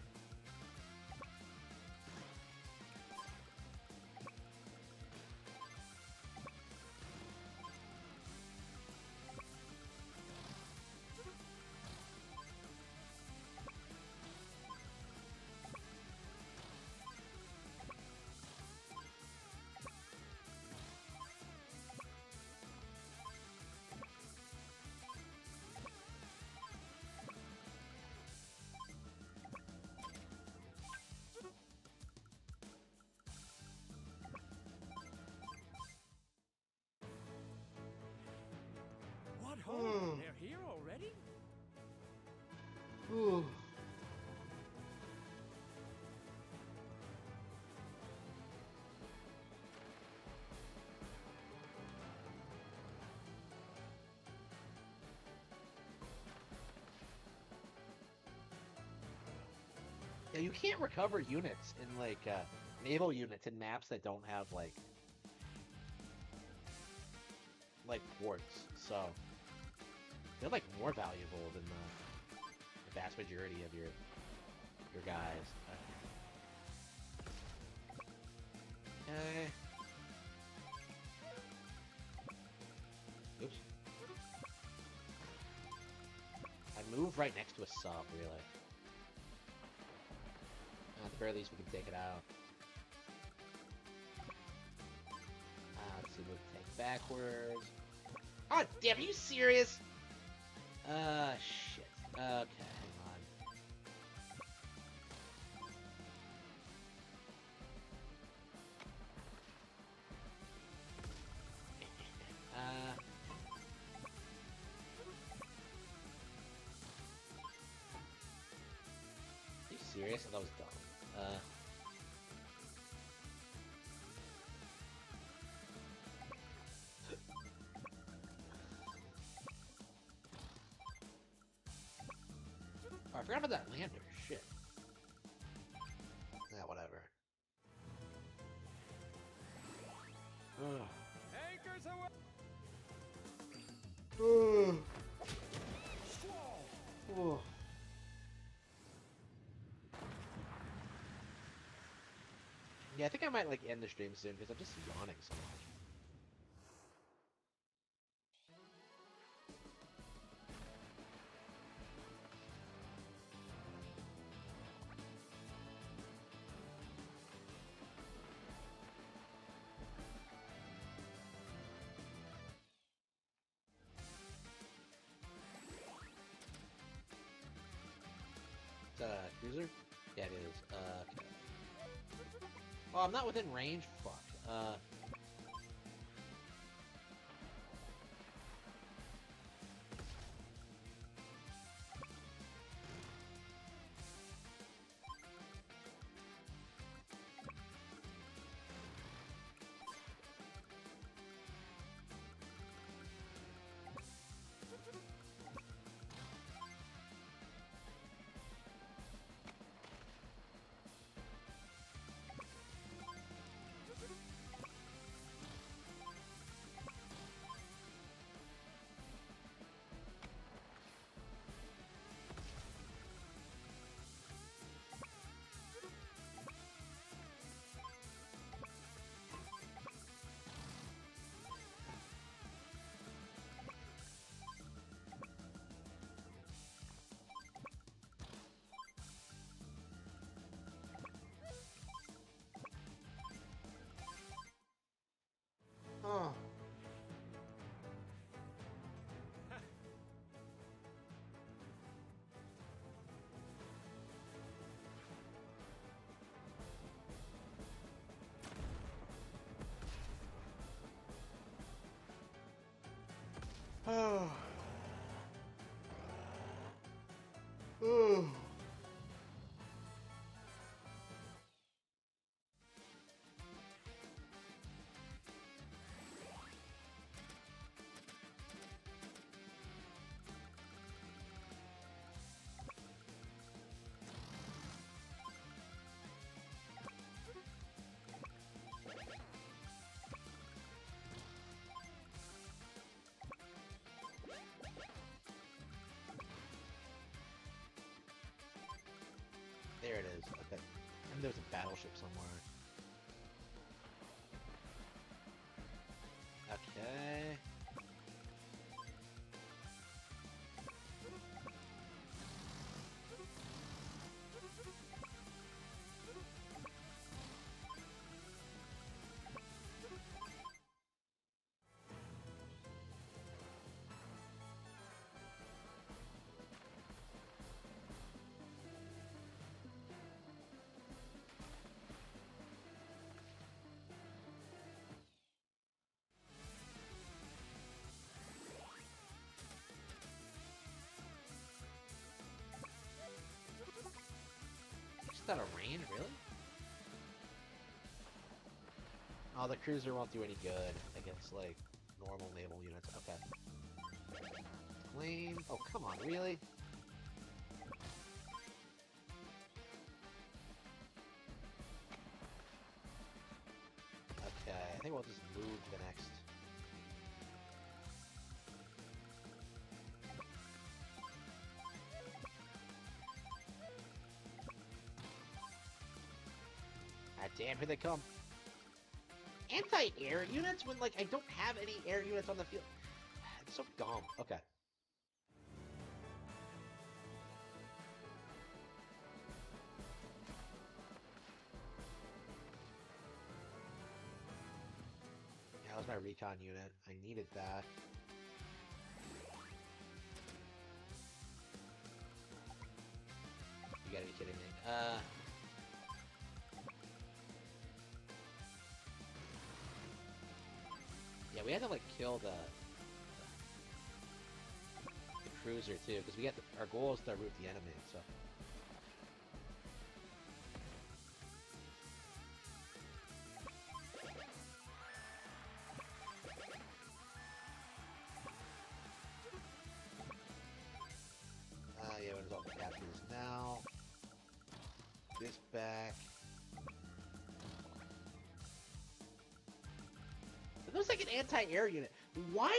What home? They're here already? Yeah, you can't recover units in like naval units in maps that don't have like ports, so they're like more valuable than the vast majority of your guys. Okay. Oops. I moved right next to a sub, really. At the very least, we can take it out. Let's see, move the tank backwards. Oh, damn, are you serious? Shit. Okay, hang on. Are you serious? That was dumb. Oh, I forgot about that lander. Shit. Yeah, whatever. Ugh. Anchors away. Ugh. Yeah, I think I might like end the stream soon because I'm just yawning so much. Cruiser? Yeah, it is. Okay. Oh, I'm not within range? Fuck. Oh. Oh. Oh. There it is. Okay. And there's a battleship somewhere. Okay. It's not a range, really? Oh, the cruiser won't do any good against, like, normal naval units. Okay. Claim. Oh, come on, really? Okay, I think we'll just move to the next. Ah, damn, here they come. anti-air units when, like, I don't have any air units on the field. It's so dumb. Okay. Yeah, that was my recon unit. I needed that. You gotta be kidding me. Yeah, we had to, like, kill the cruiser, too, because we got our goal is to root the enemy, so... yeah, we're going to capture this now. This back. It looks like an anti-air unit. Why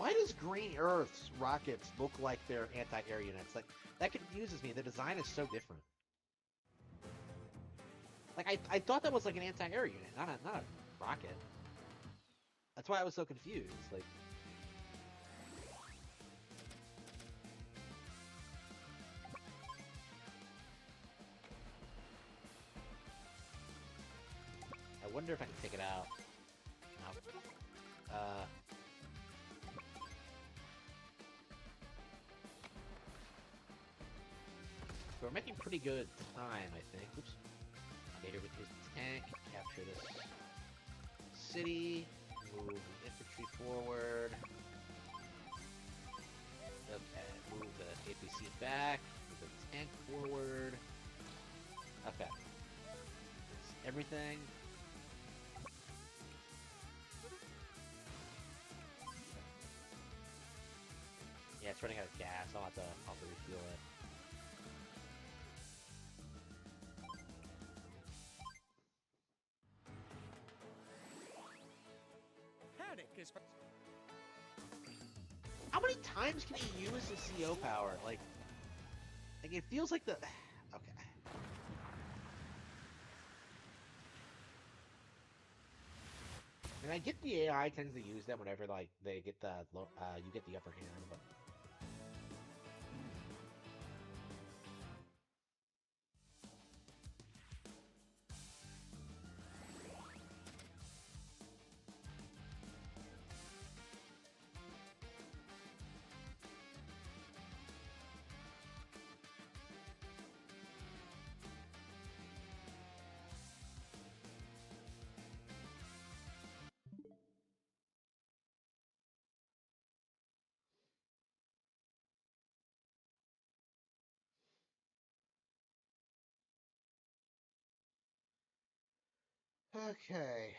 does Green Earth's rockets look like they're anti-air units? Like, that confuses me. The design is so different. Like, I thought that was like an anti-air unit, not a rocket. That's why I was so confused. Like, I wonder if I can take it out. No. So we're making pretty good time, I think. Oops. Okay, here with his tank, capture this city, move infantry forward. Okay, move the APC back, move the tank forward. Okay. That's everything. Yeah, it's running out of gas. I'll have to refuel it. How many times can you use the CO power? Like it feels like the... Okay. And I get the AI tends to use them whenever, like, they get the you get the upper hand, but... Okay.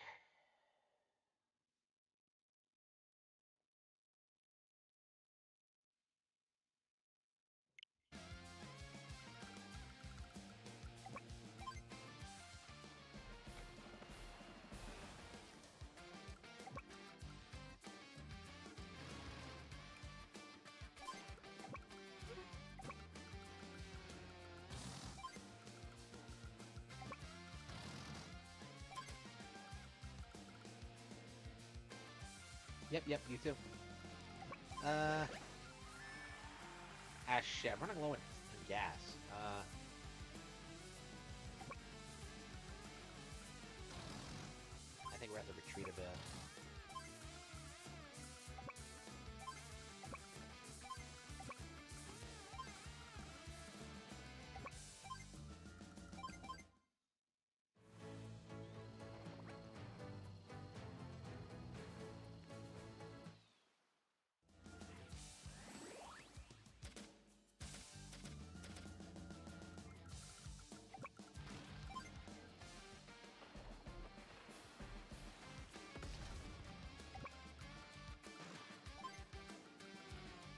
Yep, you too. Ah, shit, I'm running low in gas. I think we're gonna have to retreat a bit.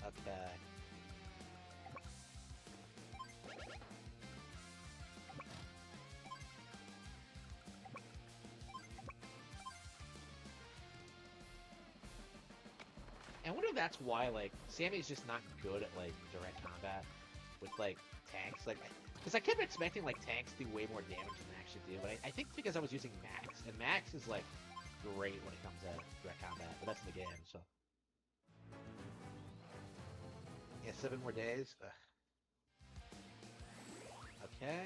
Okay. I wonder if that's why, like, Sammy's just not good at, like, direct combat with, like, tanks. Like, because I kept expecting, like, tanks to do way more damage than they actually do, but I think because I was using Max, and Max is, like, great when it comes to direct combat, but that's in the game, so. Yeah, 7 more days. Ugh. Okay.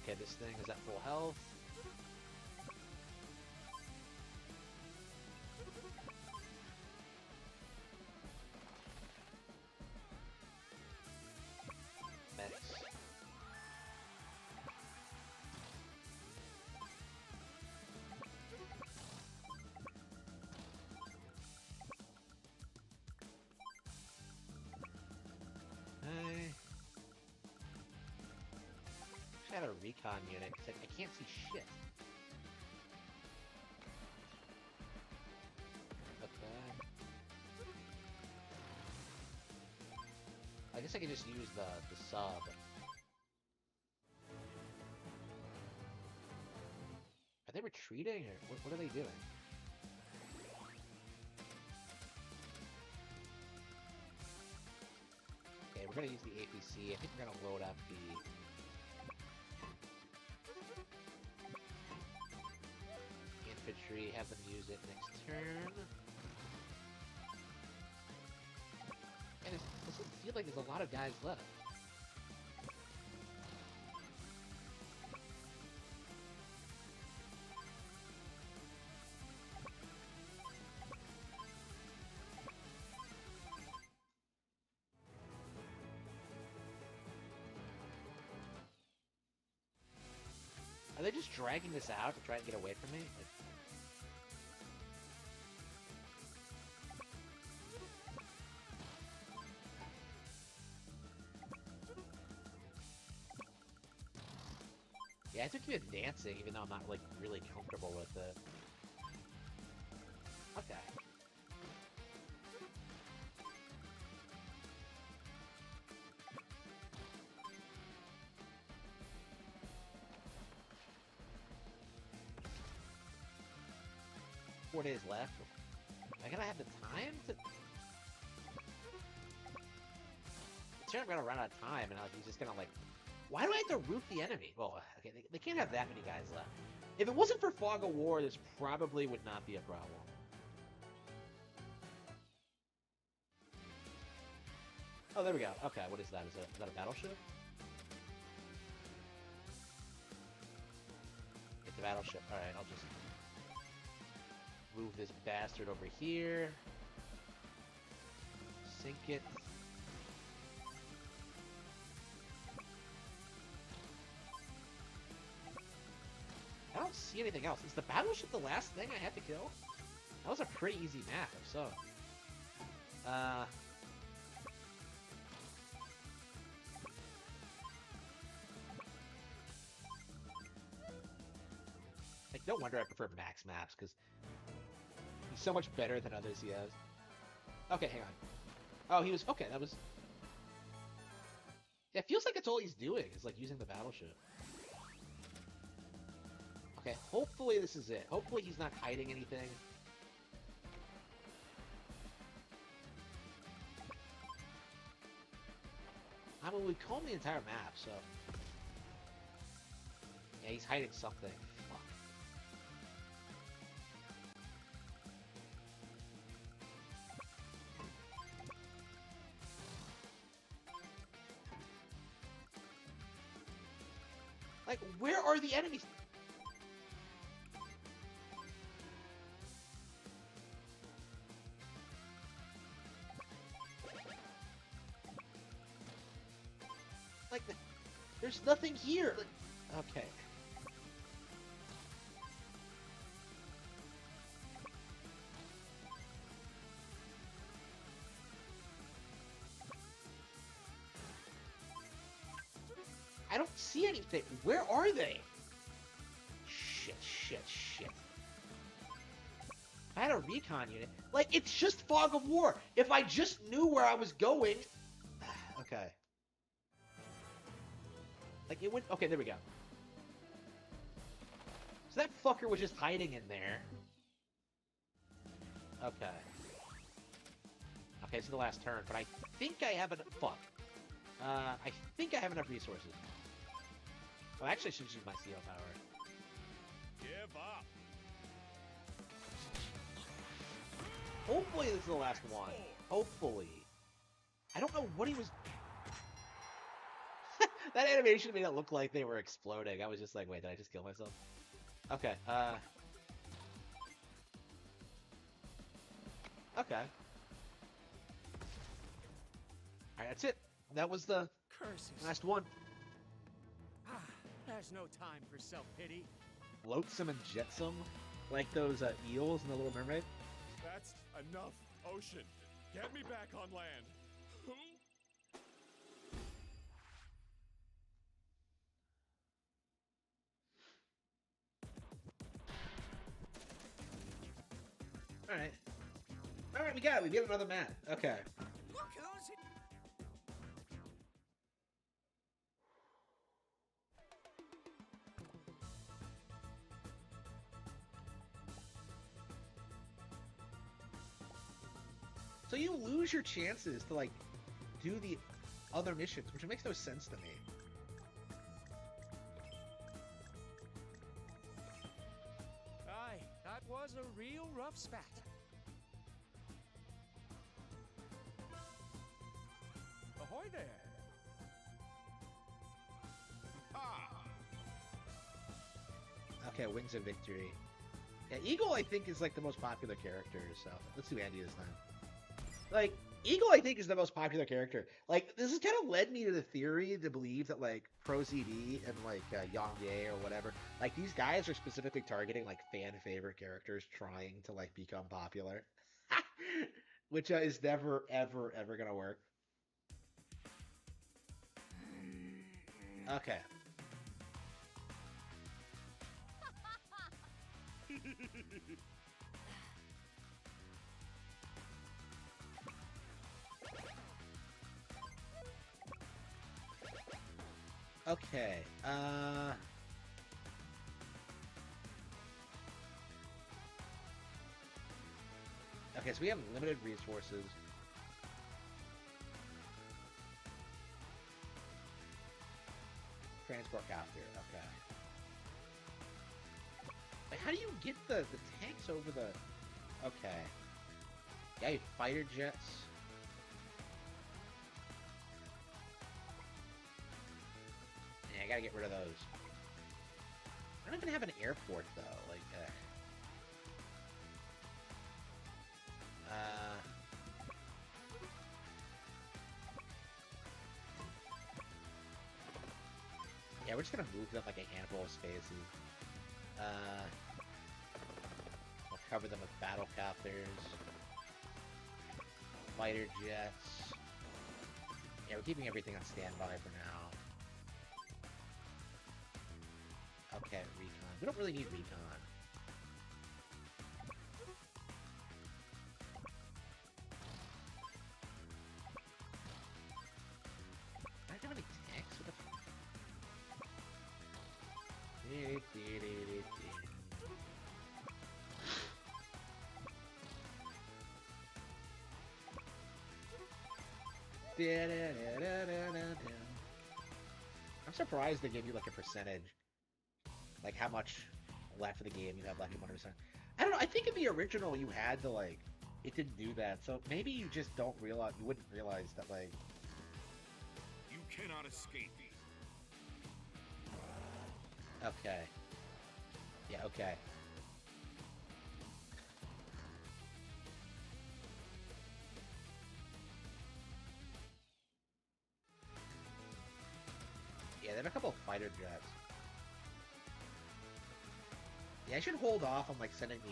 Okay, this thing is at full health. Medics. Hey. I had a recon unit because I can't see shit. Okay. I guess I could just use the sub. Are they retreating or what are they doing? Okay, we're gonna use the APC. I think we're gonna load up the infantry, have them use it next turn. And it doesn't feel like there's a lot of guys left. Are they just dragging this out to try and get away from me? Like... Yeah, I took you in dancing, even though I'm not, like, really comfortable with it. Okay. Four days left. I gotta have the time to... I'm gonna run out of time, and he's just gonna, like... Why do I have to root the enemy? Well, okay, they can't have that many guys left. If it wasn't for Fog of War, this probably would not be a problem. Oh, there we go. Okay, what is that? Is that a battleship? It's a battleship. Alright, I'll just move this bastard over here. Sink it. I don't see anything else. Is the battleship the last thing I had to kill? That was a pretty easy map, if so. Like, no wonder I prefer max maps, because he's so much better than others he has. Okay, hang on. Oh, he was... Okay, that was... Yeah, it feels like that's all he's doing, is, like, using the battleship. Okay, hopefully this is it. Hopefully he's not hiding anything. I mean, we combed the entire map, so... Yeah, he's hiding something. Fuck. Like, where are the enemies? Like, there's nothing here. Like, okay. I don't see anything. Where are they? Shit, shit, shit. I had a recon unit. Like, it's just Fog of War. If I just knew where I was going... Okay. Like, it went... Okay, there we go. So that fucker was just hiding in there. Okay. Okay, this is the last turn, but I think I have enough... Fuck. I think I have enough resources. Oh, actually, I should use my CO power. Hopefully this is the last one. Hopefully. I don't know what he was... That animation made it look like they were exploding. I was just like, wait, did I just kill myself? Okay, okay. Alright, that's it. That was the Curses. last one. Ah, there's no time for self-pity. Loathsome and jetsome? Like those eels in The Little Mermaid? That's enough, ocean. Get me back on land. Alright. Alright, we got it. We get another map. Okay. Look who's here. So you lose your chances to, like, do the other missions, which makes no sense to me. Aye, that was a real rough spat. Ahoy there. Okay, Wings of Victory. Yeah, Eagle, I think, is, like, the most popular character, so let's do Andy this time. Like, Eagle, I think, is the most popular character. Like, this has kind of led me to the theory to believe that, like, ProZD and, like, Yongye or whatever, like, these guys are specifically targeting, like, fan-favorite characters trying to, like, become popular. Which is never, ever, ever gonna work. Okay. Okay, okay, so we have limited resources. Transport copter, okay. Wait, how do you get the tanks over the... Okay. Yeah, you have fighter jets. Yeah, I gotta get rid of those. I don't even have an airport, though. Like, yeah, we're just gonna move up like a handful of spaces. We'll cover them with battle copters, fighter jets. Yeah, we're keeping everything on standby for now. Okay, recon. We don't really need recon. I don't have any tanks. What the I'm surprised they gave you like a percentage. Like how much left of the game you have left in 100%. I don't know, I think in the original you had to like, it didn't do that. So maybe you just don't realize, you wouldn't realize that like... You cannot escape me. Okay. Yeah, okay. Yeah, they have a couple of fighter jets. Yeah, I should hold off on like sending the...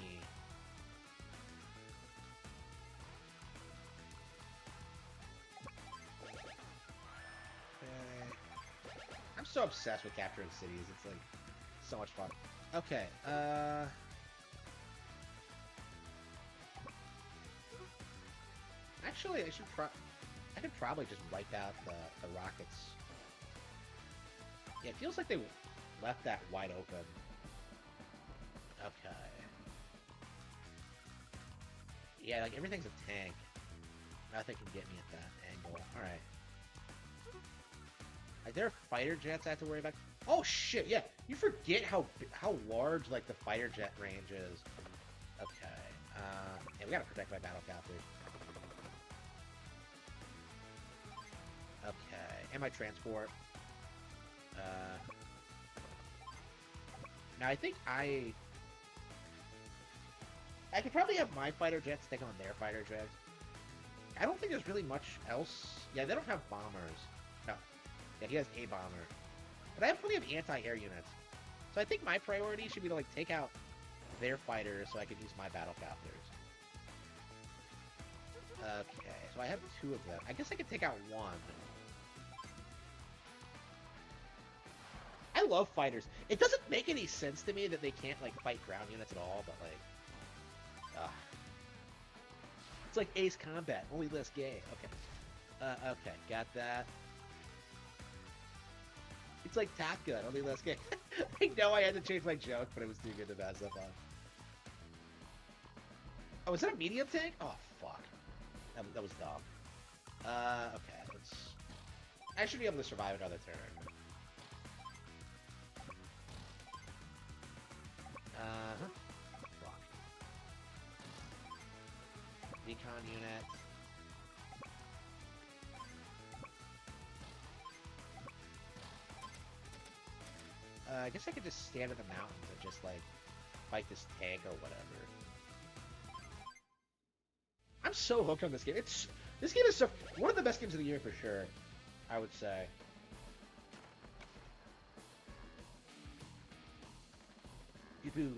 I'm so obsessed with capturing cities. It's like so much fun. Okay, actually, I could probably just wipe out the rockets. Yeah, it feels like they left that wide open. Okay. Yeah, like everything's a tank. Nothing can get me at that angle. Alright. Like, there are fighter jets I have to worry about. Oh shit, yeah. You forget how large like the fighter jet range is. Okay. Yeah, we gotta protect my battle captors. Okay, and my transport. Now I think I could probably have my fighter jets take on their fighter jets. I don't think there's really much else. Yeah, they don't have bombers. No. Yeah, he has a bomber. But I have plenty of anti-air units. So I think my priority should be to, like, take out their fighters so I can use my battle captors. Okay, so I have 2 of them. I guess I could take out 1. I love fighters. It doesn't make any sense to me that they can't, like, fight ground units at all, but, like... It's like Ace Combat, only less gay. Okay. Okay, got that. It's like Top Gun, only less gay. I know I had to change my joke, but it was too good to mess up on. Oh, is that a medium tank? Oh, fuck. That was dumb. Okay, let's... I should be able to survive another turn. Fuck. Recon unit. I guess I could just stand in the mountains and just, like, fight this tank or whatever. I'm so hooked on this game. This game is one of the best games of the year for sure, I would say. Boo.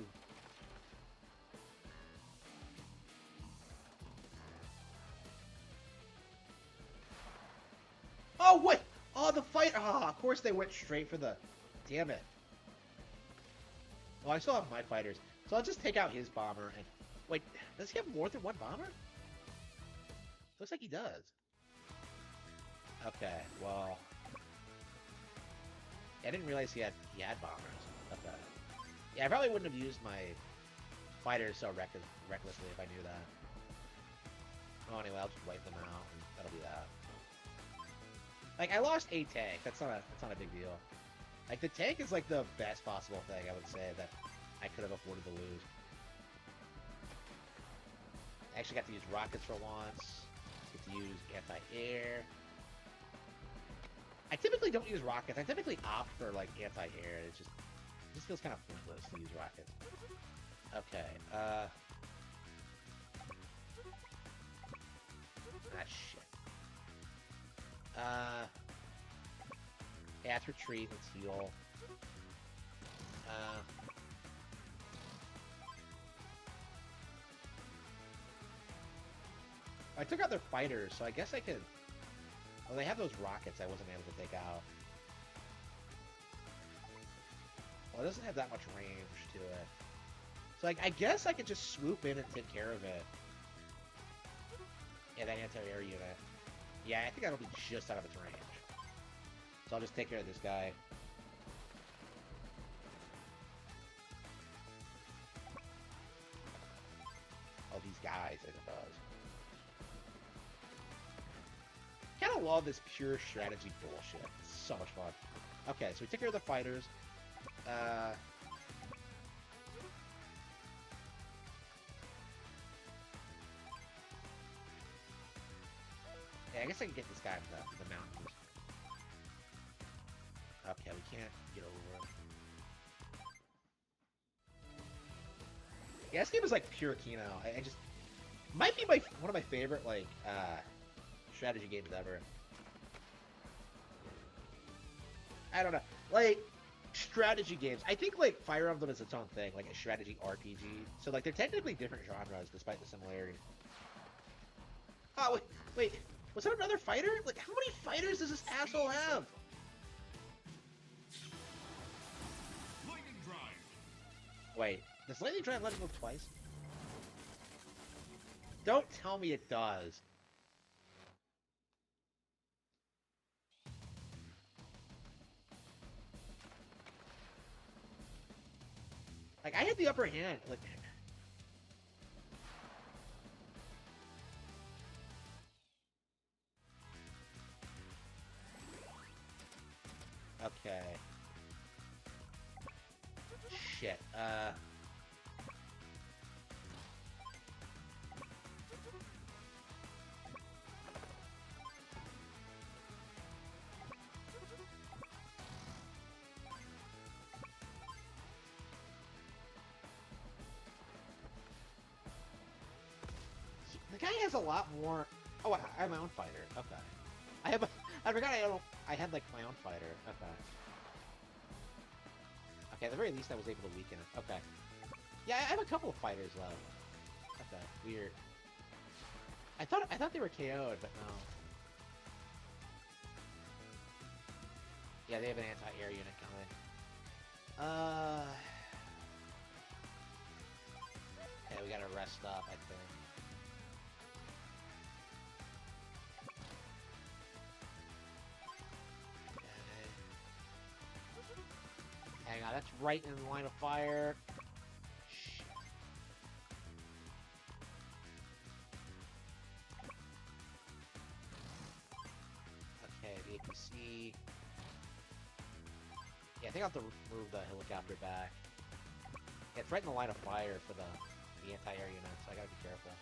Oh, wait! Oh, the fight! Ah, oh, of course they went straight for the... Damn it. Well, I still have my fighters. So I'll just take out his bomber and... Wait, does he have more than 1 bomber? Looks like he does. Okay, well... I didn't realize he had bombers. Okay. Yeah, I probably wouldn't have used my fighters so recklessly if I knew that. Oh, anyway, I'll just wipe them out, and that'll be that. Like, I lost a tank. That's not a big deal. Like, the tank is, like, the best possible thing, I would say, that I could have afforded to lose. I actually got to use rockets for once. Get to use anti-air. I typically don't use rockets. I typically opt for, like, anti-air. It just feels kind of pointless to use rockets. Okay, ah, shit. Yeah, let's retreat, let's heal. I took out their fighters, so I guess I could... Well, they have those rockets I wasn't able to take out. Well, it doesn't have that much range to it. So, like, I guess I could just swoop in and take care of it. Yeah, that anti-air unit. Yeah, I think that'll be just out of its range. So I'll just take care of this guy. Oh, these guys, I suppose. Kinda love this pure strategy bullshit. It's so much fun. Okay, so we take care of the fighters. Yeah, I guess I can get this guy in the mountains. Okay, we can't get over him. Yeah, this game is like pure Kino. I just... Might be one of my favorite, like, strategy games ever. I don't know. Like, strategy games. I think, like, Fire Emblem is its own thing, like a strategy RPG. So, like, they're technically different genres, despite the similarity. Oh, wait. Was that another fighter? Like, how many fighters does this asshole have? Lightning drive. Wait, does Lightning Drive let him move twice? Don't tell me it does. Like, I had the upper hand. Like, okay. Shit. guy has a lot more... Oh, I have my own fighter. Okay. I have a... I forgot I had, like, my own fighter. Okay. Okay, at the very least I was able to weaken it. Okay. Yeah, I have a couple of fighters left. Okay, weird. I thought they were KO'd, but no. Yeah, they have an anti-air unit coming. Okay, we gotta rest up, I think. Okay. Hang on, that's right in the line of fire. Shit. Okay, the APC. Yeah, I think I'll have to move the helicopter back. Yeah, it's right in the line of fire for the anti-air unit, so I gotta be careful.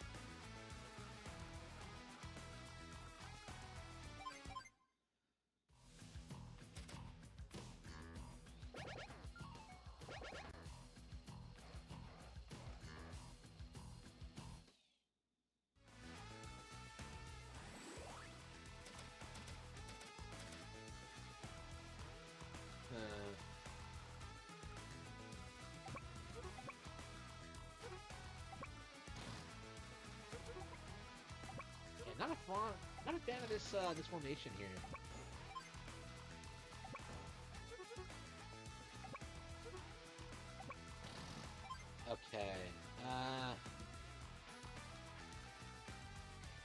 Not a fan of this this formation here. Okay.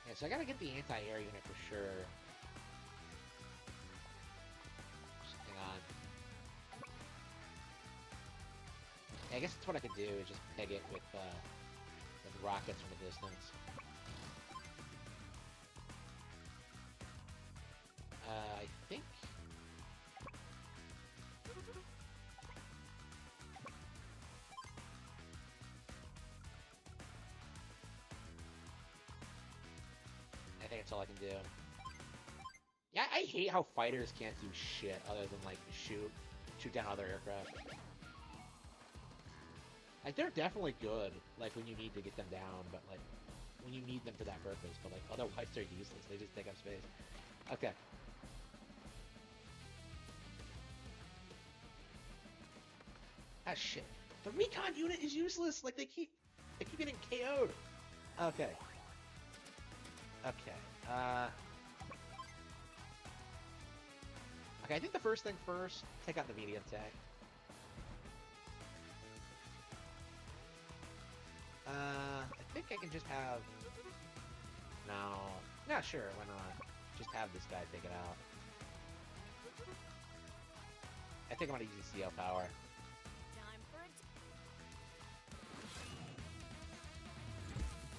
Yeah, so I gotta get the anti-air unit for sure. Just hang on. Yeah, I guess that's what I could do, is just peg it with rockets from a distance. I think... I think that's all I can do. Yeah, I hate how fighters can't do shit other than, like, shoot down other aircraft. Like, they're definitely good, like, when you need to get them down, but, like, when you need them for that purpose, but, like, otherwise they're useless. They just take up space. Okay. Ah, shit. The recon unit is useless! Like, they keep getting KO'd! Okay. Okay, okay, I think the first thing first, take out the medium tank. I think I can just have... No. Yeah, sure, why not? Just have this guy take it out. I think I'm gonna use the CO power. Time for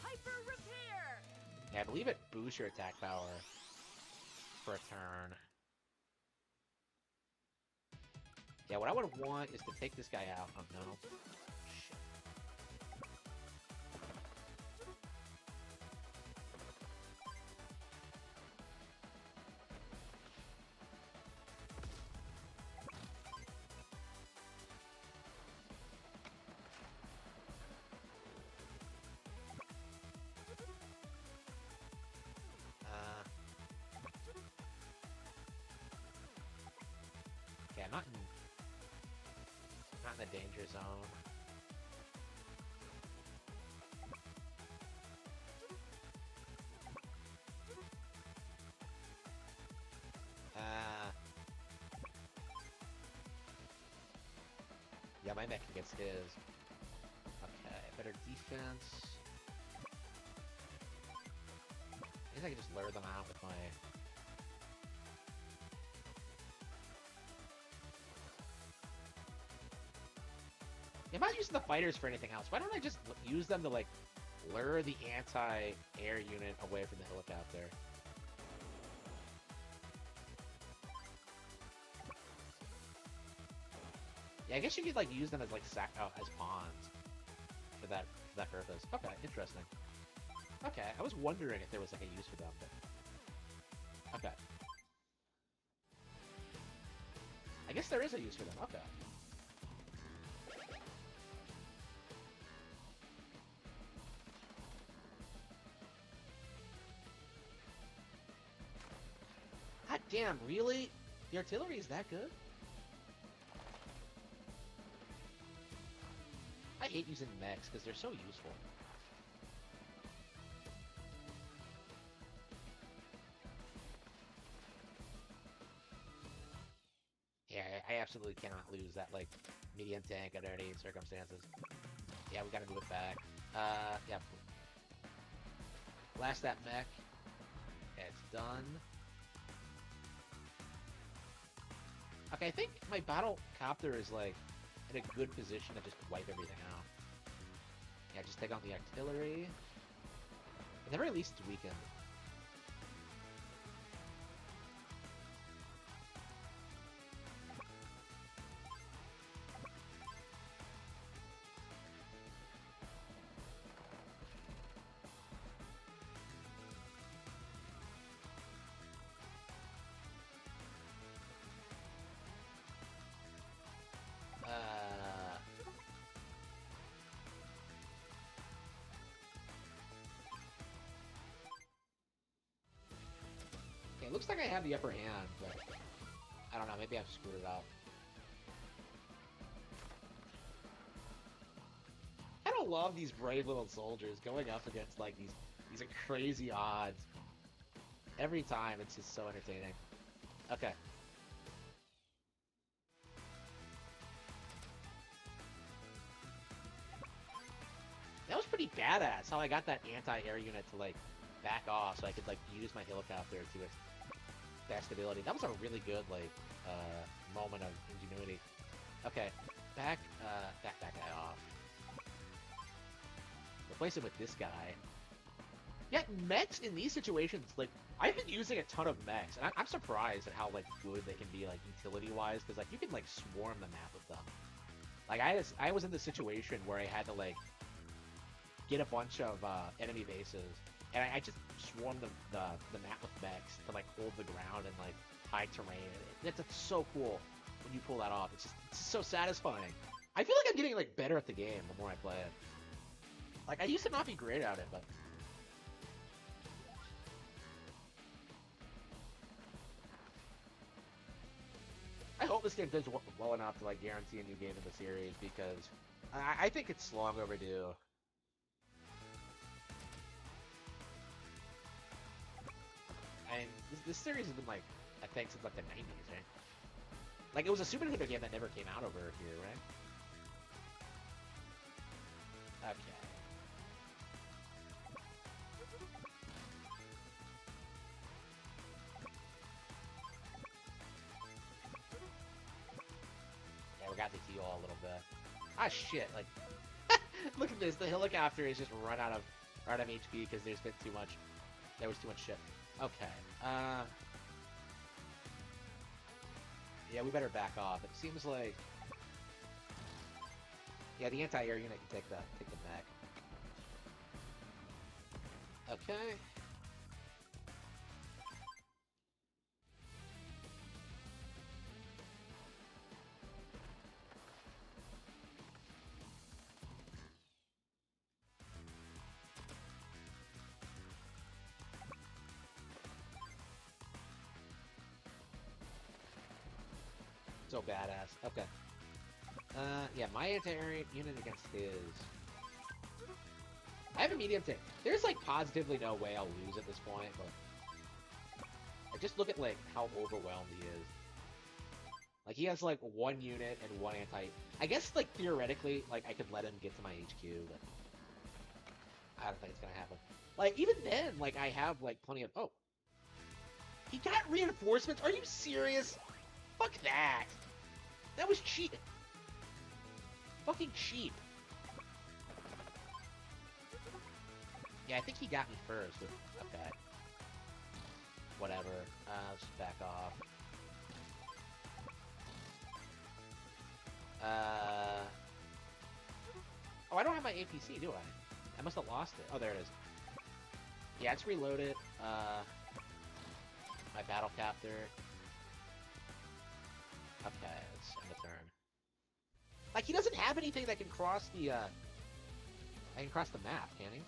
hyper repair. Yeah, I believe it boosts your attack power for a turn. Yeah, what I would want is to take this guy out. Oh, no. Shit. Yeah, not in the danger zone. Yeah, my mech gets his. Okay, better defense. I guess I can just lure them out with my... I'm not using the fighters for anything else. Why don't I just use them to, like, lure the anti-air unit away from the helicopter? Yeah, I guess you could, like, use them as, like, as pawns for that purpose. Okay, interesting. Okay, I was wondering if there was, like, a use for them, but... Okay. I guess there is a use for them. Okay. Damn, really? The artillery is that good? I hate using mechs because they're so useful. Yeah, I absolutely cannot lose that, like, medium tank under any circumstances. Yeah, we gotta move it back. Yeah. Blast that mech. It's done. Okay, I think my battle copter is, like, in a good position to just wipe everything out. Yeah, just take on the artillery. At the very least, it's weakened. Okay, it looks like I have the upper hand, but I don't know, maybe I've screwed it up. I don't love these brave little soldiers going up against, like, these crazy odds. Every time, it's just so entertaining. Okay. That was pretty badass, how I got that anti-air unit to, like, back off so I could, like, use my helicopter to its best ability. That was a really good, like, moment of ingenuity. Okay, back that guy off. Replace it with this guy. Yeah, mechs in these situations, like, I've been using a ton of mechs, and I'm surprised at how, like, good they can be, like, utility-wise, because, like, you can, like, swarm the map with them. Like, I was in the situation where I had to, like, get a bunch of enemy bases, and I just swarmed the map with mechs to, like, hold the ground and, like, high terrain. It's so cool when you pull that off. It's just so satisfying. I feel like I'm getting, like, better at the game the more I play it. Like, I used to not be great at it, but... I hope this game does well enough to, like, guarantee a new game in the series, because I think it's long overdue. And this series has been, like, I think since, like, the 90s, right? Like, it was a Super Nintendo game that never came out over here, right? Okay. Yeah, we got to heal a little bit. Ah, shit, like... Look at this, the helicopter is just run out of HP because there was too much shit. Okay, yeah, we better back off. It seems like... Yeah, the anti-air unit can take the mech. Okay. So badass. Okay. Yeah, my anti-air unit against his. I have a medium tank. There's, like, positively no way I'll lose at this point, but I just look at, like, how overwhelmed he is. Like, he has, like, one unit and one anti. I guess, like, theoretically, like, I could let him get to my HQ, but I don't think it's gonna happen. Like, even then, like, I have, like, plenty of. Oh, he got reinforcements. Are you serious? Fuck that. That was cheap. Fucking cheap. Yeah, I think he got me first. Okay. Whatever. Let's just back off. Oh, I don't have my APC, do I? I must have lost it. Oh, there it is. Yeah, it's reloaded. My battle captor. Okay, let's end the turn. Like, he doesn't have anything that can cross the, map, can he?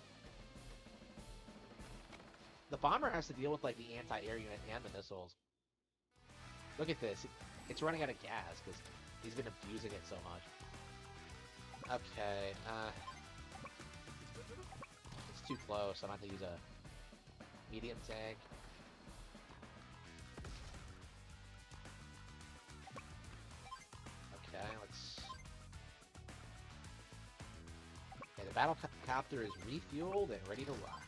The bomber has to deal with, like, the anti-air unit and the missiles. Look at this. It's running out of gas because he's been abusing it so much. Okay, it's too close. I'm going to have to use a medium tank. Okay, let's... Okay, the battle copter is refueled and ready to rock.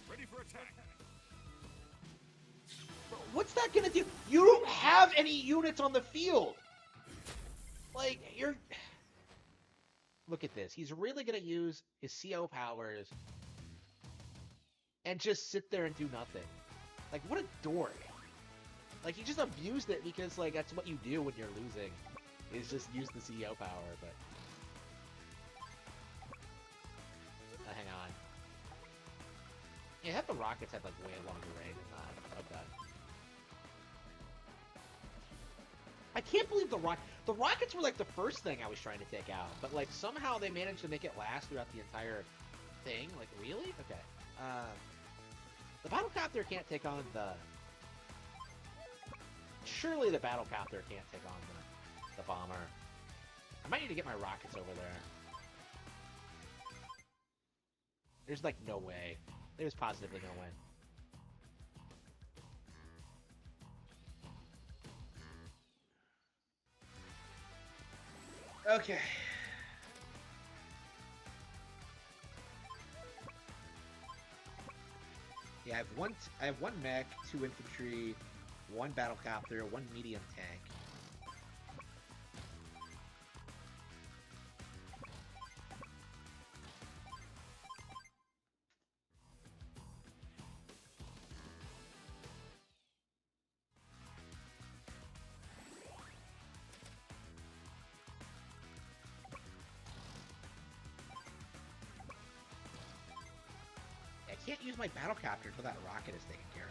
Ready for attack. What's that gonna do? You don't have any units on the field! Like, you're... Look at this. He's really gonna use his CO powers and just sit there and do nothing. Like, what a dork. Like, he just abused it because, like, that's what you do when you're losing. Is just use the CO power, but... hang on. Yeah, I thought the rockets had, like, way longer range than that. Okay. I can't believe the rockets were, like, the first thing I was trying to take out. But, like, somehow they managed to make it last throughout the entire thing. Like, really? Okay. The battlecopter can't take on the... Surely the battlecopter can't take on the bomber. I might need to get my rockets over there. There's, like, no way. There's positively no way. Okay. Yeah, I have one mech, 2 infantry, 1 battlecopter, 1 medium tank. I can't use my battlecopter until that rocket is taken care of.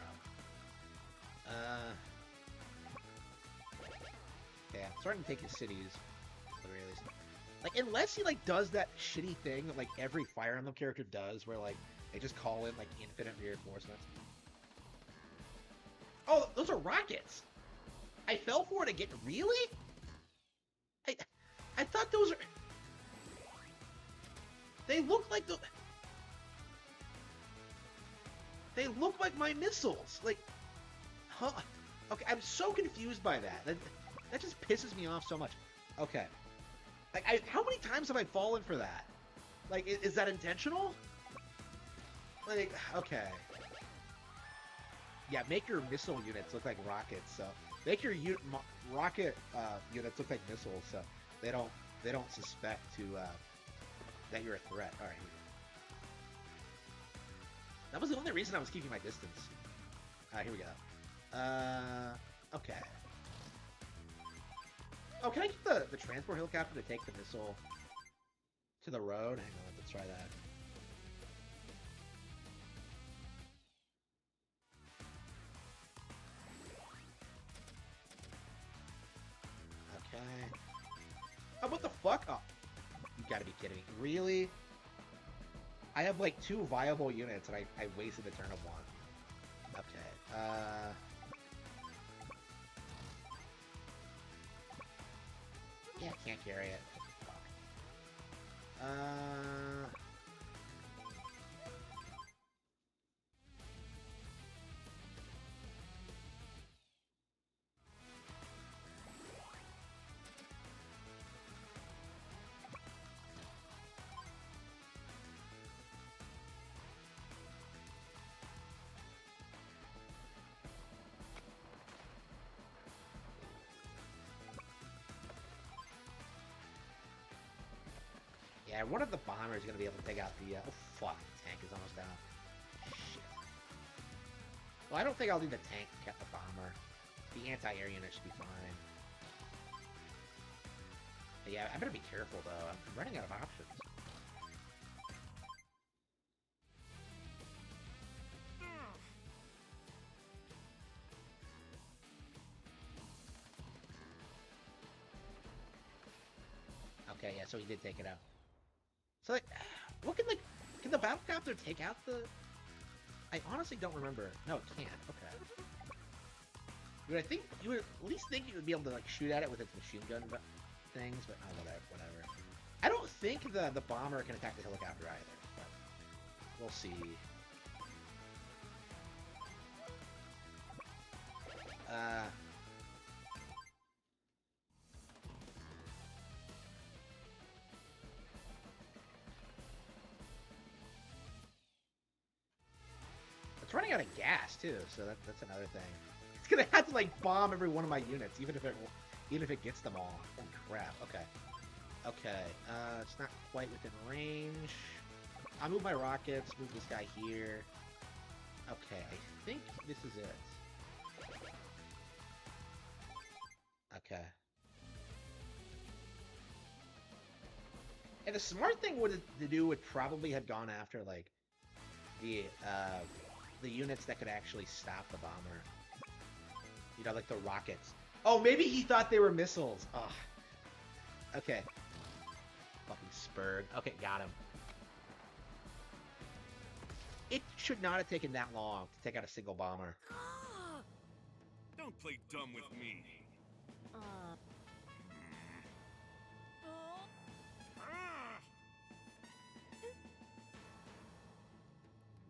Yeah, I'm starting to take his cities. At the very least. Like, unless he, like, does that shitty thing that, like, every Fire Emblem character does, where, like, they just call in, like, infinite reinforcements. Oh, those are rockets! I fell for it again. Really? I thought those are... They look like the... They look like my missiles. Like, huh? Okay, I'm so confused by that. That just pisses me off so much. Okay. Like, how many times have I fallen for that? Like, is that intentional? Like, okay. Yeah, make your missile units look like rockets. So make your rocket units look like missiles, so they don't suspect that you're a threat. All right. That was the only reason I was keeping my distance. Here we go. Okay. Oh, can I get the transport helicopter to take the missile to the road? Hang on, let's try that. Okay. Oh, what the fuck? Oh, you gotta be kidding me. Really? I have, like, 2 viable units, and I wasted a turn of 1. Okay, yeah, I can't carry it. Yeah, one of the bombers is going to be able to take out the... oh, fuck. The tank is almost down. Shit. Well, I don't think I'll need the tank to get the bomber. The anti-air unit should be fine. But yeah, I better be careful, though. I'm running out of options. Okay, yeah, so he did take it out. So like, what can the battlecopter take out the? I honestly don't remember. No, it can't. Okay. You would at least think you would be able to like shoot at it with its machine gun things, but oh, whatever. I don't think the bomber can attack the helicopter either, but we'll see. It's running out of gas too, so that's another thing. It's gonna have to like bomb every one of my units, even if it gets them all. Holy crap! Okay. It's not quite within range. I'll move my rockets. Move this guy here. Okay, I think this is it. Okay. And the smart thing to do would probably have gone after like the units that could actually stop the bomber. You know, like the rockets. Oh, maybe he thought they were missiles. Oh. Okay. Fucking Spurg. Okay, got him. It should not have taken that long to take out a single bomber. Don't play dumb with me.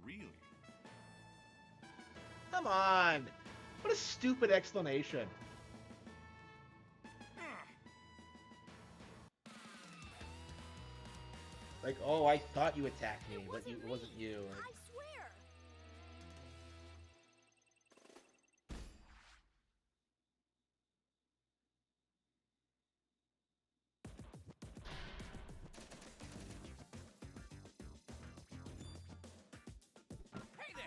Really? Come on! What a stupid explanation. Like, oh, I thought you attacked me, but it wasn't you. I swear. Hey there!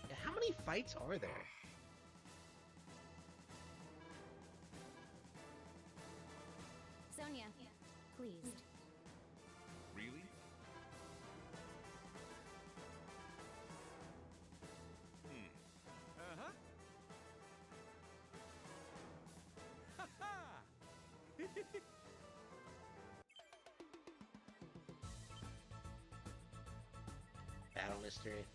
Yeah, how many fights are there? Sonia, pleased. Really? Uh-huh. Ha-ha! Battle mystery.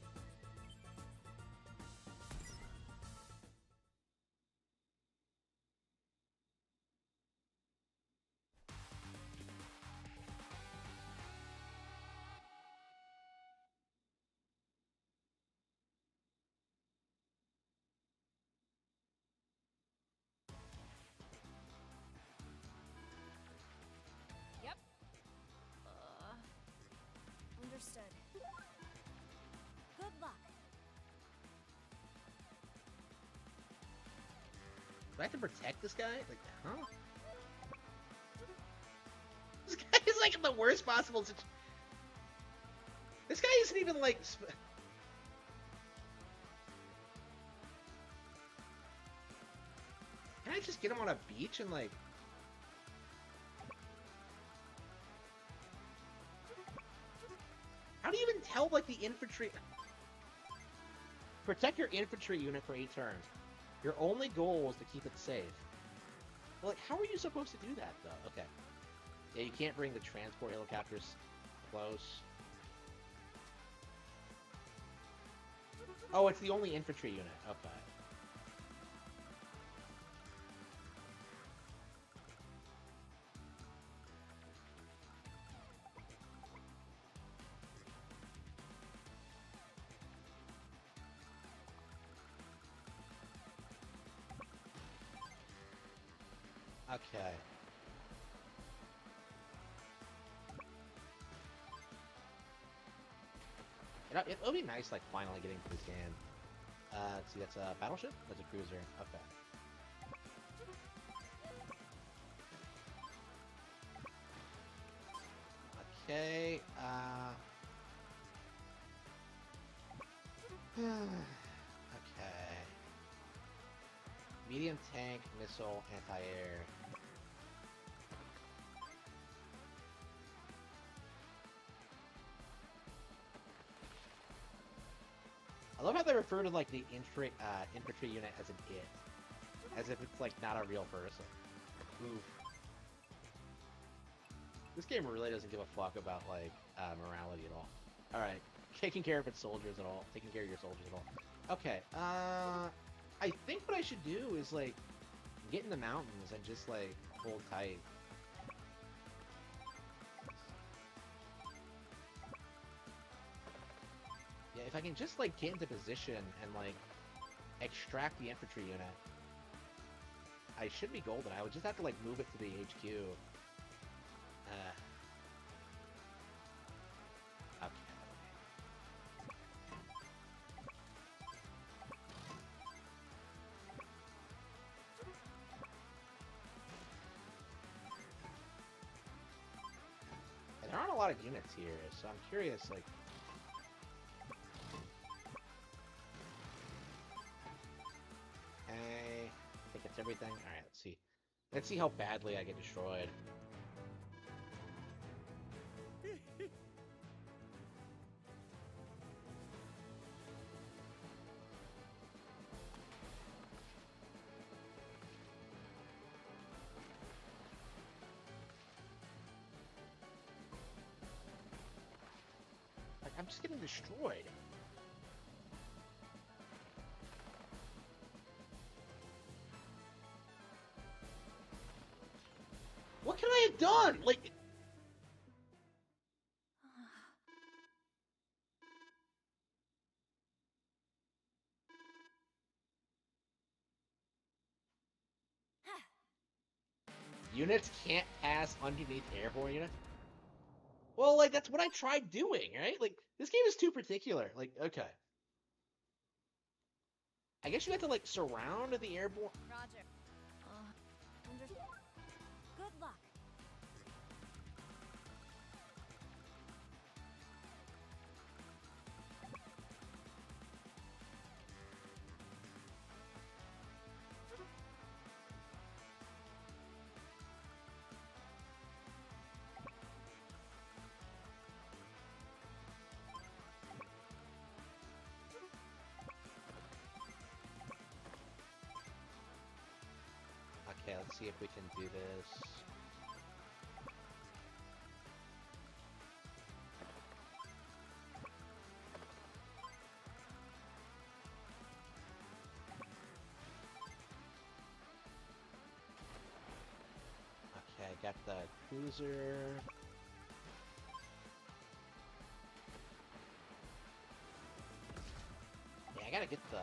Yep. Understood. Good luck. Do I have to protect this guy? Like, huh? This guy is like in the worst possible situation. This guy isn't even like. Can I just get him on a beach and like? How do you even tell like the infantry? Protect your infantry unit for 8 turns. Your only goal is to keep it safe. Well, like, how are you supposed to do that though? Okay. Yeah, you can't bring the transport helicopters close. Oh, it's the only infantry unit. Okay. Okay. It'll be nice, like, finally getting to this game. Let's see, that's a battleship? That's a cruiser. Okay. Okay, okay. Medium tank, missile, anti-air. I love how they refer to like the infantry unit as an it, as if it's like not a real person. Oof. This game really doesn't give a fuck about like morality at all. All right, taking care of its soldiers at all, taking care of your soldiers at all. Okay, I think what I should do is like get in the mountains and just like hold tight. Yeah, if I can just like get into position and like extract the infantry unit, I should be golden. I would just have to like move it to the HQ. Okay. And there aren't a lot of units here, so I'm curious, like. Okay, I think that's everything. All right, let's see. Let's see how badly I get destroyed. Like, I'm just getting destroyed. What could I have done? Like, units can't pass underneath airborne units? Well, like, that's what I tried doing, right? Like, this game is too particular. Like, okay. I guess you have to, like, surround the airborne... Roger. Good luck. Okay, let's see if we can do this. Okay, got the cruiser. Yeah, I gotta get the...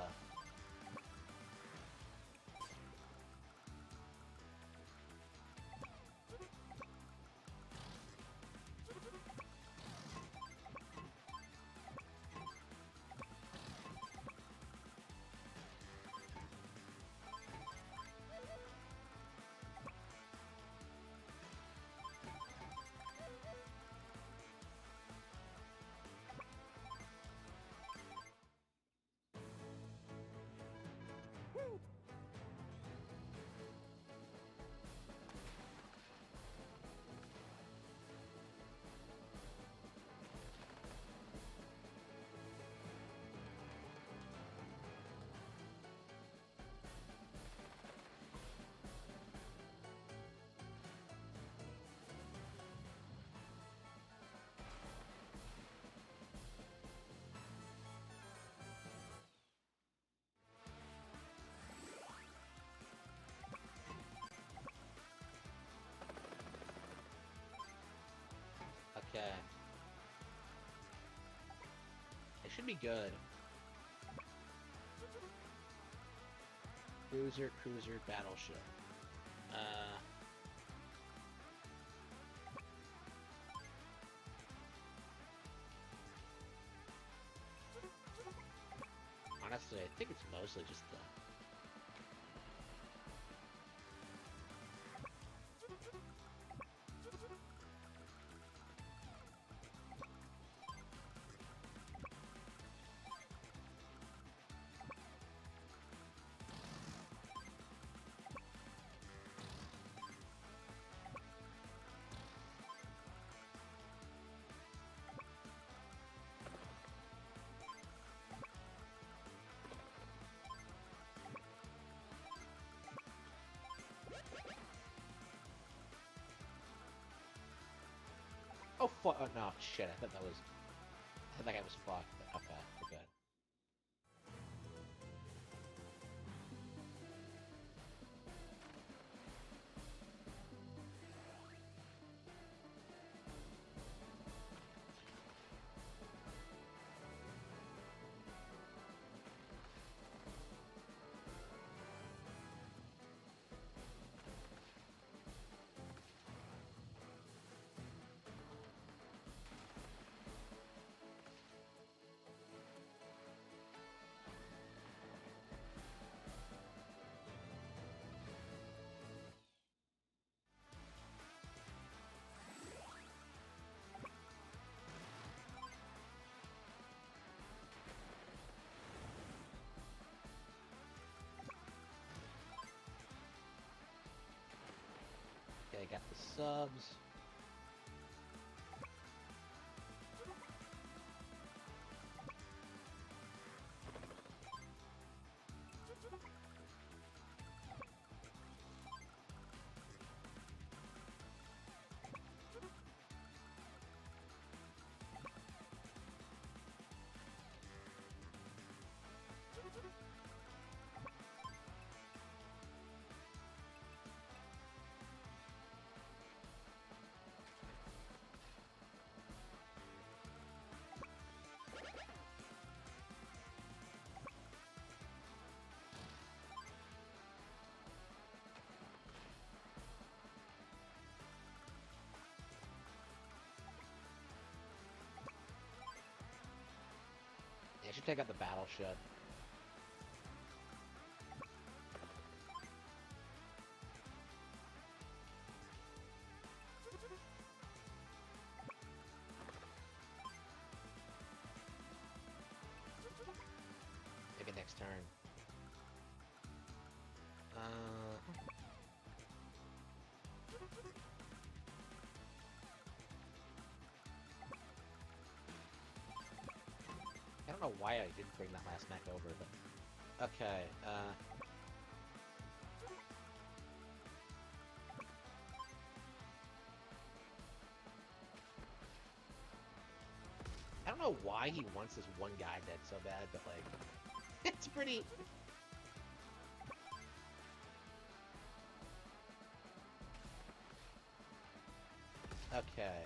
Okay. It should be good. Cruiser, cruiser, battleship. Honestly, I think it's mostly just the... Oh, fuck. Oh, no, shit. I thought that was... I thought that guy was fucked. Okay, we're good. Okay, got the subs. I should take out the battleship. Maybe next turn. I don't know why I didn't bring that last mech over, but... Okay, I don't know why he wants this one guy dead so bad, but, like... It's pretty... Okay,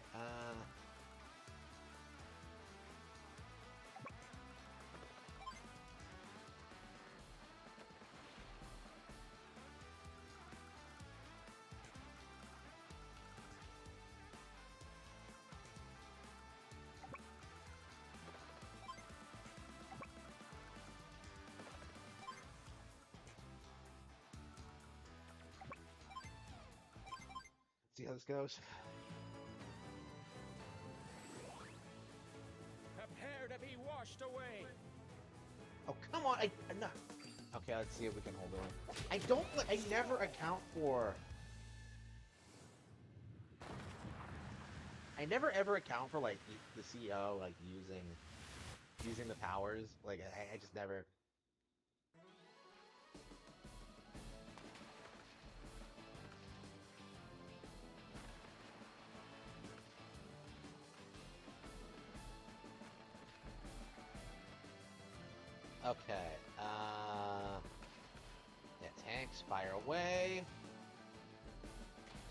see how this goes. Prepare to be washed away. Oh, come on! No. Okay, let's see if we can hold on. I don't... I never account for... I never ever account for, like, the CEO, like, using the powers. Like, I just never... Okay, yeah, tanks, fire away.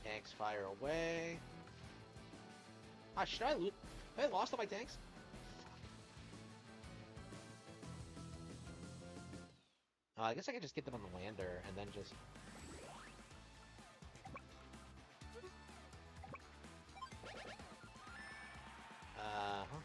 Tanks, fire away. Ah, should I loot? Have I lost all my tanks? I guess I could just get them on the lander and then just... Uh-huh.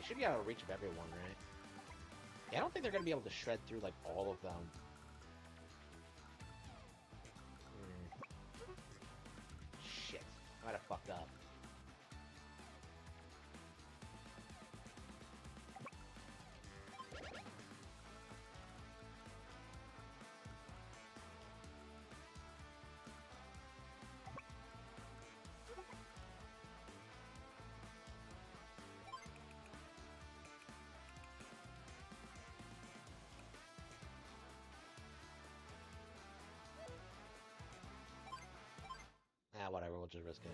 should be out of reach of everyone, right? Yeah, I don't think they're gonna be able to shred through like all of them. Shit, I might have fucked up. Ah, whatever, we'll just risk it.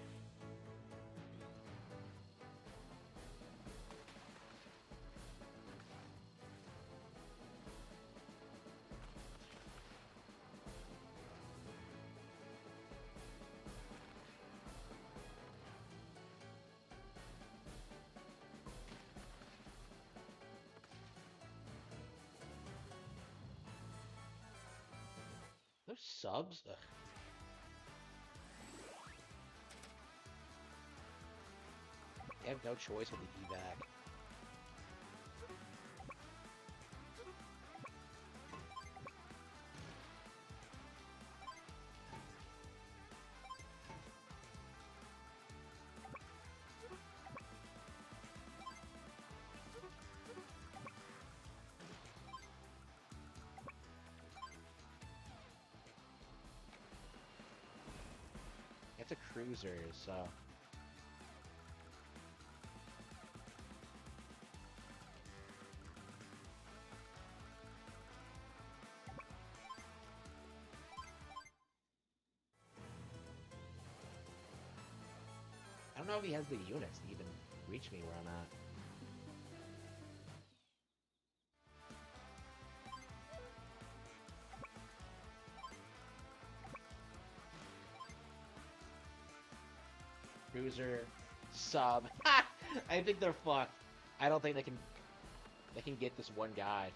Those subs? Ugh. I have no choice with the evac. It's a cruiser, so... I don't know if he has the units to even reach me where I'm at. Cruiser, sub. Ha! I think they're fucked. I don't think they can get this one guy.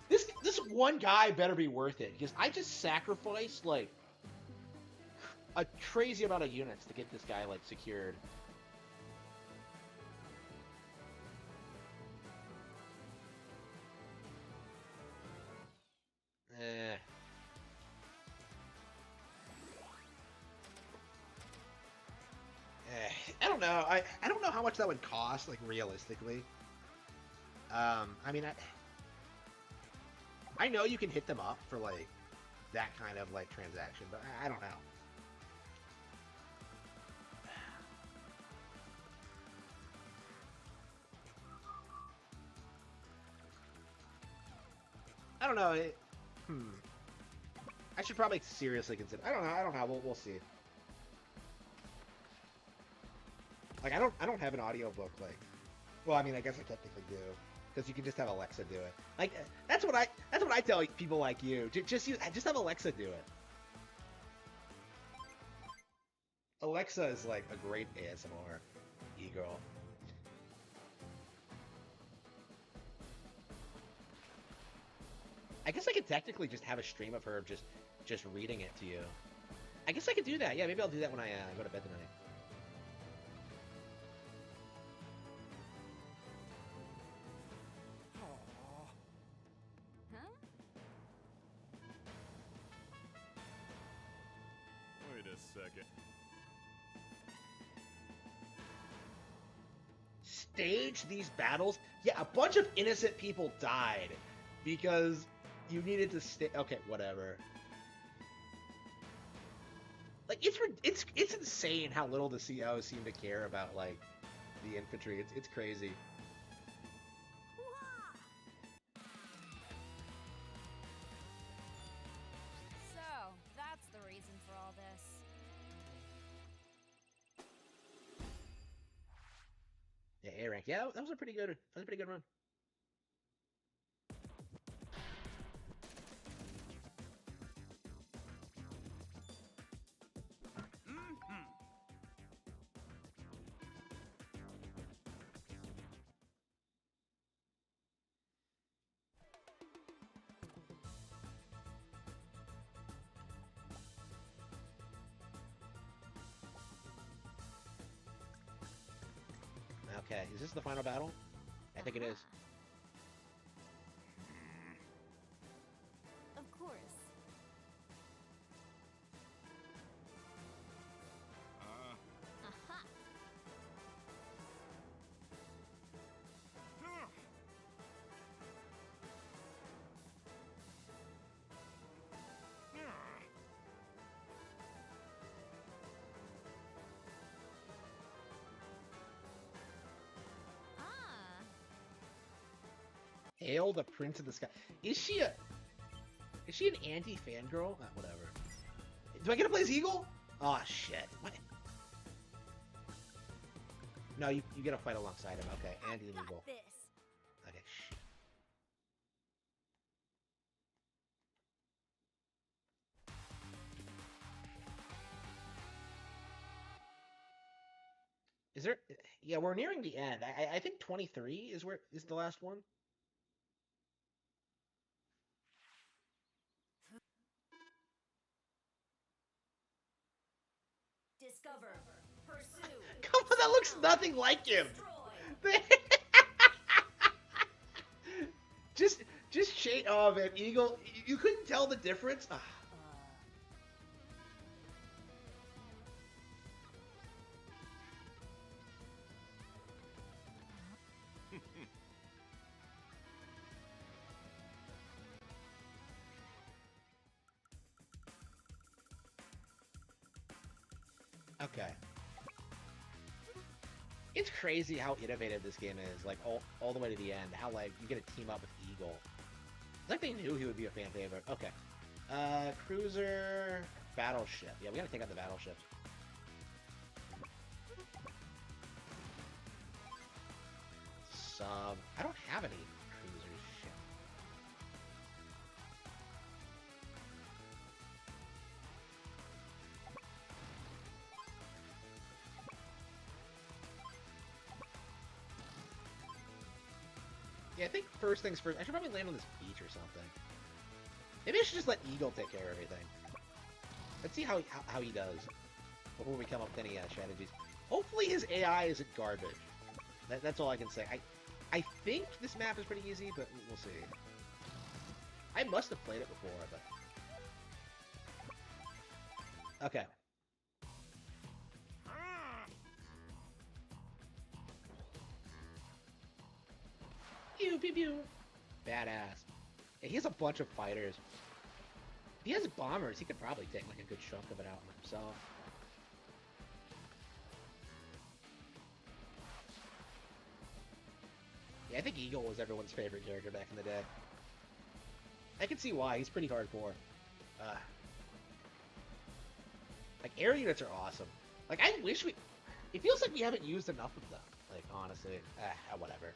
This one guy better be worth it, because I just sacrificed like a crazy amount of units to get this guy like secured. I don't know. I don't know how much that would cost, like, realistically. I mean, I know you can hit them up for, like, that kind of, like, transaction, but I don't know. I don't know. I should probably seriously consider. I don't know. We'll see. Like, I don't have an audiobook, like... Well, I mean, I guess I technically do. Because you can just have Alexa do it. Like, that's what I tell people like you. Just have Alexa do it. Alexa is, like, a great ASMR e-girl. I guess I could technically just have a stream of her just reading it to you. I guess I could do that. Yeah, maybe I'll do that when I go to bed tonight. Wait a second. Stage these battles? Yeah, a bunch of innocent people died because you needed to stay. Okay, whatever. Like, it's insane how little the COs seem to care about, like, the infantry. It's crazy. So, that's the reason for all this. Yeah, A rank. Yeah, that was a pretty good run. Okay, is this the final battle? I think it is. Of course. Aha. Ah. Hail the Prince of the Sky. Is she an anti-fangirl? Whatever. Do I get to play as Eagle? Oh shit. What? No, you get to fight alongside him. Okay, Andy and Eagle. This. Okay, shit. Is there? Yeah, we're nearing the end. I think 23 is the last one. Discover. Pursue. Come on, that looks nothing like him. Destroy. just shade. Oh man, Eagle. You couldn't tell the difference. Ah. Okay. It's crazy how innovative this game is, like all the way to the end. How like you get to team up with Eagle. It's like they knew he would be a fan favorite. Okay. Cruiser, battleship. Yeah, we gotta take out the battleships. Sub. I don't have any cruisers. Shit. Yeah, I think first things first. I should probably land on this beach or something. Maybe I should just let Eagle take care of everything. Let's see how he does before we come up with any strategies. Hopefully his AI isn't garbage. That's all I can say. I think this map is pretty easy, but we'll see. I must have played it before, but... Okay. Pew, pew, pew. Badass. Yeah, he has a bunch of fighters. If he has bombers, he could probably take like a good chunk of it out himself. Yeah, I think Eagle was everyone's favorite character back in the day. I can see why. He's pretty hardcore. Like, air units are awesome. Like, I wish we... It feels like we haven't used enough of them. Like, honestly. Whatever.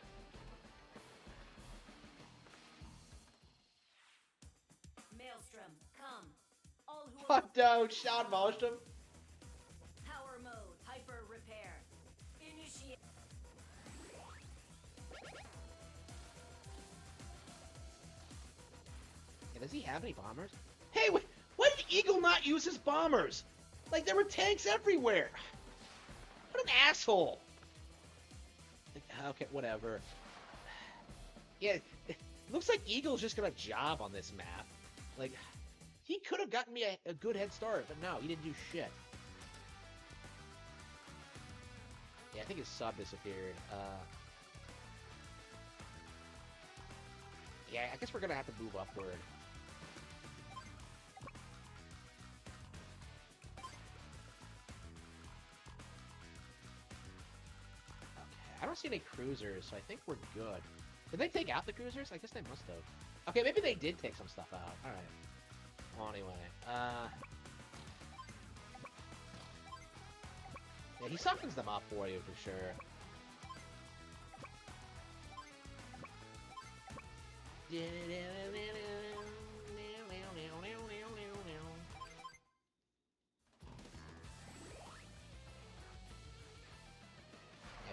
Maelstrom, come. All who Fuck no, Sean Maelstrom. Power mode, hyper repair. Initiate. Yeah, does he have any bombers? Hey, why did Eagle not use his bombers? Like, there were tanks everywhere. What an asshole. Like, okay, whatever. Yeah, it looks like Eagle's just gonna job on this map. Like, he could have gotten me a good head start, but no, he didn't do shit. Yeah, I think his sub disappeared. Yeah, I guess we're gonna have to move upward. Okay, I don't see any cruisers, so I think we're good. Did they take out the cruisers? I guess they must have. Okay, maybe they did take some stuff out. Alright. Well, anyway. Yeah, he softens them up for you, for sure. Yeah,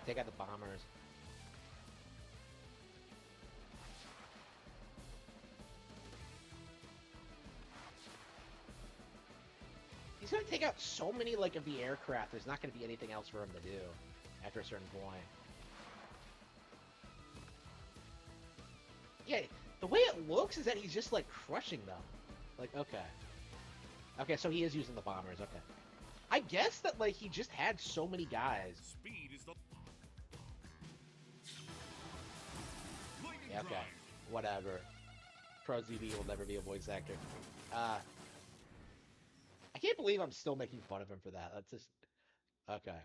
take out the bombers. He's gonna take out so many, like, of the aircraft, there's not gonna be anything else for him to do after a certain point. Yeah, the way it looks is that he's just like crushing them. Like, okay. Okay, so he is using the bombers, okay. I guess that like he just had so many guys. Speed is the Yeah, okay. Whatever. Pro ZB will never be a voice actor. I can't believe I'm still making fun of him for that. That's just okay.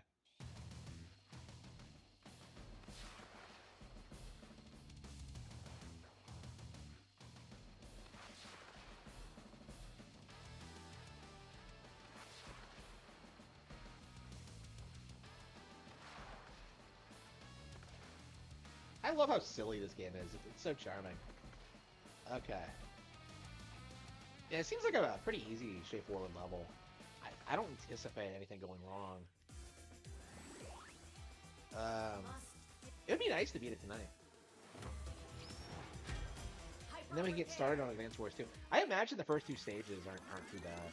I love how silly this game is. It's so charming. Okay. Yeah, it seems like a pretty easy, straightforward level. I don't anticipate anything going wrong. It would be nice to beat it tonight. And then we can get started on Advance Wars too. I imagine the first two stages aren't too bad.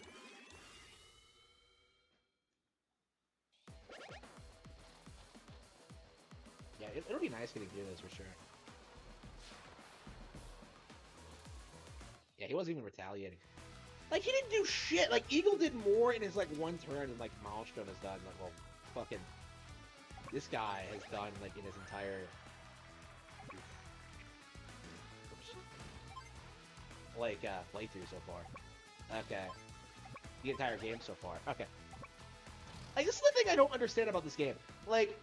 Yeah, it'll be nice getting through this for sure. Yeah, he wasn't even retaliating. Like, he didn't do shit. Like, Eagle did more in his, like, one turn than, like, Maelstrom has done. Like, well, fucking... This guy has done, like, in his entire... Like, playthrough so far. Okay. The entire game so far. Okay. Like, this is the thing I don't understand about this game. Like,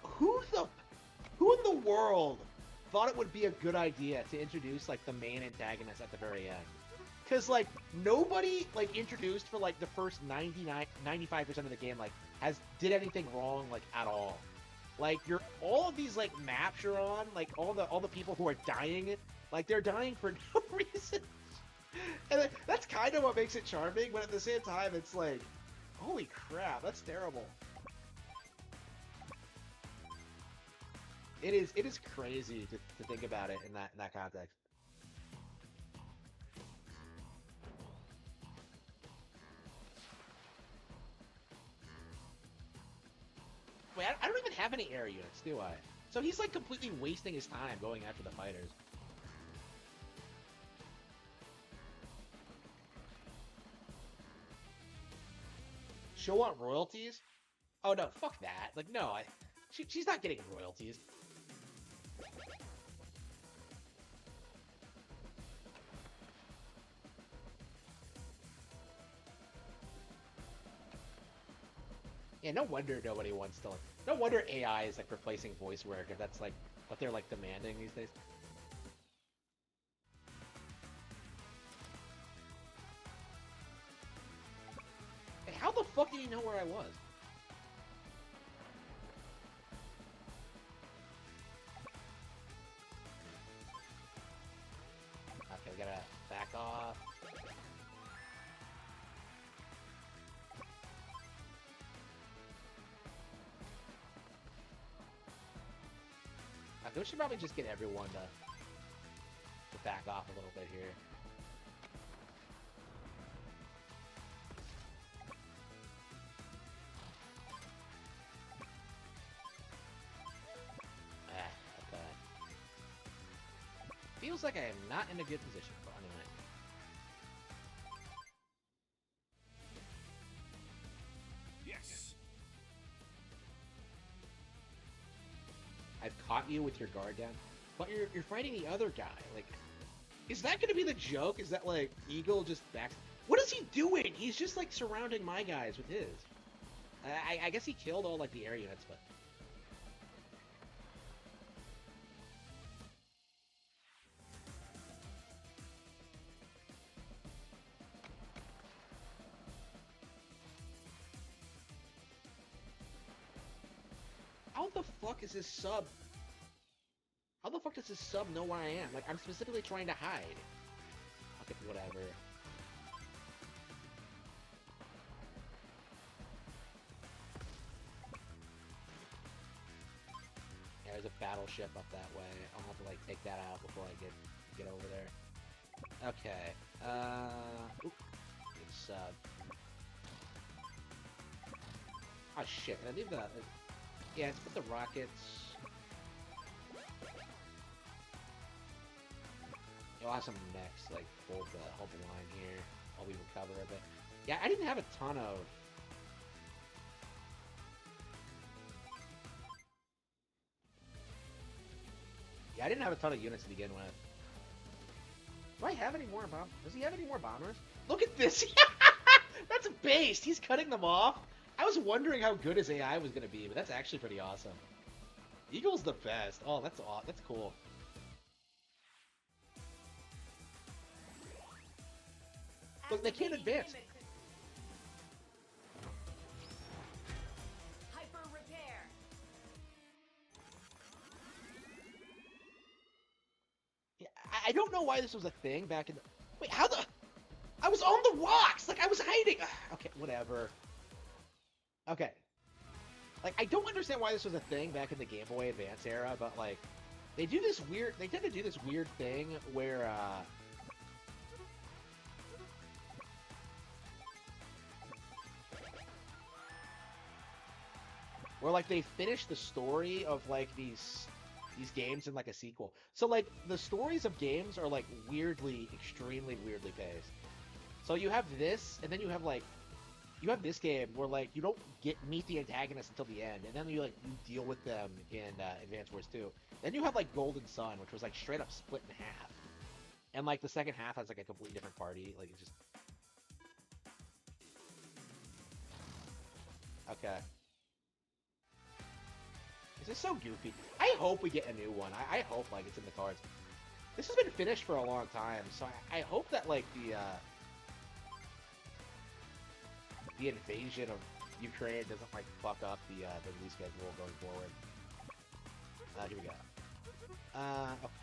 who in the world thought it would be a good idea to introduce, like, the main antagonist at the very end? Because, like, nobody, like, introduced for, like, the first 95% of the game, like, did anything wrong, like, at all. Like, all of these, like, maps you're on, like, all the people who are dying, like, they're dying for no reason. And that's kind of what makes it charming, but at the same time, it's like, holy crap, that's terrible. It is crazy to think about it in that context. Wait, I don't even have any air units, do I? So he's like completely wasting his time going after the fighters. She'll want royalties? Oh no, fuck that. Like, no, she's not getting royalties. Yeah, no wonder nobody wants to, like, no wonder AI is, like, replacing voice work if that's, like, what they're, like, demanding these days. Hey, how the fuck did he know where I was? Okay, we gotta back off. Okay, we should probably just get everyone to back off a little bit here. Okay. Feels like I am not in a good position, but anyway. yes. I've caught you with your guard down, but you're fighting the other guy. Like, is that going to be the joke? Is that, like, Eagle just backs? What is he doing? He's just, like, surrounding my guys with his. I guess he killed all, like, the air units, but... How the fuck is his sub? How the fuck does his sub know where I am? Like, I'm specifically trying to hide. Okay, whatever. Yeah, there's a battleship up that way. I'll have to, like, take that out before I get over there. Okay. Oop. Good sub. Oh shit, can I leave the... Yeah, let's put the rockets... I'll have some mechs like hold the line here while we recover a bit. Yeah, I didn't have a ton of. Yeah, I didn't have a ton of units to begin with. Do I have any more bomb? Does he have any more bombers? Look at this! That's a beast! He's cutting them off! I was wondering how good his AI was going to be, but that's actually pretty awesome. Eagle's the best. Oh, that's cool. Look, they can't advance. Hyper repair. Yeah, I don't know why this was a thing back in the... Wait, how the... I was on the rocks! Like, I was hiding! Okay, whatever. Okay. Like, I don't understand why this was a thing back in the Game Boy Advance era, but, like, they do this weird... They tend to do this weird thing where, where, like, they finish the story of, like, these games in, like, a sequel. So, like, the stories of games are, like, extremely weirdly paced. So you have this, and then you have, like, you have this game where, like, you don't meet the antagonist until the end, and then you deal with them in Advance Wars 2. Then you have, like, Golden Sun, which was, like, straight up split in half. And, like, the second half has, like, a completely different party. Like, it's just... Okay. This is so goofy. I hope we get a new one. I hope, like, it's in the cards. This has been finished for a long time, so I hope that, like, the invasion of Ukraine doesn't, like, fuck up the release schedule going forward. Here we go. Okay.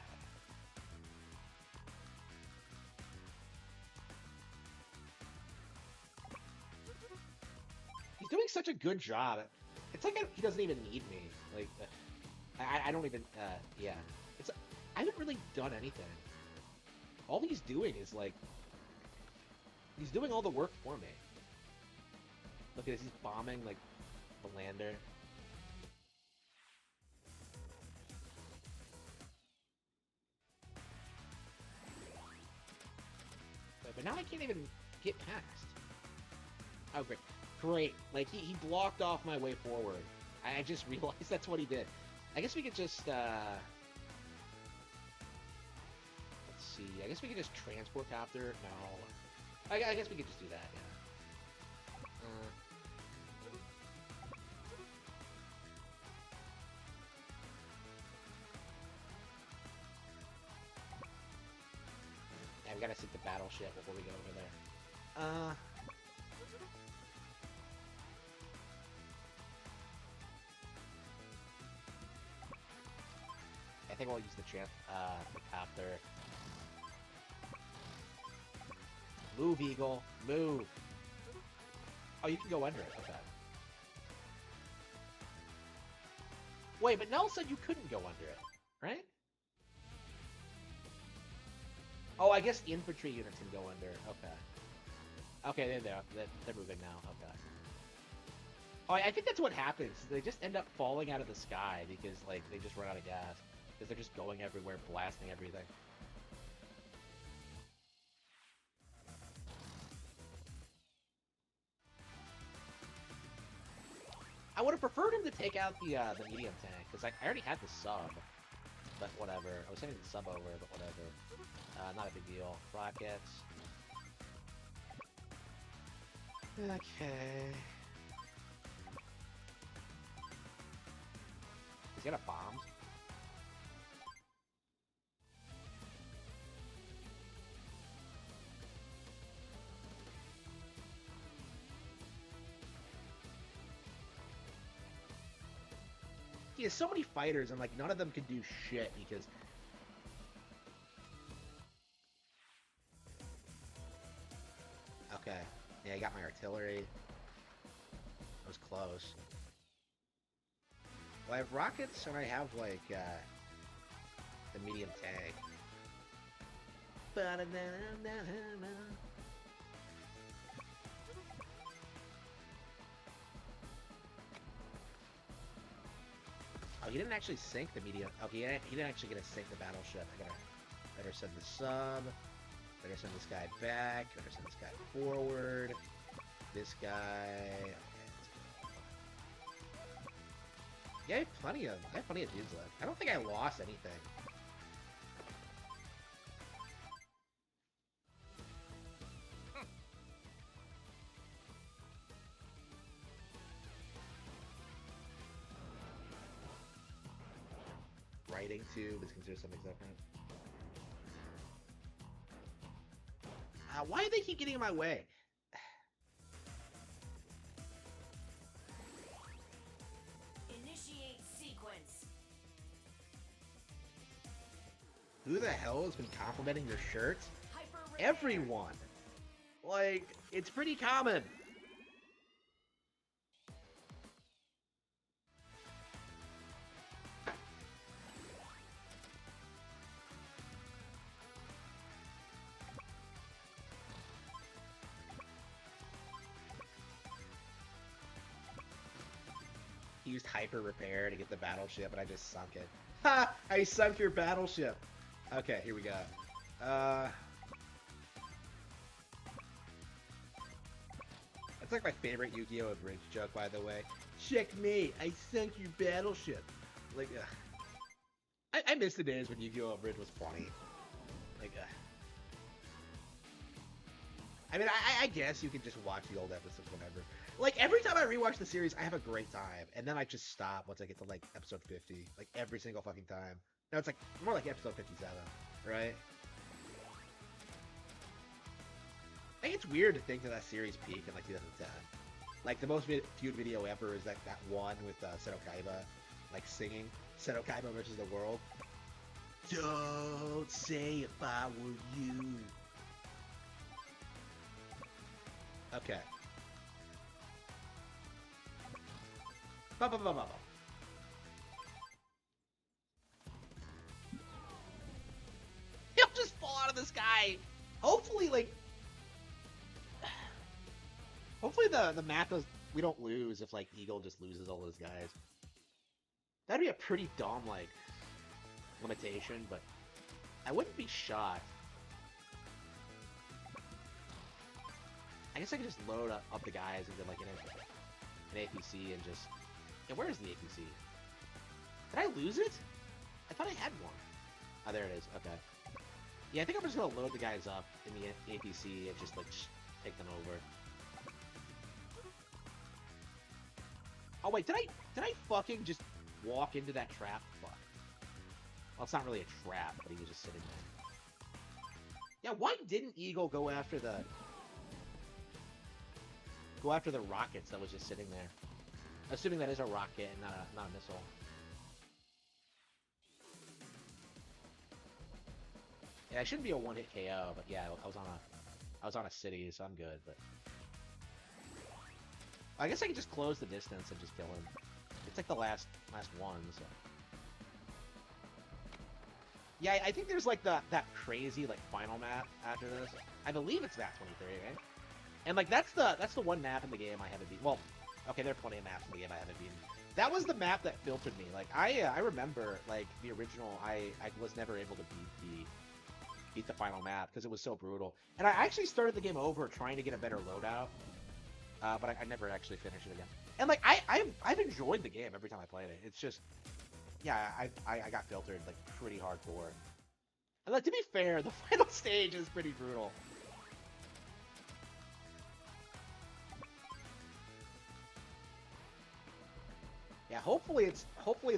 He's doing such a good job. It's like he doesn't even need me. Like, I don't even, yeah. I haven't really done anything. All he's doing is, like, he's doing all the work for me. Look at this, he's bombing, like, the lander. But now I can't even get past. Oh, great. Great. Like, he blocked off my way forward. I just realized that's what he did. I guess we could just, let's see. I guess we could just transport copter. No. I guess we could just do that, yeah. Yeah, we gotta sink the battleship before we go over there. I think we'll use the copter. Move, Eagle. Move. Oh, you can go under it. Okay. Wait, but Nell said you couldn't go under it, right? Oh, I guess infantry units can go under. Okay. Okay, they're moving now. Okay. Oh, I think that's what happens. They just end up falling out of the sky because, like, they just run out of gas. Because they're just going everywhere, blasting everything. I would have preferred him to take out the medium tank, because I already had the sub. But whatever. I was sending the sub over, but whatever. Not a big deal. Rockets. Okay. He's got a bomb. He has so many fighters, and, like, none of them can do shit because... Okay. Yeah, I got my artillery. That was close. Well, I have rockets, and I have, like, the medium tank. Oh, he didn't actually sink the medium. Oh, he didn't actually get to sink the battleship. I Better send the sub. Better send this guy back. Better send this guy forward. This guy. Okay, let's go. Yeah, I have plenty of dudes left. I don't think I lost anything. Writing tube is considered something different. Why do they keep getting in my way? Initiate sequence. Who the hell has been complimenting your shirts? Hyper repair. Everyone! Like, it's pretty common. He used hyper repair to get the battleship, and I just sunk it. Ha! I sunk your battleship. Okay, here we go. That's like my favorite Yu-Gi-Oh! Abridged joke, by the way. Checkmate! I sunk your battleship. Like, I miss the days when Yu-Gi-Oh! Abridged was funny. Like, I mean, I guess you can just watch the old episodes whenever. Like, every time I rewatch the series, I have a great time. And then I just stop once I get to, like, episode 50. Like, every single fucking time. No, it's, like, more like episode 57, right? I think it's weird to think that series peaked in, like, 2010. Like, the most viewed video ever is, that one with Seto Kaiba, like, singing Seto Kaiba versus the world. Don't say if I were you. Okay. Ba-ba-ba-ba-ba. He'll just fall out of the sky. Hopefully, like... Hopefully the map does... We don't lose if, like, Eagle just loses all those guys. That'd be a pretty dumb, like, limitation, but I wouldn't be shocked. I guess I could just load up the guys into, like, an APC and just... Yeah, where is the APC? Did I lose it? I thought I had one. Oh, there it is. Okay. Yeah, I think I'm just gonna load the guys up in the APC and just, like, take them over. Oh, wait, did I fucking just walk into that trap? Fuck. Well, it's not really a trap, but he was just sitting there. Yeah, why didn't Eagle go after the rockets that was just sitting there? Assuming that is a rocket and not a missile. Yeah, it shouldn't be a one-hit KO, but yeah, I was on a city, so I'm good. But I guess I can just close the distance and just kill him. It's like the last one, so. Yeah, I think there's like that crazy like final map after this. I believe it's map 23, right? And like that's the one map in the game I haven't beaten. Well, okay, there are plenty of maps in the game I haven't beaten. That was the map that filtered me. Like I remember like the original. I was never able to beat the final map because it was so brutal. And I actually started the game over trying to get a better loadout, but I never actually finished it again. And like I've enjoyed the game every time I played it. It's just, yeah, I got filtered like pretty hardcore. And like to be fair, the final stage is pretty brutal. Yeah, hopefully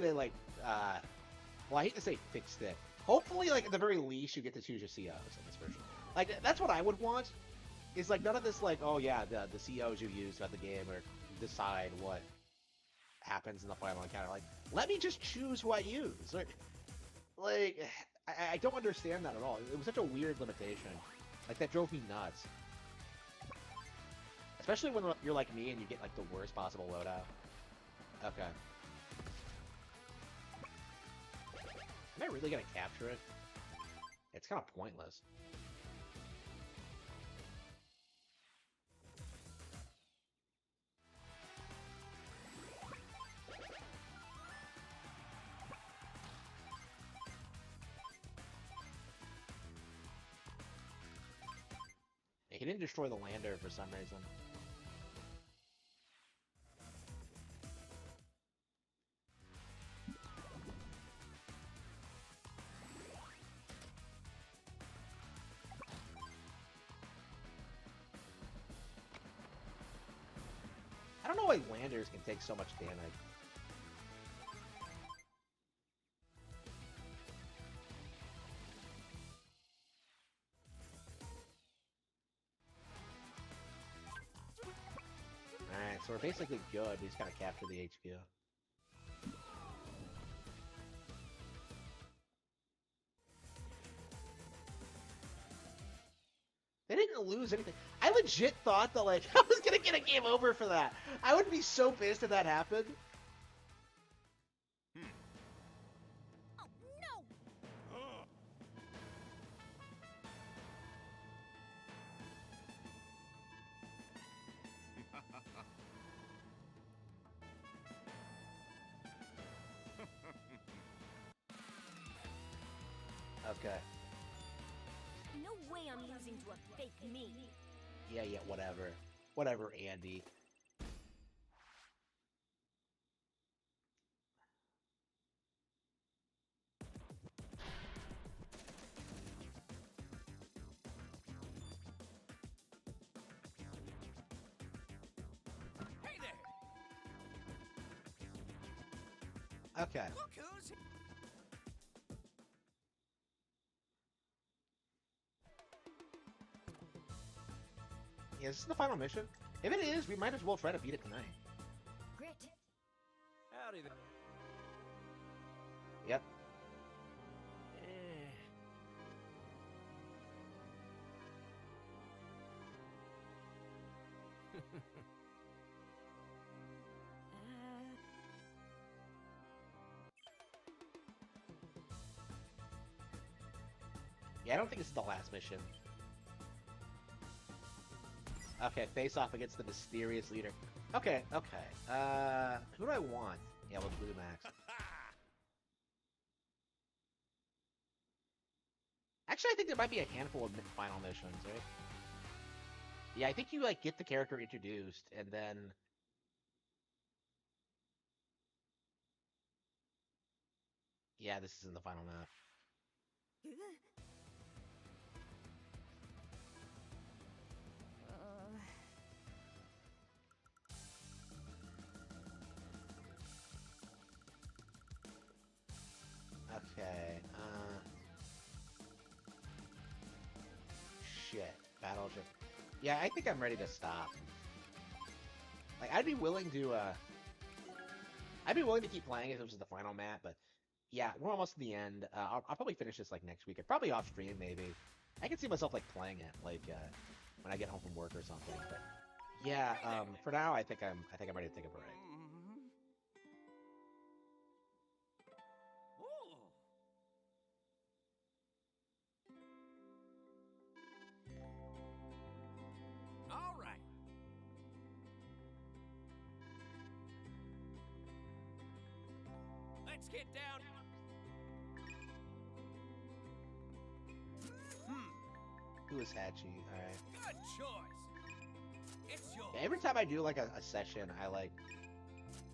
they like well, I hate to say fixed it. Hopefully, like at the very least, you get to choose your COs in this version. Like that's what I would want. Is like none of this like, oh yeah, the COs you use throughout the game or decide what happens in the final encounter. Like, let me just choose who I use. Like I don't understand that at all. It was such a weird limitation. Like that drove me nuts. Especially when you're like me and you get like the worst possible loadout. Okay. Am I really gonna capture it? It's kind of pointless. he didn't destroy the lander for some reason. I don't know why landers can take so much damage. Alright, so we're basically good. We just gotta capture the HQ. They didn't lose anything. I legit thought that, like, I was gonna get a game over for that. I would be so pissed if that happened. Oh, no! Okay. No way I'm losing to a fake me. Yeah, whatever. Whatever, Andy. Hey there! Okay. Look who's here! Yeah, is this the final mission? If it is, we might as well try to beat it tonight. Grit. Howdy there. Yep. Yeah, I don't think this is the last mission. Okay, face off against the mysterious leader. Okay. Who do I want? Yeah, we'll do Max. Actually, I think there might be a handful of final missions, right? Yeah, I think you, like, get the character introduced, and then... Yeah, this isn't the final map. Okay, shit. Battleship. Yeah, I think I'm ready to stop. Like, I'd be willing to keep playing if it was the final map, but yeah, we're almost at the end. I'll probably finish this, like, next week. Probably off stream, maybe. I can see myself, like, playing it, like, when I get home from work or something, but yeah, for now, I think I'm ready to take a break. Ooh. All right. Let's get down. Who is Hachi? Alright. Good choice. It's yours. Yeah, every time I do, like, a session, I What a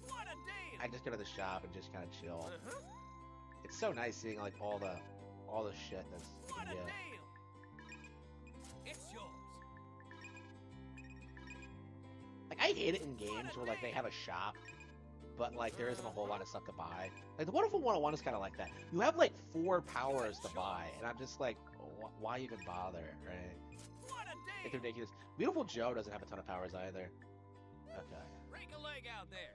deal. I just go to the shop and just kind of chill. Uh-huh. It's so nice seeing, like, all the shit that's What a yeah. deal. It's yours. Like, I hate it in games where, like, they have a shop, but, like, there isn't a whole lot of stuff to buy. Like, the Wonderful 101 is kind of like that. You have, like, 4 powers to buy, and I'm just like, why even bother, right? What a It's deal. ridiculous. Beautiful Joe doesn't have a ton of powers either. Okay. Break a leg out there.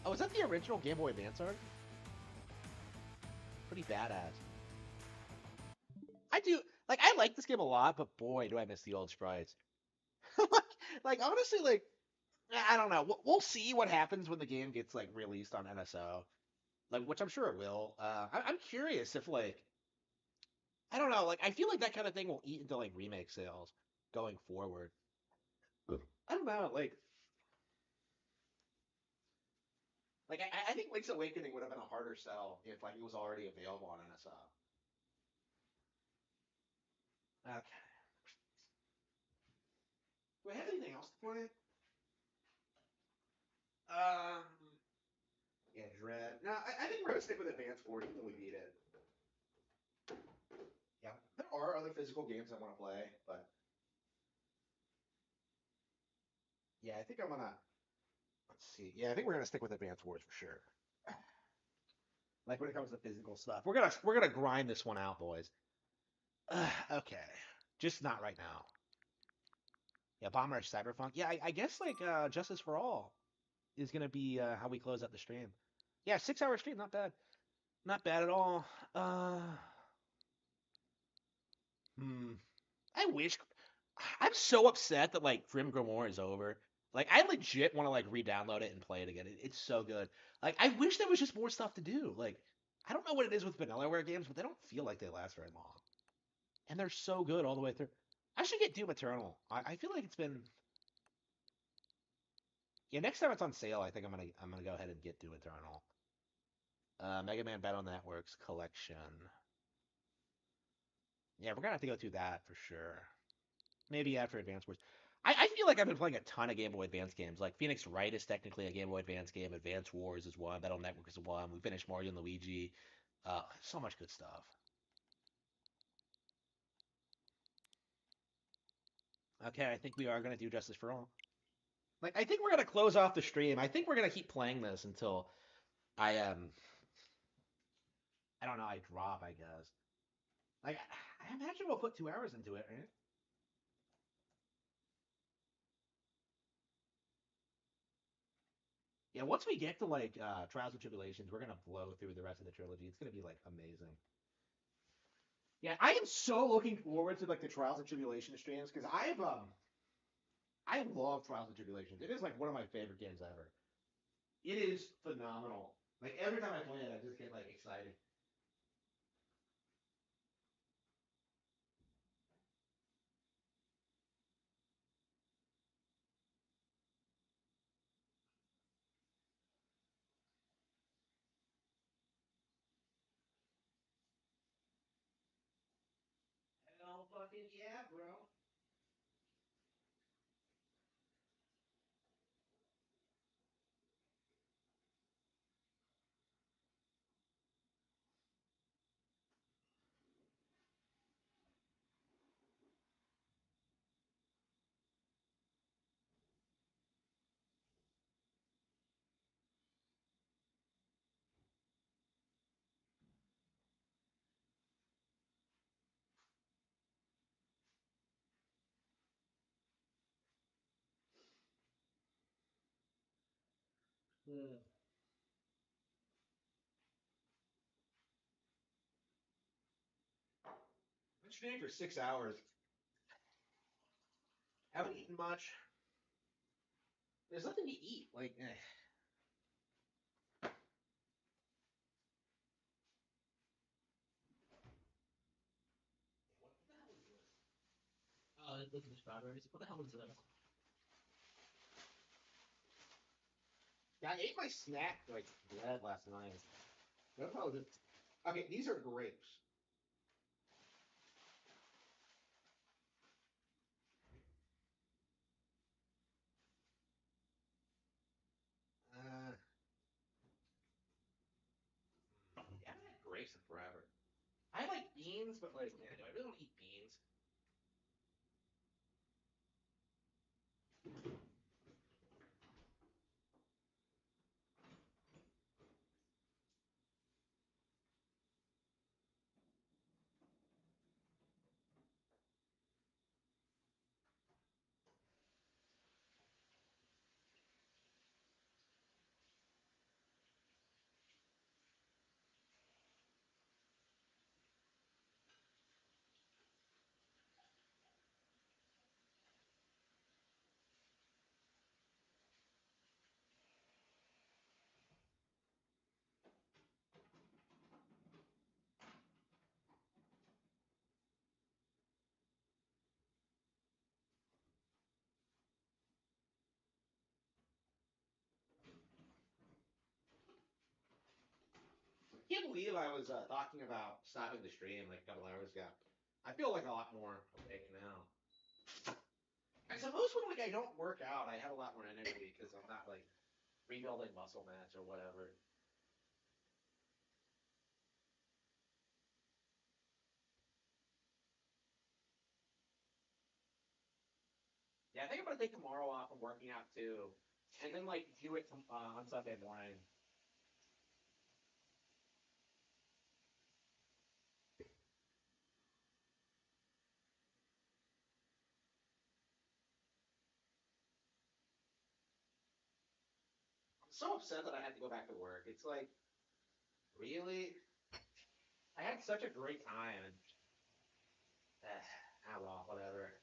Oh, is that the original Game Boy Advance art? Pretty badass. I like this game a lot, but boy, do I miss the old sprites. like honestly, like, I don't know. We'll see what happens when the game gets, like, released on NSO, like, which I'm sure it will. I'm curious if, like, I don't know, like, I feel like that kind of thing will eat into, like, remake sales going forward. I don't know, like, Like I think Link's Awakening would have been a harder sell if like it was already available on NSO. Okay. Do I have anything else to play? Um, yeah, Dread. No, I think we're gonna stick with Advanced Wars until we beat it. Yeah, there are other physical games I want to play, but yeah, I think I'm gonna. Let's see. Yeah, I think we're gonna stick with Advanced Wars for sure. Like when it comes to physical stuff, we're gonna grind this one out, boys. Okay, just not right now. Yeah, Bomb Rush Cyberpunk. Yeah, I guess like Justice for All is gonna be how we close out the stream. Yeah, 6 hour stream, not bad, not bad at all. Uh, hmm. I wish. I'm so upset that like Grim Grimoire is over. Like I legit want to like re-download it and play it again. It's so good. Like I wish there was just more stuff to do. Like I don't know what it is with Vanillaware games, but they don't feel like they last very long, and they're so good all the way through. I should get Doom Eternal. I feel like it's been. Yeah, next time it's on sale, I think I'm gonna go ahead and get Doom Eternal. Mega Man Battle Networks collection. Yeah, we're gonna have to go through that for sure. Maybe after Advance Wars. I feel like I've been playing a ton of Game Boy Advance games. Like Phoenix Wright is technically a Game Boy Advance game. Advance Wars is one. Battle Network is one. We finished Mario and Luigi. So much good stuff. Okay, I think we are gonna do Justice for All. Like I think we're gonna close off the stream. I think we're gonna keep playing this until I don't know, I drop, I guess. Like I imagine we'll put 2 hours into it, right? Yeah, once we get to like Trials and Tribulations, we're gonna blow through the rest of the trilogy. It's gonna be like amazing. Yeah, I am so looking forward to like the Trials and Tribulations streams because I love Trials and Tribulations. It is like one of my favorite games ever. It is phenomenal. Like every time I play it, I just get like excited. Hell fucking yeah, bro. Hmm. Been streaming for 6 hours. Haven't eaten much. There's nothing to eat. Like, what the hell is this? Oh, look at the strawberries. What the hell is this? Yeah, I ate my snack like bread last night. What the hell is it? Okay, these are grapes. Uh, yeah, I haven't had grapes in forever. I like beans, but like, man, I really don't eat beans. Can't believe I was talking about stopping the stream like a couple hours ago. I feel like a lot more awake now. I suppose when like I don't work out, I have a lot more energy because I'm not like rebuilding muscle mass or whatever. Yeah, I think I'm gonna take tomorrow off from working out too, and then like do it on Sunday morning. I'm so upset that I had to go back to work. It's like, really? I had such a great time. And, well, whatever.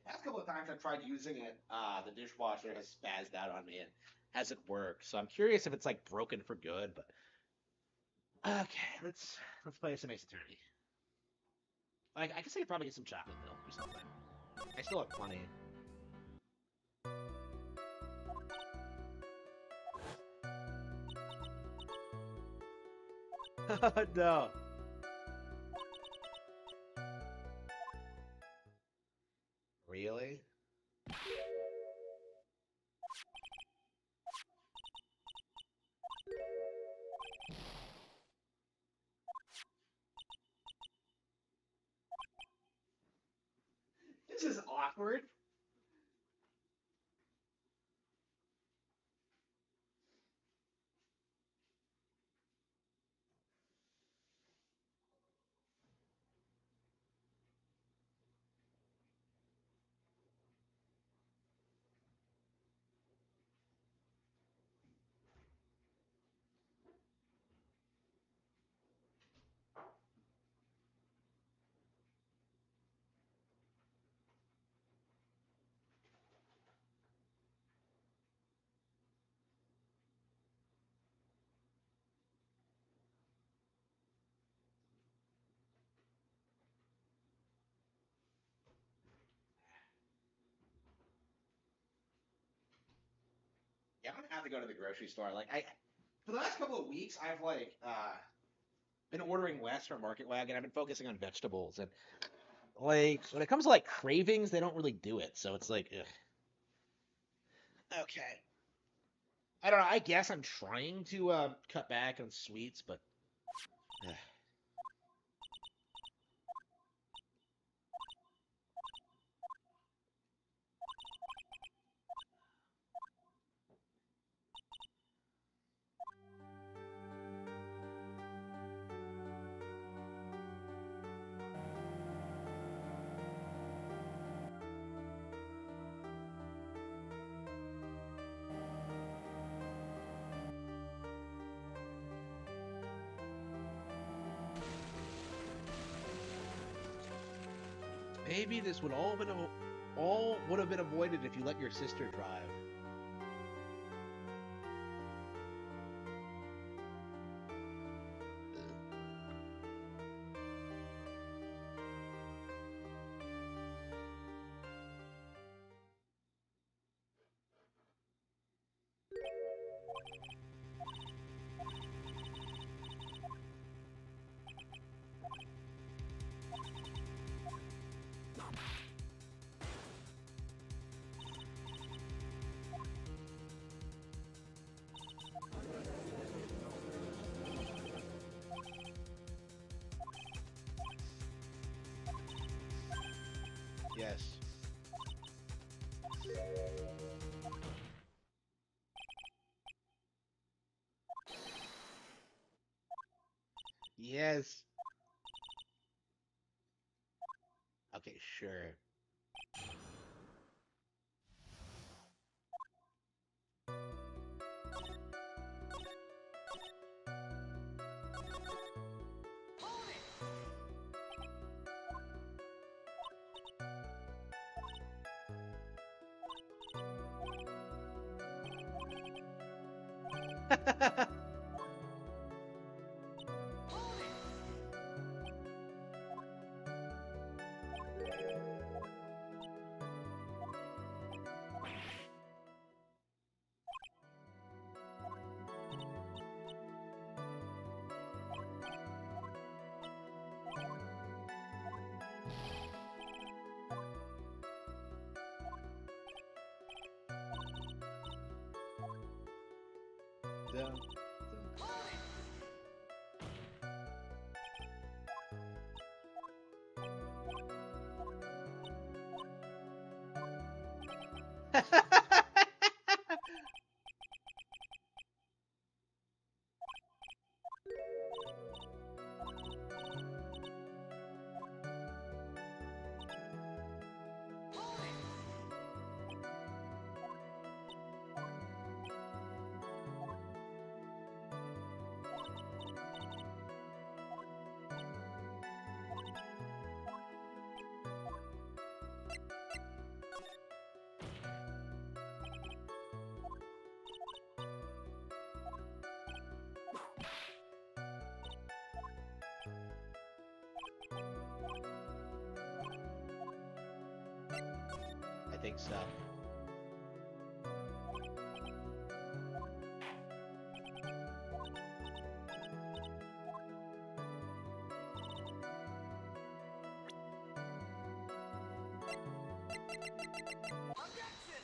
Past couple of times I've tried using it, the dishwasher has spazzed out on me and hasn't worked. So I'm curious if it's like broken for good. But okay, let's play some Ace Attorney. I guess I could probably get some chocolate milk or something. I still have plenty. No. Really? This is awkward. Yeah, I'm gonna have to go to the grocery store. For the last couple of weeks, I've been ordering less from Market Wagon. I've been focusing on vegetables, and like when it comes to like cravings, they don't really do it. So it's like, ugh. Okay. I don't know. I guess I'm trying to cut back on sweets, but ugh. Maybe this would all would have been avoided if you let your sister drive. Yes. Okay, sure. Dun, dun. I think so.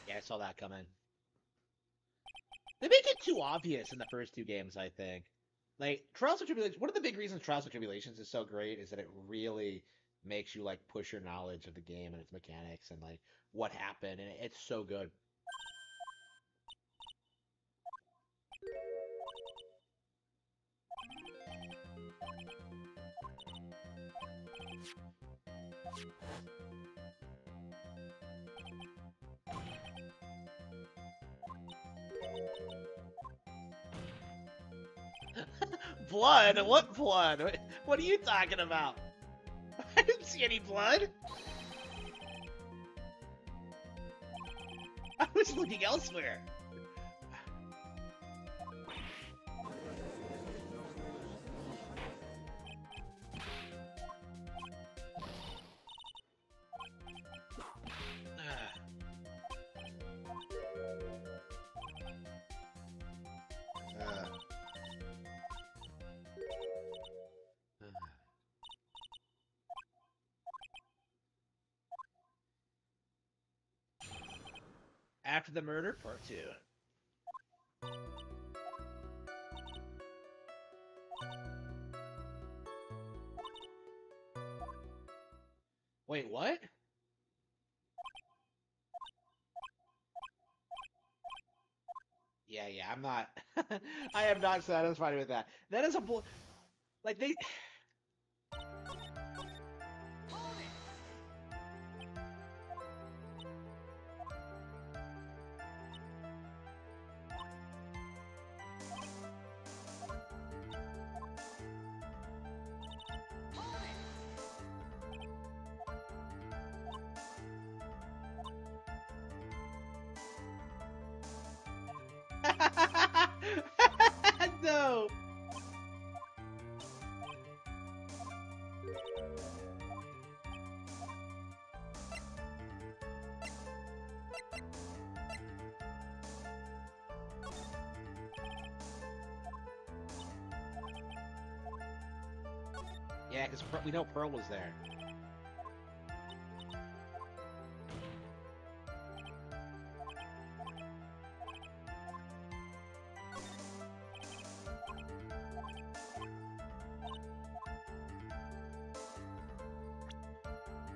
Yeah, I saw that coming. They make it too obvious in the first two games, I think. Like, Trials and Tribulations, one of the big reasons Trials and Tribulations is so great is that it really makes you, like, push your knowledge of the game and its mechanics and, like, what happened, and it's so good. Blood? What blood? What are you talking about? I didn't see any blood. I was looking elsewhere. After the Murder, Part 2. Wait, what? Yeah, I'm not. I am not satisfied with that. That is a like they. No. Yeah, because we know Pearl was there.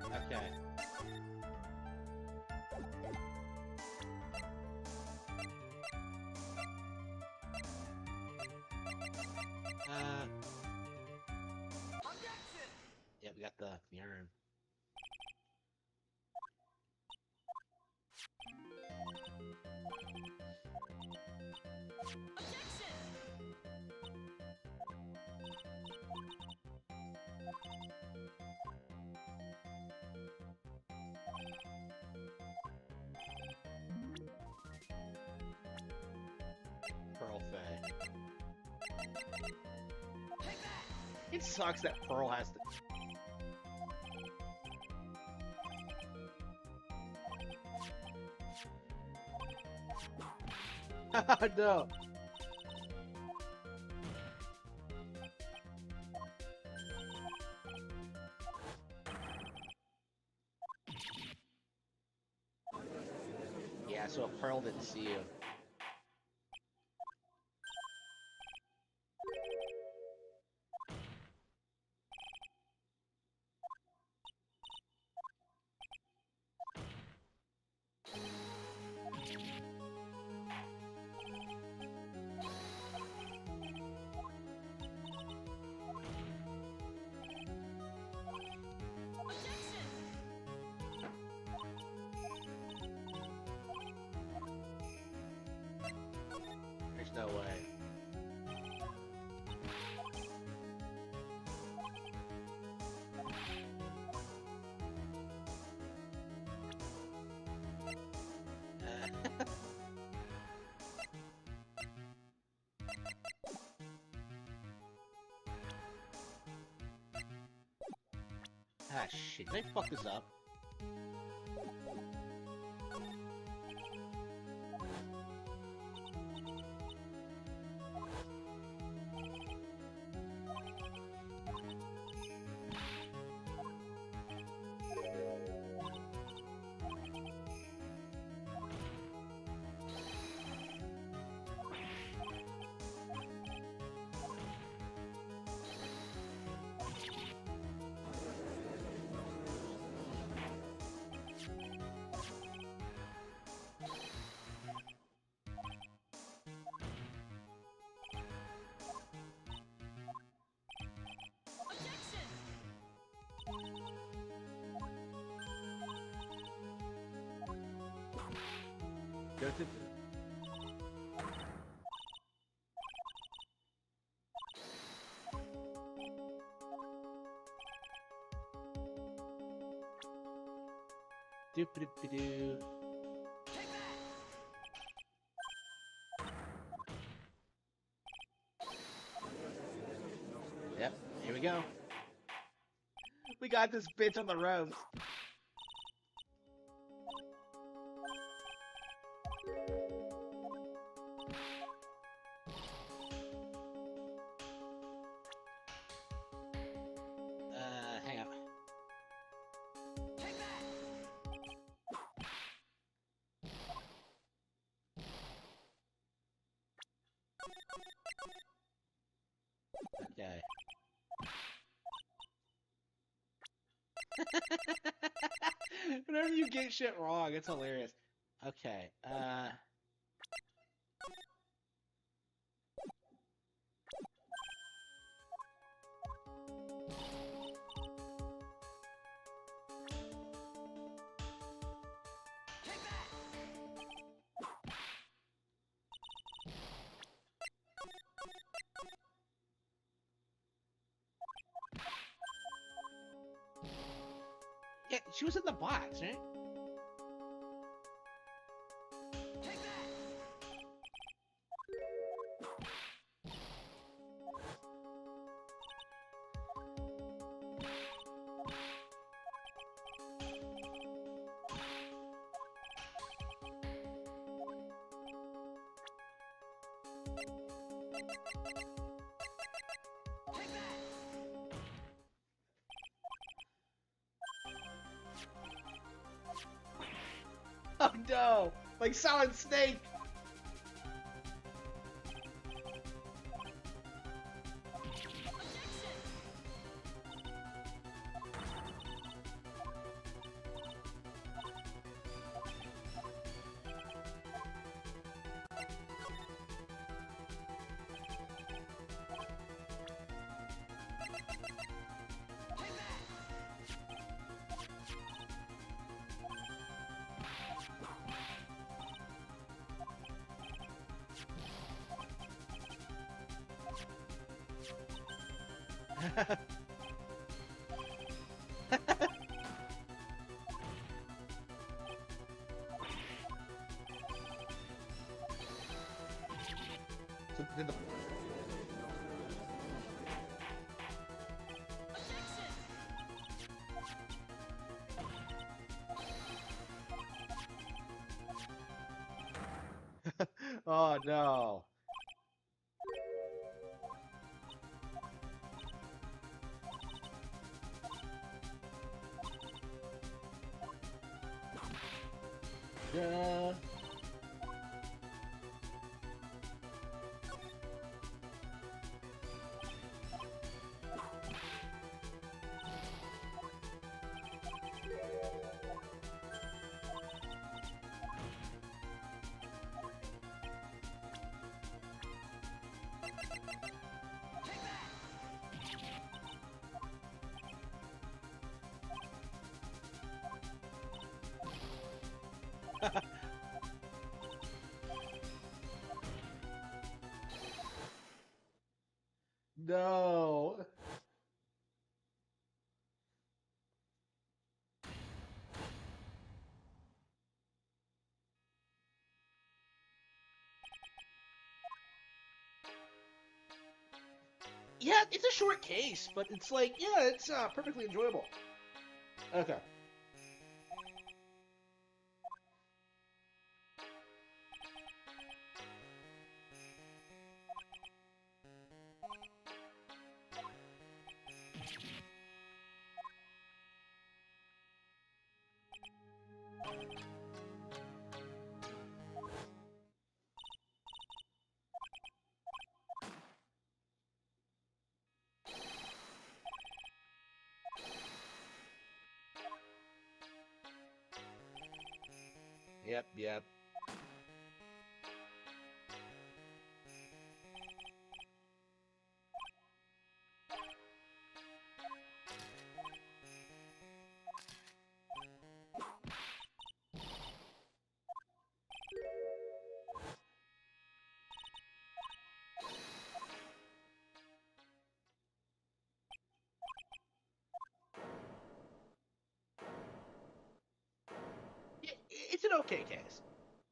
Okay. We got the urn. Pearl Fay. It sucks that Pearl has to. No. Yeah, so a Pearl didn't see you. There's no way. Ah, shit. Did I fuck this up? Go to... Doop-a-doop-a-doo. Yep, here we go. We got this bitch on the ropes. Hang on. Okay. Whenever you get shit wrong, it's hilarious. Okay, yeah, she was in the box, right? Oh no! Like Solid Snake! So did the... Oh no. Yeah. No. Yeah, it's a short case, but it's like, yeah, it's perfectly enjoyable. Okay. Yep, yep. It's an okay case,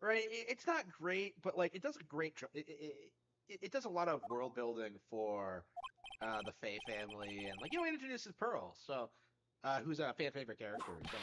right? It's not great, but like it does a great job. It does a lot of world building for the Faye family, and like it introduces Pearl, so who's a fan favorite character. So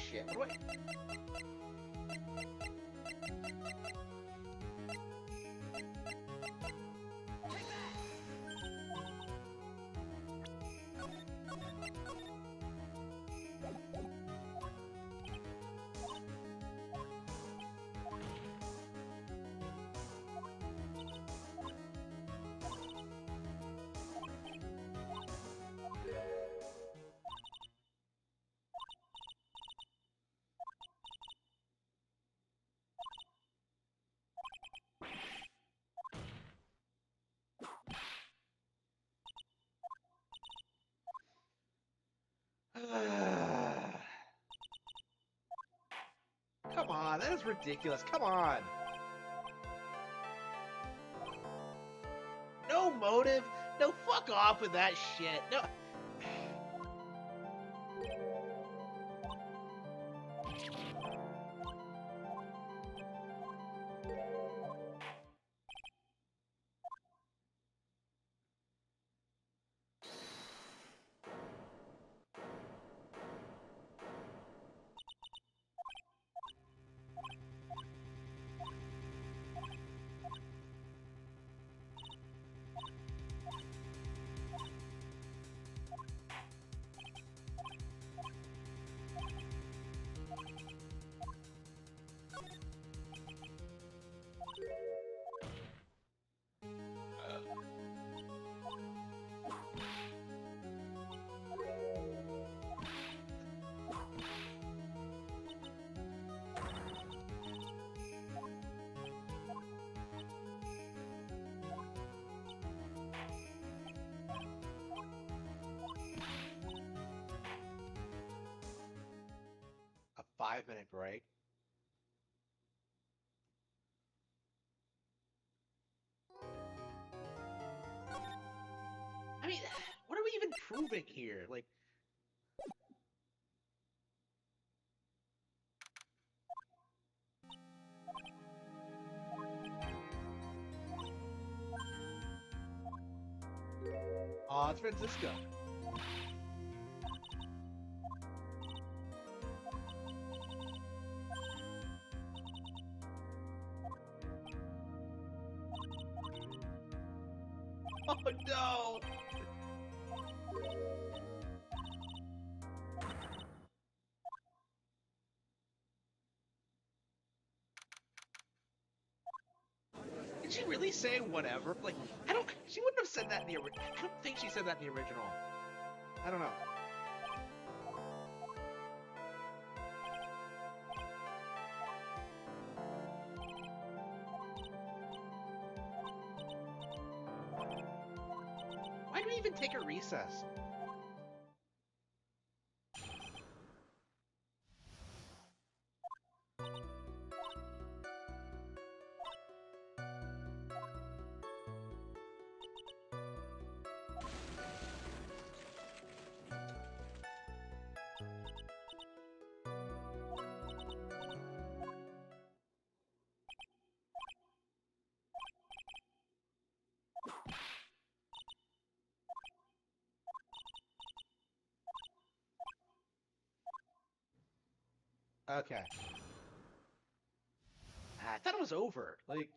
shit. What? Come on, that is ridiculous. Come on. No motive. No, fuck off with that shit. No. right? I mean, what are we even proving here? Like, oh, it's Francisco. Oh no! Did she really say whatever? Like, I don't. She wouldn't have said that in the original. I don't think she said that in the original. I don't know. Why do we even take a recess? Okay. I thought it was over. Like,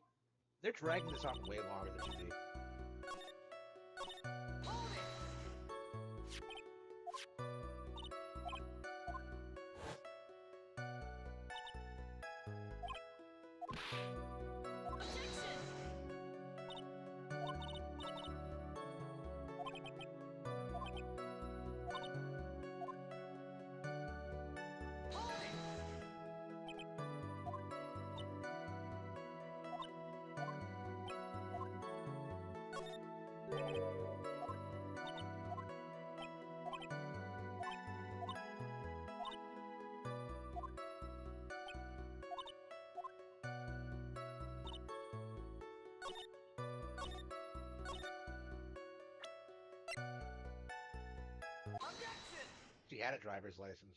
they're dragging this on way longer than it should be. She had a driver's license.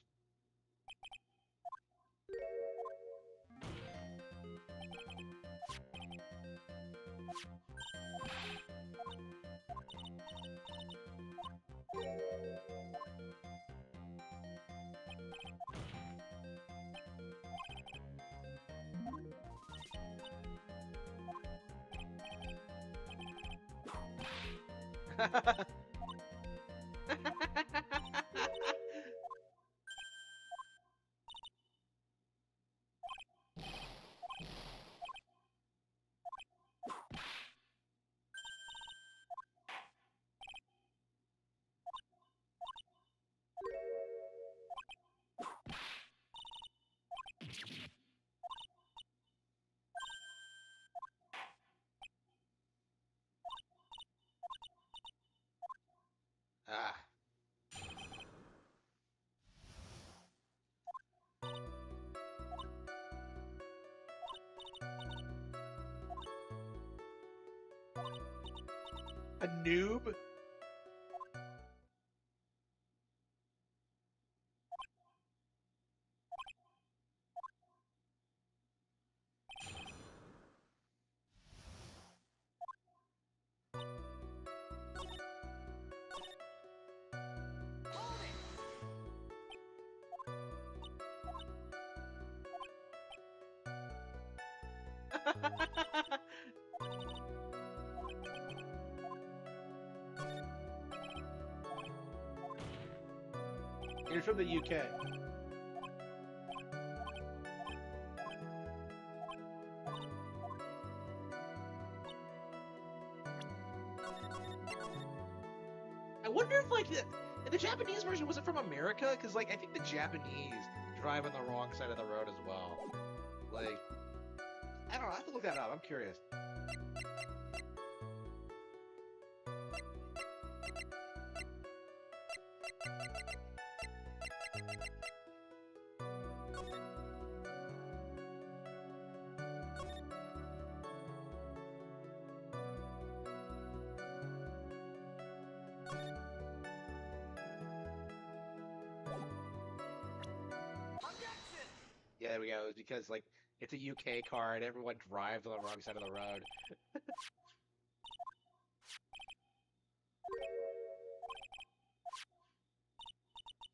Ah. A noob? You're from the UK. I wonder if, like, the Japanese version was it from America? Because, like, I think the Japanese drive on the wrong side of the road as well. Like, I don't know. I have to look that up. I'm curious. there we go. It's because like it's a UK car and everyone drives on the wrong side of the road.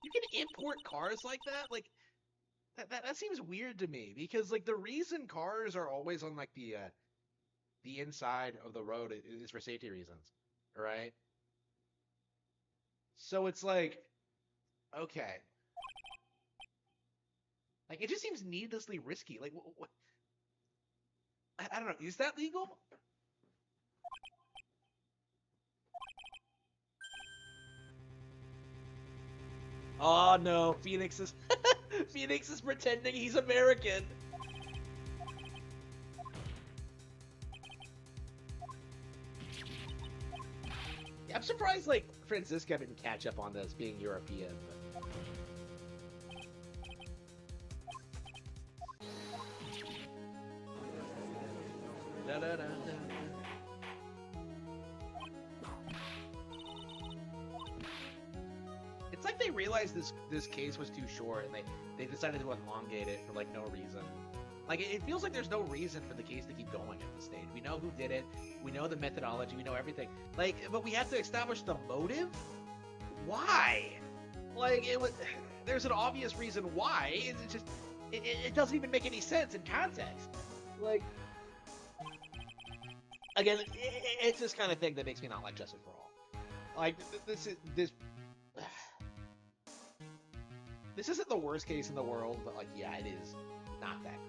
You can import cars like that? Like that seems weird to me because like the reason cars are always on like the inside of the road is for safety reasons, right? So it's like okay, like it just seems needlessly risky. Like what? I don't know. Is that legal? Oh no, Phoenix is Phoenix is pretending he's American. Yeah, I'm surprised like Francisca didn't catch up on this being European. Da, da, da, da. It's like they realized this case was too short and they decided to elongate it for like no reason. Like it feels like there's no reason for the case to keep going at this stage. We know who did it, we know the methodology, we know everything. Like, but we have to establish the motive. Why? Like there's an obvious reason why. It's just it doesn't even make any sense in context. Like again, it's this kind of thing that makes me not like Justice for All. Like this isn't the worst case in the world, but like, yeah, it is not that great.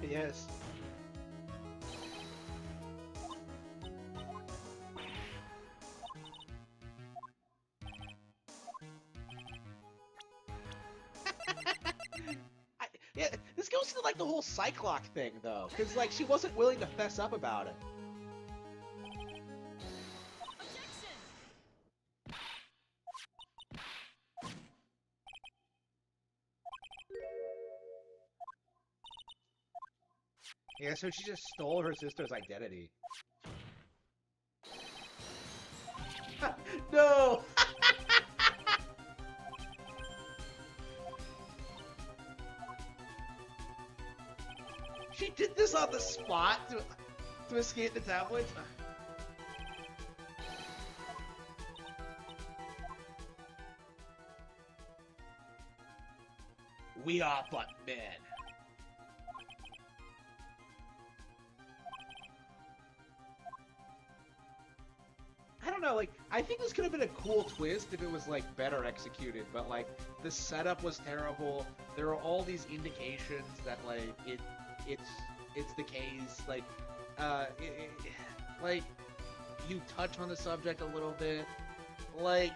Yes. Yeah, this goes to like the whole Cyclock thing though, because like she wasn't willing to fess up about it. Yeah, so she just stole her sister's identity. No! She did this on the spot to escape the tabloids? We are but men. I don't know, like, I think this could have been a cool twist if it was, like, better executed, but, like, the setup was terrible. There are all these indications that, like, it's the case, like, like, you touch on the subject a little bit, like,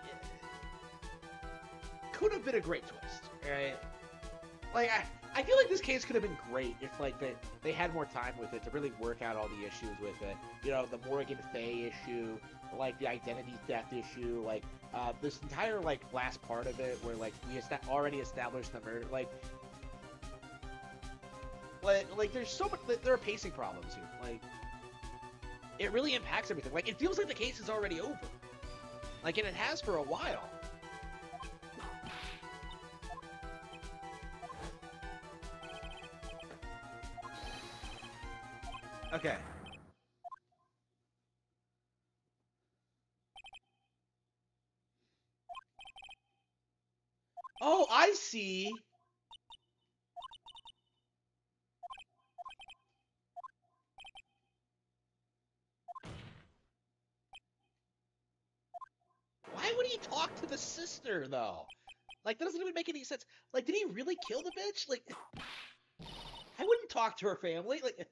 could have been a great twist, right? Like, I feel like this case could have been great if, like, they had more time with it to really work out all the issues with it. You know, the Morgan Fay issue, like, the identity theft issue, like, this entire, like, last part of it where, like, we already established the murder, like, there's so much, there are pacing problems here. Like, it really impacts everything. Like, it feels like the case is already over. Like, and it has for a while. Okay. Oh, I see. Why would he talk to the sister, though? Like, that doesn't even make any sense. Like, did he really kill the bitch? Like, I wouldn't talk to her family. Like,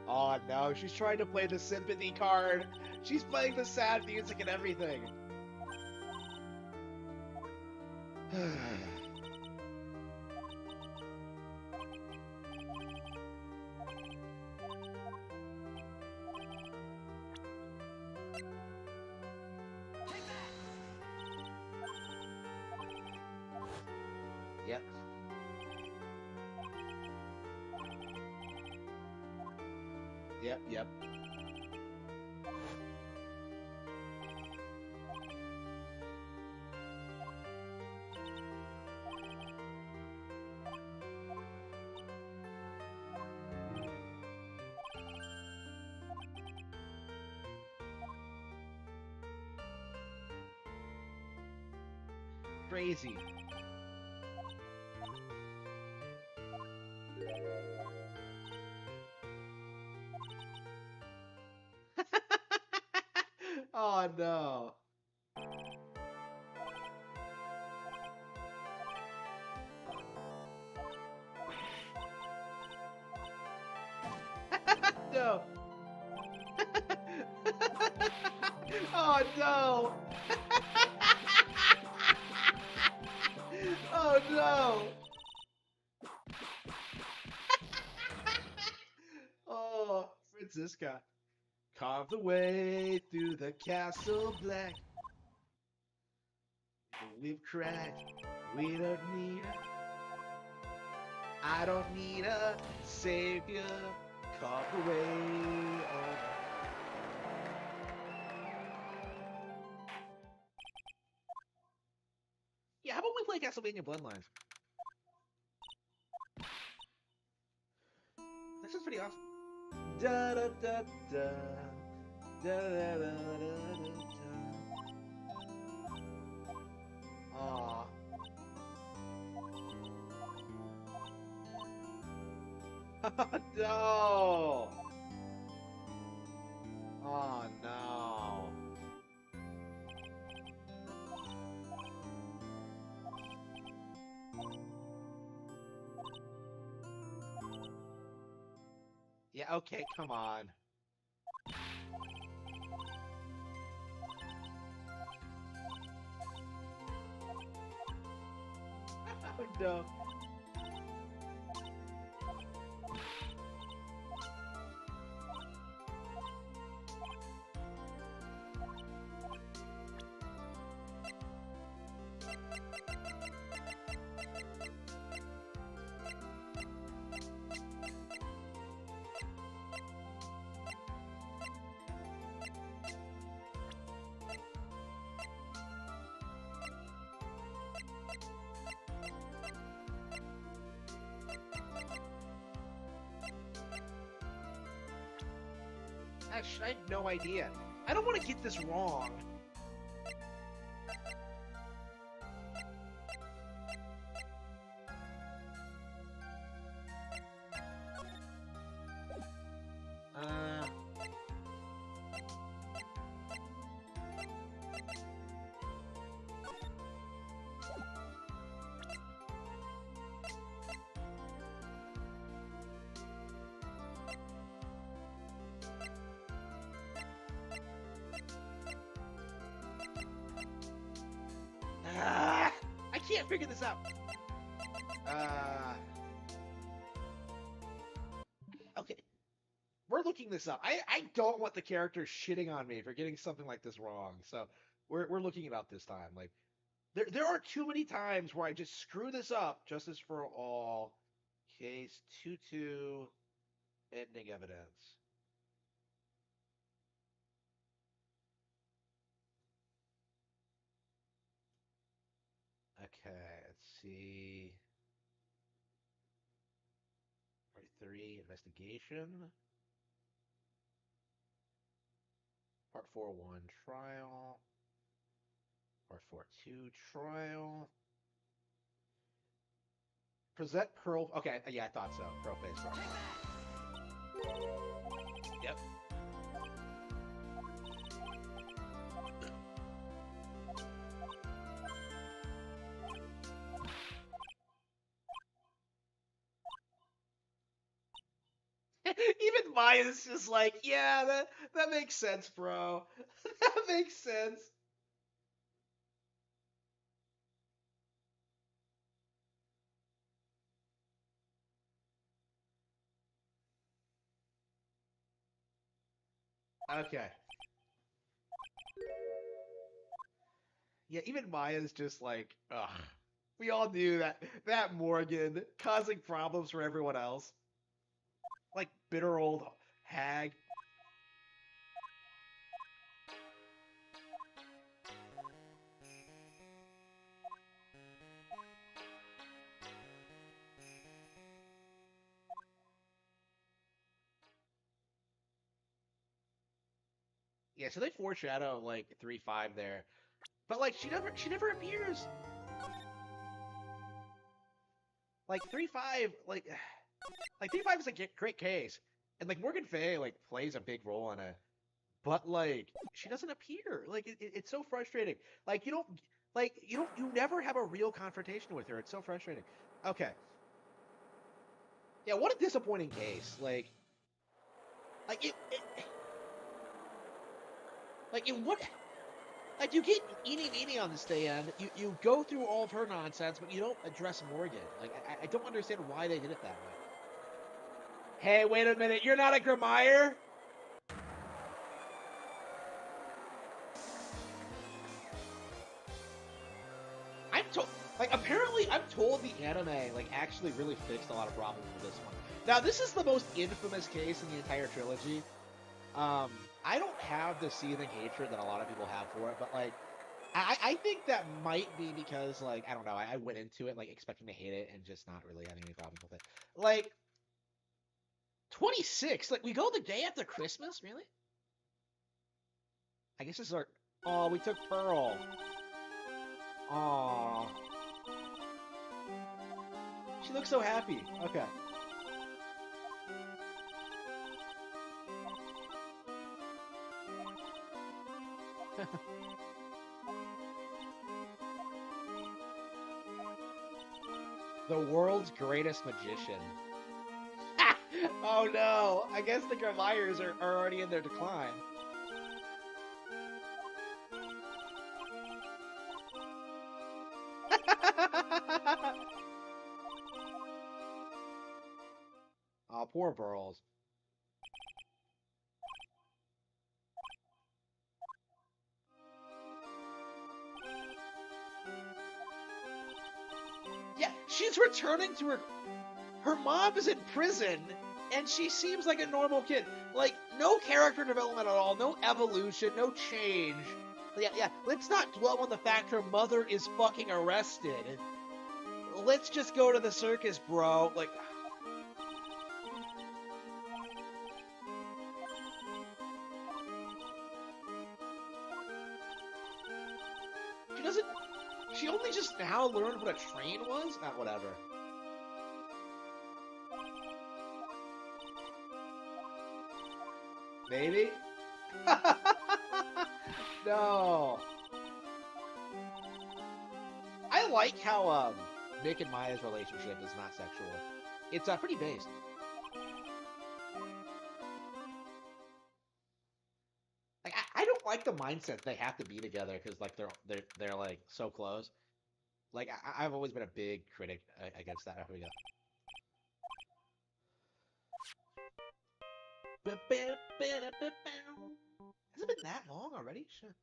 oh no, she's trying to play the sympathy card. She's playing the sad music and everything. Yep. Crazy. Oh no. No. Oh no. Oh no. Oh, Francisca. Carve the way through the castle black. We've cracked. We don't need I don't need a savior. Carve the way. Oh. Yeah, how about we play Castlevania Bloodlines? This is pretty awesome. Da da da da. Da da da da da. Aw. No. Oh no. Yeah, okay, come on. Oh no. I have no idea. I don't want to get this wrong. I can't figure this out. Okay. We're looking this up. I don't want the character shitting on me for getting something like this wrong. So we're looking it up this time. Like there are too many times where I just screw this up. Justice for all. Case 2-2. Ending evidence. Okay, let's see. Part 3, investigation. Part 4-1, trial. Part 4-2, trial. Present Pearl. Okay, yeah, I thought so. Pearl face. Yep. Even Maya's just like, yeah, that makes sense, bro. That makes sense. Okay. Yeah, even Maya's just like, ugh. We all knew that Morgan causing problems for everyone else. Like bitter old hag. Yeah, so they foreshadow like 3-5 there, but like she never appears. Like 3-5, like 3-5 is a great case, and like Morgan Fay like plays a big role in it, but like she doesn't appear. Like it's so frustrating. Like you never have a real confrontation with her. It's so frustrating. Okay, yeah, what a disappointing case. Like it what. Like, you get Eenie on the stand, you go through all of her nonsense, but you don't address Morgan. Like, I don't understand why they did it that way. Hey, wait a minute, you're not a Grimmire? Apparently, I'm told the anime, like, actually really fixed a lot of problems with this one. Now, this is the most infamous case in the entire trilogy. I don't have the seething hatred that a lot of people have for it, but, like, I think that might be because, like, I don't know, I went into it, like, expecting to hate it and just not really having any problems with it. Like, 26? Like, we go the day after Christmas? Really? I guess this is our... Oh, we took Pearl. Aw. She looks so happy. Okay. The world's greatest magician. Oh no! I guess the Grimmires are already in their decline. Oh, poor Burls. Yeah, she's returning to her mom is in prison, and she seems like a normal kid. Like, no character development at all, no evolution, no change. Yeah, let's not dwell on the fact her mother is fucking arrested. Let's just go to the circus, bro. Like... She only just now learned what a train was? Not whatever. Maybe? No. I like how Mick and Maya's relationship is not sexual. It's pretty based. Like I don't like the mindset they have to be together because like they're like so close. Like I've always been a big critic against that. Here we go. Has it been that long already? Shit.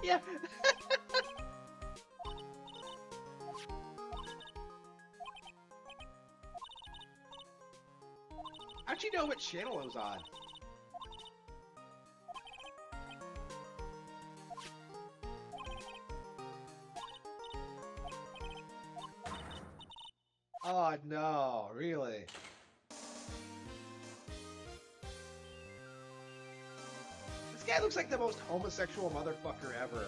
Yeah. How'd you know what channel it was on? Oh no, really? This guy looks like the most homosexual motherfucker ever.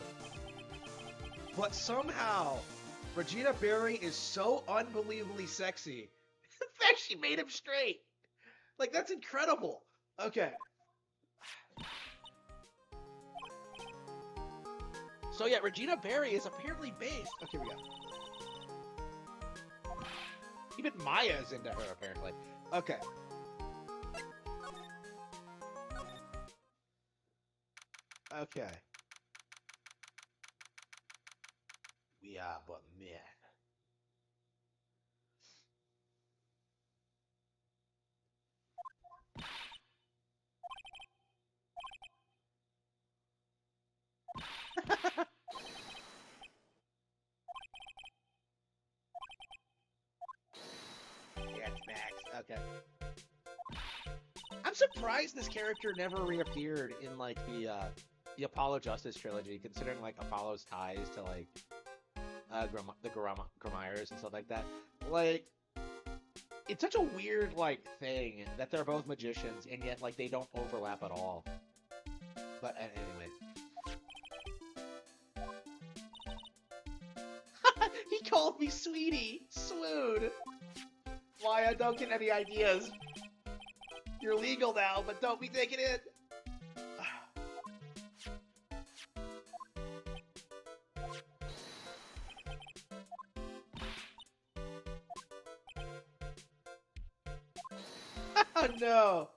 But somehow, Regina Berry is so unbelievably sexy that she made him straight. Like, that's incredible. Okay. So yeah, Regina Berry is apparently based. Okay, we go. Even Maya's into her, apparently. Okay. Okay. We are but men. Okay. I'm surprised this character never reappeared in like the Apollo Justice trilogy, considering like Apollo's ties to like the Grammires and stuff like that. Like, it's such a weird like thing that they're both magicians and yet like they don't overlap at all. But anyway. He called me sweetie. Swoon. Why, I don't get any ideas. You're legal now, but don't be taken in. Oh no.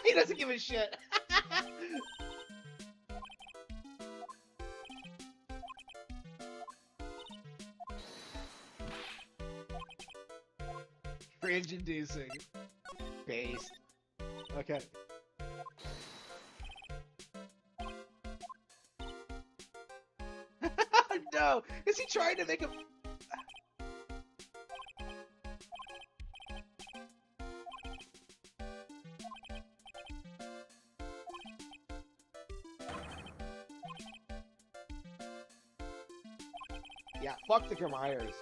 He doesn't give a shit. Cringe-inducing. Based. Okay. No! Is he trying to make him... Yeah, fuck the Grammires.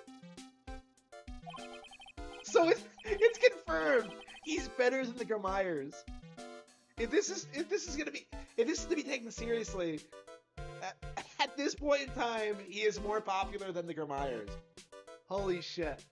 So it's confirmed. He's better than the Grammires. If this is to be taken seriously, at this point in time, he is more popular than the Grammires. Holy shit.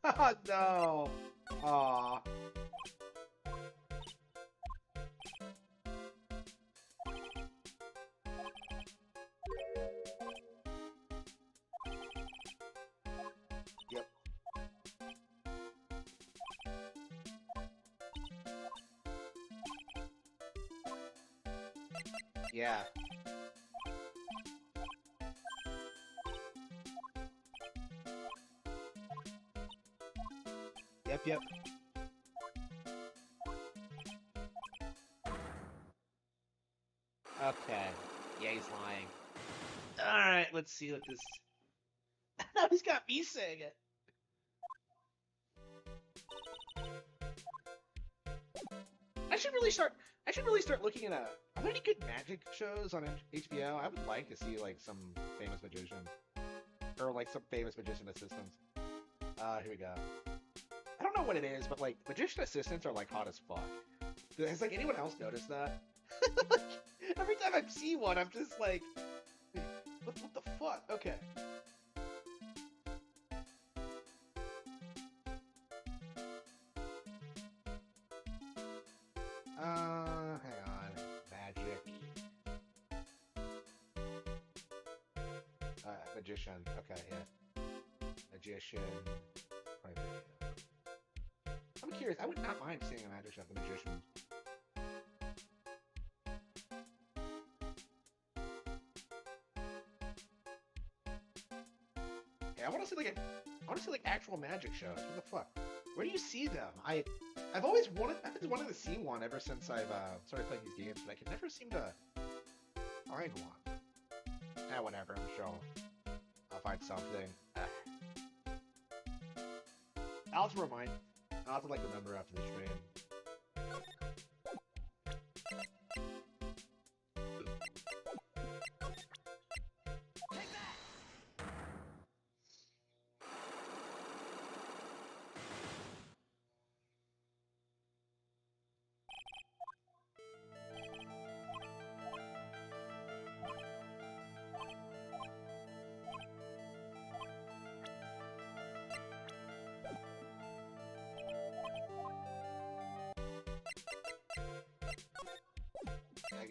Oh no! Aww. Yep. Yeah. Yep. Okay. Yeah, he's lying. Alright, let's see what this... Now he's got me saying it. I should really start looking at are there any good magic shows on HBO? I would like to see like some famous magician. Or like some famous magician assistants. Here we go. I don't know what it is, but like magician assistants are like hot as fuck. Has like anyone else noticed that? Like, every time I see one, I'm just like, what the fuck? Okay. Hang on. Magic. Magician. Okay, yeah. Magician. I'm curious. I would not mind seeing a magic show of the magicians. Yeah, I want to see like actual magic shows. What the fuck? Where do you see them? I've been wanting to see one ever since I've started playing these games, but I can never seem to find one. Whatever. I'm sure I'll find something. I'll have to like remember after the stream.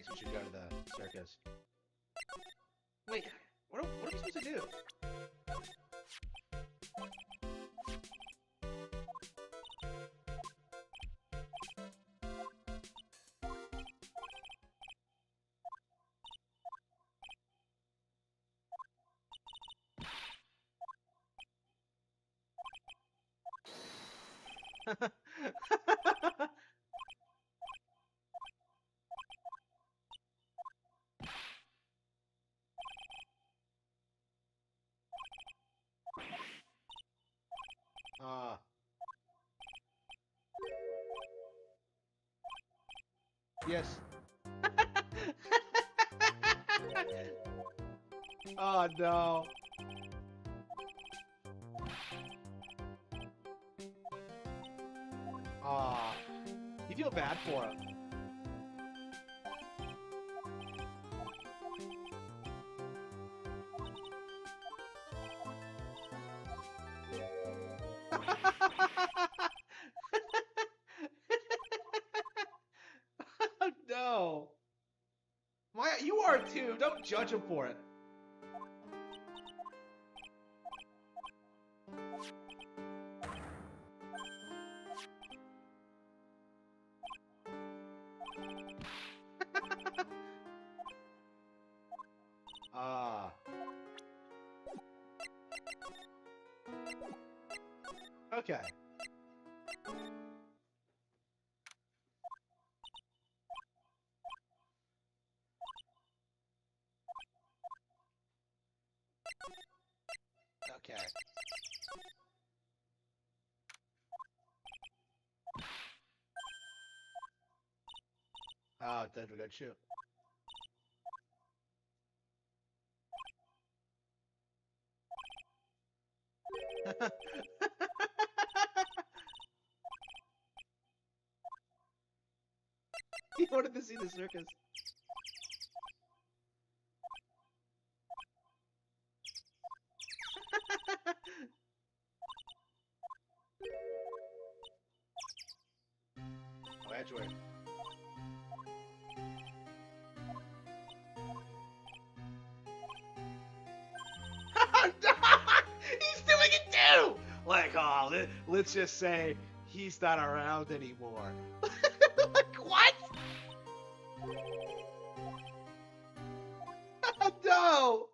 we should go to the circus. Wait, what are we supposed to do? Yes. Oh no. Aw. You feel bad for him. Oh no. You are too. Don't judge him for it. Ah. Okay. Okay. Oh, then we got shoot. He wanted to see the circus. Oh, Edgewood. He's doing it too! Like, oh, let's just say he's not around anymore. Like, what? No!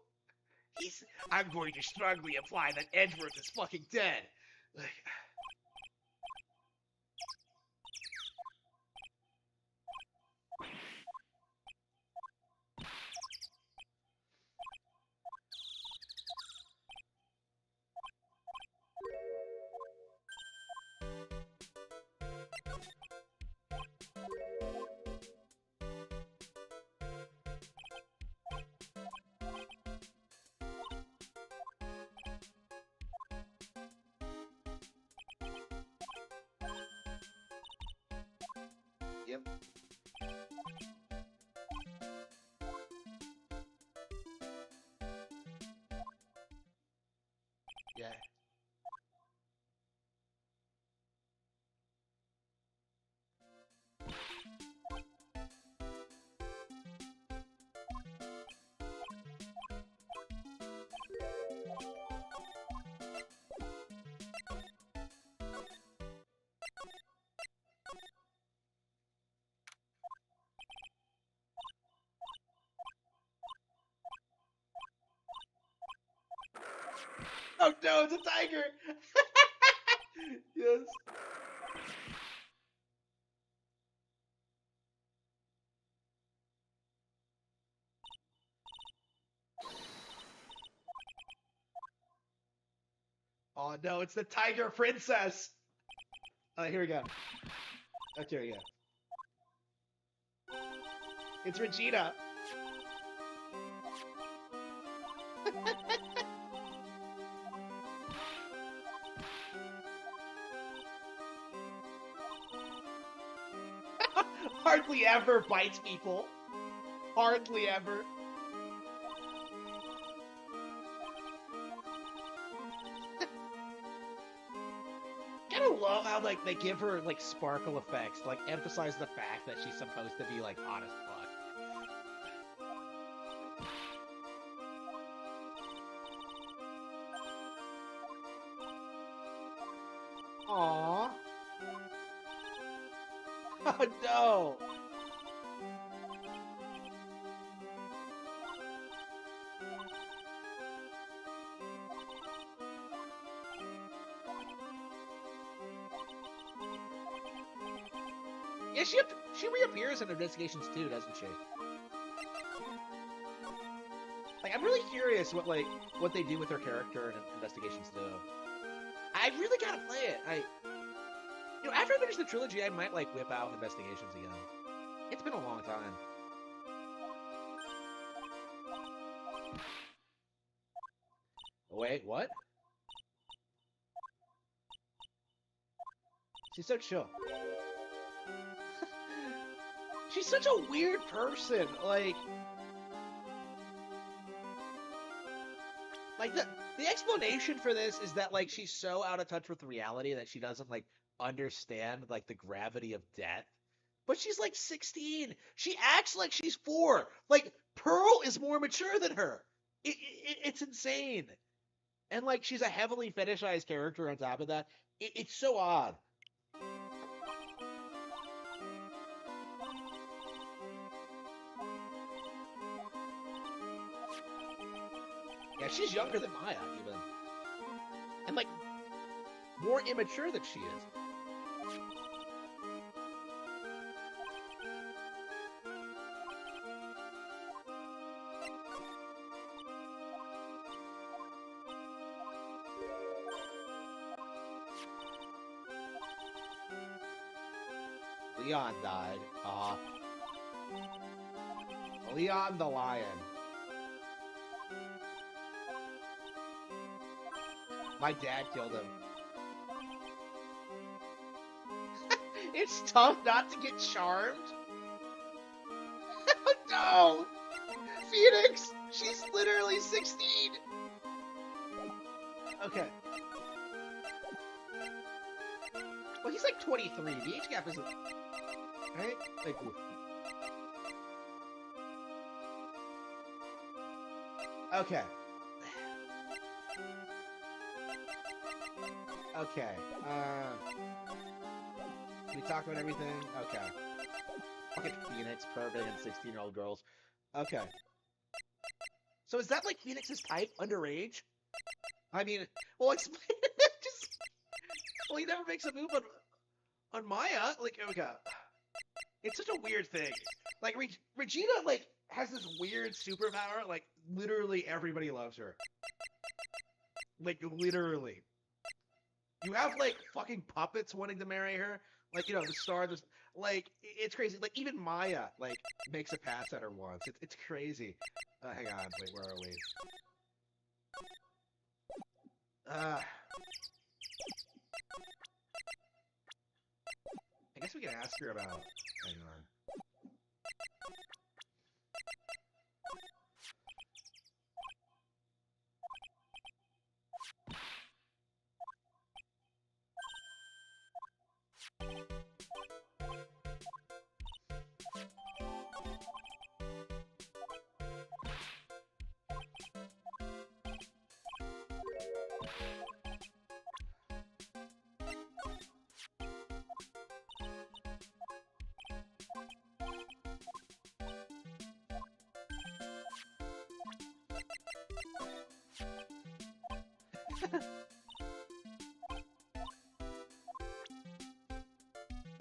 I'm going to strongly imply that Edgeworth is fucking dead. Like, yep. Yeah. Oh no, it's a tiger! Yes. Oh no, it's the tiger princess! Here we go. Okay, here we go. It's Regina! Hardly ever bites people. Hardly ever. Gotta love how like they give her like sparkle effects to like emphasize the fact that she's supposed to be like hot as fuck. Aww. Oh no. Yeah, she reappears in Investigations too, doesn't she? Like, I'm really curious what they do with her character in Investigations too. I really gotta play it. After I finish the trilogy, I might like whip out Investigations again. It's been a long time. Wait, what? She's so chill. She's such a weird person. Like the explanation for this is that like she's so out of touch with reality that she doesn't like understand like the gravity of death. But she's like 16. She acts like she's 4. Like Pearl is more mature than her. It's insane. And like she's a heavily fetishized character on top of that. It's so odd. Yeah, she's younger than Maya, even. And, like, more immature than she is. Leon died. Leon the lion. My dad killed him. It's tough not to get charmed. No! Phoenix! She's literally 16! Okay. Well, he's like 23. The age gap isn't... Right? Like, oof. Okay. Okay. We talk about everything? Okay. Fucking Phoenix, perving, and 16-year-old girls. Okay. So is that like Phoenix's type? Underage? I mean, well, explain just... Well, he never makes a move on Maya. Like, okay. It's such a weird thing. Like, Regina, like, has this weird superpower. Like, literally everybody loves her. Like, literally. You have, like, fucking puppets wanting to marry her. Like, the star, like, it's crazy. Like, even Maya, like, makes a pass at her once. It's crazy. Hang on. Wait, where are we? I guess we can ask her about... Hang on.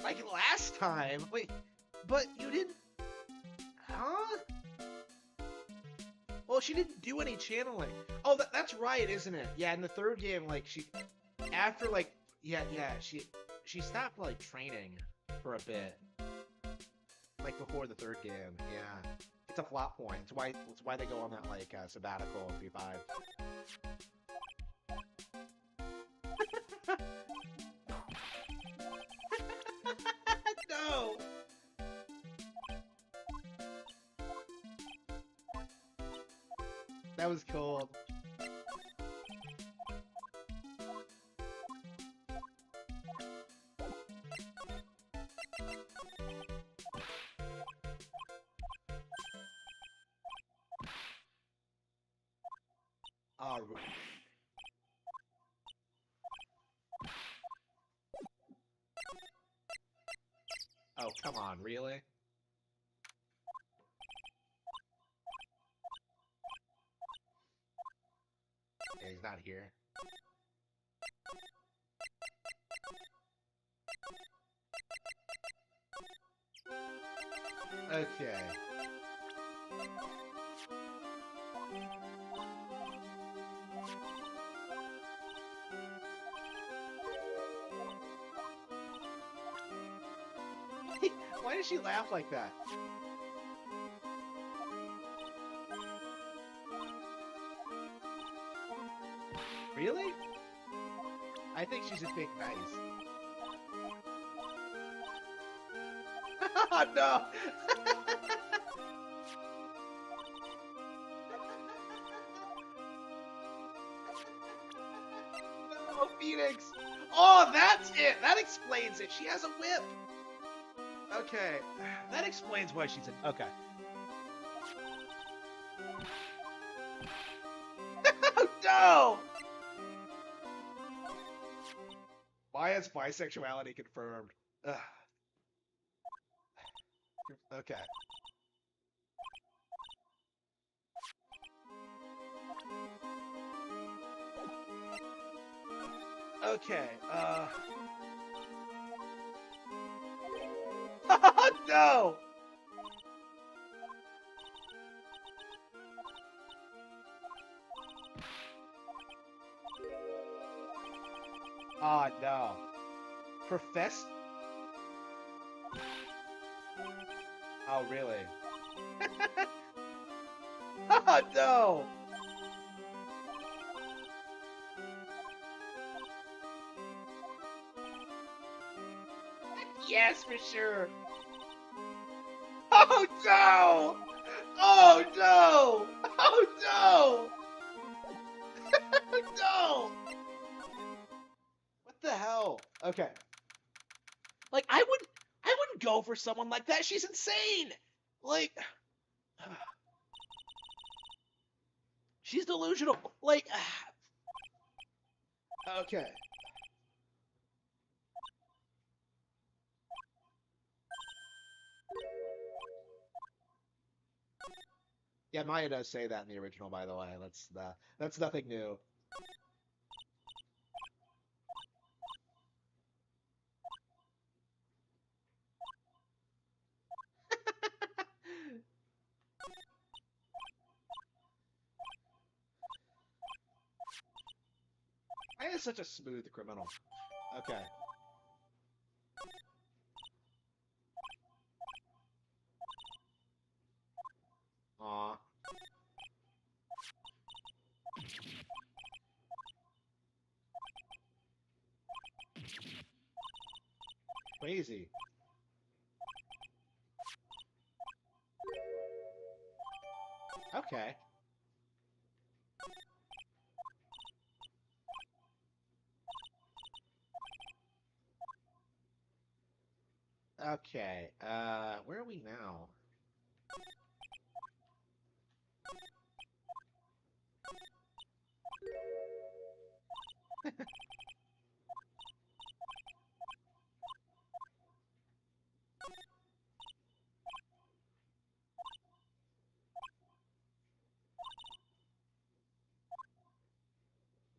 Like last time? Wait, but you didn't... Huh? Well, she didn't do any channeling. Oh, that's right, isn't it? Yeah, in the third game, like, she... After, like... Yeah, she stopped, like, training for a bit. Like, before the third game, yeah. It's a plot point. It's why they go on that, like, sabbatical in V5. No! That was cold. Oh, come on, really? Yeah, he's not here. Okay. Why does she laugh like that? Really? I think she's a big nice. Oh, no! No, Phoenix! Oh, that's it! That explains it! She has a whip! Okay, that explains why she's in... Okay. Oh, no! Maya's bisexuality confirmed. Ugh. Okay. Okay, no! Oh, no. Profess? Oh, really? Oh, no! Yes, for sure. Oh, no! Oh, no! Oh, no! Oh, no! What the hell? Okay. Like, I wouldn't go for someone like that. She's insane. Like, she's delusional. Like, okay. Yeah, Maya does say that in the original, by the way. That's nothing new. Maya is such a smooth criminal. Okay. Aw. Crazy. Okay. Okay. Where are we now?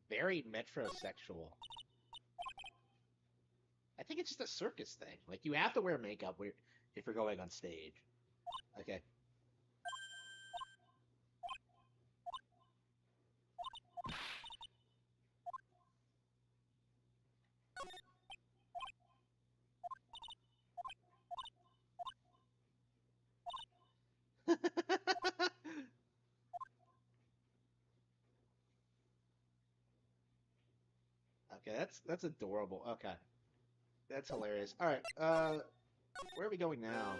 Very metrosexual. I think it's just a circus thing. Like, you have to wear makeup if you're going on stage. Okay. Okay, that's adorable. Okay. That's hilarious. All right. Where are we going now?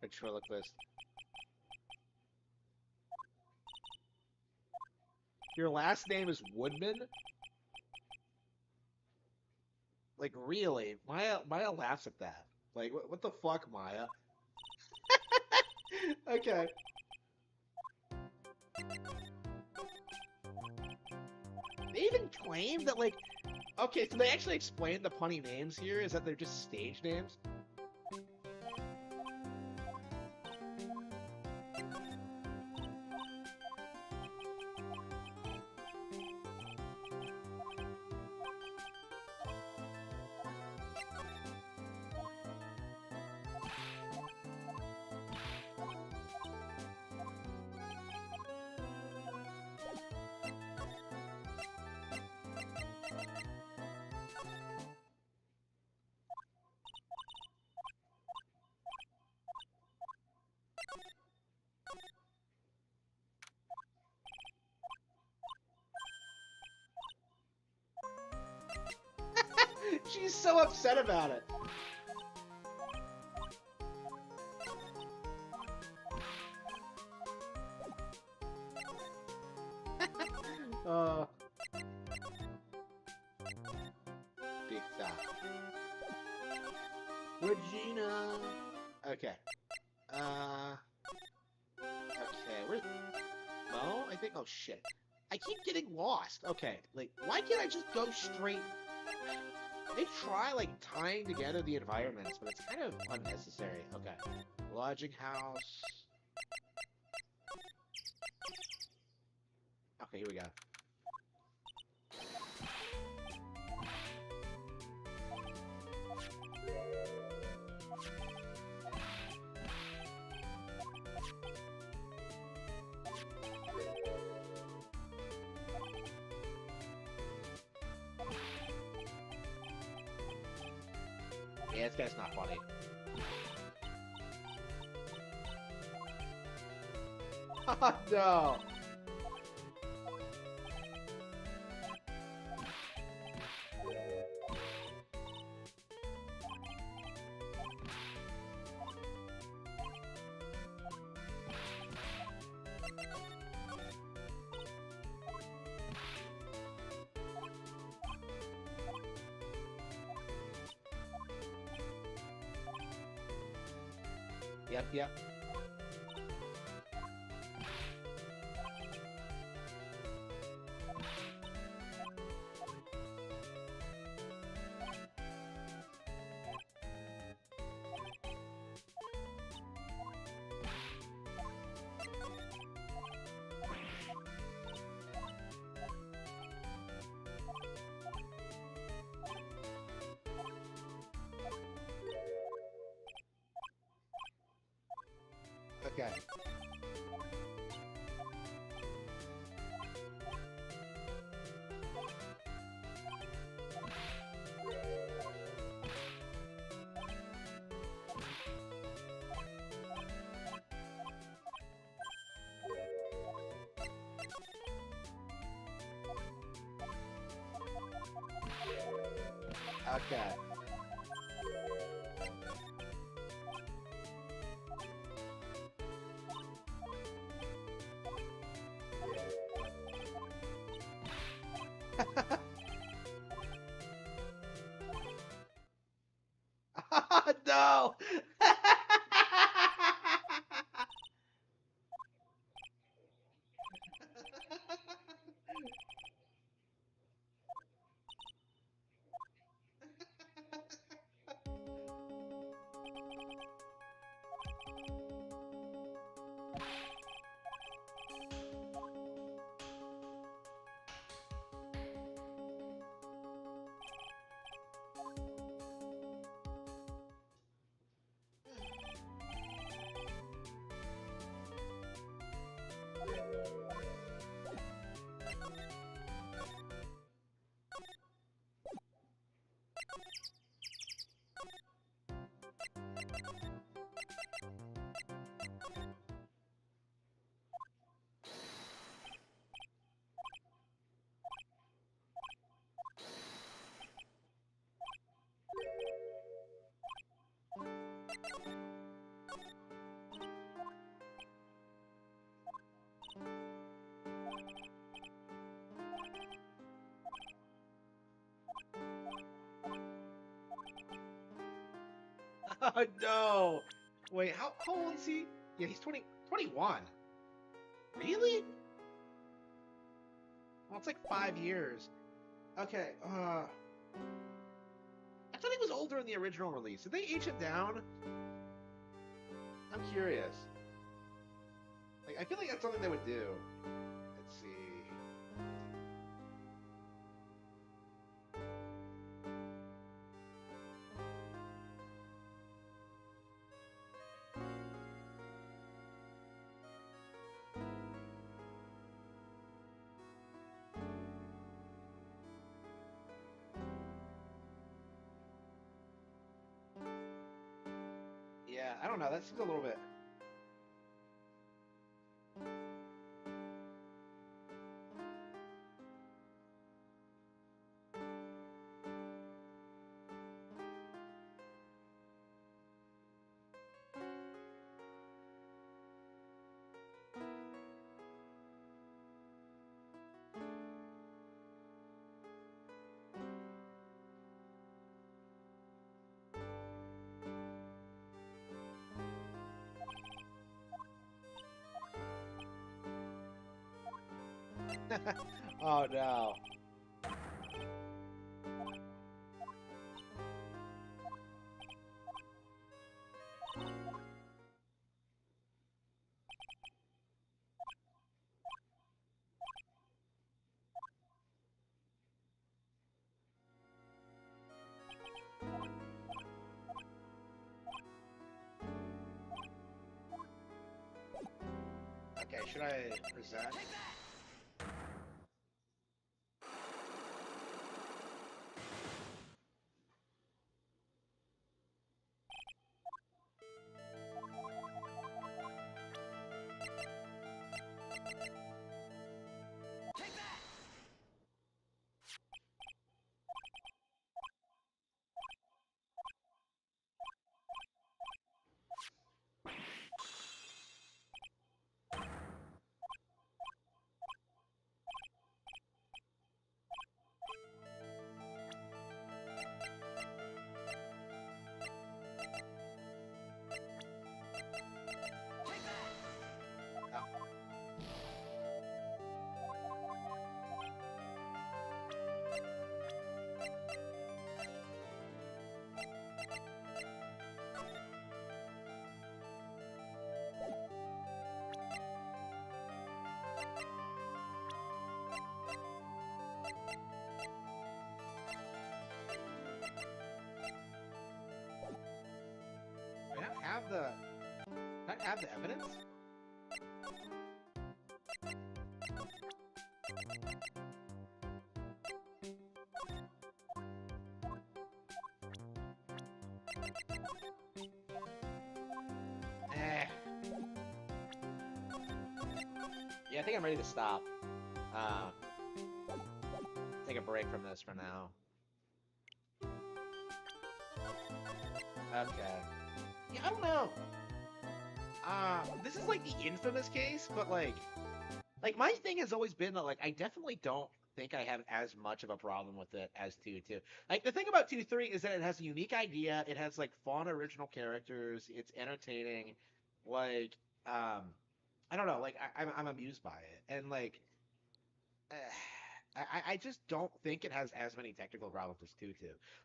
Ventriloquist. Your last name is Woodman? Like, really? Maya laughs at that. Like, what the fuck, Maya? Okay. They even claim that, like... Okay, so they actually explain the punny names here, is that they're just stage names? She's so upset about it. Big fat. Regina. Okay. Okay, where... Mo? I think... Oh, shit. I keep getting lost. Okay, like, why can't I just go straight... They try, like, tying together the environments, but it's kind of unnecessary. Okay. Lodging house. Okay, here we go. Yeah, this guy's not funny. Oh, no. Yep. Okay. Okay. No. Oh, no. Wait, how old is he? Yeah, he's 21. Really? Well, it's like 5 years. Okay, I thought he was older in the original release. Did they age him down? I'm curious. Like, I feel like that's something they would do. Let's see. Yeah, I don't know. That seems a little bit. Oh no. Okay, should I present? I don't have the. I don't have the evidence. Eh. Yeah, I think I'm ready to stop. Take a break from this for now. Okay. Yeah, I don't know. This is like the infamous case, but like my thing has always been that like I definitely don't think I have as much of a problem with it as 2-2. Like the thing about 2-3 is that it has a unique idea. It has like fun original characters. It's entertaining. Like I don't know. Like I'm amused by it, and like I just don't think it has as many technical problems as 2-2.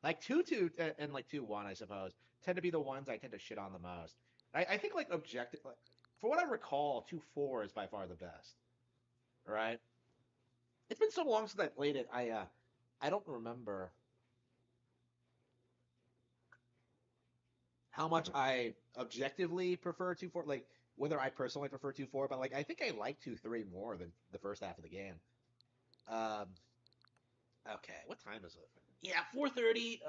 Like 2-2 and like 2-1, I suppose, tend to be the ones I tend to shit on the most. I think like objective, like, for what I recall, 2-4 is by far the best. Right? It's been so long since I played it. I don't remember how much I objectively prefer 2-4. Like whether I personally prefer 2-4, but like I think I like 2-3 more than the first half of the game. Um, okay, what time is it? Yeah, 4:30.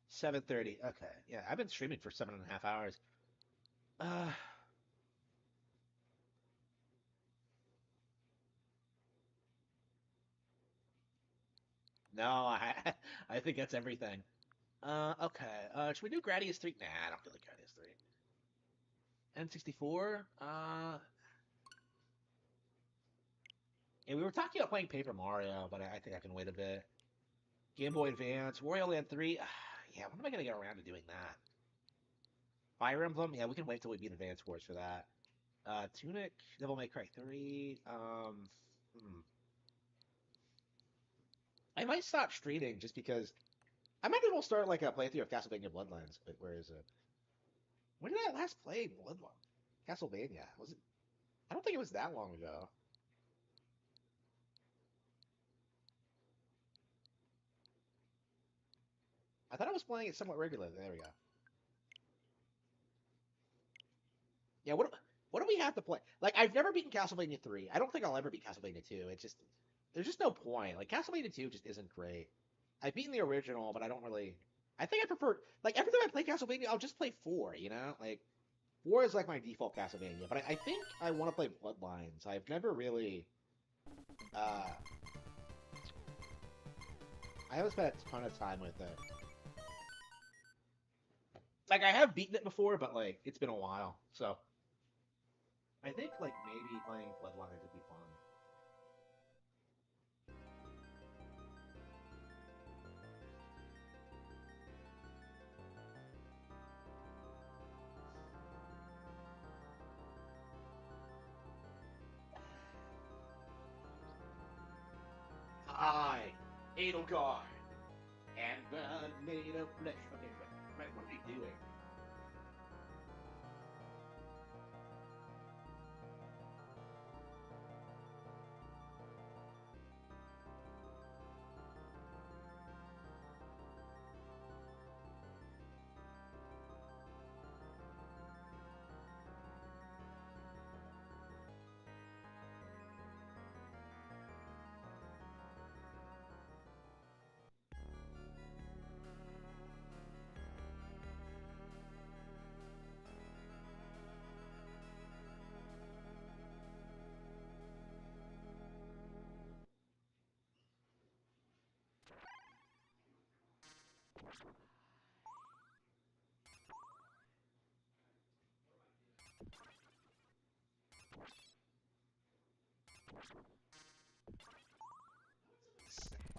7:30. Okay, yeah, I've been streaming for 7.5 hours. Uh, no, I think that's everything. Okay. Should we do Gradius 3? Nah, I don't feel like Gradius 3. N64. Yeah, we were talking about playing Paper Mario, but I think I can wait a bit. Game Boy Advance, Wario Land 3. Yeah, when am I gonna get around to doing that? Fire Emblem? Yeah, we can wait till we beat Advance Wars for that. Tunic, Devil May Cry 3. I might stop streaming just because I might as well start like a playthrough of Castlevania Bloodlines. But where is it? When did I last play Bloodline? Castlevania? Was it? I don't think it was that long ago. I thought I was playing it somewhat regularly. There we go. Yeah, what do we have to play? Like, I've never beaten Castlevania 3. I don't think I'll ever beat Castlevania 2. It's just there's just no point. Like Castlevania 2 just isn't great. I've beaten the original, but I don't really I think I prefer like every time I play Castlevania, I'll just play 4, you know? Like 4 is like my default Castlevania, but I think I want to play Bloodlines. I've never really uh I haven't spent a ton of time with it. Like I have beaten it before, but like it's been a while. So I think like maybe playing Bloodlines would be fun. I, Edelgard, and blood made of flesh. Okay, wait, what are we doing?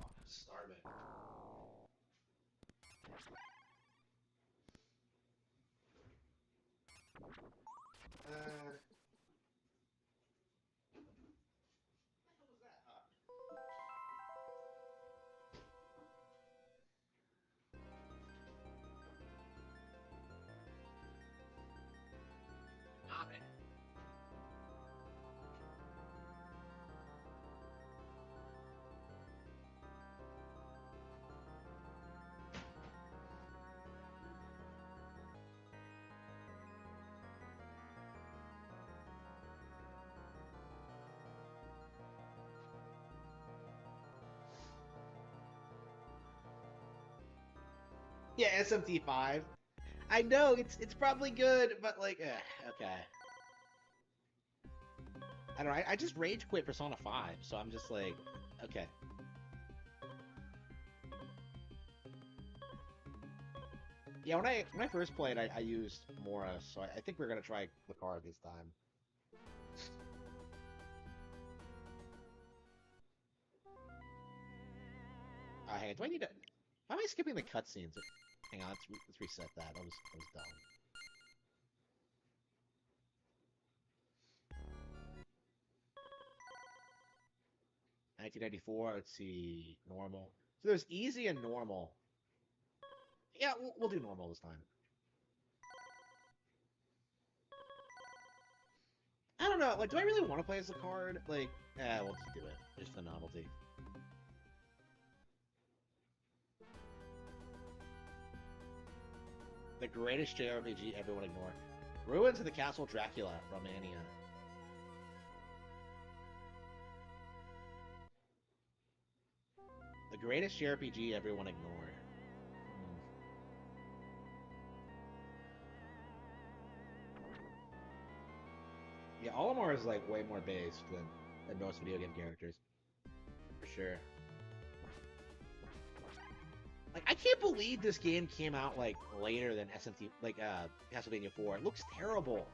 Oh, I'm starving. Uh, what was that? Ramen. Yeah, SMT5. I know it's probably good, but like, okay. I don't know. I just rage quit Persona 5, so I'm just like, okay. Yeah, when I first played, I used Mora, so I think we're gonna try Lucario this time. Hang on, do I need to? Why am I skipping the cutscenes? Hang on, let's reset that. I was dumb. – 1994. Let's see, normal. So there's easy and normal. Yeah, we'll do normal this time. I don't know. Like, do I really want to play as a card? Like, we'll just do it. Just for novelty. The greatest JRPG everyone ignore. Ruins of the Castle Dracula, Romania. The greatest JRPG everyone ignored. Yeah, Olimar is like way more based than most video game characters. For sure. Like, I can't believe this game came out like later than SMT, like Castlevania 4. It looks terrible.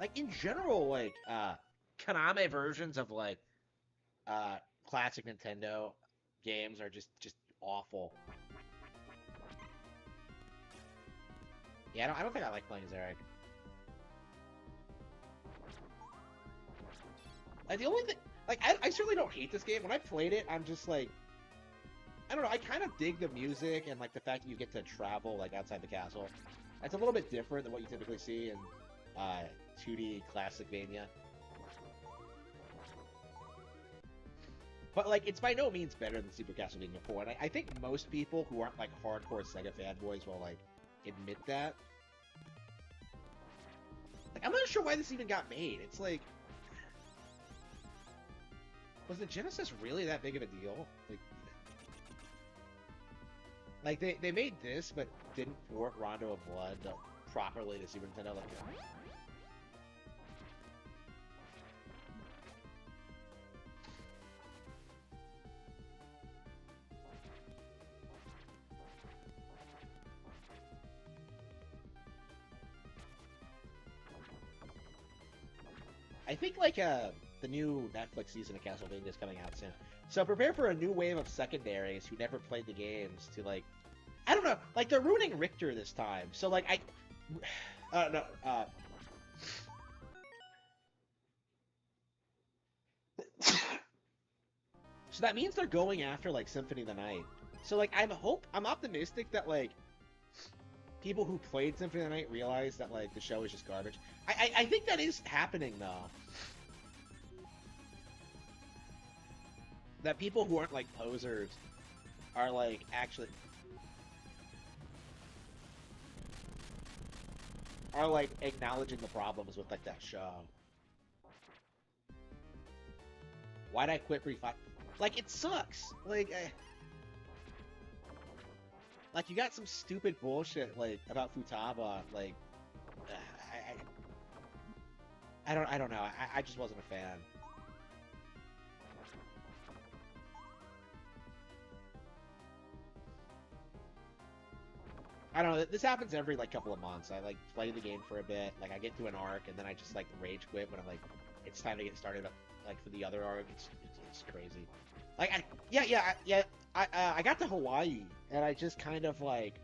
Like in general, like Konami versions of like classic Nintendo games are just awful. Yeah, I don't think I like playing as Eric. Like, the only thing, like, I certainly don't hate this game. When I played it, I'm just like, I don't know, I kind of dig the music and, like, the fact that you get to travel, like, outside the castle. It's a little bit different than what you typically see in 2D classic Mania. But, like, it's by no means better than Super Castlevania 4, and I think most people who aren't, like, hardcore Sega fanboys will, like, admit that. Like, I'm not sure why this even got made. It's like... Was the Genesis really that big of a deal? Like they made this, but didn't port Rondo of Blood properly to Super Nintendo. Like, I think like the new Netflix season of Castlevania is coming out soon. So prepare for a new wave of secondaries who never played the games to, like, I don't know, like, they're ruining Richter this time. So, like, so that means they're going after, like, Symphony of the Night. So, like, I'm optimistic that, like, people who played Symphony of the Night realize that, like, the show is just garbage. I think that is happening, though. That people who aren't, like, posers are, like, actually... are, like, acknowledging the problems with, like, that show. Why'd I quit Refine? Like, it sucks! Like, like, you got some stupid bullshit, like, about Futaba, like... I don't know. I just wasn't a fan. I don't know, this happens every, like, couple of months. I, like, play the game for a bit, like, I get to an arc, and then I just, like, rage quit when I'm like, it's time to get started, like, for the other arc. It's crazy. Like, I got to Hawaii, and I just kind of, like,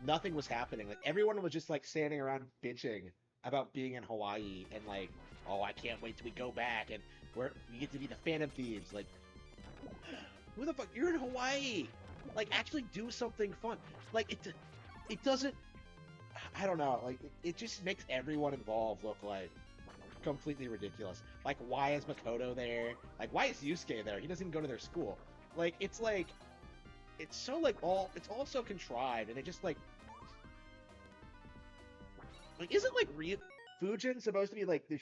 nothing was happening. Like, everyone was just, like, standing around bitching about being in Hawaii, and, like, oh, I can't wait till we go back, and we get to be the Phantom Thieves. Like, who the fuck? You're in Hawaii! Like, actually do something fun. Like, it doesn't, I don't know, like, it just makes everyone involved look, like, completely ridiculous. Like, why is Makoto there? Like, why is Yusuke there? He doesn't even go to their school. Like, it's so, like, it's all so contrived, and it just, like, isn't, like, Fujin supposed to be, like, this,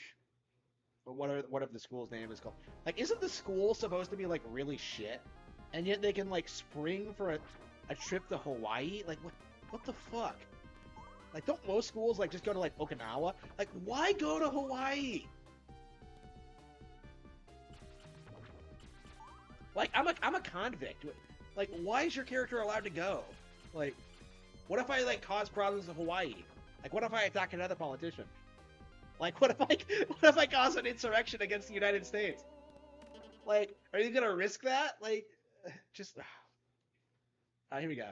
whatever the school's name is called. Like, isn't the school supposed to be, like, really shit? And yet they can, like, spring for a trip to Hawaii? Like, what the fuck? Like, don't most schools, like, just go to, like, Okinawa? Like, why go to Hawaii? Like, I'm a convict. Like, why is your character allowed to go? Like, what if I, like, cause problems in Hawaii? Like, what if I attack another politician? Like, what if I cause an insurrection against the United States? Like, are you gonna risk that? Like, just... here we go.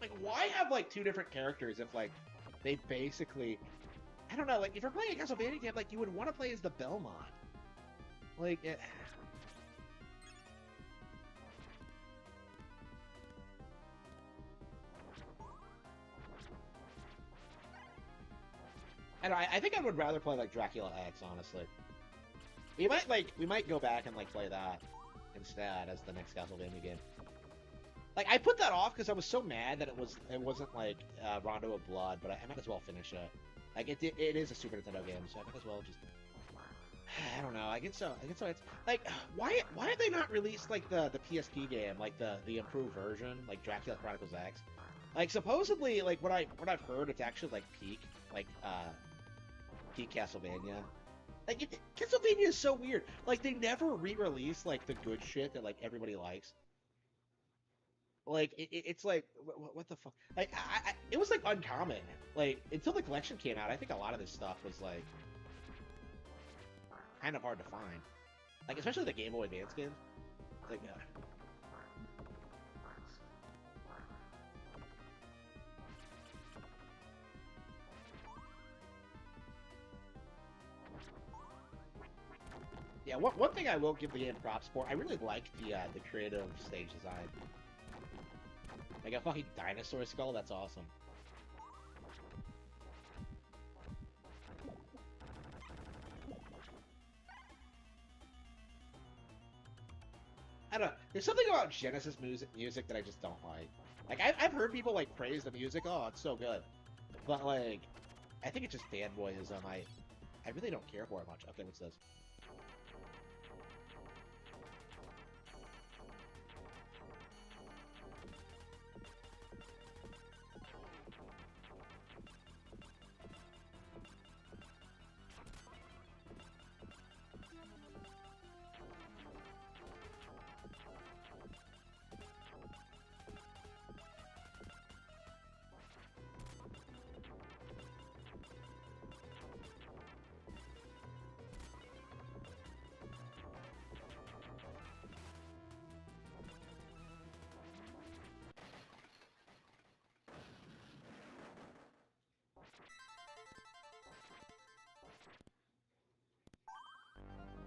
Like, why have, like, two different characters if, like, they basically... I don't know, like, if you're playing a Castlevania game, like, you would want to play as the Belmont. Like, I think I would rather play, like, Dracula X, honestly. We might go back and, like, play that instead as the next Castlevania game. Like, I put that off because I was so mad that it wasn't like Rondo of Blood, but I might as well finish it. Like, it is a Super Nintendo game, so I might as well just... I don't know. I get so it's like, why have they not released, like, the PSP game, like the improved version, like Dracula Chronicles X? Like, supposedly, like, what I've heard, it's actually like peak Castlevania. Like, Castlevania is so weird. Like, they never re-release, like, the good shit that, like, everybody likes. Like, it's like, what the fuck? Like, it was, like, uncommon. Like, until the collection came out, I think a lot of this stuff was, like... kind of hard to find. Like, especially the Game Boy Advance games. Like, yeah, one thing I will give the game props for, I really like the creative stage design. Like a fucking dinosaur skull, that's awesome. I don't know. There's something about Genesis music that I just don't like. Like, I've heard people, like, praise the music. Oh, it's so good. But, like, I think it's just fanboyism. I really don't care for it much. Okay, what's this?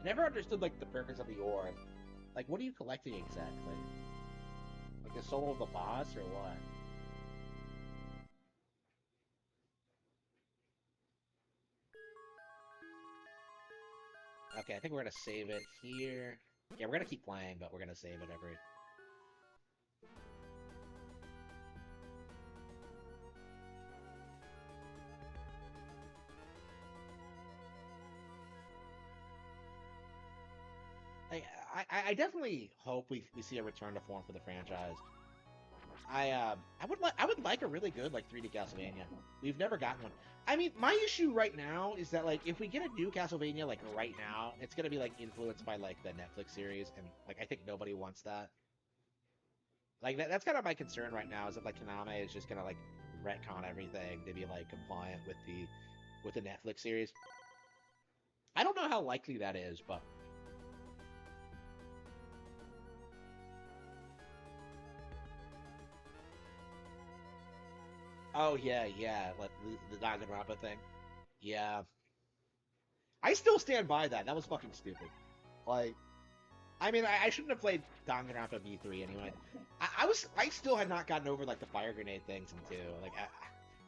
Never understood, like, the purpose of the ore. Like, what are you collecting exactly? Like the soul of the boss, or what? Okay, I think we're gonna save it here. Yeah, we're gonna keep playing, but we're gonna save it every... I definitely hope we see a return to form for the franchise. I would like a really good, like, 3D Castlevania. We've never gotten one. I mean, my issue right now is that, like, if we get a new Castlevania, like, right now, it's gonna be, like, influenced by, like, the Netflix series, and, like, I think nobody wants that. Like, that's kind of my concern right now, is that, like, Konami is just gonna, like, retcon everything to be, like, compliant with the Netflix series. I don't know how likely that is, but... Oh, yeah, like, the Danganronpa thing. Yeah. I still stand by that. That was fucking stupid. Like, I mean, I shouldn't have played Danganronpa V3 anyway. I still had not gotten over, like, the fire grenade things in 2. Like,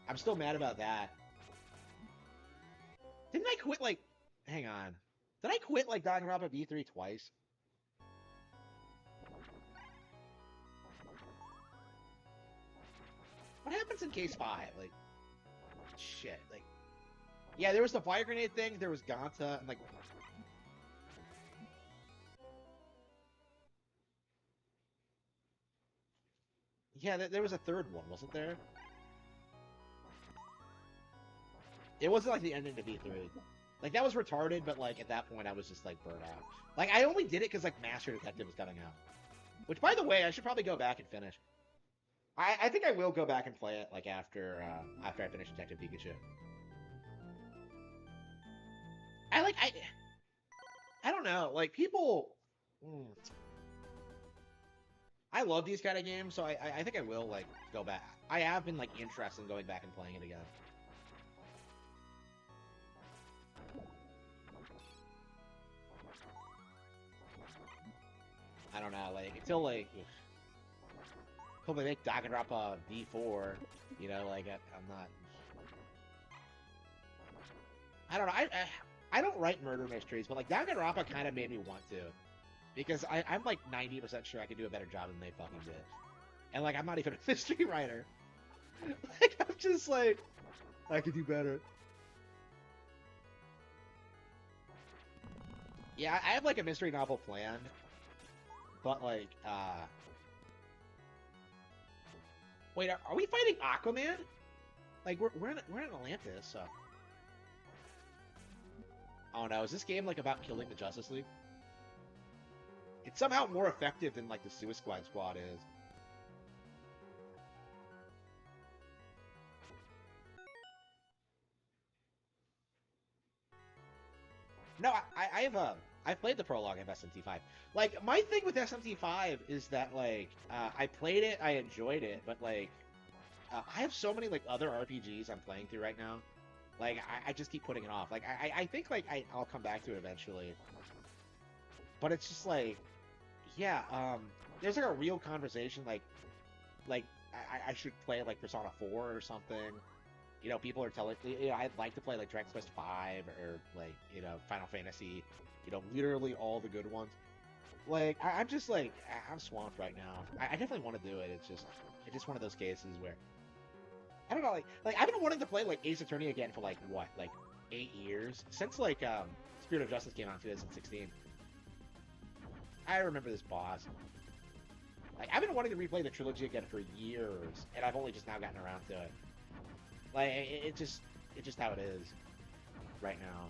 I'm still mad about that. Didn't I quit, like... Hang on. Did I quit, like, Danganronpa V3 twice? What happens in case 5? Like, shit. Like, yeah, there was the fire grenade thing, there was Ganta, and, like... Yeah, there was a third one, wasn't there? It wasn't, like, the ending to V3. Like, that was retarded, but, like, at that point, I was just, like, burnt out. Like, I only did it because, like, Master Detective was coming out. Which, by the way, I should probably go back and finish. I think I will go back and play it, like, after I finish Detective Pikachu. I don't know, like, people... I love these kind of games, so I think I will, like, go back. I have been, like, interested in going back and playing it again. I don't know, like, until, like... Until they make Danganronpa V4, you know, like, I'm not... I don't know, I don't write murder mysteries, but, like, Danganronpa kind of made me want to. Because I'm, like, 90% sure I could do a better job than they fucking did. And, like, I'm not even a mystery writer. Like, I'm just like, I could do better. Yeah, I have, like, a mystery novel planned. But, like, Wait, are we fighting Aquaman? Like, we're in Atlantis, so... Oh no, is this game, like, about killing the Justice League? It's somehow more effective than, like, the Suicide Squad is. No, I have I've played the prologue of SMT5. Like my thing with SMT5 is that like I played it, I enjoyed it, but like I have so many like other RPGs I'm playing through right now. Like I just keep putting it off. Like I think like I'll come back to it eventually. But it's just like yeah, there's like a real conversation like I should play like Persona 4 or something. You know, people are telling I'd like to play like Dragon Quest 5 or like, Final Fantasy, literally all the good ones. Like I'm just like I'm swamped right now. I definitely want to do it. It's just one of those cases where I don't know, like I've been wanting to play like Ace Attorney again for like what, like 8 years since like Spirit of Justice came out in 2016. I remember this boss. Like I've been wanting to replay the trilogy again for years, and I've only just now gotten around to it. Like it's just how it is right now.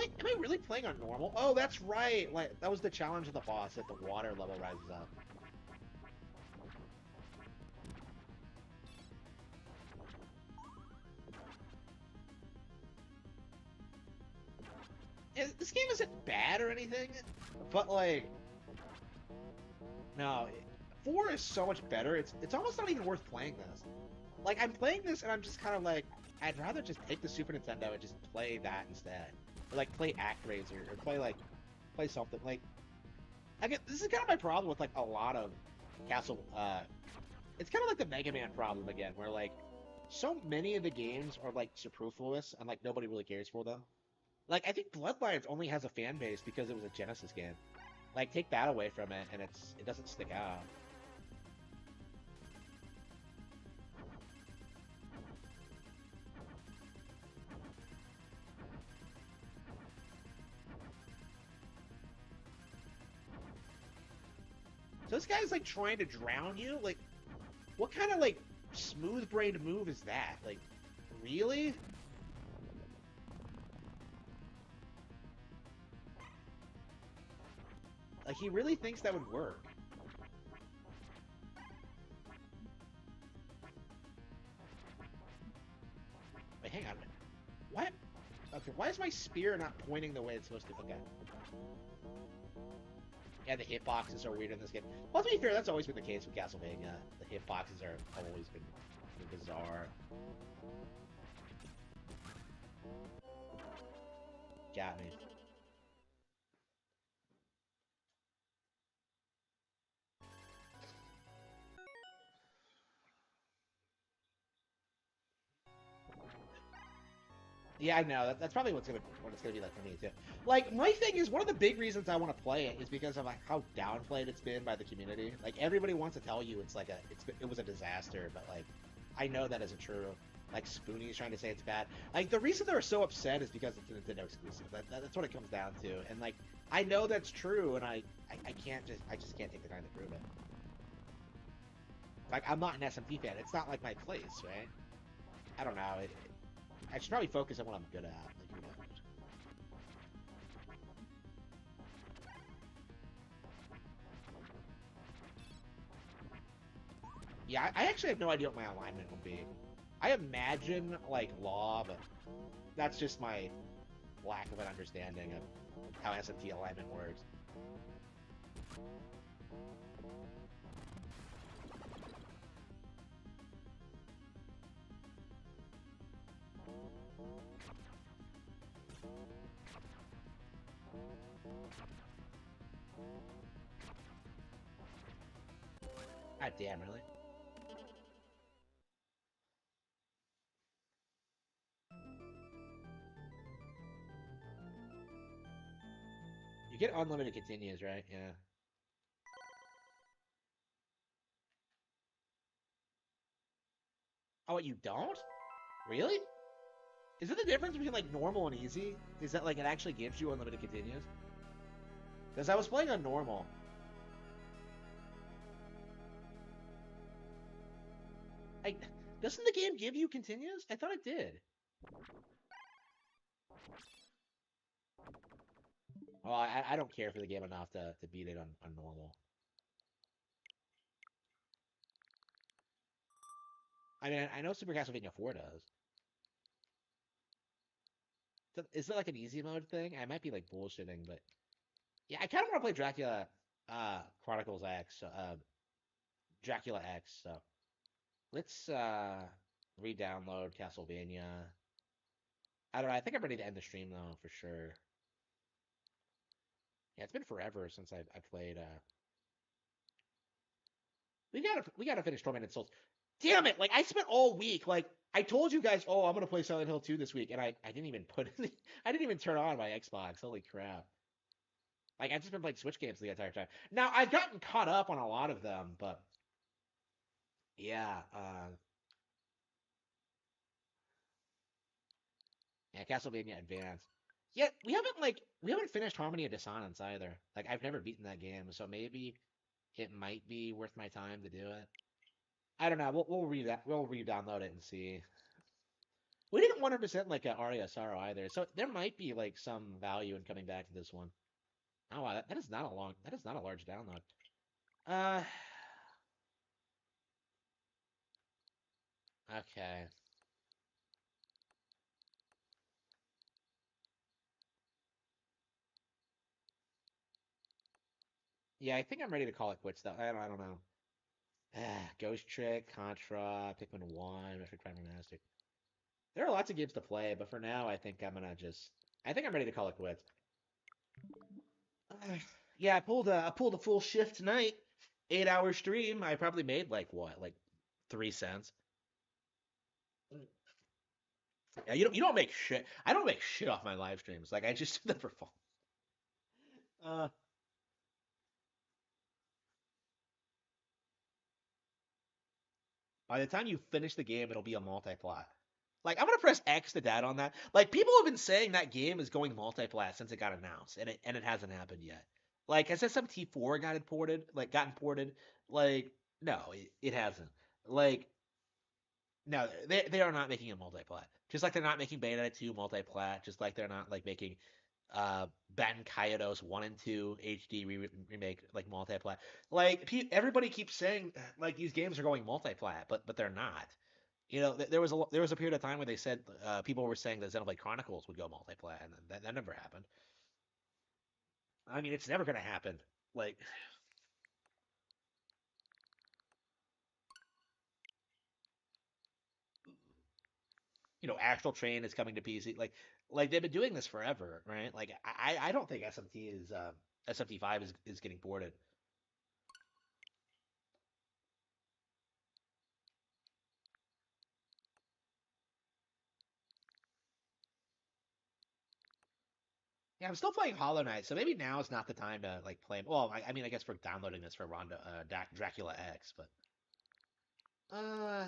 Am I really playing on normal? Oh, that's right. Like that was the challenge of the boss that the water level rises up. This game isn't bad or anything, but like, no, 4 is so much better. It's almost not even worth playing this. Like I'm playing this and I'm just kind of like, I'd rather just take the Super Nintendo and just play that instead, or like play ActRaiser or play something like. I get this is kind of my problem with like a lot of Castle. It's kind of like the Mega Man problem again, where like so many of the games are like superfluous and like nobody really cares for them. Like I think Bloodlines only has a fan base because it was a Genesis game. Like take that away from it, and it doesn't stick out. So this guy's like trying to drown you. Like, what kind of like smooth-brained move is that? Like, really? Like he really thinks that would work. Wait, hang on. What? Okay, why is my spear not pointing the way it's supposed to? Okay. Yeah, the hitboxes are weird in this game. Well, to be fair, that's always been the case with Castlevania. The hitboxes are always been bizarre. Got me. Yeah, I know. That's probably what it's gonna be like for me too. Like my thing is one of the big reasons I want to play it is because of like how downplayed it's been by the community. Like everybody wants to tell you it was a disaster, but like I know that isn't true. Like Spoonie's trying to say it's bad. Like the reason they're so upset is because it's a Nintendo exclusive. That's what it comes down to. And like I know that's true, and I just can't take the time to prove it. Like I'm not an SMT fan. It's not like my place, right? I don't know. I should probably focus on what I'm good at. Like, who knows? Yeah, I actually have no idea what my alignment will be. I imagine, like, law, but that's just my lack of an understanding of how SMT alignment works. God damn, really? You get unlimited continues, right? Yeah. Oh, what, you don't? Really? Is it the difference between, like, normal and easy? Is that, like, it actually gives you unlimited continues? Because I was playing on normal. I, doesn't the game give you continues? I thought it did. Well, I don't care for the game enough to beat it on normal. I mean, I know Super Castlevania 4 does. Is it like an easy mode thing? I might be like bullshitting, but yeah, I kind of want to play Dracula, Chronicles X, Dracula X. So let's re-download Castlevania. I don't know. I think I'm ready to end the stream though, for sure. Yeah, it's been forever since I played. We gotta finish Tormented Souls. Damn it! Like I spent all week. Like I told you guys, oh, I'm gonna play Silent Hill 2 this week, and I didn't even put it. I didn't even turn on my Xbox. Holy crap! Like I've just been playing Switch games the entire time. Now I've gotten caught up on a lot of them, but yeah, yeah, Castlevania Advance. Yeah, we haven't finished Harmony of Dissonance either. Like I've never beaten that game, so maybe it might be worth my time to do it. I don't know. We'll read that. We'll re-download it and see. We didn't 100% like Aria Sorrow either, so there might be like some value in coming back to this one. Oh wow, that is not a long. That is not a large download. Uh, okay. Yeah, I think I'm ready to call it quits though. I don't know. Ghost Trick, Contra, Pikmin 1, Metroid Prime Remastered. There are lots of games to play, but for now, I think I'm gonna just. I think I'm ready to call it quits. Yeah, I pulled a full shift tonight. 8 hour stream. I probably made like what, like 3 cents. Yeah, you don't make shit. I don't make shit off my live streams. Like I just do them for fun. Uh, by the time you finish the game, it'll be a multi-plat. Like I'm gonna press X to dad on that. Like people have been saying that game is going multi-plat since it got announced, and it hasn't happened yet. Like has SMT4 got imported? Like gotten ported? Like no, it hasn't. Like no, they are not making a multi-plat. Just like they're not making Bayonetta 2 multi-plat. Just like they're not like making Batten Kaitos 1 and 2 HD remake like multi-plat. Like everybody keeps saying like these games are going multi-plat, but they're not. You know, there was a period of time where they said people were saying that Xenoblade Chronicles would go multi-plat, and that never happened. I mean, it's never gonna happen. Like, Astral Train is coming to PC. Like they've been doing this forever, right? Like, I don't think SMT5 is getting ported. Yeah, I'm still playing Hollow Knight, so maybe now is not the time to like play. Well, I mean, I guess we're downloading this for Dracula X, but uh,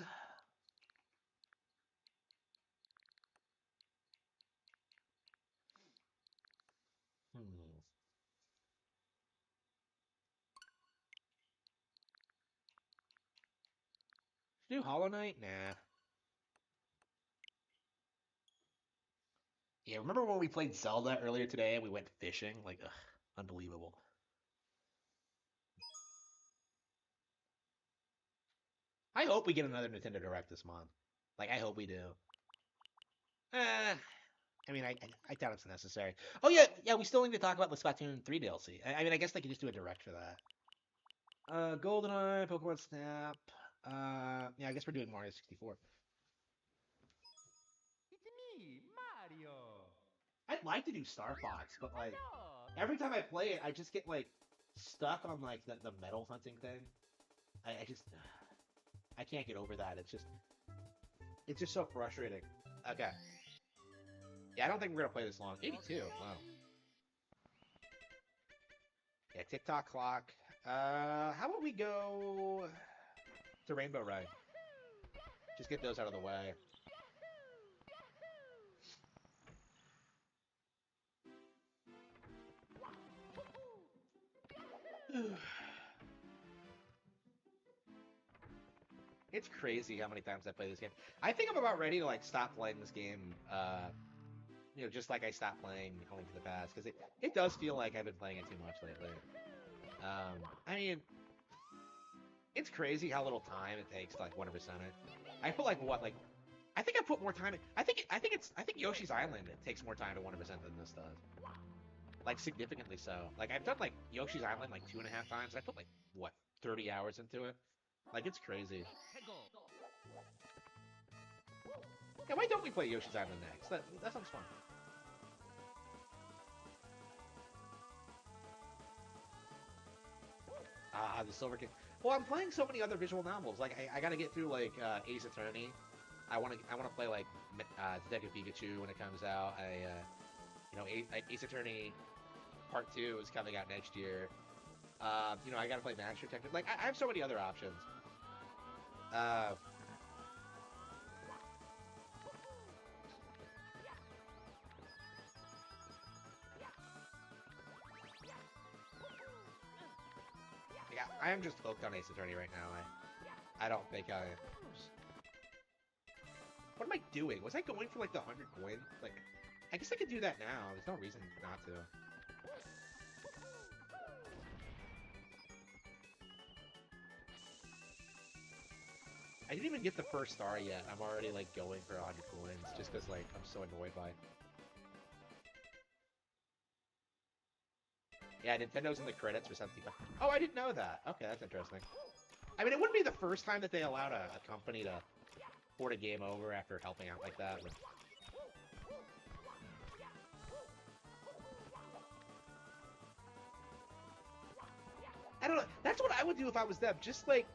hmm. Should do Hollow Knight? Nah. Yeah, remember when we played Zelda earlier today and we went fishing? Like, ugh, unbelievable. I hope we get another Nintendo Direct this month. Like, I hope we do. Eh, I mean, I doubt it's necessary. Oh yeah, yeah. We still need to talk about the Splatoon 3 DLC. I mean, I guess they could just do a direct for that. GoldenEye, Pokemon Snap. Yeah, I guess we're doing Mario 64. It's me, Mario. I'd like to do Star Fox, but like every time I play it, I just get like stuck on like the metal hunting thing. I just I can't get over that. It's just so frustrating. Okay. Yeah, I don't think we're gonna play this long. 82. Wow. Yeah, TikTok clock. How about we go to Rainbow Ride? Just get those out of the way. It's crazy how many times I play this game. I think I'm about ready to like stop playing this game. Just like I stopped playing A Link to the Past because it does feel like I've been playing it too much lately. I mean, it's crazy how little time it takes to like 100% it. I put like what, like I think I put more time. I think Yoshi's Island it takes more time to 100% than this does. Like significantly so. Like I've done like Yoshi's Island like 2.5 times. I put like what 30 hours into it. Like it's crazy. Yeah, why don't we play Yoshi's Island next? That sounds fun. Ah, the Silver King. Well, I'm playing so many other visual novels. Like I gotta get through like Ace Attorney. I wanna play like Detective Pikachu when it comes out. Ace Attorney Part 2 is coming out next year. I gotta play Master Detective. Like I have so many other options. Yeah, I am just hooked on Ace Attorney right now. I don't think I. What am I doing? Was I going for like the 100 coin? Like, I guess I could do that now. There's no reason not to. I didn't even get the first star yet. I'm already like going for 100 coins just because like I'm so annoyed by it. Yeah, Nintendo's in the credits for something. Oh, I didn't know that. Okay, that's interesting. I mean, it wouldn't be the first time that they allowed a company to port a game over after helping out like that. But... I don't know. That's what I would do if I was them. Just like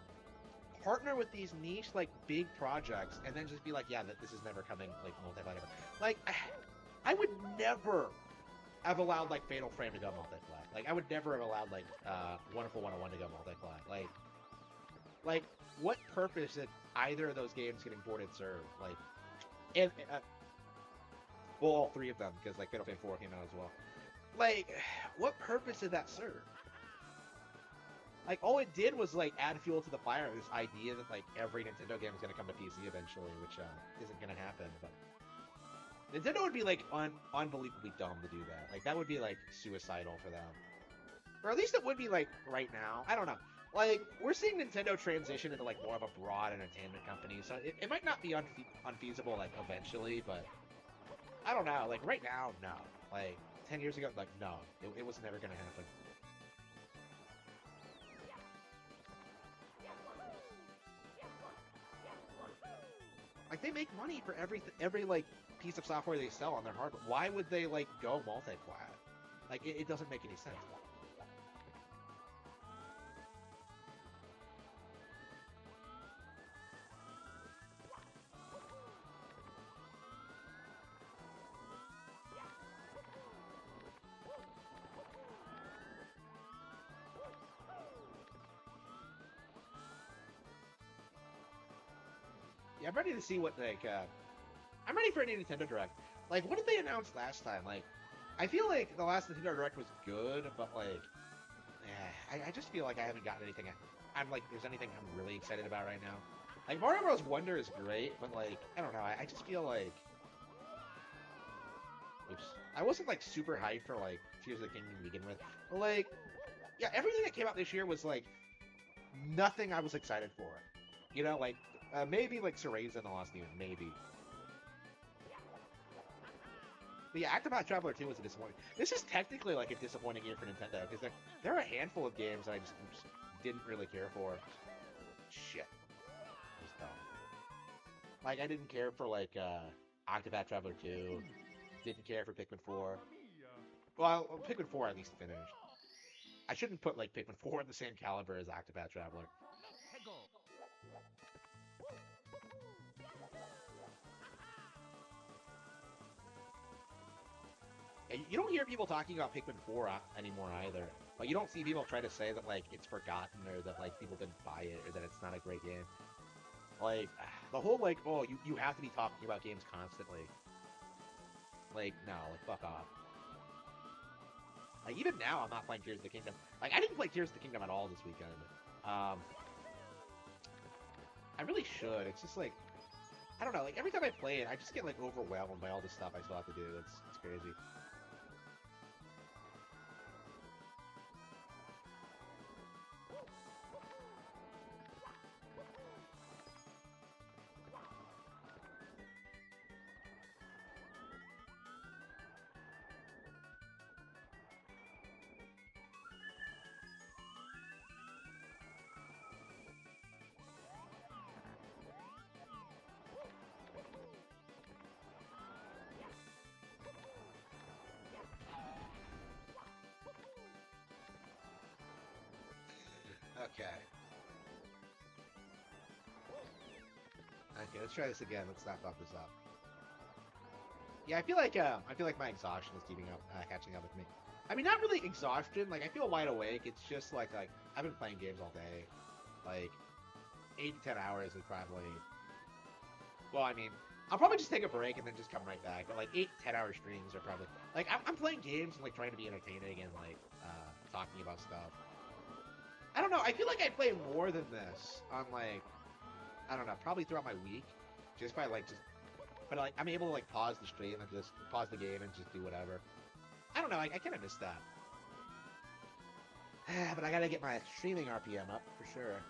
partner with these niche, like big projects, and then just be like, yeah, this is never coming like multiplayer. Like, I would never have allowed like Fatal Frame to go multiplayer. Like, I would never have allowed like Wonderful 101 to go multiplayer. Like, what purpose did either of those games getting ported serve? Like, and well, all three of them because like Fatal Frame 4 came out as well. Like, what purpose did that serve? Like, all it did was, like, add fuel to the fire, this idea that, like, every Nintendo game is going to come to PC eventually, which, isn't going to happen, but... Nintendo would be, like, unbelievably dumb to do that. Like, that would be, like, suicidal for them. Or at least it would be, like, right now. I don't know. Like, we're seeing Nintendo transition into, like, more of a broad entertainment company, so it might not be unfeasible, like, eventually, but... I don't know. Like, right now, no. Like, 10 years ago, like, no. It was never going to happen. Like, they make money for every like piece of software they sell on their hardware. Why would they like go multi-plat? Like, it doesn't make any sense. Yeah, I'm ready to see what, like, I'm ready for a new Nintendo Direct. Like, what did they announce last time? Like, I feel like the last Nintendo Direct was good, but, like, I just feel like I haven't gotten anything. I'm like, there's anything I'm really excited about right now. Like, Mario Bros. Wonder is great, but, like, I don't know. I just feel like... Oops. I wasn't, like, super hyped for, like, Tears of the Kingdom to begin with. But, like, yeah, everything that came out this year was, like, nothing I was excited for. You know, like, maybe, like, Cereza and the Lost Demon, maybe. But yeah, Octopath Traveler 2 was a disappointment. This is technically, like, a disappointing year for Nintendo, because there are a handful of games that I just didn't really care for. Shit. That was dumb. Like, I didn't care for, like, Octopath Traveler 2. Didn't care for Pikmin 4. Well, Pikmin 4 at least finished. I shouldn't put, like, Pikmin 4 in the same caliber as Octopath Traveler. You don't hear people talking about Pikmin 4 anymore either. Like, you don't see people try to say that, like, it's forgotten or that, like, people didn't buy it or that it's not a great game. Like, the whole, like, oh, you have to be talking about games constantly. Like, no, like, fuck off. Like, even now, I'm not playing Tears of the Kingdom. Like, I didn't play Tears of the Kingdom at all this weekend. I really should. It's just, like, I don't know. Like, every time I play it, I just get, like, overwhelmed by all the stuff I still have to do. It's crazy. Okay. Okay, let's try this again. Let's not fuck this up. Yeah, I feel like my exhaustion is catching up with me. I mean, not really exhaustion. Like, I feel wide awake. It's just like I've been playing games all day. Like, 8 to 10 hours is probably. Well, I mean, I'll probably just take a break and then just come right back. But like 8 to 10 hour streams are probably like I'm playing games and like trying to be entertaining and like talking about stuff. I don't know. I feel like I play more than this on like I don't know, probably throughout my week, just by like just. But like I'm able to like pause the stream and just pause the game and just do whatever. I don't know. I kind of miss that. But I gotta get my streaming RPM up for sure.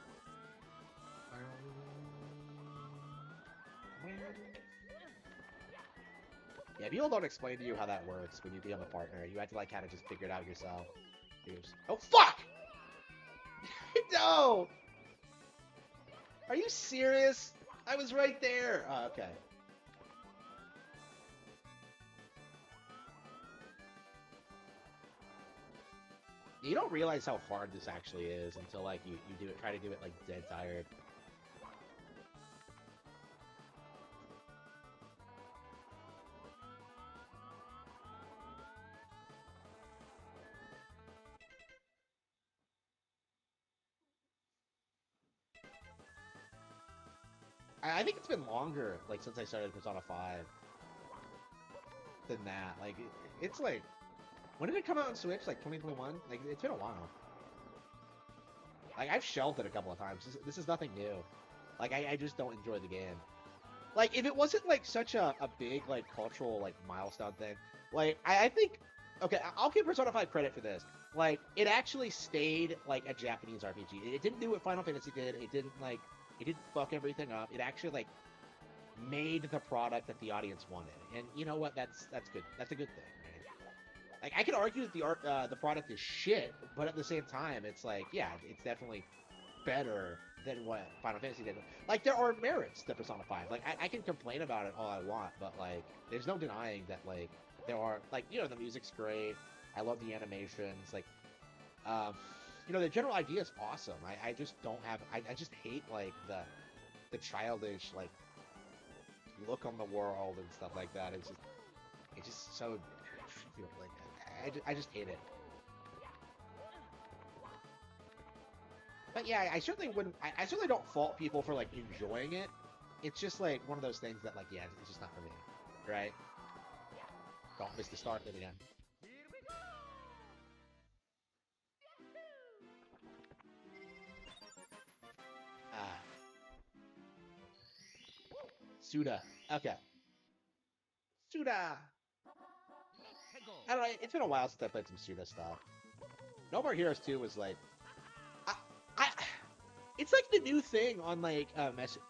Yeah, people don't explain to you how that works when you become a partner. You have to like kind of just figure it out yourself. Oh fuck! No! Are you serious? I was right there. Oh, okay. You don't realize how hard this actually is until like you try to do it like dead tired. I think it's been longer, like, since I started Persona 5 than that. Like, it's like, when did it come out on Switch? Like, 2021? Like, it's been a while. Like, I've shelved it a couple of times. This is nothing new. Like, I just don't enjoy the game. Like, if it wasn't, like, such a big, like, cultural, like, milestone thing, like, I think, okay, I'll give Persona 5 credit for this. Like, it actually stayed, like, a Japanese RPG. It didn't do what Final Fantasy did. It didn't, like, it didn't fuck everything up. It actually, like, made the product that the audience wanted. And you know what? That's good. That's a good thing, right? Like, I could argue that the product is shit, but at the same time, it's like, yeah, it's definitely better than what Final Fantasy did. Like, there are merits to Persona 5. Like, I can complain about it all I want, but, like, there's no denying that, like, there are, like, you know, the music's great. I love the animations. Like, you know, the general idea is awesome. I just don't have, I just hate, like, the childish, like, look on the world and stuff like that. It's just so, you know, like, I just hate it. But yeah, I certainly wouldn't, I certainly don't fault people for, like, enjoying it. It's just, like, one of those things that, like, yeah, it's just not for me, right? Don't miss the start bit again. Suda. Okay. Suda! I don't know, it's been a while since I played some Suda stuff. No More Heroes 2 was like... it's like the new thing on, like,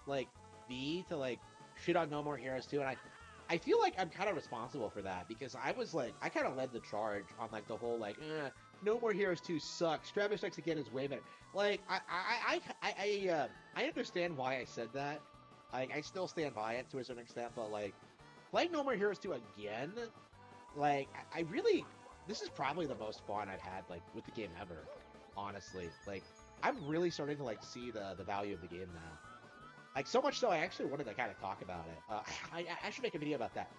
like, V to, like, shit on No More Heroes 2, and I feel like I'm kind of responsible for that, because I was, like, I kind of led the charge on, like, the whole, like, No More Heroes 2 sucks, Travis Strikes Again is way better. Like, I understand why I said that. Like, I still stand by it to a certain extent, but, like, playing No More Heroes 2 again, like, I really, this is probably the most fun I've had, like, with the game ever, honestly. Like, I'm really starting to, like, see the value of the game now. Like, so much so, I actually wanted to kind of talk about it. I should make a video about that.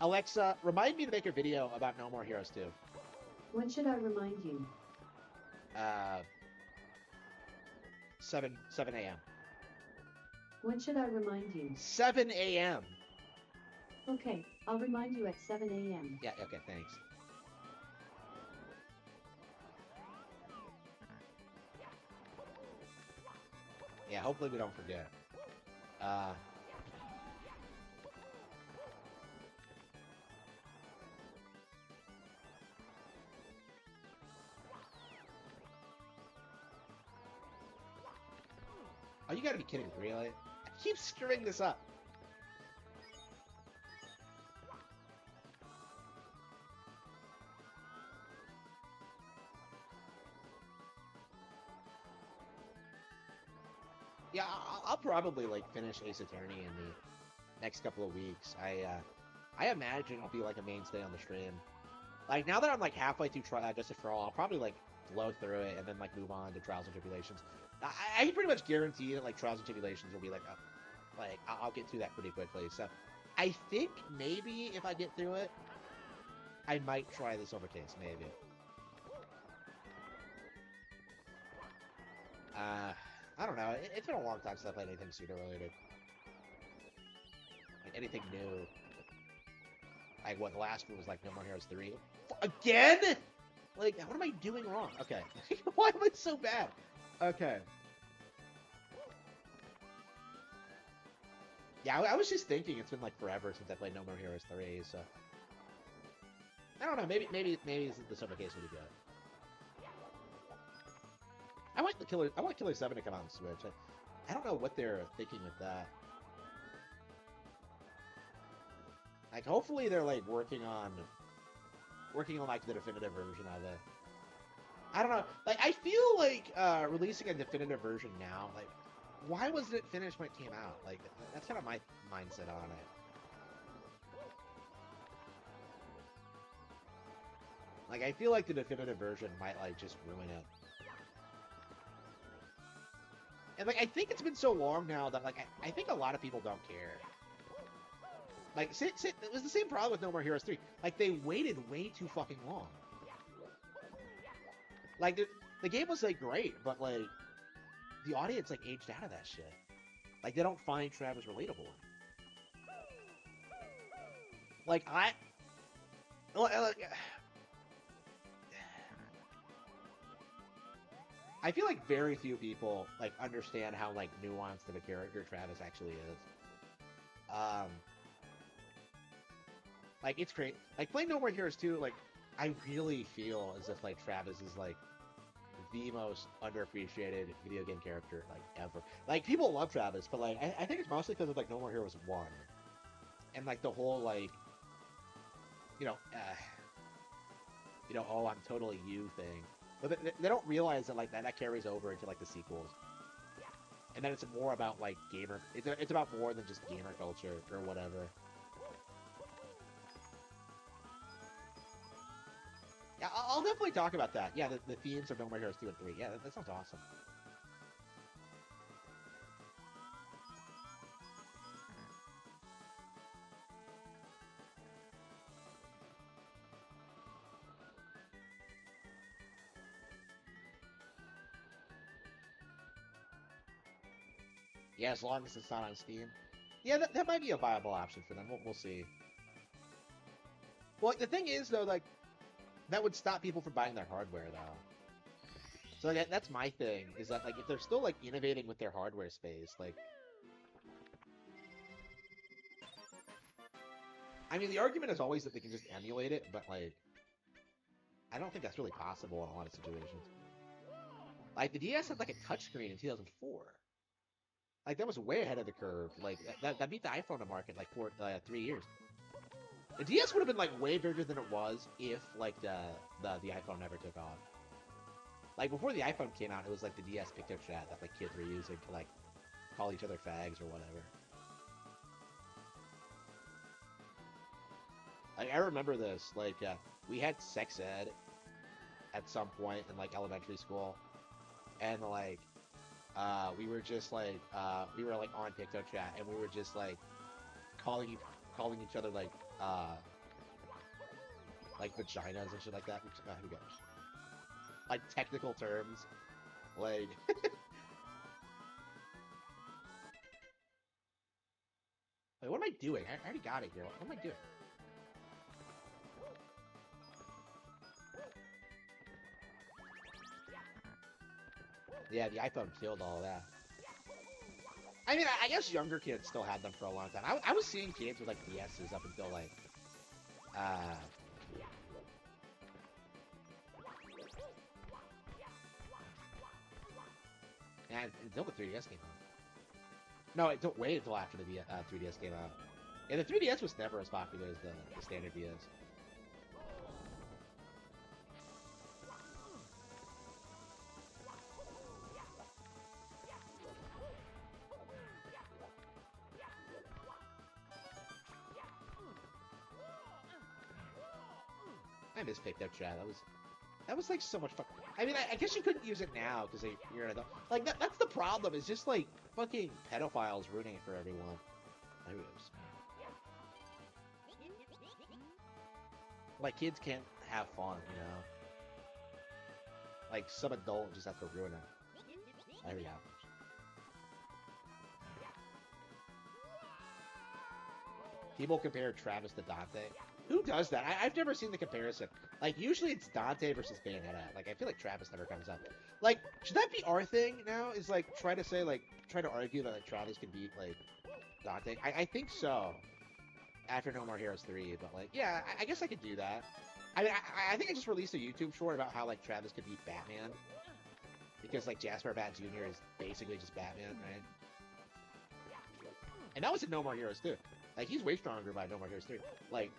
Alexa, remind me to make a video about No More Heroes 2. When should I remind you? 7 a.m. When should I remind you? 7 a.m. Okay, I'll remind you at 7 a.m. Yeah, okay, thanks. Yeah, hopefully we don't forget. Oh, you gotta be kidding me, really? I keep screwing this up. Yeah, I'll probably, like, finish Ace Attorney in the next couple of weeks. I imagine I'll be, like, a mainstay on the stream. Like, now that I'm, like, halfway through Justice for All, I'll probably, like, blow through it and then like move on to Trials and Tribulations. I can pretty much guarantee that like Trials and Tribulations will be like, I'll get through that pretty quickly. So I think maybe if I get through it, I might try the Silver Case, maybe. I don't know. It's been a long time since I played anything Suda related. Like anything new. Like what the last one was like No More Heroes 3. Again? Like, what am I doing wrong? Okay. Why am I so bad? Okay. Yeah, I was just thinking it's been like forever since I played No More Heroes 3, so I don't know, maybe the Silver Case would be good. I want Killer 7 to come out on Switch. I don't know what they're thinking with that. Like, hopefully they're like working on like the definitive version of it. I don't know. Like, I feel like releasing a definitive version now, like, why wasn't it finished when it came out? Like, that's kind of my mindset on it. Like, I feel like the definitive version might like just ruin it. And like, I think it's been so long now that like I think a lot of people don't care. Like, it was the same problem with No More Heroes 3. Like, they waited way too fucking long. Like, the game was like great, but like the audience like aged out of that shit. Like, they don't find Travis relatable. Like, I feel like very few people like understand how like nuanced of a character Travis actually is. Like, it's great. Like, playing No More Heroes 2, like, I really feel as if like Travis is like the most underappreciated video game character like ever. Like, people love Travis, but like I think it's mostly because of like No More Heroes 1 and like the whole like oh, I'm totally you thing. But they don't realize that like that carries over into like the sequels, and then it's more about like gamer. It's about more than just gamer culture or whatever. Yeah, I'll definitely talk about that. Yeah, the themes of No More Heroes 2 and 3. Yeah, that sounds awesome. Yeah, as long as it's not on Steam. Yeah, that might be a viable option for them. We'll see. Well, the thing is, though, like, that would stop people from buying their hardware, though. So like, that's my thing, is that, like, if they're still, like, innovating with their hardware space, like... I mean, the argument is always that they can just emulate it, but, like... I don't think that's really possible in a lot of situations. Like, the DS had, like, a touchscreen in 2004. Like, that was way ahead of the curve. Like, that beat the iPhone to market, like, for 3 years. The DS would have been, like, way bigger than it was if, like, the iPhone never took off. Like, before the iPhone came out, it was, like, the DS picture chat that, like, kids were using to, like, call each other fags or whatever. Like, I remember this. Like, we had sex ed at some point in, like, elementary school. And, like... we were just like we were like on TikTok chat, and we were just like calling each other like vaginas and shit like that. Here we go. Like technical terms, like. Wait, what am I doing? I already got it here. What am I doing? Yeah, the iPhone killed all of that. I mean, I guess younger kids still had them for a long time. I was seeing kids with, like, DSs up until, like, yeah, until the 3DS came out. No, don't wait until after the 3DS came out. Yeah, the 3DS was never as popular as the standard DS. I miss Picked Up Chat. That was like so much fun. I mean, I guess you couldn't use it now because you're an adult. Like that's the problem. Is just like fucking pedophiles ruining it for everyone. Anyways. Like kids can't have fun, you know. Like some adult just has to ruin it. There we go. People compare Travis to Dante. Who does that? I've never seen the comparison. Like, usually it's Dante versus Bayonetta. Like, I feel like Travis never comes up. Like, should that be our thing now? Is, like, try to argue that, like, Travis could beat, like, Dante? I think so. After No More Heroes 3. But, like, yeah, I guess I could do that. I mean, I think I just released a YouTube short about how, like, Travis could beat Batman. Because, like, Jasper Bat Jr. is basically just Batman, right? And that was in No More Heroes, too. Like, he's way stronger by No More Heroes 3. Like...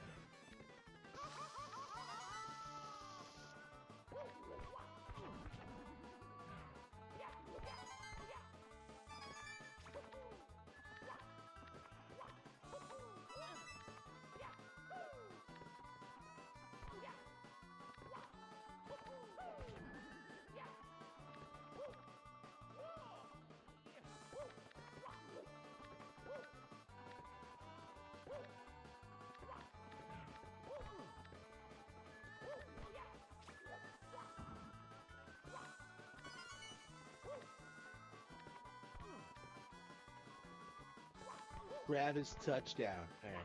Grab his touchdown. All right.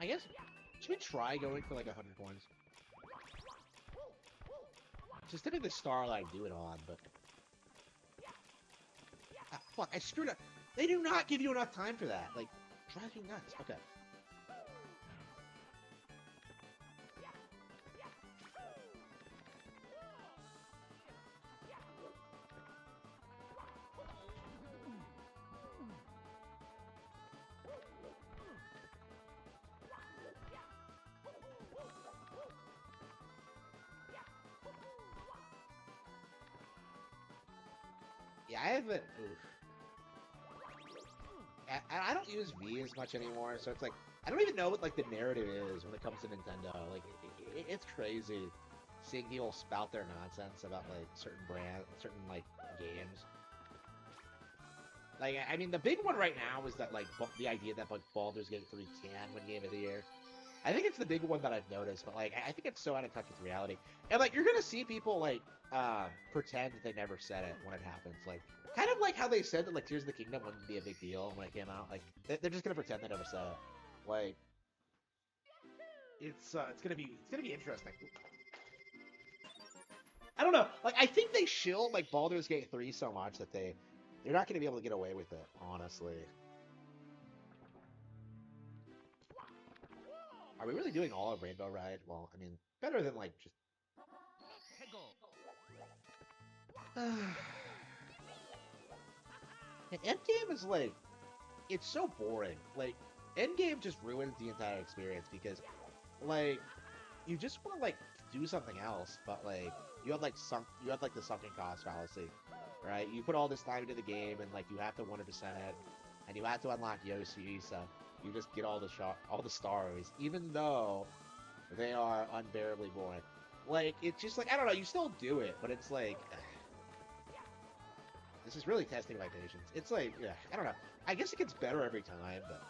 I guess, should we try going for like 100 coins? Just didn't the star like do it on, but... Ah, fuck, I screwed up. They do not give you enough time for that. Like, drives me nuts. Okay. Yeah, I haven't. I don't use V as much anymore, so it's like I don't even know what like the narrative is when it comes to Nintendo. Like it's crazy seeing people spout their nonsense about like certain like games. Like I mean, the big one right now is that like the idea that like Baldur's Gate 3 can win Game of the Year. I think it's the big one that I've noticed, but like I think it's so out of touch with reality. And like you're gonna see people like pretend that they never said it when it happens. Like kind of like how they said that like Tears of the Kingdom wouldn't be a big deal when it came out. Like they're just gonna pretend they never said it. Like it's gonna be interesting. I don't know. Like I think they shill like Baldur's Gate 3 so much that they're not gonna be able to get away with it, honestly. Are we really doing all of Rainbow Ride? Well, I mean, better than, like, just... Endgame is, like... It's so boring. Like, Endgame just ruins the entire experience because, like, you just want to, like, do something else, but, like, you have, like, the sunken cost fallacy, right? You put all this time into the game, and, like, you have to 100% it, and you have to unlock Yoshi, so... You just get all the stars, even though they are unbearably boring. Like, it's just like, I don't know, you still do it, but it's like... This is really testing my patience. It's like, yeah, I don't know. I guess it gets better every time, but...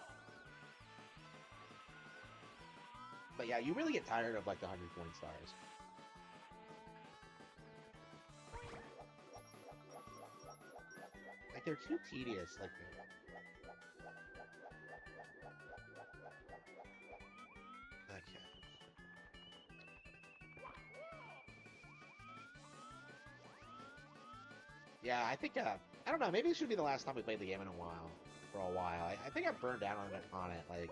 But yeah, you really get tired of, like, the 100 point stars. Like, they're too tedious, like... Okay. Yeah, I think, I don't know, maybe this should be the last time we played the game for a while. I think I'm burned out on it, like,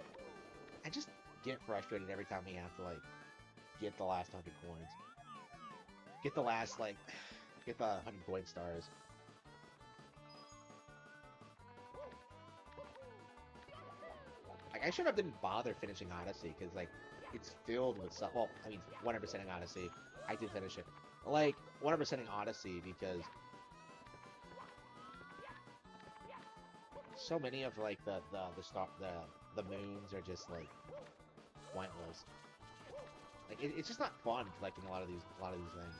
I just get frustrated every time we have to, like, get the last 100 coins. Get the last, like, get the 100 coin stars. Like, I should have didn't bother finishing Odyssey, because, like, it's filled with stuff. Well, I mean, 100%ing Odyssey. I did finish it. Like, 100%ing Odyssey, because... so many of like the moons are just like pointless. Like it's just not fun collecting a lot of these things.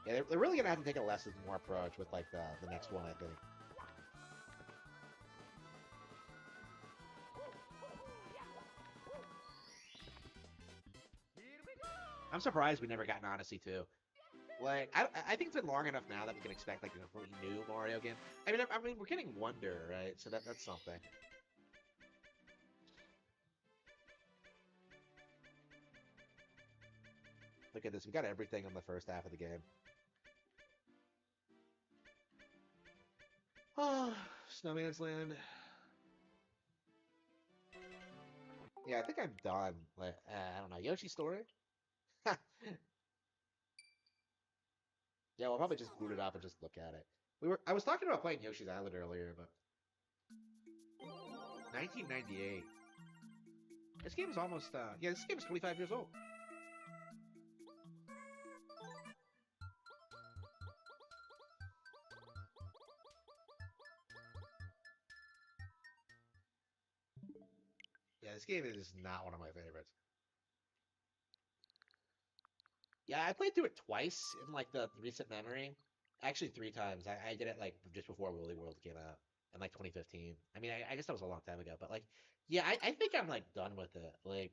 Yeah, they're really gonna have to take a less is more approach with like the next one, I think. I'm surprised we never got an Odyssey 2. Like, I think it's been long enough now that we can expect like a completely new Mario game. I mean, we're getting Wonder, right? So that's something. Look at this. We got everything on the first half of the game. Oh, Snowman's Land. Yeah, I think I'm done. Like, I don't know. Yoshi's Story? Yeah, we'll probably just boot it up and just look at it. I was talking about playing Yoshi's Island earlier, but 1998. This game is almost yeah, this game is 25 years old. Yeah, this game is not one of my favorites. Yeah, I played through it twice in like the recent memory. Actually, three times. I did it like just before Woolly World came out in like 2015. I mean, I guess that was a long time ago, but like, yeah, I think I'm like done with it. Like,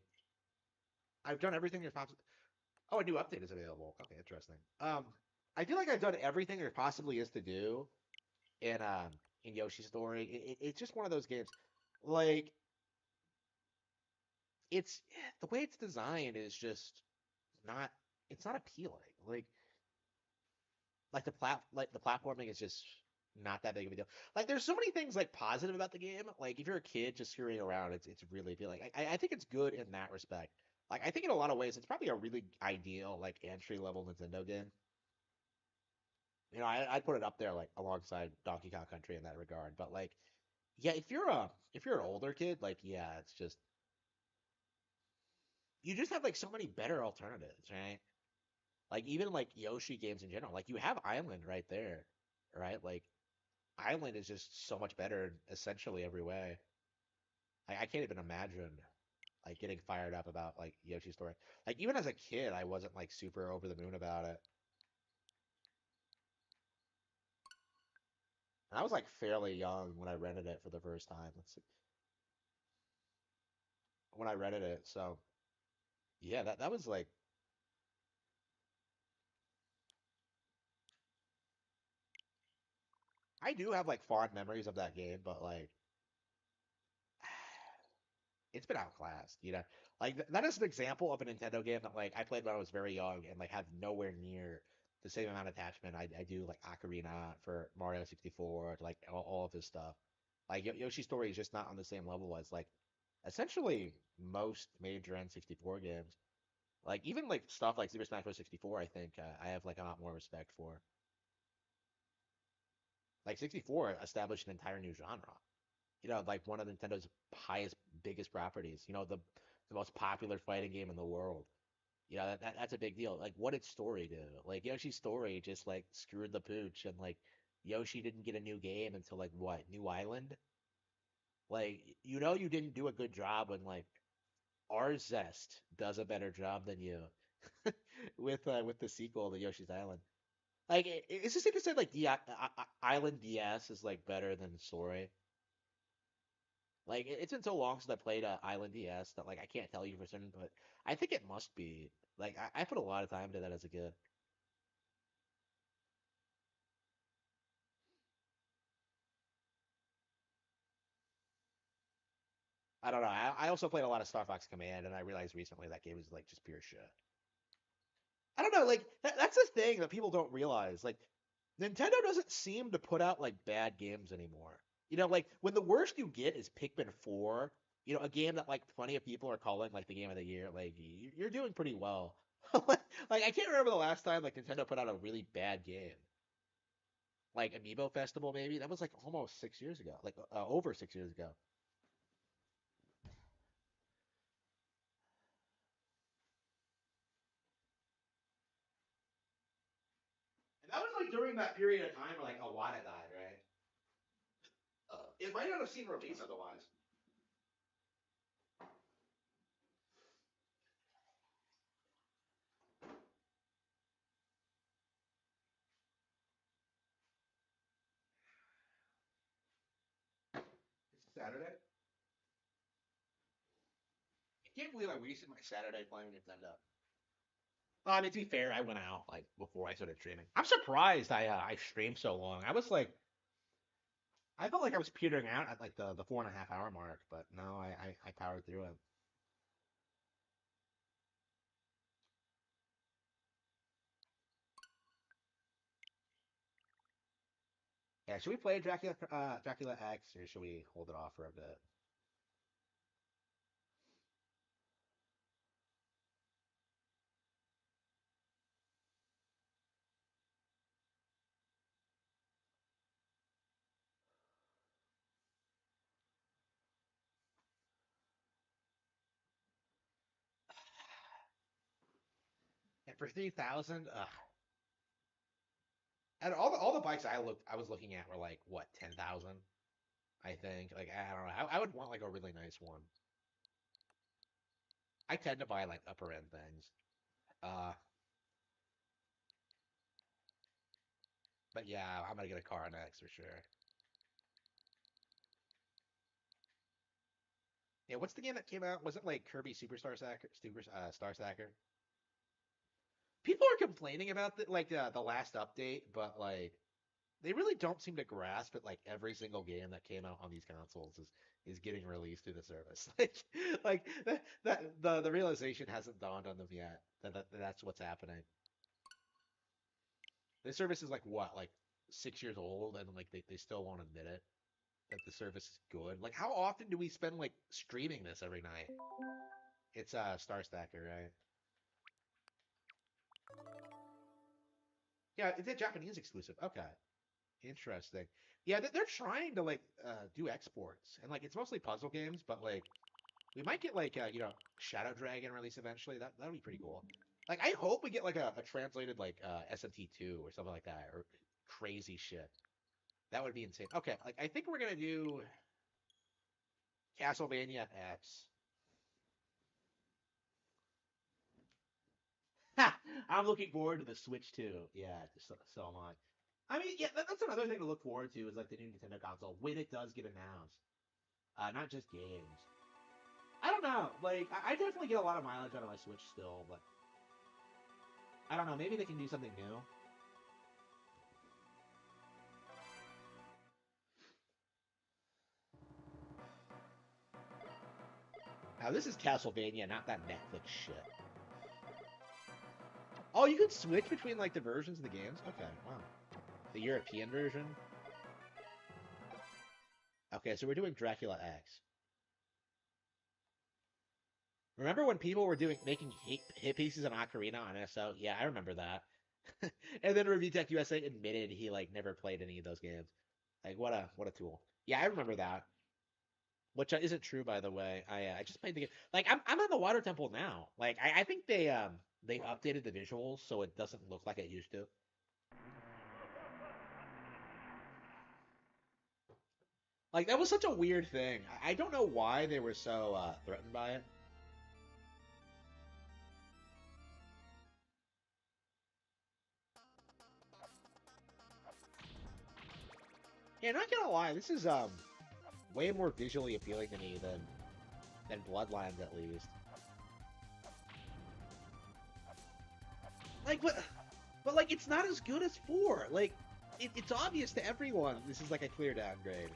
I've done everything there's possible. Oh, a new update is available. Okay, interesting. I feel like I've done everything there possibly is to do in Yoshi's Story. It's just one of those games. Like, it's the way it's designed is just not. It's not appealing. Like the platforming is just not that big of a deal. Like there's so many things like positive about the game. Like if you're a kid just screwing around, it's really appealing. I think it's good in that respect. Like I think in a lot of ways it's probably a really ideal like entry level Nintendo game. You know, I'd put it up there like alongside Donkey Kong Country in that regard. But like, yeah, if you're an older kid, like yeah, it's just you just have like so many better alternatives, right? Like even like Yoshi games in general. Like you have Island right there, right? Like Island is just so much better in essentially every way. I can't even imagine like getting fired up about like Yoshi's Story. Like even as a kid, I wasn't like super over the moon about it. And I was like fairly young when I rented it for the first time. Let's see. When I rented it, so yeah, that was like I do have like fond memories of that game, but like it's been outclassed, you know. Like that is an example of a Nintendo game that like I played when I was very young and like have nowhere near the same amount of attachment I do like Ocarina for Mario 64, like all of this stuff. Like Yoshi's Story is just not on the same level as like essentially most major N64 games. Like even like stuff like Super Smash Bros. 64, I think I have like a lot more respect for. Like 64 established an entire new genre. You know, like one of Nintendo's highest, biggest properties. You know, the most popular fighting game in the world. You know, that's a big deal. Like, what did Story do? Like, Yoshi's Story just like screwed the pooch, and like Yoshi didn't get a new game until like what, New Island? Like, you know, you didn't do a good job when like our Zest does a better job than you with the sequel to Yoshi's Island. Like, it's just safe to say like the Island DS is like better than Story. Like it's been so long since I played Island DS that like I can't tell you for certain, but I think it must be. Like I put a lot of time into that as a kid. I don't know. I also played a lot of Star Fox Command, and I realized recently that game is like just pure shit. I don't know. Like that's the thing that people don't realize. Like Nintendo doesn't seem to put out like bad games anymore. You know, like when the worst you get is Pikmin 4, you know, a game that like plenty of people are calling like the game of the year, like you're doing pretty well. Like I can't remember the last time like Nintendo put out a really bad game. Like Amiibo Festival maybe. That was like almost 6 years ago. Like over 6 years ago. And that was like during that period of time where like Iwata died, right? It might not have seen release otherwise. It's Saturday. I can't believe I wasted my Saturday playing Nintendo. I mean, to be fair, I went out like before I started streaming. I'm surprised I streamed so long. I was like, I felt like I was petering out at like the 4.5 hour mark, but no, I powered through it. Yeah, should we play Dracula X, or should we hold it off for a bit? And for 3,000, and all the bikes I was looking at were like what 10,000, I think. Like I don't know, I would want like a really nice one. I tend to buy like upper end things. Uh, but yeah, I'm gonna get a car next for sure. Yeah, what's the game that came out? Was it like Kirby Superstar Stacker, Star Stacker? People are complaining about the last update, but like they really don't seem to grasp it. Like every single game that came out on these consoles is getting released through the service. Like the realization hasn't dawned on them yet that's what's happening. The service is like what, like 6 years old, and like they still won't admit it that the service is good. Like how often do we spend like streaming this every night? It's Star Stacker, right? Yeah, it's a Japanese exclusive. Okay. Interesting. Yeah, they're trying to like do exports, and like it's mostly puzzle games, but like we might get like Shadow Dragon release eventually. That'd be pretty cool. Like I hope we get like a translated like SMT2 or something like that, or crazy shit. That would be insane. Okay, like I think we're gonna do Castlevania X. Ha! I'm looking forward to the Switch too. Yeah, so am I. I mean, yeah, that's another thing to look forward to is like the new Nintendo console when it does get announced. Not just games. I don't know. Like, I definitely get a lot of mileage out of my Switch still, but I don't know. Maybe they can do something new. Now, this is Castlevania, not that Netflix shit. Oh, you can switch between like the versions of the games? Okay, wow. The European version? Okay, so we're doing Dracula X. Remember when people were making hit pieces on Ocarina on SO? Yeah, I remember that. And then Review Tech USA admitted he like never played any of those games. Like what a tool. Yeah, I remember that. Which isn't true, by the way. I just played the game. Like I'm on the Water Temple now. Like I think they updated the visuals so it doesn't look like it used to. Like that was such a weird thing. I don't know why they were so threatened by it. Yeah, not gonna lie, this is way more visually appealing to me than Bloodlines at least. Like but like it's not as good as 4. Like it's obvious to everyone this is like a clear downgrade.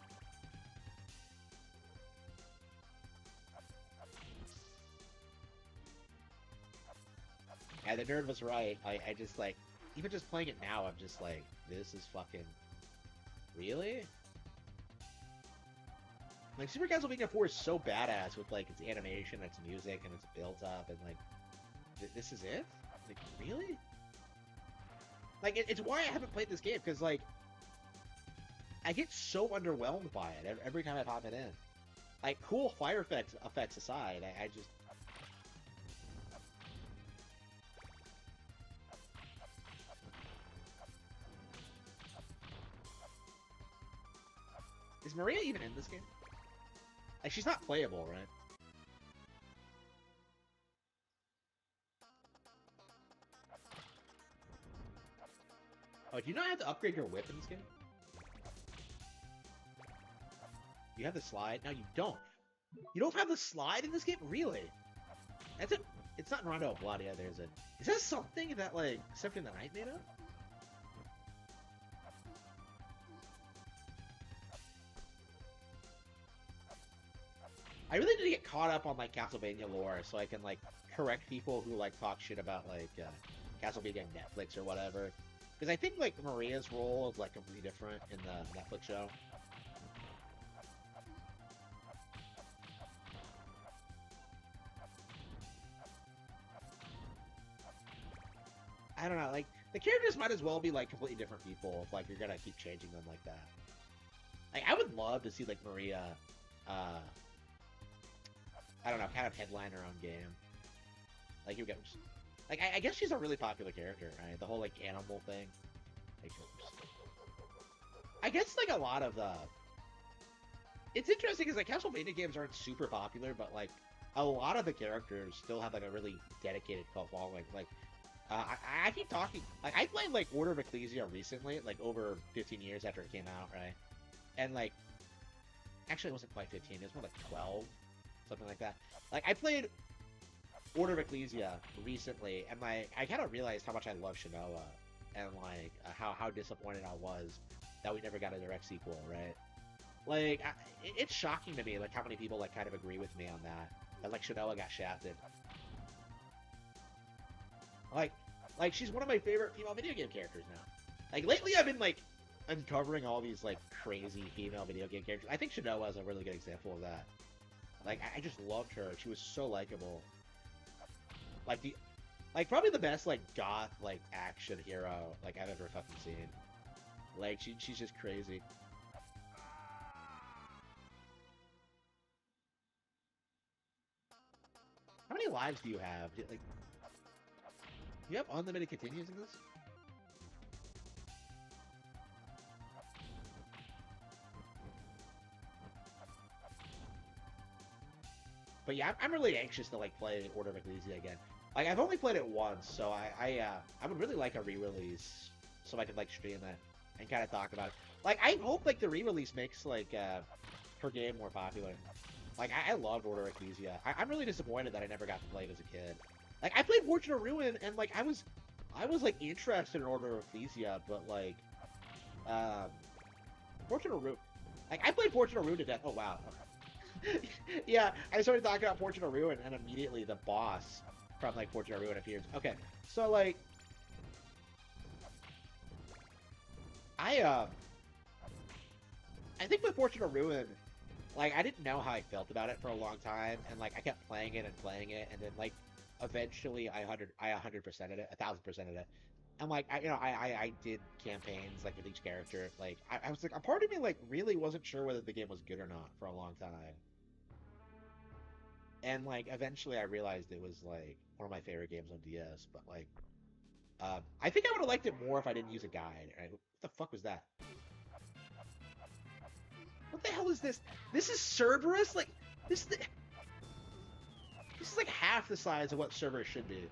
Yeah, the nerd was right. I just like even just playing it now, I'm just like, this is fucking really? Like Super Castlevania 4 is so badass with like its animation, its music, and its build up, and like this is it? Like really? Like it's why I haven't played this game, because like I get so underwhelmed by it every time I pop it in. Like cool fire effects aside, I just Is Maria even in this game? Like, she's not playable, right? Oh, do you not have to upgrade your whip in this game? You have the slide? No, you don't. You don't have the slide in this game? Really? That's it. It's not in Rondo of Blood, yeah, there's a... Is that something that, like, Symphony of the Night made up? I really need to get caught up on, like, Castlevania lore so I can, like, correct people who, like, talk shit about, like, Castlevania Netflix or whatever. Because I think, like, Maria's role is, like, completely different in the Netflix show. I don't know, like, the characters might as well be, like, completely different people if, like, you're gonna keep changing them like that. Like, I would love to see, like, Maria, I don't know, kind of headline her own game. Like, you get... Like, I guess she's a really popular character, right? The whole, like, animal thing. Like, I guess, like, a lot of the... It's interesting because, like, Castlevania games aren't super popular, but, like, a lot of the characters still have, like, a really dedicated cult following. Like, I keep talking... Like, I played, like, Order of Ecclesia recently, like, over 15 years after it came out, right? And, like... Actually, it wasn't quite 15. It was more like 12. Something like that. Like, I played Order of Ecclesia recently, and, like, I kind of realized how much I love Shinoa, and, like, how disappointed I was that we never got a direct sequel, right? Like, it's shocking to me, like, how many people, like, kind of agree with me on that. That, like, Shinoa got shafted. Like, she's one of my favorite female video game characters now. Like, lately I've been, like, uncovering all these, like, crazy female video game characters. I think Shinoa is a really good example of that. Like, I just loved her. She was so likable. Like, probably the best, like, goth, like, action hero, like, I've ever fucking seen. Like, she's just crazy. How many lives do you have? Like, do you have unlimited continues in this? But yeah, I'm really anxious to, like, play Order of Ecclesia again. Like, I've only played it once, so I would really like a re-release so I could, like, stream it and kind of talk about it. Like, I hope, like, the re-release makes, like, her game more popular. Like, I loved Order of Ecclesia. I'm really disappointed that I never got to play it as a kid. Like, I played Fortune of Ruin, and, like, I was like, interested in Order of Ecclesia, but, like, Fortune of Ruin... Like, I played Fortune of Ruin to death. Oh, wow. Yeah, I started talking about Fortune of Ruin, and immediately the boss from, like, Fortune of Ruin appears. Okay, so, like... I think with Fortune of Ruin, like, I didn't know how I felt about it for a long time, and, like, I kept playing it, and then, like, eventually I 100%ed it, 1000%ed it. And, like, I did campaigns, like, with each character. Like, I was, like, a part of me, like, really wasn't sure whether the game was good or not for a long time. And, like, eventually I realized it was, like, one of my favorite games on DS, but, like, I think I would have liked it more if I didn't use a guide. Right? What the fuck was that? What the hell is this? This is Cerberus? Like, this is like half the size of what Cerberus should be.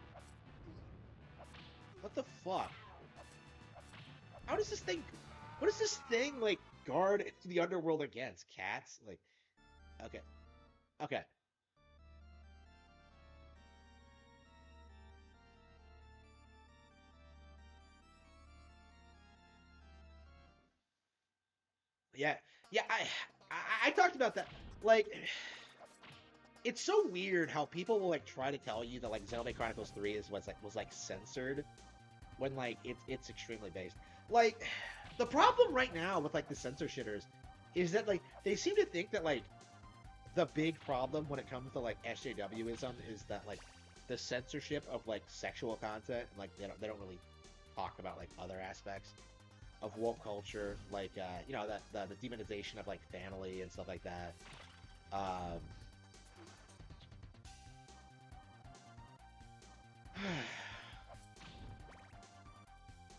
What the fuck? How does this thing... What does this thing, like, guard the underworld against? Cats? Like, okay. Okay. Yeah, I talked about that. Like, it's so weird how people will, like, try to tell you that, like, Xenoblade Chronicles 3 was censored when, like, it's extremely based. Like, the problem right now with, like, the censor shitters is that, like, they seem to think that, like, the big problem when it comes to, like, SJWism is that, like, the censorship of, like, sexual content, like, they don't really talk about, like, other aspects of woke culture, like, you know, the demonization of, like, family and stuff like that.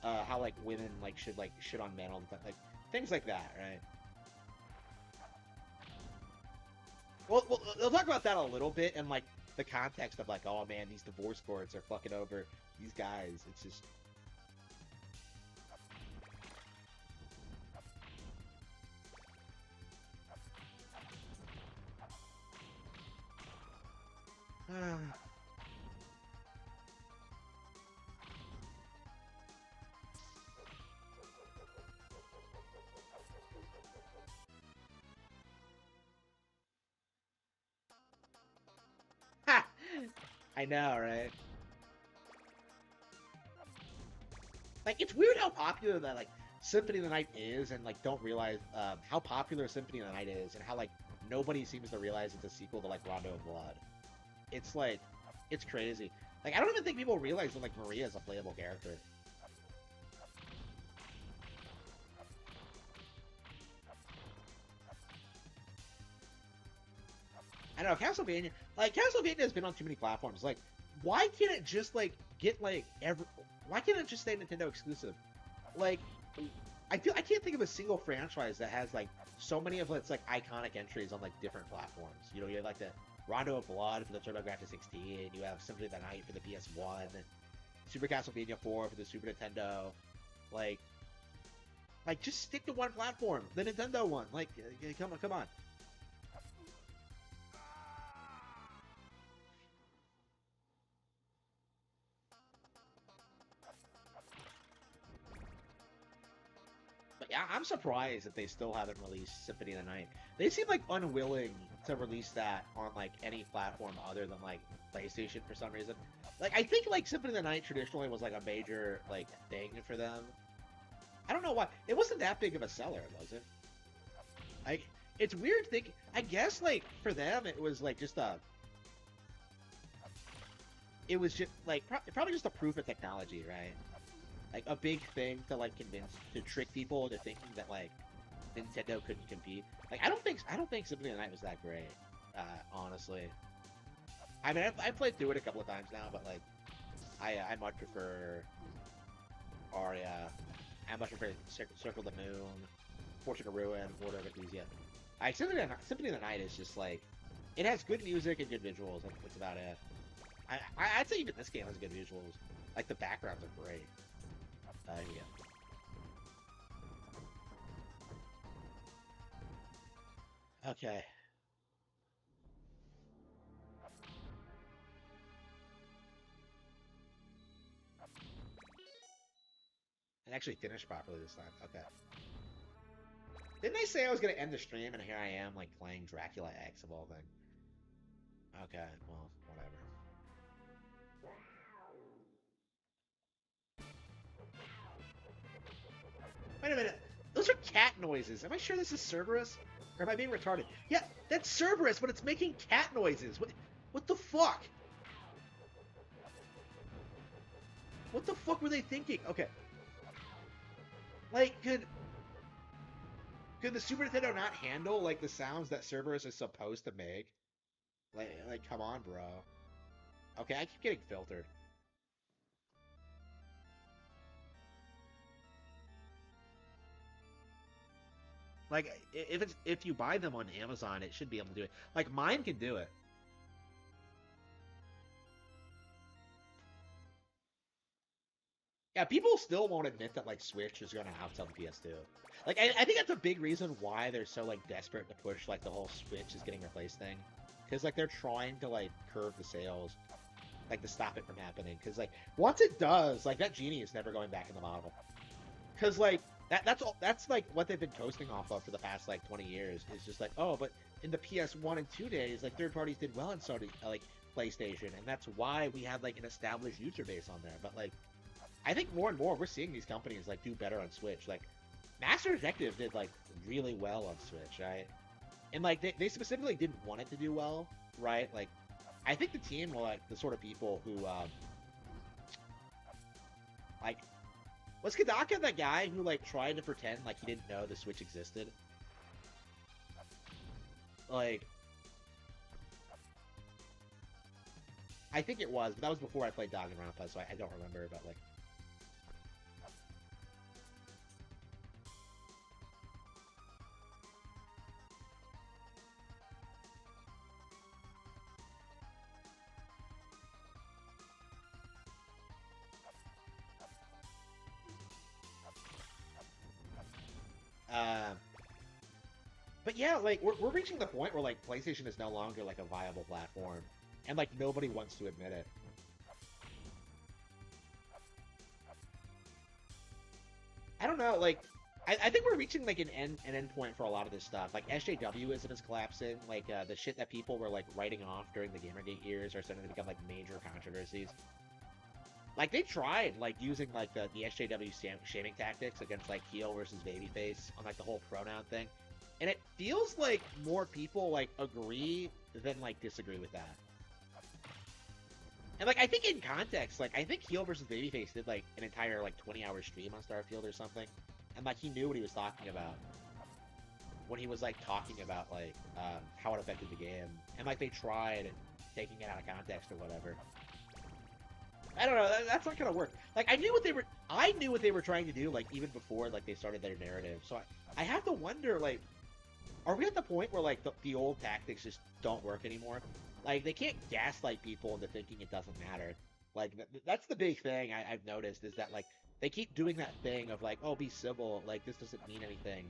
How, like, women, like, should, like, shit on men all the time, like, things like that, right? Well, they'll talk about that a little bit in like the context of like, oh man, these divorce courts are fucking over these guys. It's just. Ha! I know, right? Like, it's weird how popular that like Symphony of the Night is, and like don't realize how popular Symphony of the Night is, and how like nobody seems to realize it's a sequel to like Rondo of Blood. It's like, it's crazy. Like, I don't even think people realize that like Maria is a playable character. I don't know, Castlevania has been on too many platforms. Like, why can't it just like get like why can't it just stay Nintendo exclusive? Like, I can't think of a single franchise that has like so many of its like iconic entries on like different platforms. You know, you have like the Rondo of Blood for the TurboGrafx 16, you have Symphony of the Night for the PS1, Super Castlevania 4 for the Super Nintendo. Like just stick to one platform, the Nintendo one. Like, come on. But yeah, I'm surprised that they still haven't released Symphony of the Night. They seem like unwilling to release that on like any platform other than like PlayStation for some reason. Like, I think like Symphony of the Night traditionally was like a major like thing for them. I don't know why. It wasn't that big of a seller, was it? Like, it's weird thinking. I guess like for them it was like just a. It was just like probably just a proof of technology, right? Like a big thing to like to trick people into thinking that like Nintendo couldn't compete. Like, I don't think Symphony of the Night was that great, honestly. I mean, I played through it a couple of times now, but like I much prefer Aria. I much prefer Circle of the Moon, Fortune of Ruin, Order of Ecclesia. Symphony of the Night is just like, it has good music and good visuals. That's about it. I'd say even this game has good visuals. Like, the backgrounds are great. Yeah. Okay. And actually finished properly this time. Okay. Didn't I say I was gonna end the stream, and here I am, like, playing Dracula X of all things? Okay, well, whatever. Wait a minute. Those are cat noises. Am I sure this is Cerberus? Or am I being retarded? Yeah, that's Cerberus, but it's making cat noises. What the fuck? What the fuck were they thinking? Okay. Like, could the Super Nintendo not handle, like, the sounds that Cerberus is supposed to make? Like, come on, bro. Okay, I keep getting filtered. Like, if you buy them on Amazon, it should be able to do it. Like, mine can do it. Yeah, people still won't admit that like Switch is gonna outsell the PS2. Like, I think that's a big reason why they're so like desperate to push like the whole Switch is getting replaced thing, because like they're trying to like curb the sales, like to stop it from happening. Because like once it does, like that genie is never going back in the model. Because like that's like what they've been coasting off of for the past like 20 years. Is just like, oh, but in the PS1 and 2 days, like third parties did well in Sony, like PlayStation, and that's why we had like an established user base on there. But like, I think more and more we're seeing these companies like do better on Switch. Like, Master Detective did like really well on Switch, right? And like they specifically didn't want it to do well, right? Like, I think the team were like the sort of people who like, was Kadaka that guy who like tried to pretend like he didn't know the Switch existed? Like, I think it was, but that was before I played Danganronpa, so I don't remember. But like, But yeah, like we're reaching the point where like PlayStation is no longer like a viable platform, and like nobody wants to admit it. I don't know, like I think we're reaching like an end point for a lot of this stuff. Like SJWism is collapsing. Like the shit that people were like writing off during the Gamergate years are starting to become like major controversies. Like they tried like using like the SJW shaming tactics against like heel versus babyface on like the whole pronoun thing, and it feels like more people like agree than like disagree with that. And like I think in context, like I think heel versus babyface did like an entire like 20-hour stream on Starfield or something, and like he knew what he was talking about when he was like talking about like how it affected the game, and like they tried taking it out of context or whatever. I don't know. That's not gonna work. Like I knew what they were trying to do. Like even before like they started their narrative. So I have to wonder like, are we at the point where like the old tactics just don't work anymore? Like they can't gaslight people into thinking it doesn't matter. Like that's the big thing I've noticed is that like they keep doing that thing of like, oh, be civil. Like this doesn't mean anything.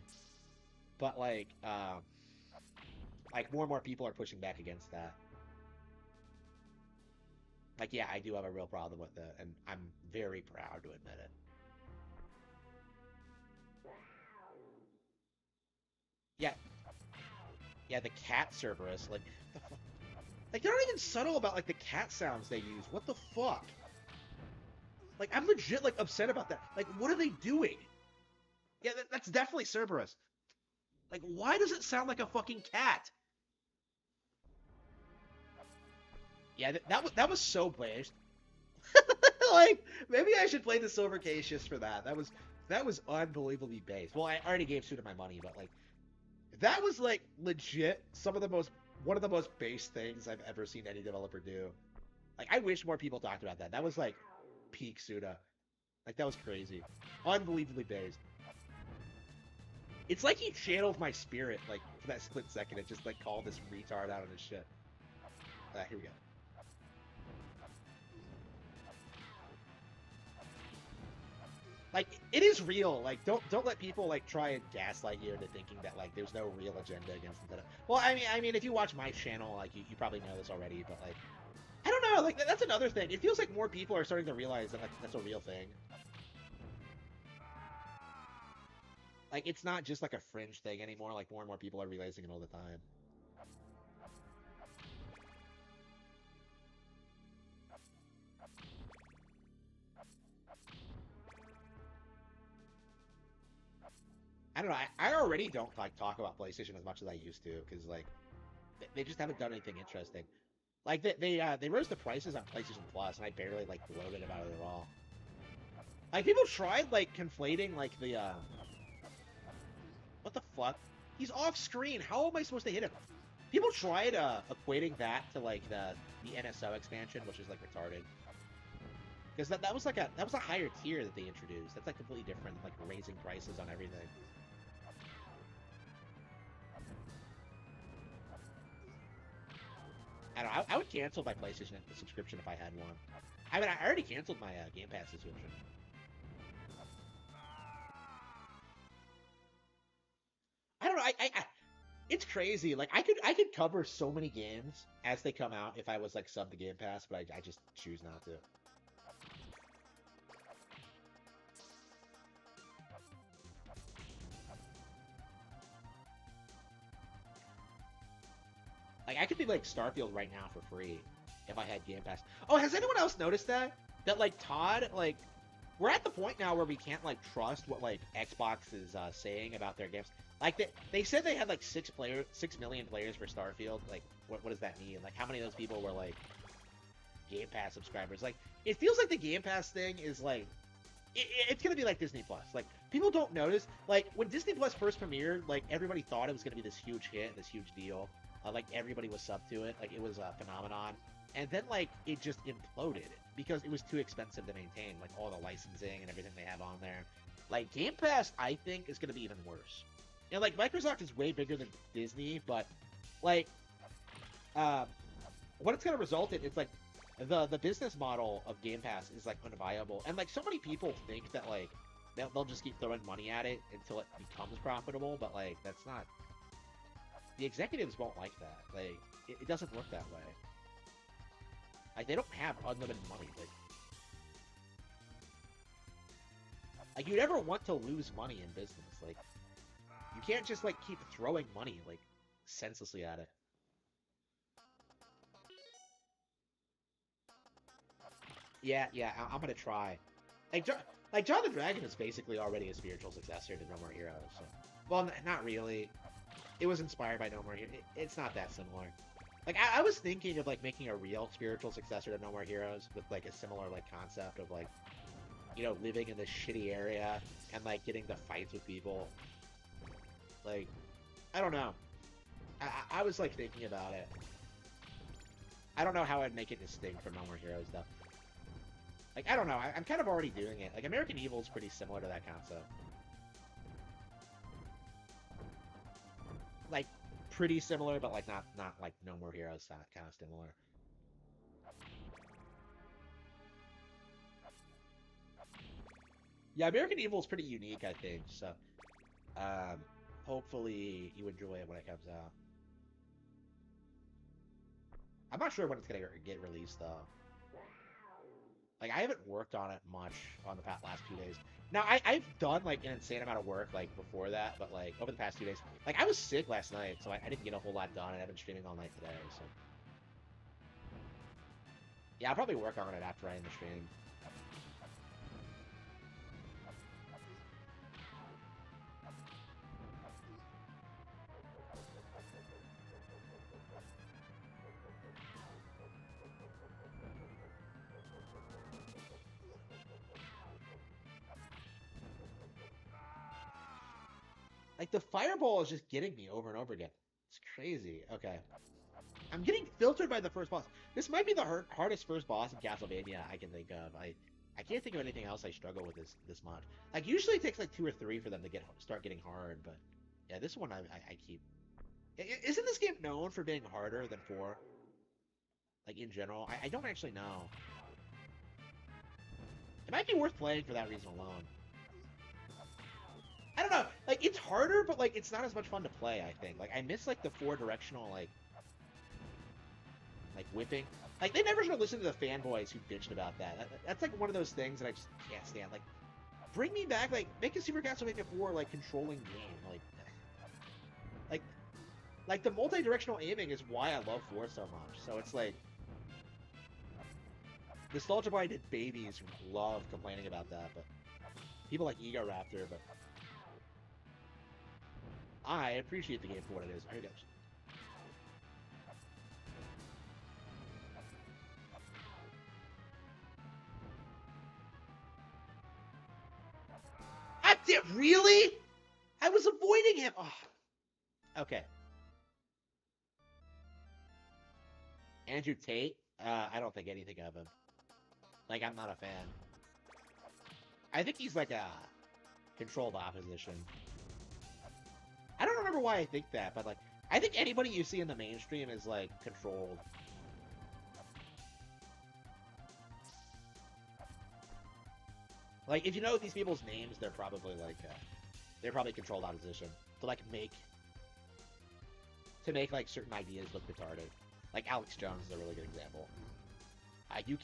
But like more and more people are pushing back against that. Like, yeah, I do have a real problem with it, and I'm very proud to admit it. Yeah, the cat Cerberus, like, the fuck? Like, they're not even subtle about, like, the cat sounds they use. What the fuck? Like, I'm legit, like, upset about that. Like, what are they doing? Yeah, that's definitely Cerberus. Like, why does it sound like a fucking cat? Yeah, that was so based. Like, maybe I should play the Silver Case just for that. That was unbelievably based. Well, I already gave Suda my money, but like, that was like legit one of the most base things I've ever seen any developer do. Like, I wish more people talked about that. That was like peak Suda. Like, that was crazy, unbelievably based. It's like he channeled my spirit, like for that split second. It just like called this retard out on his shit. Here we go. Like, it is real. Like, don't let people like try and gaslight you into thinking that like there's no real agenda against Nintendo. Well, I mean, if you watch my channel, like you probably know this already, but like, I don't know. Like that's another thing. It feels like more people are starting to realize that like that's a real thing. Like, it's not just like a fringe thing anymore. Like more and more people are realizing it all the time. I don't know. I already don't like talk about PlayStation as much as I used to because like they just haven't done anything interesting. Like they rose the prices on PlayStation Plus, and I barely like gloated about it at all. Like people tried like conflating like the what the fuck? He's off screen. How am I supposed to hit him? People tried equating that to like the NSO expansion, which is like retarded. Because that was a higher tier that they introduced. That's like completely different, like raising prices on everything. I don't know. I would cancel my PlayStation subscription if I had one. I mean, I already canceled my Game Pass subscription. I don't know. It's crazy. Like I could cover so many games as they come out if I was like sub to Game Pass, but I just choose not to. Like, I could be, like, Starfield right now for free if I had Game Pass. Oh, has anyone else noticed that? That, like, Todd, like, we're at the point now where we can't, like, trust what, like, Xbox is saying about their games. Like, they said they had, like, 6 million players for Starfield. Like, what does that mean? Like, how many of those people were, like, Game Pass subscribers? Like, it feels like the Game Pass thing is, like, it's gonna be like Disney Plus. Like, people don't notice. Like, when Disney Plus first premiered, like, everybody thought it was gonna be this huge hit, this huge deal. Like, everybody was sub to it. Like, it was a phenomenon. And then, like, it just imploded because it was too expensive to maintain. Like, all the licensing and everything they have on there. Like, Game Pass, I think, is going to be even worse. And, like, Microsoft is way bigger than Disney, but, like, what it's going to result in is, like, the business model of Game Pass is, like, unviable. And, like, so many people think that, like, they'll just keep throwing money at it until it becomes profitable, but, like, that's not the executives won't like that. Like, it doesn't work that way. Like, they don't have unlimited money. Like, you never want to lose money in business. Like, you can't just, like, keep throwing money, like, senselessly at it. Yeah, I'm gonna try. Like, John the Dragon is basically already a spiritual successor to No More Heroes. So. Well, not really. It was inspired by No More Heroes. It's not that similar. Like, I was thinking of, like, making a real spiritual successor to No More Heroes with, like, a similar, like, concept of, like, you know, living in this shitty area and, like, getting to fights with people. Like, I don't know. I was, like, thinking about it. I don't know how I'd make it distinct from No More Heroes, though. Like, I don't know. I'm kind of already doing it. Like, American Evil is pretty similar to that concept. Like, pretty similar, but, like, not like No More Heroes kind of similar. Yeah, American Evil is pretty unique, I think, so, hopefully you enjoy it when it comes out. I'm not sure when it's gonna get released, though. Like, I haven't worked on it much on the last 2 days. Now, I've done, like, an insane amount of work, like, before that, but, like, over the past 2 days. Like, I was sick last night, so I didn't get a whole lot done, and I've been streaming all night today, so. Yeah, I'll probably work on it after I end the stream. Like, the fireball is just getting me over and over again. It's crazy. Okay. I'm getting filtered by the first boss. This might be the hardest first boss in Castlevania I can think of. I can't think of anything else I struggle with this much. Like, usually it takes like 2 or 3 for them to start getting hard, but yeah, this one I keep... Isn't this game known for being harder than 4? Like, in general? I don't actually know. It might be worth playing for that reason alone. I don't know, like, it's harder, but, like, it's not as much fun to play, I think. Like, I miss, like, the 4-directional, like, whipping. Like, they never should have listened to the fanboys who bitched about that. That's, like, one of those things that I just can't stand. Like, bring me back, like, make a Super Castlevania 4, like, controlling game. Like, the multi-directional aiming is why I love 4 so much. So it's, like, nostalgia-minded babies who love complaining about that, but people like Ego Raptor, but... I appreciate the game for what it is. Here it goes. Really? I was avoiding him. Oh. Okay. Andrew Tate? I don't think anything of him. Like, I'm not a fan. I think he's like a controlled opposition. I don't remember why I think that, but, like, I think anybody you see in the mainstream is, like, controlled. Like, if you know these people's names, they're probably, like, they're probably controlled opposition. To, like, make, like, certain ideas look retarded. Like, Alex Jones is a really good example. You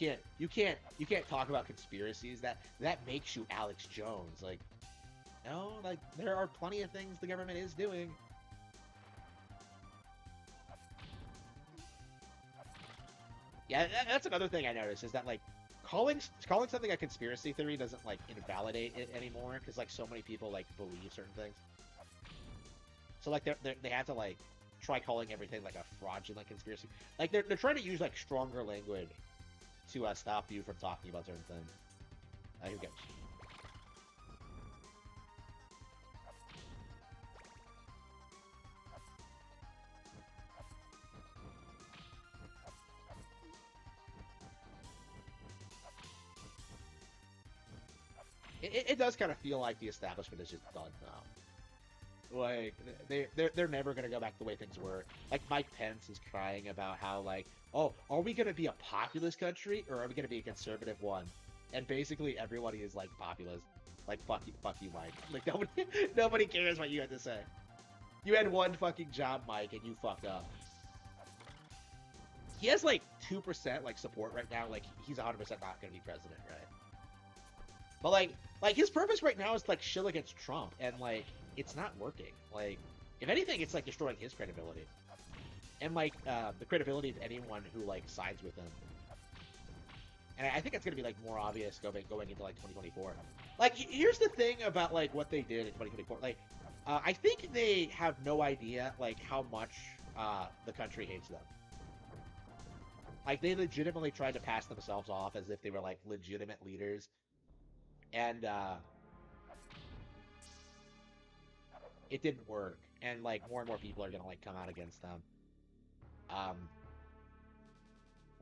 can't talk about conspiracies. That makes you Alex Jones. Like, no, like, there are plenty of things the government is doing. Yeah, that's another thing I noticed, is that, like, calling something a conspiracy theory doesn't, like, invalidate it anymore, because, like, so many people, like, believe certain things. So, like, they have to, like, try calling everything, like, a fraudulent conspiracy. Like, they're trying to use, like, stronger language to stop you from talking about certain things. Here we go. It does kind of feel like the establishment is just done now. Like, they're never going to go back the way things were. Like, Mike Pence is crying about how, like, oh, are we going to be a populist country, or are we going to be a conservative one? And basically everybody is, like, populist. Like, fuck you, Mike. Like, nobody cares what you have to say. You had one fucking job, Mike, and you fucked up. He has like 2% like support right now. Like he's 100% not gonna be president, right? But like his purpose right now is to, like shill against Trump, and like it's not working. Like if anything, it's like destroying his credibility, and like the credibility of anyone who like sides with him. And I think it's gonna be like more obvious going into like 2024. Like here's the thing about like what they did in 2024. Like I think they have no idea like how much the country hates them. Like they legitimately tried to pass themselves off as if they were like legitimate leaders, and it didn't work. And like more and more people are gonna like come out against them.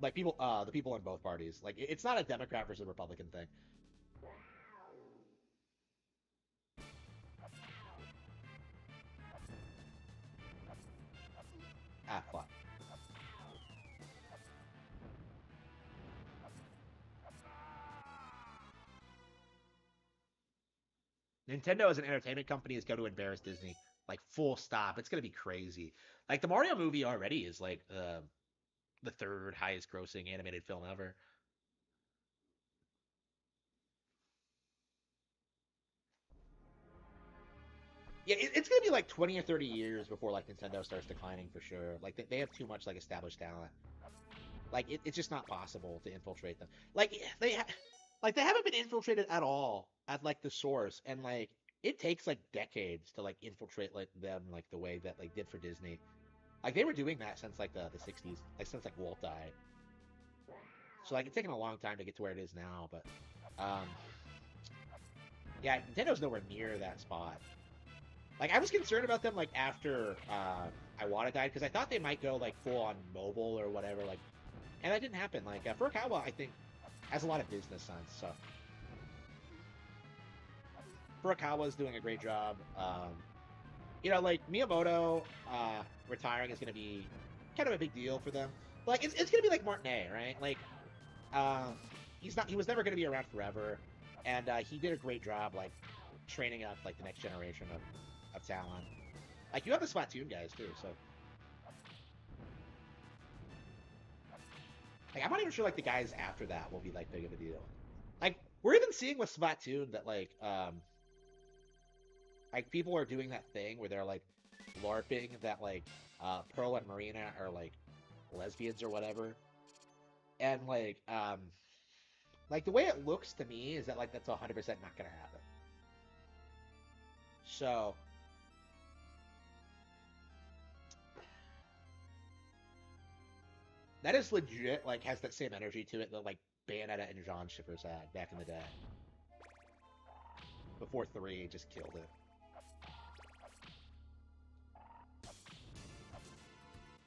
Like people, the people in both parties. Like it's not a Democrat versus Republican thing. Ah, fuck. Nintendo as an entertainment company is going to embarrass Disney. Like full stop. It's gonna be crazy. Like the Mario movie already is like the third highest grossing animated film ever. Yeah, it's gonna be like 20 or 30 years before like Nintendo starts declining for sure. Like they have too much like established talent. Like it's just not possible to infiltrate them. Like they haven't been infiltrated at all at like the source, and like it takes like decades to like infiltrate like them like the way that like did for Disney. Like they were doing that since like the 60s, like since like Walt died. So like it's taken a long time to get to where it is now, but yeah, Nintendo's nowhere near that spot. Like I was concerned about them like after Iwata died because I thought they might go like full on mobile or whatever, like, and that didn't happen. Like Furukawa, I think, has a lot of business sense, so Furukawa's doing a great job. You know, like Miyamoto retiring is going to be kind of a big deal for them. Like it's going to be like Martinet, right? Like he was never going to be around forever, and he did a great job like training up like the next generation of talent. Like you have the Splatoon guys too, so like I'm not even sure like the guys after that will be like big of a deal. Like we're even seeing with Splatoon that like people are doing that thing where they're like LARPing that like Pearl and Marina are like lesbians or whatever, and like the way it looks to me is that like that's 100% not gonna happen. So that is legit, like, has that same energy to it that, like, Bayonetta and John Shippers had back in the day. Before 3 just killed it.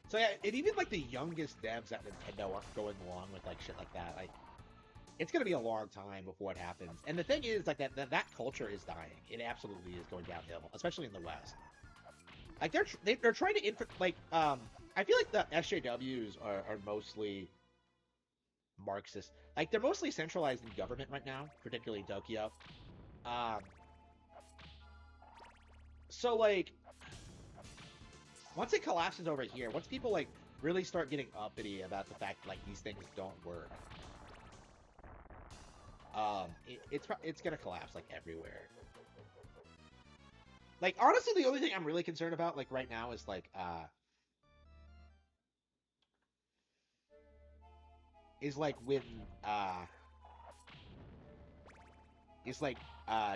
So yeah, and even, like, the youngest devs at Nintendo aren't going along with, like, shit like that. Like, it's gonna be a long time before it happens. And the thing is, like, that culture is dying. It absolutely is going downhill, especially in the West. Like, they're trying to, I feel like the SJWs are mostly Marxist. Like, they're mostly centralized in government right now, particularly Tokyo. So, like, once it collapses over here, once people, like, really start getting uppity about the fact that, like, these things don't work, it's gonna collapse, like, everywhere. Like, honestly, the only thing I'm really concerned about, like, right now is, like, when,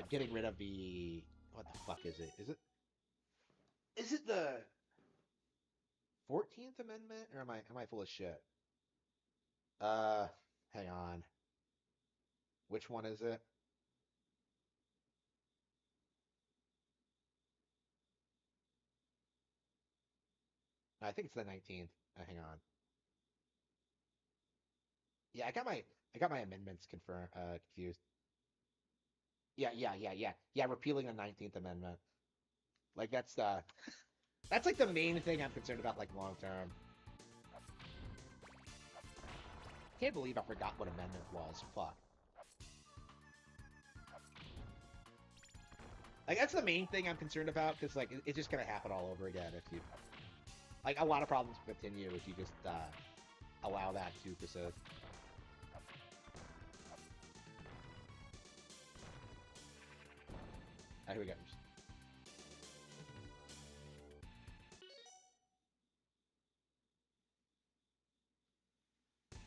getting rid of the, what the fuck is it? Is it the 14th Amendment? Or am I full of shit? Hang on. Which one is it? I think it's the 19th. Hang on. Yeah, I got my amendments confused. Yeah, repealing the 19th Amendment. Like that's like the main thing I'm concerned about, like long term. Can't believe I forgot what amendment was. Fuck. Like, that's the main thing I'm concerned about, because, like, it's just gonna happen all over again if you... Like, a lot of problems continue if you just, allow that to persist. Here we go.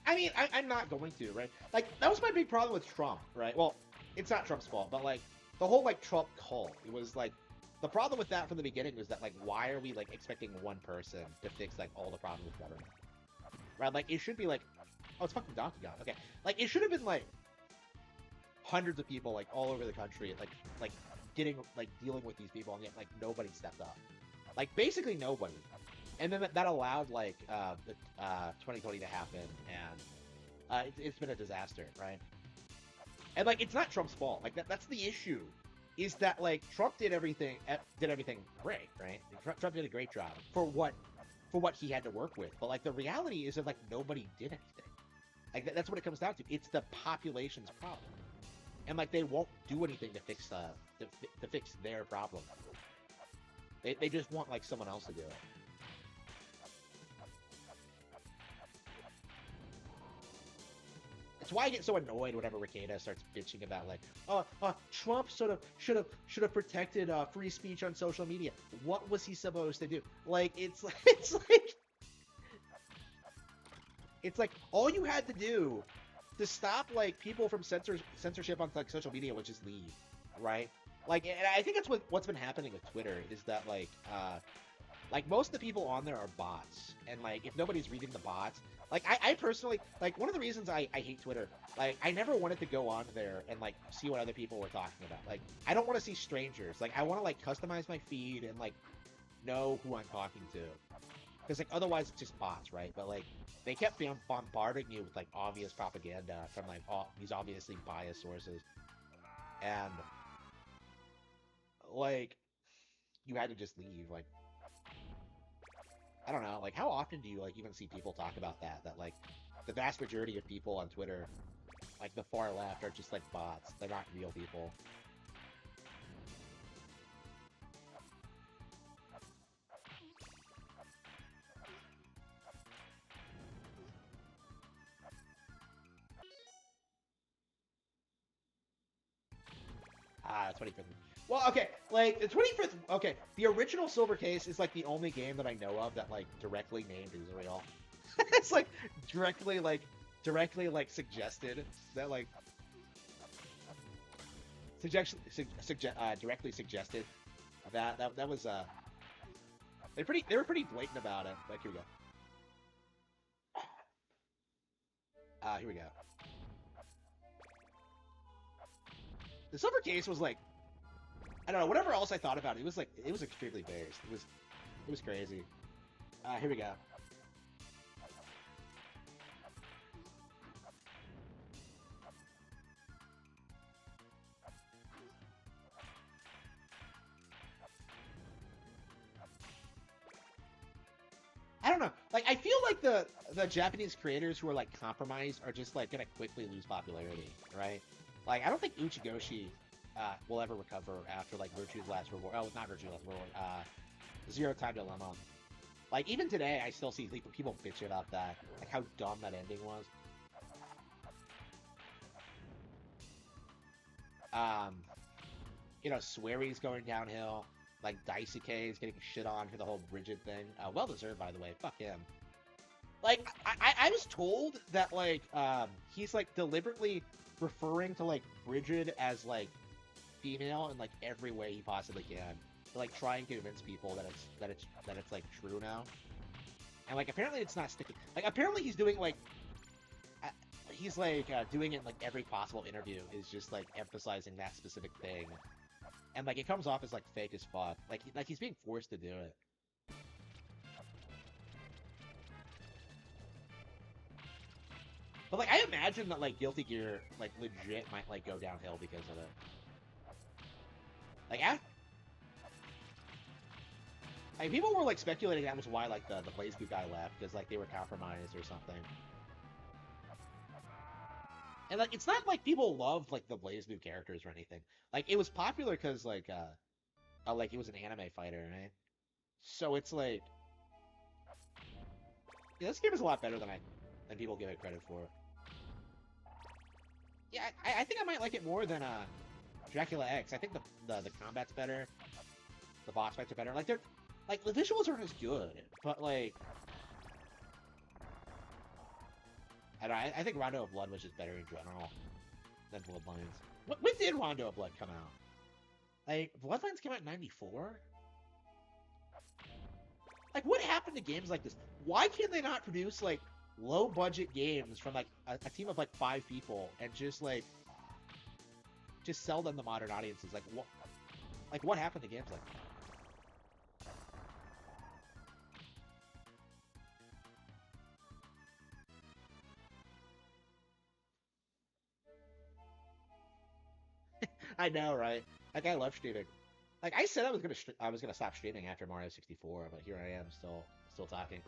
I mean, I'm not going to, right? Like, that was my big problem with Trump, right? Well, it's not Trump's fault, but, like, the whole, like, Trump cult, it was, like, the problem with that from the beginning was that, like, why are we, like, expecting one person to fix, like, all the problems with government? Right? Like, it should be, like, oh, it's fucking Donkey Kong. Okay. Like, it should have been, like, hundreds of people, like, all over the country, like, dealing with these people, and yet, like, nobody stepped up. Like, basically nobody. And then that allowed, like, the 2020 to happen, and it's been a disaster, right? And, like, it's not Trump's fault. Like, that's the issue, is that, like, Trump did everything great, right? Trump did a great job for what he had to work with. But, like, the reality is that, like, nobody did anything. Like, that's what it comes down to. It's the population's problem. And, like, they won't do anything to fix their problem. They just want, like, someone else to do it. It's why I get so annoyed whenever Ricada starts bitching about, like, Trump should have protected free speech on social media. What was he supposed to do? Like, it's like all you had to do to stop, like, people from censorship on, like, social media was just leave, right? Like, and I think that's what's been happening with Twitter is that, like most of the people on there are bots, and, like, if nobody's reading the bots, like, I personally, like, one of the reasons I hate Twitter, like, I never wanted to go on there and, like, see what other people were talking about. Like, I don't want to see strangers. Like, I want to, like, customize my feed and, like, know who I'm talking to. Because, like, otherwise it's just bots, right? But, like, they kept bombarding you with, like, obvious propaganda from, like, these obviously biased sources. And, like, you had to just leave, like, I don't know, like, how often do you, like, even see people talk about that, like, the vast majority of people on Twitter, like, the far left, are just, like, bots. They're not real people. Ah, 25th. Well, okay, like, the 25th, okay, the original Silver Case is, like, the only game that I know of that, like, directly named Israel. It's, like, directly, suggested that, like, directly suggested that was, they were pretty blatant about it. Like, here we go. Here we go. The Silver Case was, like, I don't know, whatever else I thought about it, it was, like, it was extremely based. It was crazy. Here we go. I don't know. Like, I feel like the Japanese creators who are, like, compromised are just, like, gonna quickly lose popularity, right? Like, I don't think Uchigoshi will ever recover after, like, Virtue's Last Reward. Oh, not Virtue's Last Reward. Zero Time Dilemma. Like, even today, I still see people bitch about that. Like, how dumb that ending was. You know, Sweary's going downhill. Like, Daisuke is getting shit on for the whole Bridget thing. Well deserved, by the way. Fuck him. Like, I was told that, like, he's, like, deliberately referring to, like, Bridget as, like, female in, like, every way he possibly can. To, like, try and convince people that it's like, true now. And, like, apparently it's not sticking. Like, apparently he's doing, like, doing it in, like, every possible interview is just, like, emphasizing that specific thing. And, like, it comes off as, like, fake as fuck. Like he's being forced to do it. But, like, I imagine that, like, Guilty Gear, like, legit might, like, go downhill because of it. Like, people were, like, speculating that was why, like, the BlazBlue guy left, because, like, they were compromised or something. And, like, it's not like people loved, like, the BlazBlue characters or anything. Like, it was popular because, like, like he was an anime fighter, right? So it's like, yeah, this game is a lot better than people give it credit for. Yeah, I think I might like it more than Dracula X. I think the combat's better, the boss fights are better. Like they're like the visuals aren't as good, but like I don't know, I think Rondo of Blood was just better in general than Bloodlines. When did Rondo of Blood come out? Like Bloodlines came out in '94. Like what happened to games like this? Why can they not produce like low budget games from like a team of like 5 people and just sell them to modern audiences? Like what happened to games like that? I know, right? Like I love streaming. Like I said, I was gonna stop streaming after Mario 64, but here I am, still talking.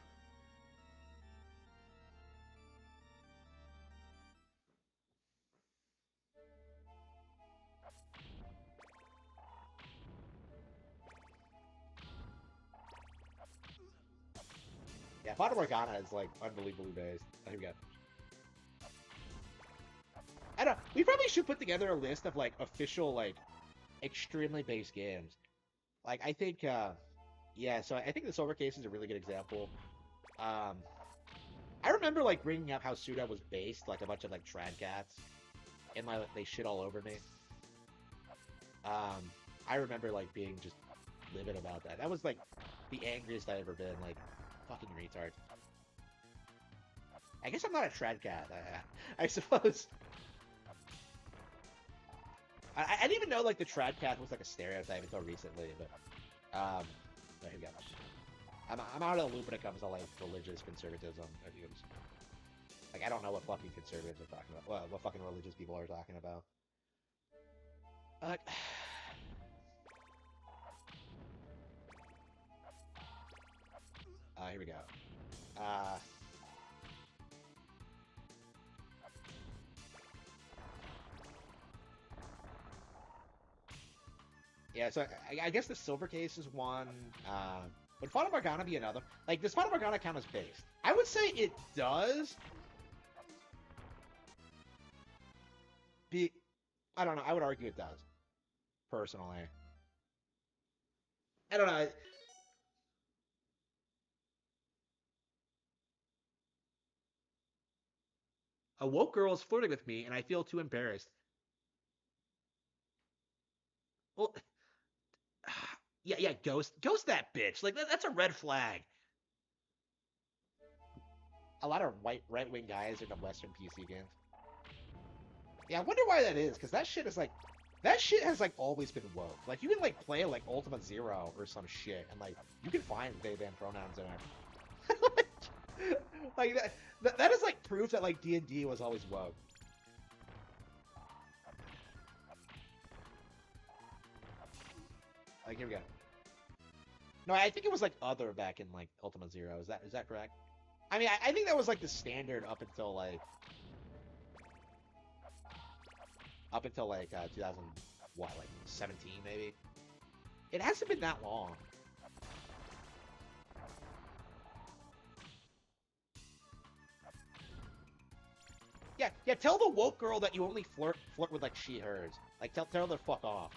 Yeah, Fata Morgana is like unbelievably based. Here we go. I don't. We probably should put together a list of like official like extremely based games. Like I think, yeah. So I think the Silver Case is a really good example. I remember like bringing up how Suda was based, like a bunch of like trad cats, and like they shit all over me. I remember like being just livid about that. That was like the angriest I've ever been. Like, fucking retard. I guess I'm not a trad cat. I suppose. I didn't even know like the trad cat was like a stereotype until recently, but there you go. I'm out of the loop when it comes to like religious conservatism. Like I don't know what fucking conservatives are talking about. Well, what fucking religious people are talking about. Here we go. Yeah, so I guess the Silver Case is one. Would Fata Morgana be another? Like, does Fata Morgana count as based? I would say it does. I don't know. I would argue it does. Personally. I don't know. A woke girl is flirting with me, and I feel too embarrassed. Well, yeah, ghost that bitch. Like that's a red flag. A lot of right-wing guys are in Western PC games. Yeah, I wonder why that is, because that shit has like always been woke. Like you can like play like Ultima Zero or some shit, and like you can find they ban pronouns in it. Like that is like proof that like D&D was always woke. Like here we go. No, I think it was like other back in like Ultima Zero. Is that correct? I mean, I think that was like the standard up until like 2000 what, like 17 maybe. It hasn't been that long. Yeah. Tell the woke girl that you only flirt with like she/hers. Like tell her to fuck off.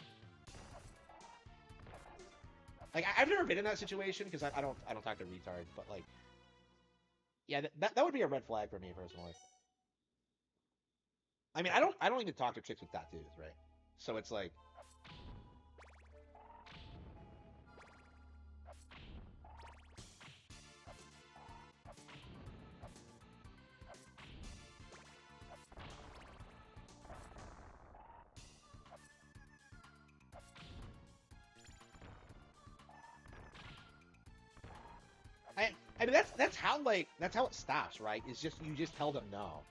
Like I've never been in that situation because I don't talk to retards, but like, yeah, that would be a red flag for me personally. I mean, I don't even talk to chicks with tattoos, right? So it's like, I mean that's how it stops, right? It's just you just tell them no.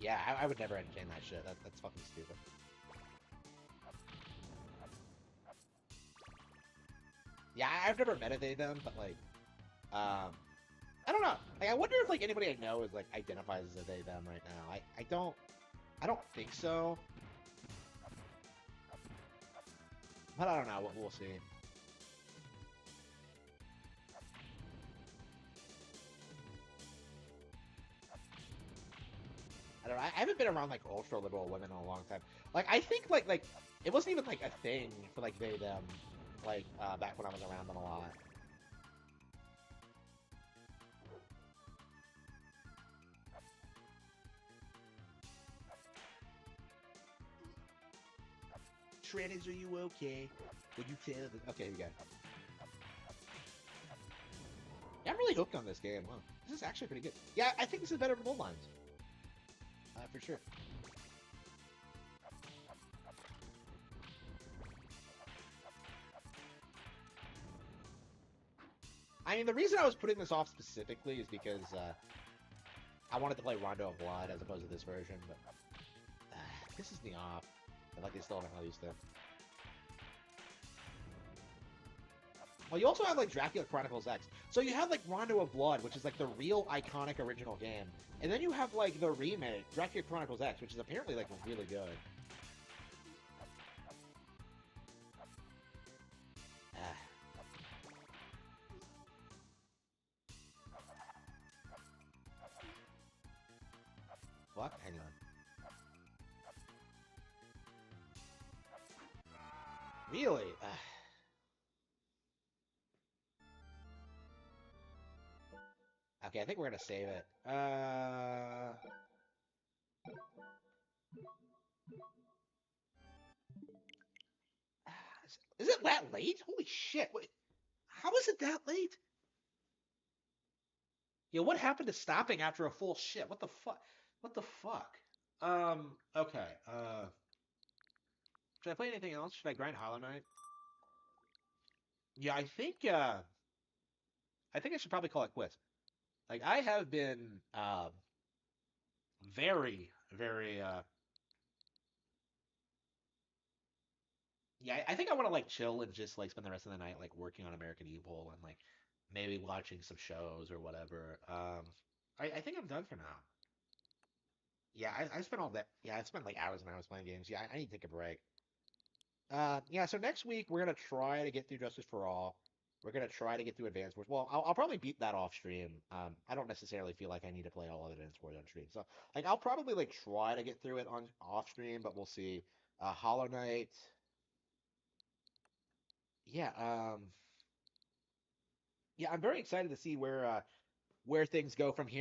Yeah, I would never entertain that shit. That's fucking stupid. Yeah, I've never met a they them, but like, I don't know. Like, I wonder if like anybody I know is like identifies as a they them right now. I don't think so, but I don't know. We'll see. I don't know. I haven't been around like ultra liberal women in a long time. Like, I think like it wasn't even like a thing for like they them, like back when I was around them a lot. Trannies, are you okay? Would you say that? Okay, here we go. Yeah, I'm really hooked on this game. Wow, this is actually pretty good. Yeah, I think this is better than Bloodlines. For sure. I mean, the reason I was putting this off specifically is because I wanted to play Rondo of Blood as opposed to this version, but this is me off. And like they still haven't released it. Well, you also have like Dracula Chronicles X. So you have like Rondo of Blood, which is like the real iconic original game, and then you have like the remake Dracula Chronicles X, which is apparently like really good. Ah. What? Hang on. Really? Okay, I think we're gonna save it. Is it that late? Holy shit! Wait, how is it that late? Yeah, what happened to stopping after a full shit? What the fuck? What the fuck? Okay. Should I play anything else? Should I grind Hollow Knight? Yeah, I think I should probably call it quits. Like I have been very, very yeah, I think I want to like chill and just like spend the rest of the night like working on American Evil and like maybe watching some shows or whatever. I think I'm done for now. Yeah, I spent all that. Yeah, I spent like hours and hours playing games. Yeah, I need to take a break. Yeah, so next week we're gonna try to get through Justice for All. We're gonna try to get through Advance Wars. Well, I'll probably beat that off stream. I don't necessarily feel like I need to play all of Advance Wars on stream. So like I'll probably like try to get through it on off stream, but we'll see. Hollow Knight. Yeah, yeah, I'm very excited to see where things go from here.